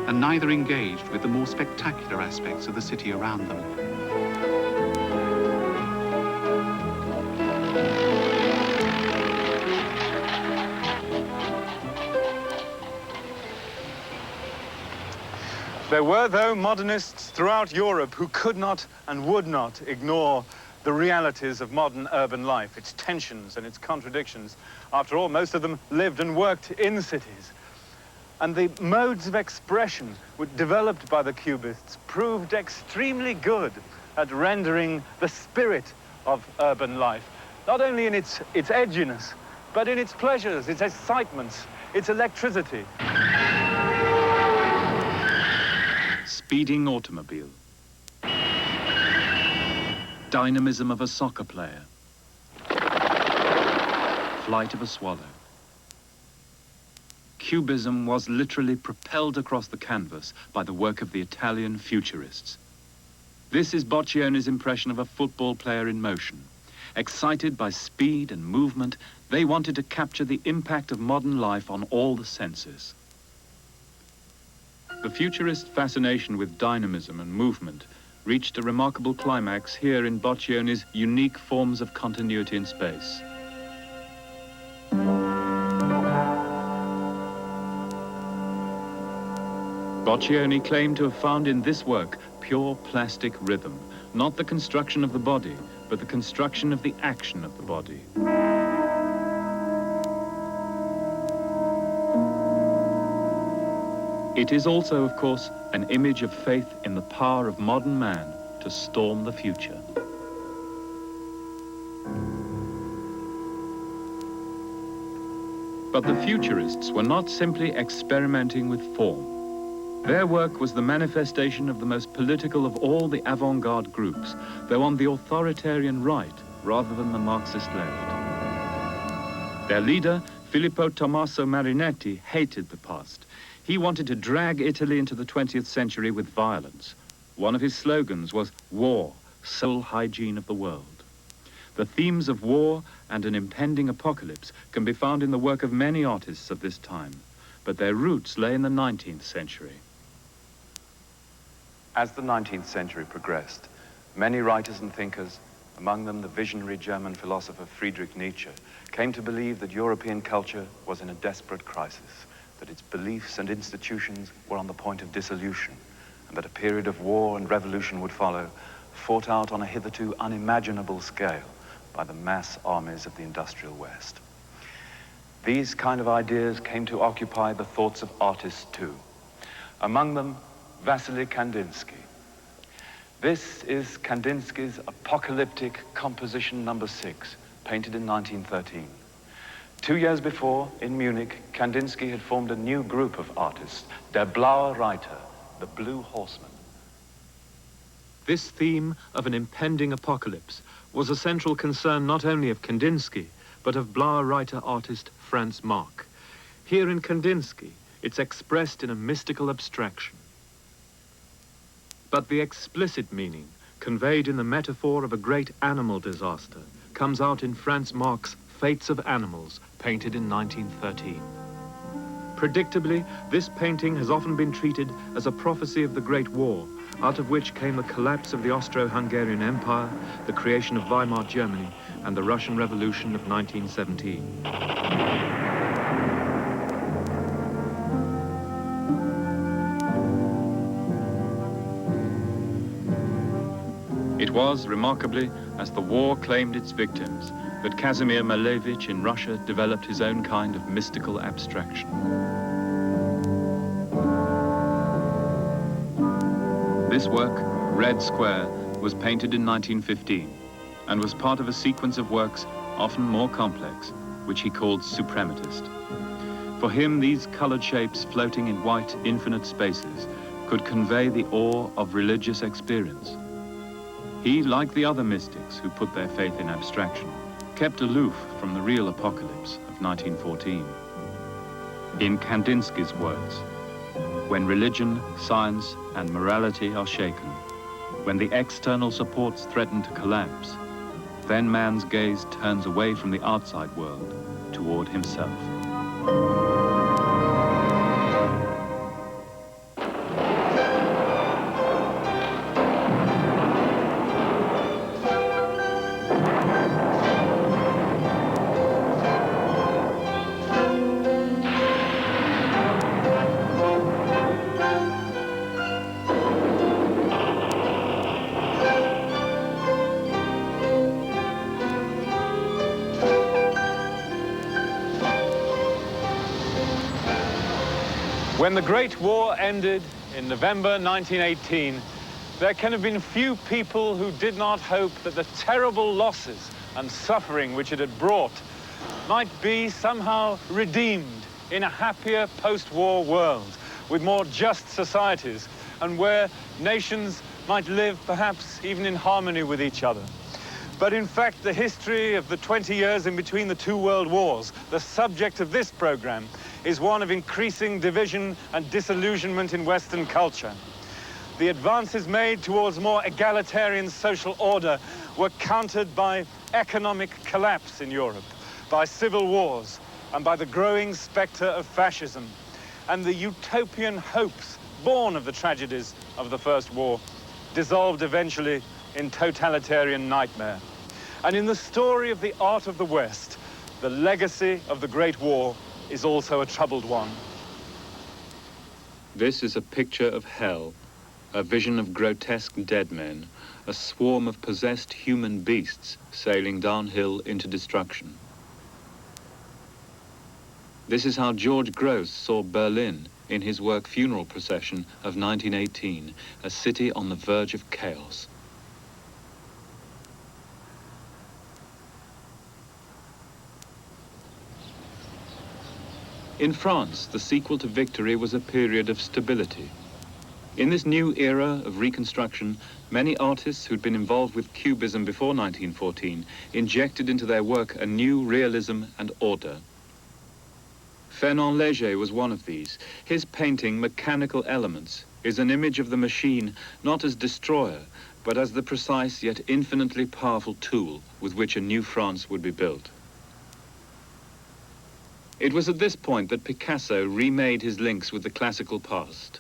and neither engaged with the more spectacular aspects of the city around them. There were, though, modernists throughout Europe who could not and would not ignore the realities of modern urban life, its tensions and its contradictions. After all, most of them lived and worked in cities. And the modes of expression developed by the Cubists proved extremely good at rendering the spirit of urban life, not only in its edginess, but in its pleasures, its excitements, its electricity. Speeding automobile. Dynamism of a soccer player. Flight of a swallow. Cubism was literally propelled across the canvas by the work of the Italian futurists. This is Boccioni's impression of a football player in motion. Excited by speed and movement, they wanted to capture the impact of modern life on all the senses. The futurist fascination with dynamism and movement reached a remarkable climax here in Boccioni's unique forms of continuity in space. Boccioni claimed to have found in this work pure plastic rhythm, not the construction of the body, but the construction of the action of the body. It is also, of course, an image of faith in the power of modern man to storm the future. But the futurists were not simply experimenting with form. Their work was the manifestation of the most political of all the avant-garde groups, though on the authoritarian right rather than the Marxist left. Their leader, Filippo Tommaso Marinetti, hated the past. He wanted to drag Italy into the 20th century with violence. One of his slogans was "War, sole hygiene of the world." The themes of war and an impending apocalypse can be found in the work of many artists of this time, but their roots lay in the 19th century. As the 19th century progressed, many writers and thinkers, among them the visionary German philosopher Friedrich Nietzsche, came to believe that European culture was in a desperate crisis, that its beliefs and institutions were on the point of dissolution, and that a period of war and revolution would follow, fought out on a hitherto unimaginable scale by the mass armies of the industrial West. These kind of ideas came to occupy the thoughts of artists too. Among them, Wassily Kandinsky. This is Kandinsky's apocalyptic composition number 6, painted in 1913. 2 years before, in Munich, Kandinsky had formed a new group of artists, Der Blaue Reiter, the Blue Horseman. This theme of an impending apocalypse was a central concern not only of Kandinsky, but of Blaue Reiter artist Franz Marc. Here in Kandinsky, it's expressed in a mystical abstraction. But the explicit meaning, conveyed in the metaphor of a great animal disaster, comes out in Franz Marc's Fates of Animals, painted in 1913. Predictably, this painting has often been treated as a prophecy of the Great War, out of which came the collapse of the Austro-Hungarian Empire, the creation of Weimar Germany, and the Russian Revolution of 1917. was, remarkably, as the war claimed its victims, that Kazimir Malevich in Russia developed his own kind of mystical abstraction. This work, Red Square, was painted in 1915 and was part of a sequence of works often more complex, which he called suprematist. For him, these colored shapes floating in white, infinite spaces could convey the awe of religious experience. He, like the other mystics who put their faith in abstraction, kept aloof from the real apocalypse of 1914. In Kandinsky's words, when religion, science, and morality are shaken, when the external supports threaten to collapse, then man's gaze turns away from the outside world toward himself. When the Great War ended in November 1918, there can have been few people who did not hope that the terrible losses and suffering which it had brought might be somehow redeemed in a happier post-war world with more just societies and where nations might live perhaps even in harmony with each other. But in fact, the history of the 20 years in between the two world wars, the subject of this program, is one of increasing division and disillusionment in Western culture. The advances made towards more egalitarian social order were countered by economic collapse in Europe, by civil wars, and by the growing spectre of fascism. And the utopian hopes born of the tragedies of the First War dissolved eventually in totalitarian nightmare. And in the story of the art of the West, the legacy of the Great War is also a troubled one. This is a picture of hell, a vision of grotesque dead men, a swarm of possessed human beasts sailing downhill into destruction. This is how George Grosz saw Berlin in his work Funeral Procession of 1918, a city on the verge of chaos. In France, the sequel to Victory was a period of stability. In this new era of reconstruction, many artists who'd been involved with Cubism before 1914 injected into their work a new realism and order. Fernand Léger was one of these. His painting, Mechanical Elements, is an image of the machine not as destroyer, but as the precise yet infinitely powerful tool with which a new France would be built. It was at this point that Picasso remade his links with the classical past.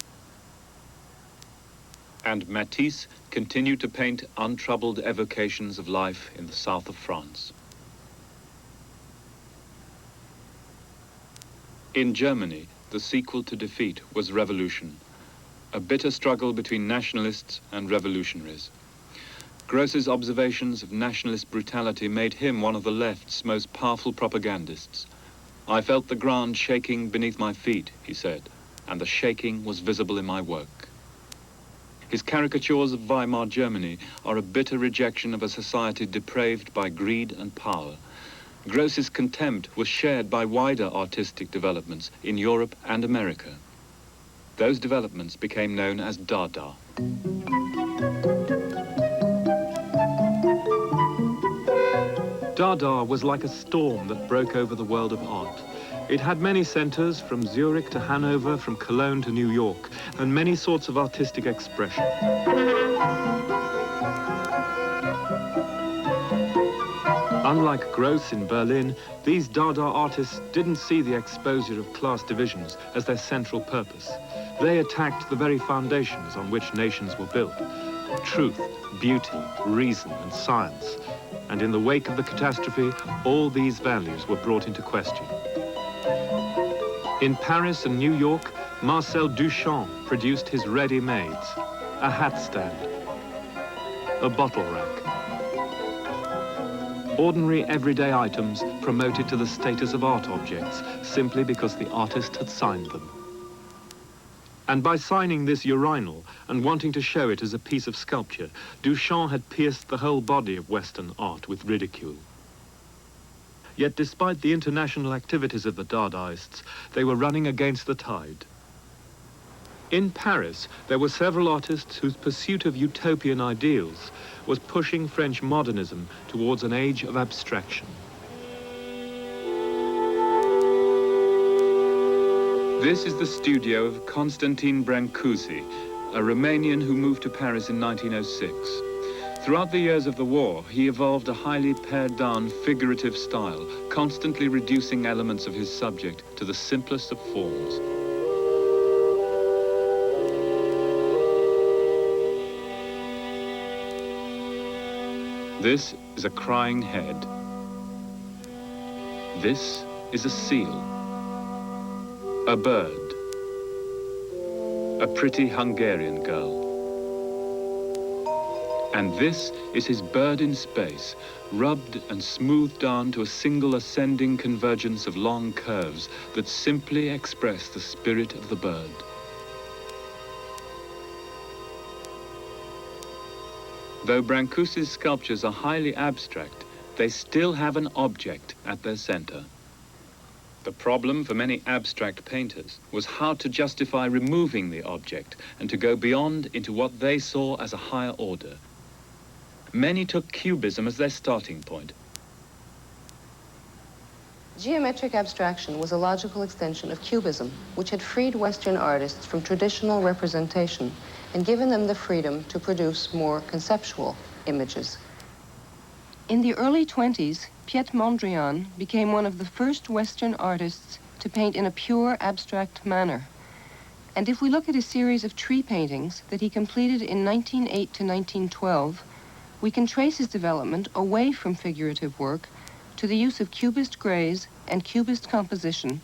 And Matisse continued to paint untroubled evocations of life in the south of France. In Germany, the sequel to defeat was revolution, a bitter struggle between nationalists and revolutionaries. Gross's observations of nationalist brutality made him one of the left's most powerful propagandists. I felt the ground shaking beneath my feet, he said, and the shaking was visible in my work. His caricatures of Weimar Germany are a bitter rejection of a society depraved by greed and power. Gross's contempt was shared by wider artistic developments in Europe and America. Those developments became known as Dada. Dada was like a storm that broke over the world of art. It had many centers, from Zurich to Hanover, from Cologne to New York, and many sorts of artistic expression. Unlike Gross in Berlin, these Dada artists didn't see the exposure of class divisions as their central purpose. They attacked the very foundations on which nations were built: truth, beauty, reason, and science. And in the wake of the catastrophe, all these values were brought into question. In Paris and New York, Marcel Duchamp produced his ready-mades, a hat stand. a bottle rack. Ordinary everyday items promoted to the status of art objects simply because the artist had signed them. And by signing this urinal and wanting to show it as a piece of sculpture, Duchamp had pierced the whole body of Western art with ridicule. Yet despite the international activities of the Dadaists, they were running against the tide. In Paris, there were several artists whose pursuit of utopian ideals was pushing French modernism towards an age of abstraction. This is the studio of Constantin Brancusi, a Romanian who moved to Paris in 1906. Throughout the years of the war, he evolved a highly pared-down figurative style, constantly reducing elements of his subject to the simplest of forms. This is a crying head. This is a seal. A bird. A pretty Hungarian girl. And this is his bird in space, rubbed and smoothed down to a single ascending convergence of long curves that simply express the spirit of the bird. Though Brancusi's sculptures are highly abstract, they still have an object at their center. The problem for many abstract painters was how to justify removing the object and to go beyond into what they saw as a higher order. Many took Cubism as their starting point. Geometric abstraction was a logical extension of Cubism, which had freed Western artists from traditional representation and given them the freedom to produce more conceptual images. In the early 20s, Piet Mondrian became one of the first Western artists to paint in a pure abstract manner. And if we look at a series of tree paintings that he completed in 1908 to 1912, we can trace his development away from figurative work to the use of Cubist grays and Cubist composition,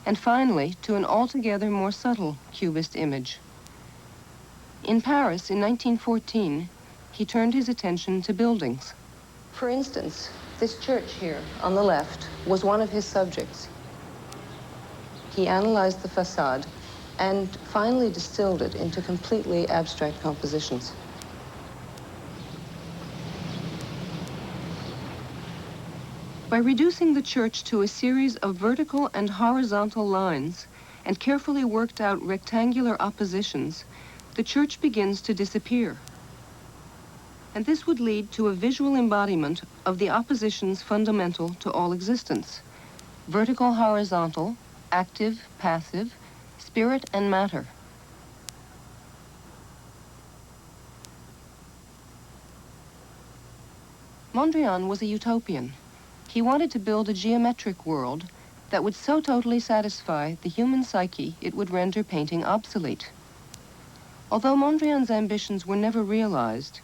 and finally to an altogether more subtle Cubist image. In Paris in 1914, he turned his attention to buildings. For instance, this church here on the left was one of his subjects. He analyzed the facade and finally distilled it into completely abstract compositions. By reducing the church to a series of vertical and horizontal lines and carefully worked out rectangular oppositions, the church begins to disappear. And this would lead to a visual embodiment of the oppositions fundamental to all existence: vertical, horizontal, active, passive, spirit and matter. Mondrian was a utopian. He wanted to build a geometric world that would so totally satisfy the human psyche it would render painting obsolete. Although Mondrian's ambitions were never realized,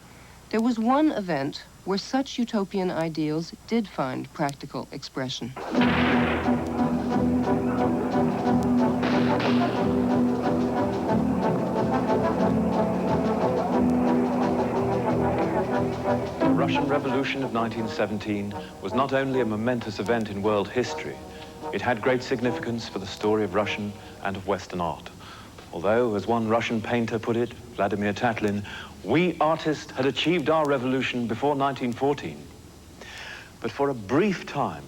there was one event where such utopian ideals did find practical expression. The Russian Revolution of 1917 was not only a momentous event in world history, it had great significance for the story of Russian and of Western art. Although, as one Russian painter put it, Vladimir Tatlin, we artists had achieved our revolution before 1914. But for a brief time,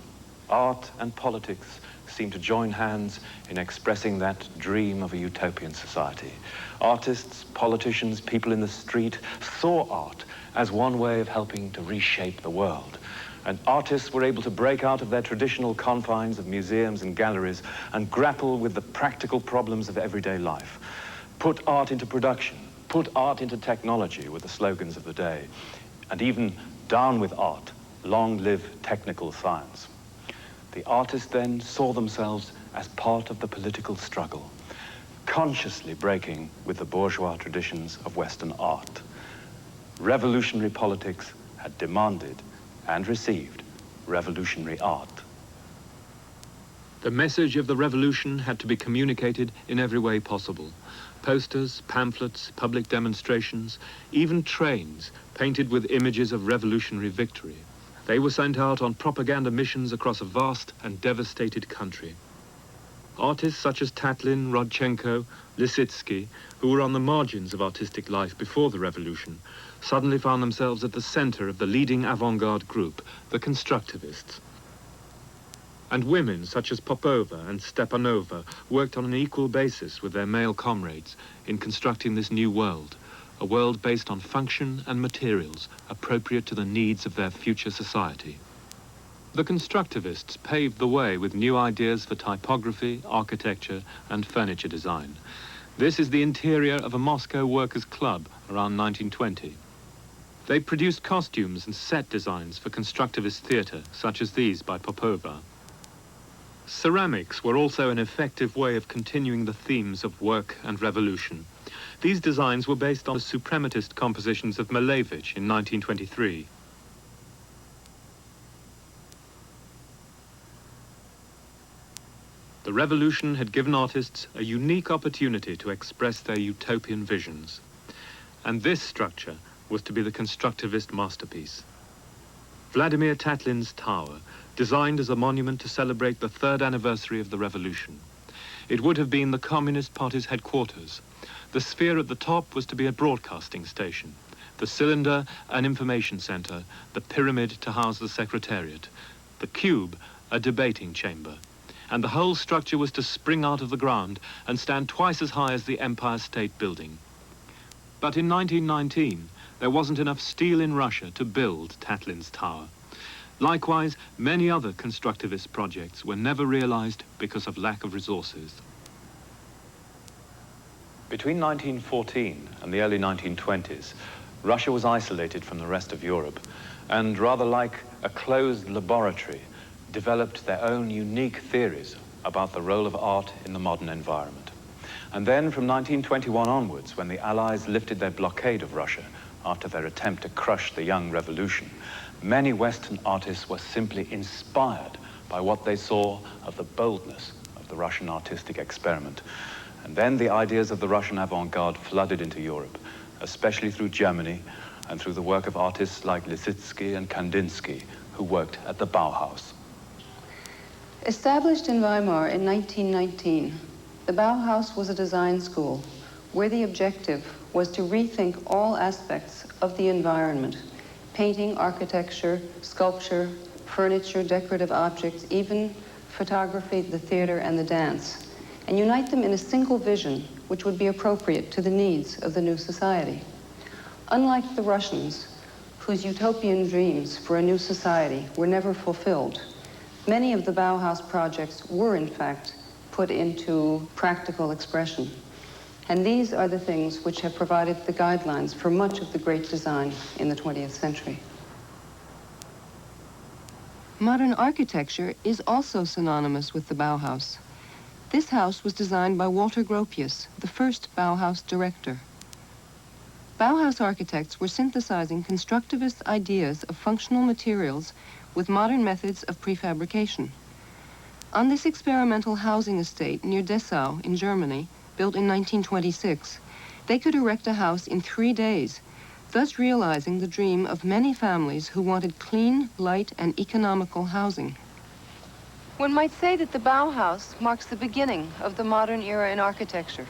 art and politics seemed to join hands in expressing that dream of a utopian society. Artists, politicians, people in the street saw art as one way of helping to reshape the world. And artists were able to break out of their traditional confines of museums and galleries and grapple with the practical problems of everyday life. Put art into production, put art into technology were the slogans of the day. And even down with art, long live technical science. The artists then saw themselves as part of the political struggle, consciously breaking with the bourgeois traditions of Western art. Revolutionary politics had demanded and received revolutionary art. The message of the revolution had to be communicated in every way possible. Posters, pamphlets, public demonstrations, even trains painted with images of revolutionary victory. They were sent out on propaganda missions across a vast and devastated country. Artists such as Tatlin, Rodchenko, Lisitsky, who were on the margins of artistic life before the revolution, suddenly found themselves at the center of the leading avant-garde group, the Constructivists. And women such as Popova and Stepanova worked on an equal basis with their male comrades in constructing this new world, a world based on function and materials appropriate to the needs of their future society. The Constructivists paved the way with new ideas for typography, architecture, and furniture design. This is the interior of a Moscow workers' club around 1920. They produced costumes and set designs for constructivist theatre, such as these by Popova. Ceramics were also an effective way of continuing the themes of work and revolution. These designs were based on the suprematist compositions of Malevich in 1923. The revolution had given artists a unique opportunity to express their utopian visions. And this structure was to be the constructivist masterpiece. Vladimir Tatlin's tower, designed as a monument to celebrate the 3rd anniversary of the revolution. It would have been the Communist Party's headquarters. The sphere at the top was to be a broadcasting station, the cylinder an information center, the pyramid to house the secretariat, the cube a debating chamber. And the whole structure was to spring out of the ground and stand twice as high as the Empire State Building. But in 1919, there wasn't enough steel in Russia to build Tatlin's tower. Likewise, many other constructivist projects were never realized because of lack of resources. Between 1914 and the early 1920s, Russia was isolated from the rest of Europe and, rather like a closed laboratory, developed their own unique theories about the role of art in the modern environment. And then from 1921 onwards, when the Allies lifted their blockade of Russia after their attempt to crush the young revolution, many Western artists were simply inspired by what they saw of the boldness of the Russian artistic experiment. And then the ideas of the Russian avant-garde flooded into Europe, especially through Germany and through the work of artists like Lisitsky and Kandinsky, who worked at the Bauhaus. Established in Weimar in 1919, the Bauhaus was a design school where the objective was to rethink all aspects of the environment: painting, architecture, sculpture, furniture, decorative objects, even photography, the theater, and the dance, and unite them in a single vision which would be appropriate to the needs of the new society. Unlike the Russians, whose utopian dreams for a new society were never fulfilled, many of the Bauhaus projects were, in fact, put into practical expression. And these are the things which have provided the guidelines for much of the great design in the 20th century. Modern architecture is also synonymous with the Bauhaus. This house was designed by Walter Gropius, the first Bauhaus director. Bauhaus architects were synthesizing constructivist ideas of functional materials with modern methods of prefabrication. On this experimental housing estate near Dessau in Germany, built in 1926, they could erect a house in 3 days, thus realizing the dream of many families who wanted clean, light, and economical housing. One might say that the Bauhaus marks the beginning of the modern era in architecture.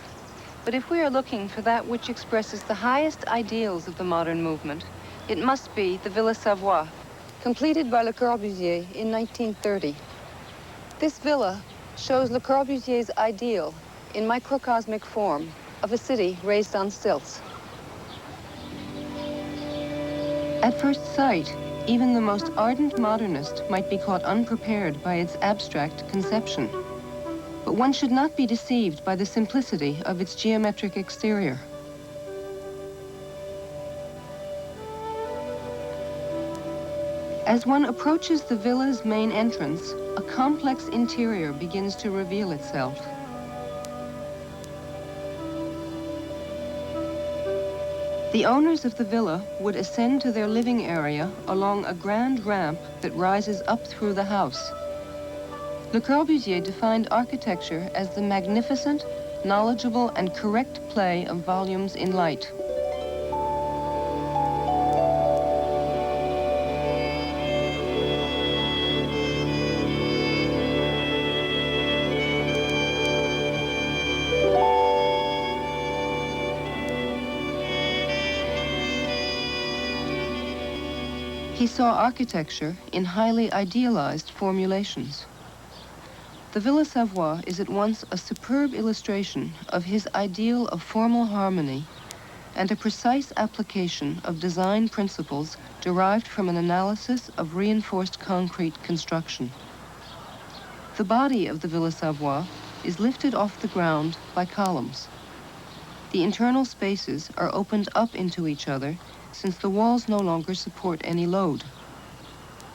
But if we are looking for that which expresses the highest ideals of the modern movement, it must be the Villa Savoie, completed by Le Corbusier in 1930. This villa shows Le Corbusier's ideal in microcosmic form of a city raised on stilts. At first sight, even the most ardent modernist might be caught unprepared by its abstract conception. But one should not be deceived by the simplicity of its geometric exterior. As one approaches the villa's main entrance, a complex interior begins to reveal itself. The owners of the villa would ascend to their living area along a grand ramp that rises up through the house. Le Corbusier defined architecture as the magnificent, knowledgeable, and correct play of volumes in light. He saw architecture in highly idealized formulations. The Villa Savoye is at once a superb illustration of his ideal of formal harmony and a precise application of design principles derived from an analysis of reinforced concrete construction. The body of the Villa Savoye is lifted off the ground by columns. The internal spaces are opened up into each other since the walls no longer support any load.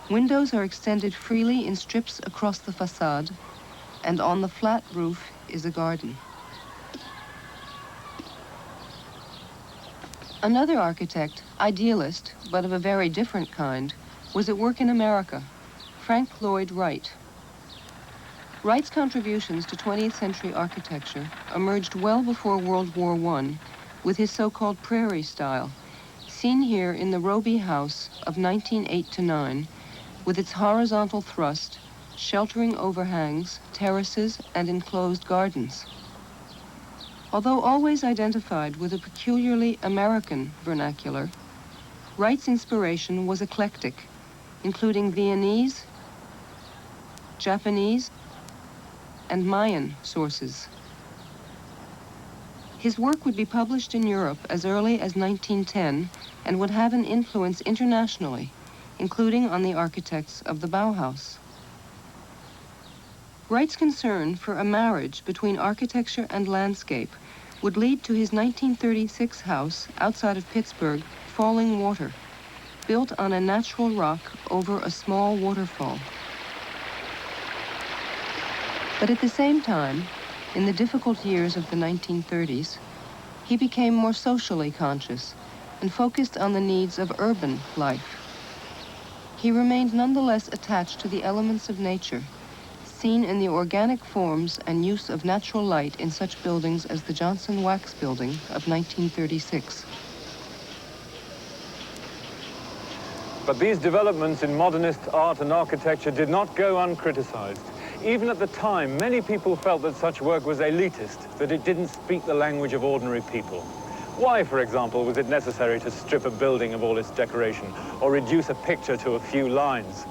Windows are extended freely in strips across the facade, and on the flat roof is a garden. Another architect, idealist, but of a very different kind, was at work in America, Frank Lloyd Wright. Wright's contributions to 20th century architecture emerged well before World War I with his so-called prairie style, seen here in the Roby House of 1908-9, with its horizontal thrust, sheltering overhangs, terraces, and enclosed gardens. Although always identified with a peculiarly American vernacular, Wright's inspiration was eclectic, including Viennese, Japanese, and Mayan sources. His work would be published in Europe as early as 1910 and would have an influence internationally, including on the architects of the Bauhaus. Wright's concern for a marriage between architecture and landscape would lead to his 1936 house outside of Pittsburgh, Falling Water, built on a natural rock over a small waterfall. But at the same time, in the difficult years of the 1930s, he became more socially conscious and focused on the needs of urban life. He remained nonetheless attached to the elements of nature, seen in the organic forms and use of natural light in such buildings as the Johnson Wax Building of 1936. But these developments in modernist art and architecture did not go uncriticized. Even at the time, many people felt that such work was elitist, that it didn't speak the language of ordinary people. Why, for example, was it necessary to strip a building of all its decoration or reduce a picture to a few lines?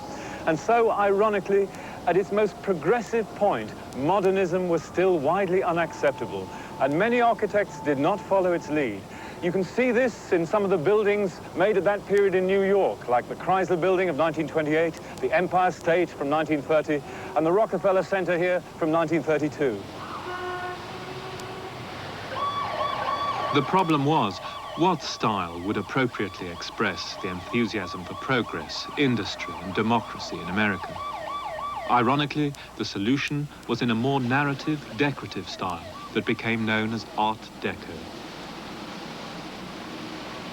And so, ironically, at its most progressive point, modernism was still widely unacceptable, and many architects did not follow its lead. You can see this in some of the buildings made at that period in New York, like the Chrysler Building of 1928, the Empire State from 1930, and the Rockefeller Center here from 1932. The problem was, what style would appropriately express the enthusiasm for progress, industry, and democracy in America? Ironically, the solution was in a more narrative, decorative style that became known as Art Deco.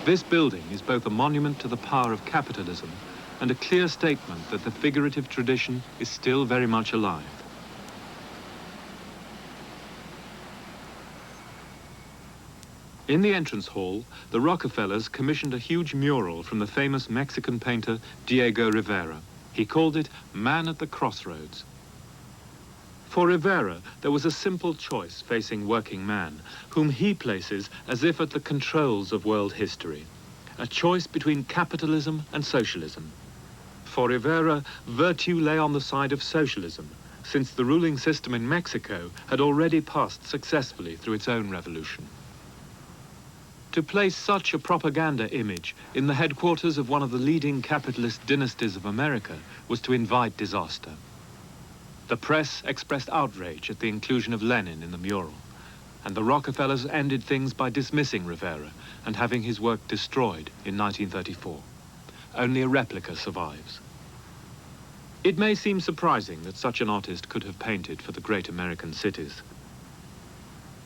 This building is both a monument to the power of capitalism and a clear statement that the figurative tradition is still very much alive. In the entrance hall, the Rockefellers commissioned a huge mural from the famous Mexican painter Diego Rivera. He called it Man at the Crossroads. For Rivera, there was a simple choice facing working man, whom he places as if at the controls of world history. A choice between capitalism and socialism. For Rivera, virtue lay on the side of socialism, since the ruling system in Mexico had already passed successfully through its own revolution. To place such a propaganda image in the headquarters of one of the leading capitalist dynasties of America was to invite disaster. The press expressed outrage at the inclusion of Lenin in the mural, and the Rockefellers ended things by dismissing Rivera and having his work destroyed in 1934. Only a replica survives. It may seem surprising that such an artist could have painted for the great American cities.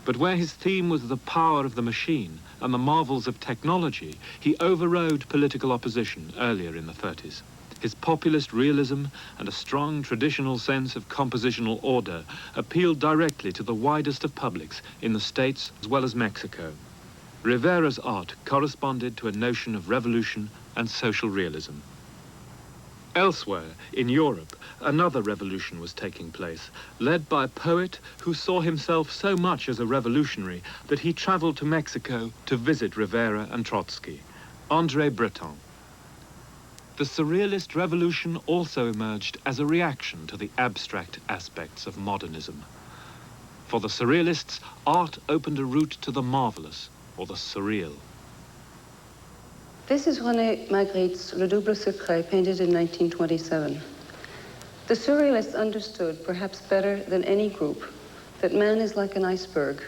But where his theme was the power of the machine and the marvels of technology, he overrode political opposition earlier in the 30s. His populist realism and a strong traditional sense of compositional order appealed directly to the widest of publics in the States as well as Mexico. Rivera's art corresponded to a notion of revolution and social realism. Elsewhere, in Europe, another revolution was taking place, led by a poet who saw himself so much as a revolutionary that he traveled to Mexico to visit Rivera and Trotsky, André Breton. The Surrealist revolution also emerged as a reaction to the abstract aspects of modernism. For the Surrealists, art opened a route to the marvelous, or the surreal. This is René Magritte's Le Double Secret, painted in 1927. The Surrealists understood, perhaps better than any group, that man is like an iceberg,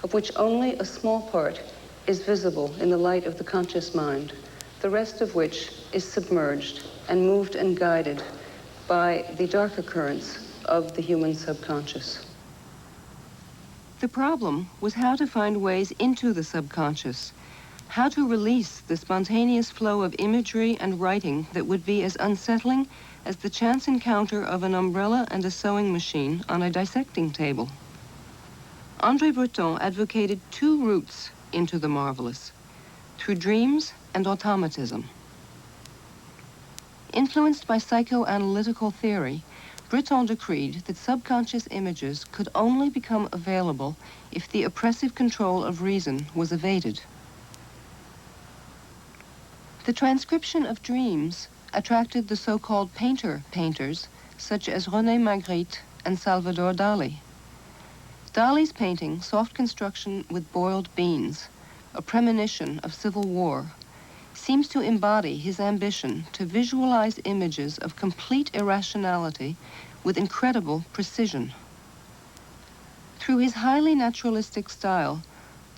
of which only a small part is visible in the light of the conscious mind, the rest of which is submerged and moved and guided by the darker currents of the human subconscious. The problem was how to find ways into the subconscious, how to release the spontaneous flow of imagery and writing that would be as unsettling as the chance encounter of an umbrella and a sewing machine on a dissecting table. André Breton advocated two routes into the marvelous, through dreams and automatism. Influenced by psychoanalytical theory, Breton decreed that subconscious images could only become available if the oppressive control of reason was evaded. The transcription of dreams attracted the so-called painters, such as René Magritte and Salvador Dali. Dali's painting, Soft Construction with Boiled Beans, a premonition of civil war, seems to embody his ambition to visualize images of complete irrationality with incredible precision. Through his highly naturalistic style,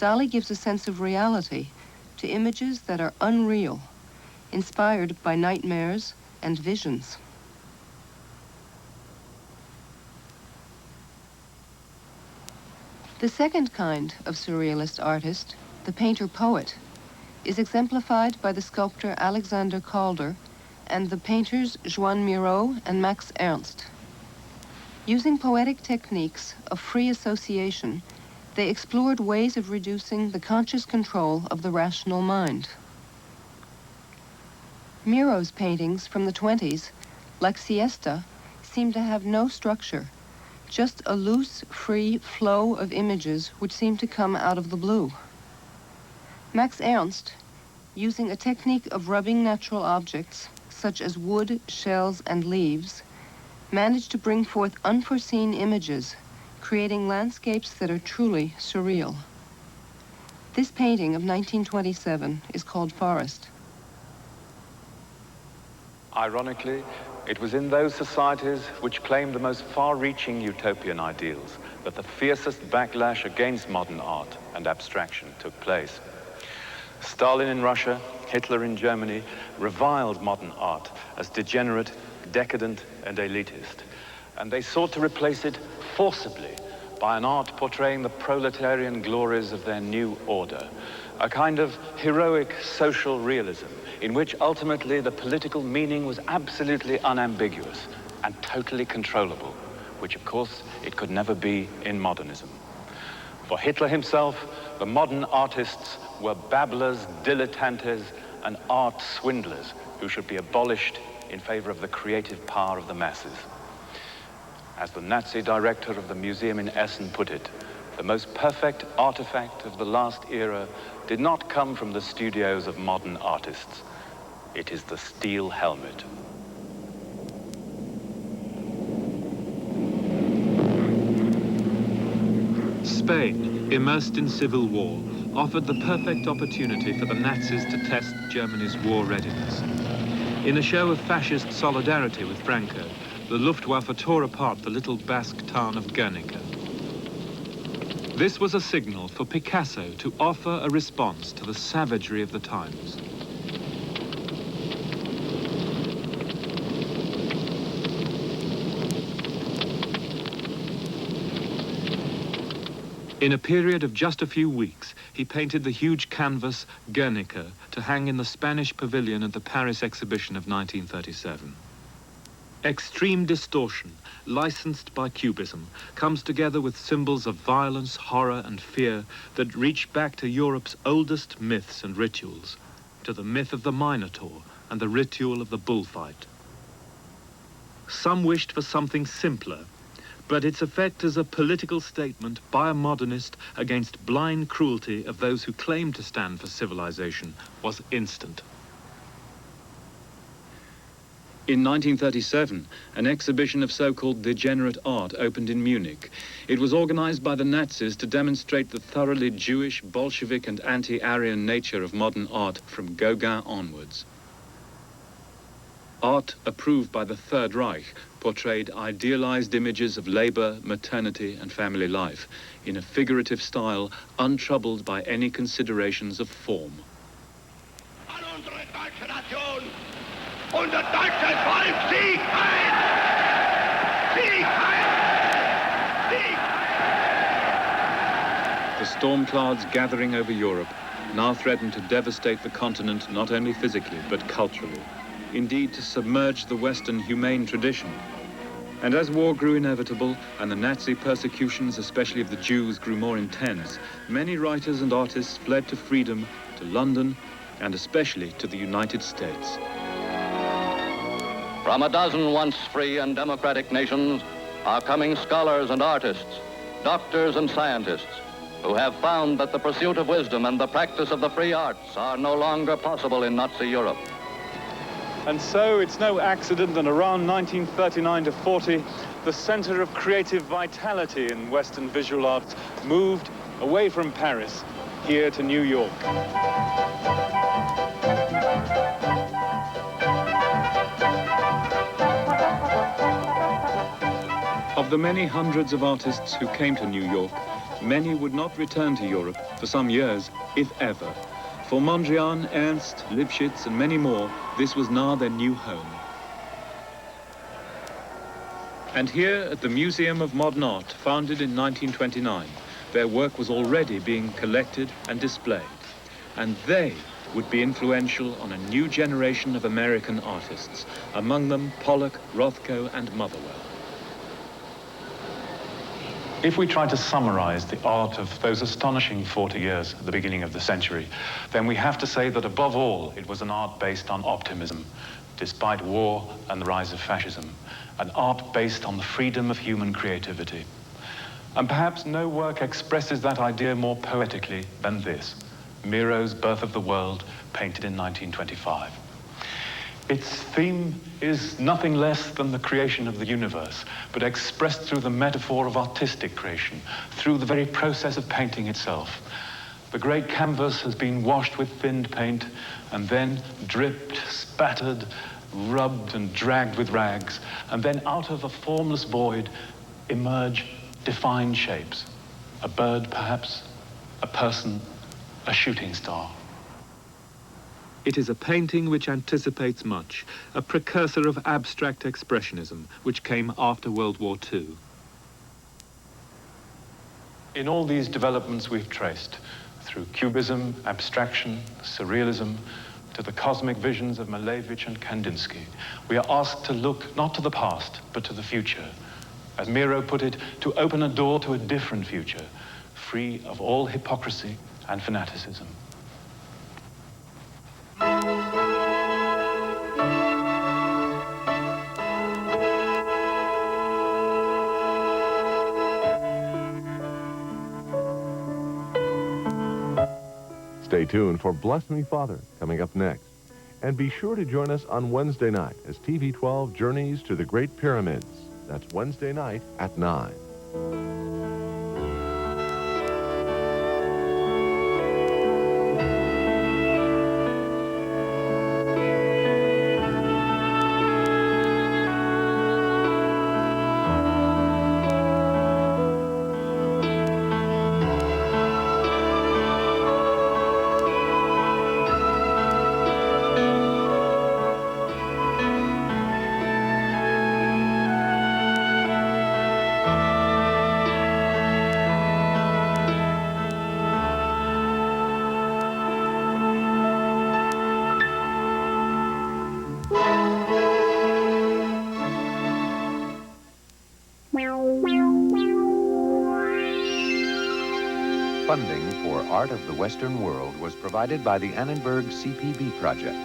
Dali gives a sense of reality to images that are unreal, inspired by nightmares and visions. The second kind of surrealist artist, the painter-poet, is exemplified by the sculptor Alexander Calder and the painters Joan Miro and Max Ernst. Using poetic techniques of free association, they explored ways of reducing the conscious control of the rational mind. Miro's paintings from the 20s, like Siesta, seem to have no structure, just a loose, free flow of images which seem to come out of the blue. Max Ernst, using a technique of rubbing natural objects, such as wood, shells, and leaves, managed to bring forth unforeseen images, creating landscapes that are truly surreal. This painting of 1927 is called Forest. Ironically, it was in those societies which claimed the most far-reaching utopian ideals that the fiercest backlash against modern art and abstraction took place. Stalin in Russia, Hitler in Germany reviled modern art as degenerate, decadent, and elitist, and they sought to replace it forcibly by an art portraying the proletarian glories of their new order, a kind of heroic social realism in which ultimately the political meaning was absolutely unambiguous and totally controllable, which of course it could never be in modernism. For Hitler himself, the modern artists were babblers, dilettantes, and art swindlers who should be abolished in favor of the creative power of the masses. As the Nazi director of the museum in Essen put it, the most perfect artifact of the last era did not come from the studios of modern artists. It is the steel helmet. Spain, immersed in civil war, offered the perfect opportunity for the Nazis to test Germany's war readiness. In a show of fascist solidarity with Franco, the Luftwaffe tore apart the little Basque town of Guernica. This was a signal for Picasso to offer a response to the savagery of the times. In a period of just a few weeks, he painted the huge canvas Guernica to hang in the Spanish pavilion at the Paris exhibition of 1937. Extreme distortion, licensed by Cubism, comes together with symbols of violence, horror, and fear that reach back to Europe's oldest myths and rituals, to the myth of the Minotaur and the ritual of the bullfight. Some wished for something simpler, but its effect as a political statement by a modernist against blind cruelty of those who claimed to stand for civilization was instant. In 1937, an exhibition of so-called degenerate art opened in Munich. It was organized by the Nazis to demonstrate the thoroughly Jewish, Bolshevik and anti-Aryan nature of modern art from Gauguin onwards. Art approved by the Third Reich portrayed idealized images of labor, maternity and family life in a figurative style untroubled by any considerations of form. Und das deutsche Volk Sieg heil! Sieg heil! Sieg heil! The storm clouds gathering over Europe now threatened to devastate the continent not only physically but culturally, indeed to submerge the Western humane tradition. And as war grew inevitable and the Nazi persecutions, especially of the Jews, grew more intense, many writers and artists fled to freedom, to London, and especially to the United States. From a dozen once free and democratic nations are coming scholars and artists, doctors and scientists, who have found that the pursuit of wisdom and the practice of the free arts are no longer possible in Nazi Europe. And so it's no accident that around 1939 to 40, the center of creative vitality in Western visual arts moved away from Paris, here to New York. Of the many hundreds of artists who came to New York, many would not return to Europe for some years, if ever. For Mondrian, Ernst, Lipschitz, and many more, this was now their new home. And here at the Museum of Modern Art, founded in 1929, their work was already being collected and displayed. And they would be influential on a new generation of American artists, among them Pollock, Rothko, and Motherwell. If we try to summarize the art of those astonishing 40 years at the beginning of the century, then we have to say that above all, it was an art based on optimism, despite war and the rise of fascism, an art based on the freedom of human creativity. And perhaps no work expresses that idea more poetically than this, Miro's Birth of the World, painted in 1925. Its theme is nothing less than the creation of the universe, but expressed through the metaphor of artistic creation, through the very process of painting itself. The great canvas has been washed with thinned paint and then dripped, spattered, rubbed and dragged with rags, and then out of a formless void emerge defined shapes. A bird, perhaps, a person, a shooting star. It is a painting which anticipates much, a precursor of abstract expressionism, which came after World War II. In all these developments we've traced, through Cubism, abstraction, surrealism, to the cosmic visions of Malevich and Kandinsky, we are asked to look not to the past, but to the future. As Miro put it, to open a door to a different future, free of all hypocrisy and fanaticism. Stay tuned for Bless Me Father coming up next. And be sure to join us on Wednesday night as TV 12 journeys to the Great Pyramids. That's Wednesday night at 9. Funding for Art of the Western World was provided by the Annenberg CPB project.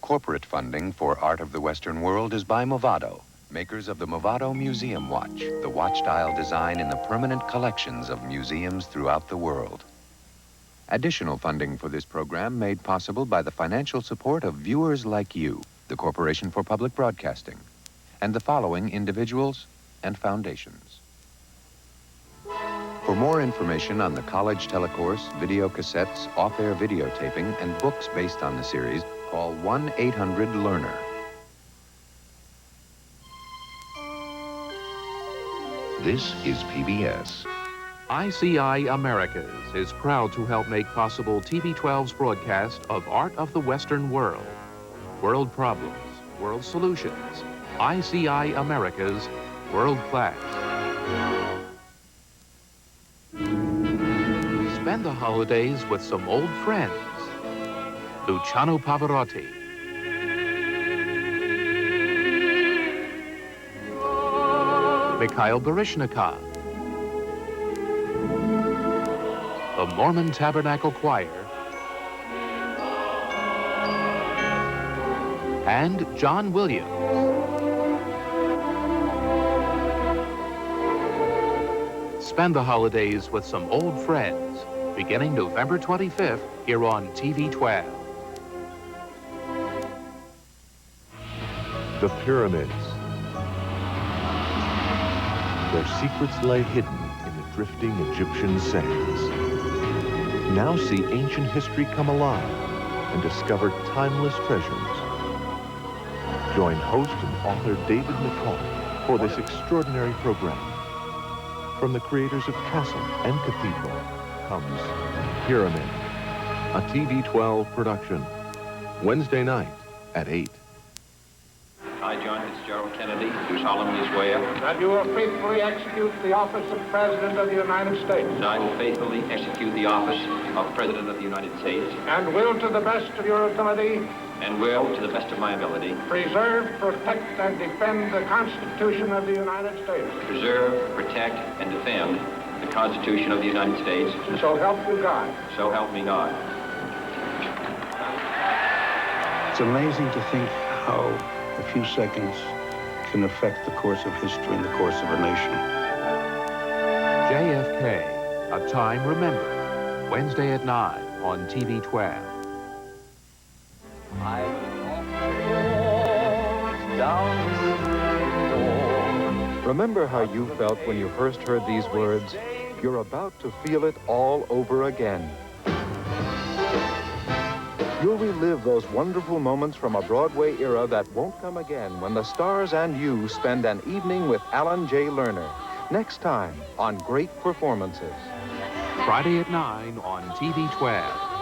Corporate funding for Art of the Western World is by Movado, makers of the Movado Museum Watch, the watch-dial design in the permanent collections of museums throughout the world. Additional funding for this program made possible by the financial support of viewers like you, the Corporation for Public Broadcasting, and the following individuals and foundations. For more information on the college telecourse, video cassettes, off-air videotaping, and books based on the series, call 1-800-LEARNER. This is PBS. ICI Americas is proud to help make possible TV12's broadcast of Art of the Western World. World problems, world solutions. ICI Americas, world class. Spend the holidays with some old friends. Luciano Pavarotti. Mikhail Baryshnikov. The Mormon Tabernacle Choir. And John Williams. Spend the holidays with some old friends, beginning November 25th here on TV 12. The pyramids. Their secrets lay hidden in the drifting Egyptian sands. Now see ancient history come alive and discover timeless treasures. Join host and author David McCall for this extraordinary program. From the creators of Castle and Cathedral comes Pyramid, a TV 12 production. Wednesday night at 8. I, John Fitzgerald Kennedy, do solemnly swear that you will faithfully execute the office of President of the United States. that I will faithfully execute the office of President of the United States And will, to the best of your ability, and will, to the best of my ability, preserve, protect, and defend the Constitution of the United States. preserve, protect, and defend the Constitution of the United States. So help you God. So help me God. It's amazing to think how a few seconds can affect the course of history and the course of a nation. JFK, a time remembered. Wednesday at 9 on TV 12. Remember how you felt when you first heard these words? You're about to feel it all over again. You'll relive those wonderful moments from a Broadway era that won't come again when the stars and you spend an evening with Alan J. Lerner. Next time on Great Performances. Friday at 9 on TV 12.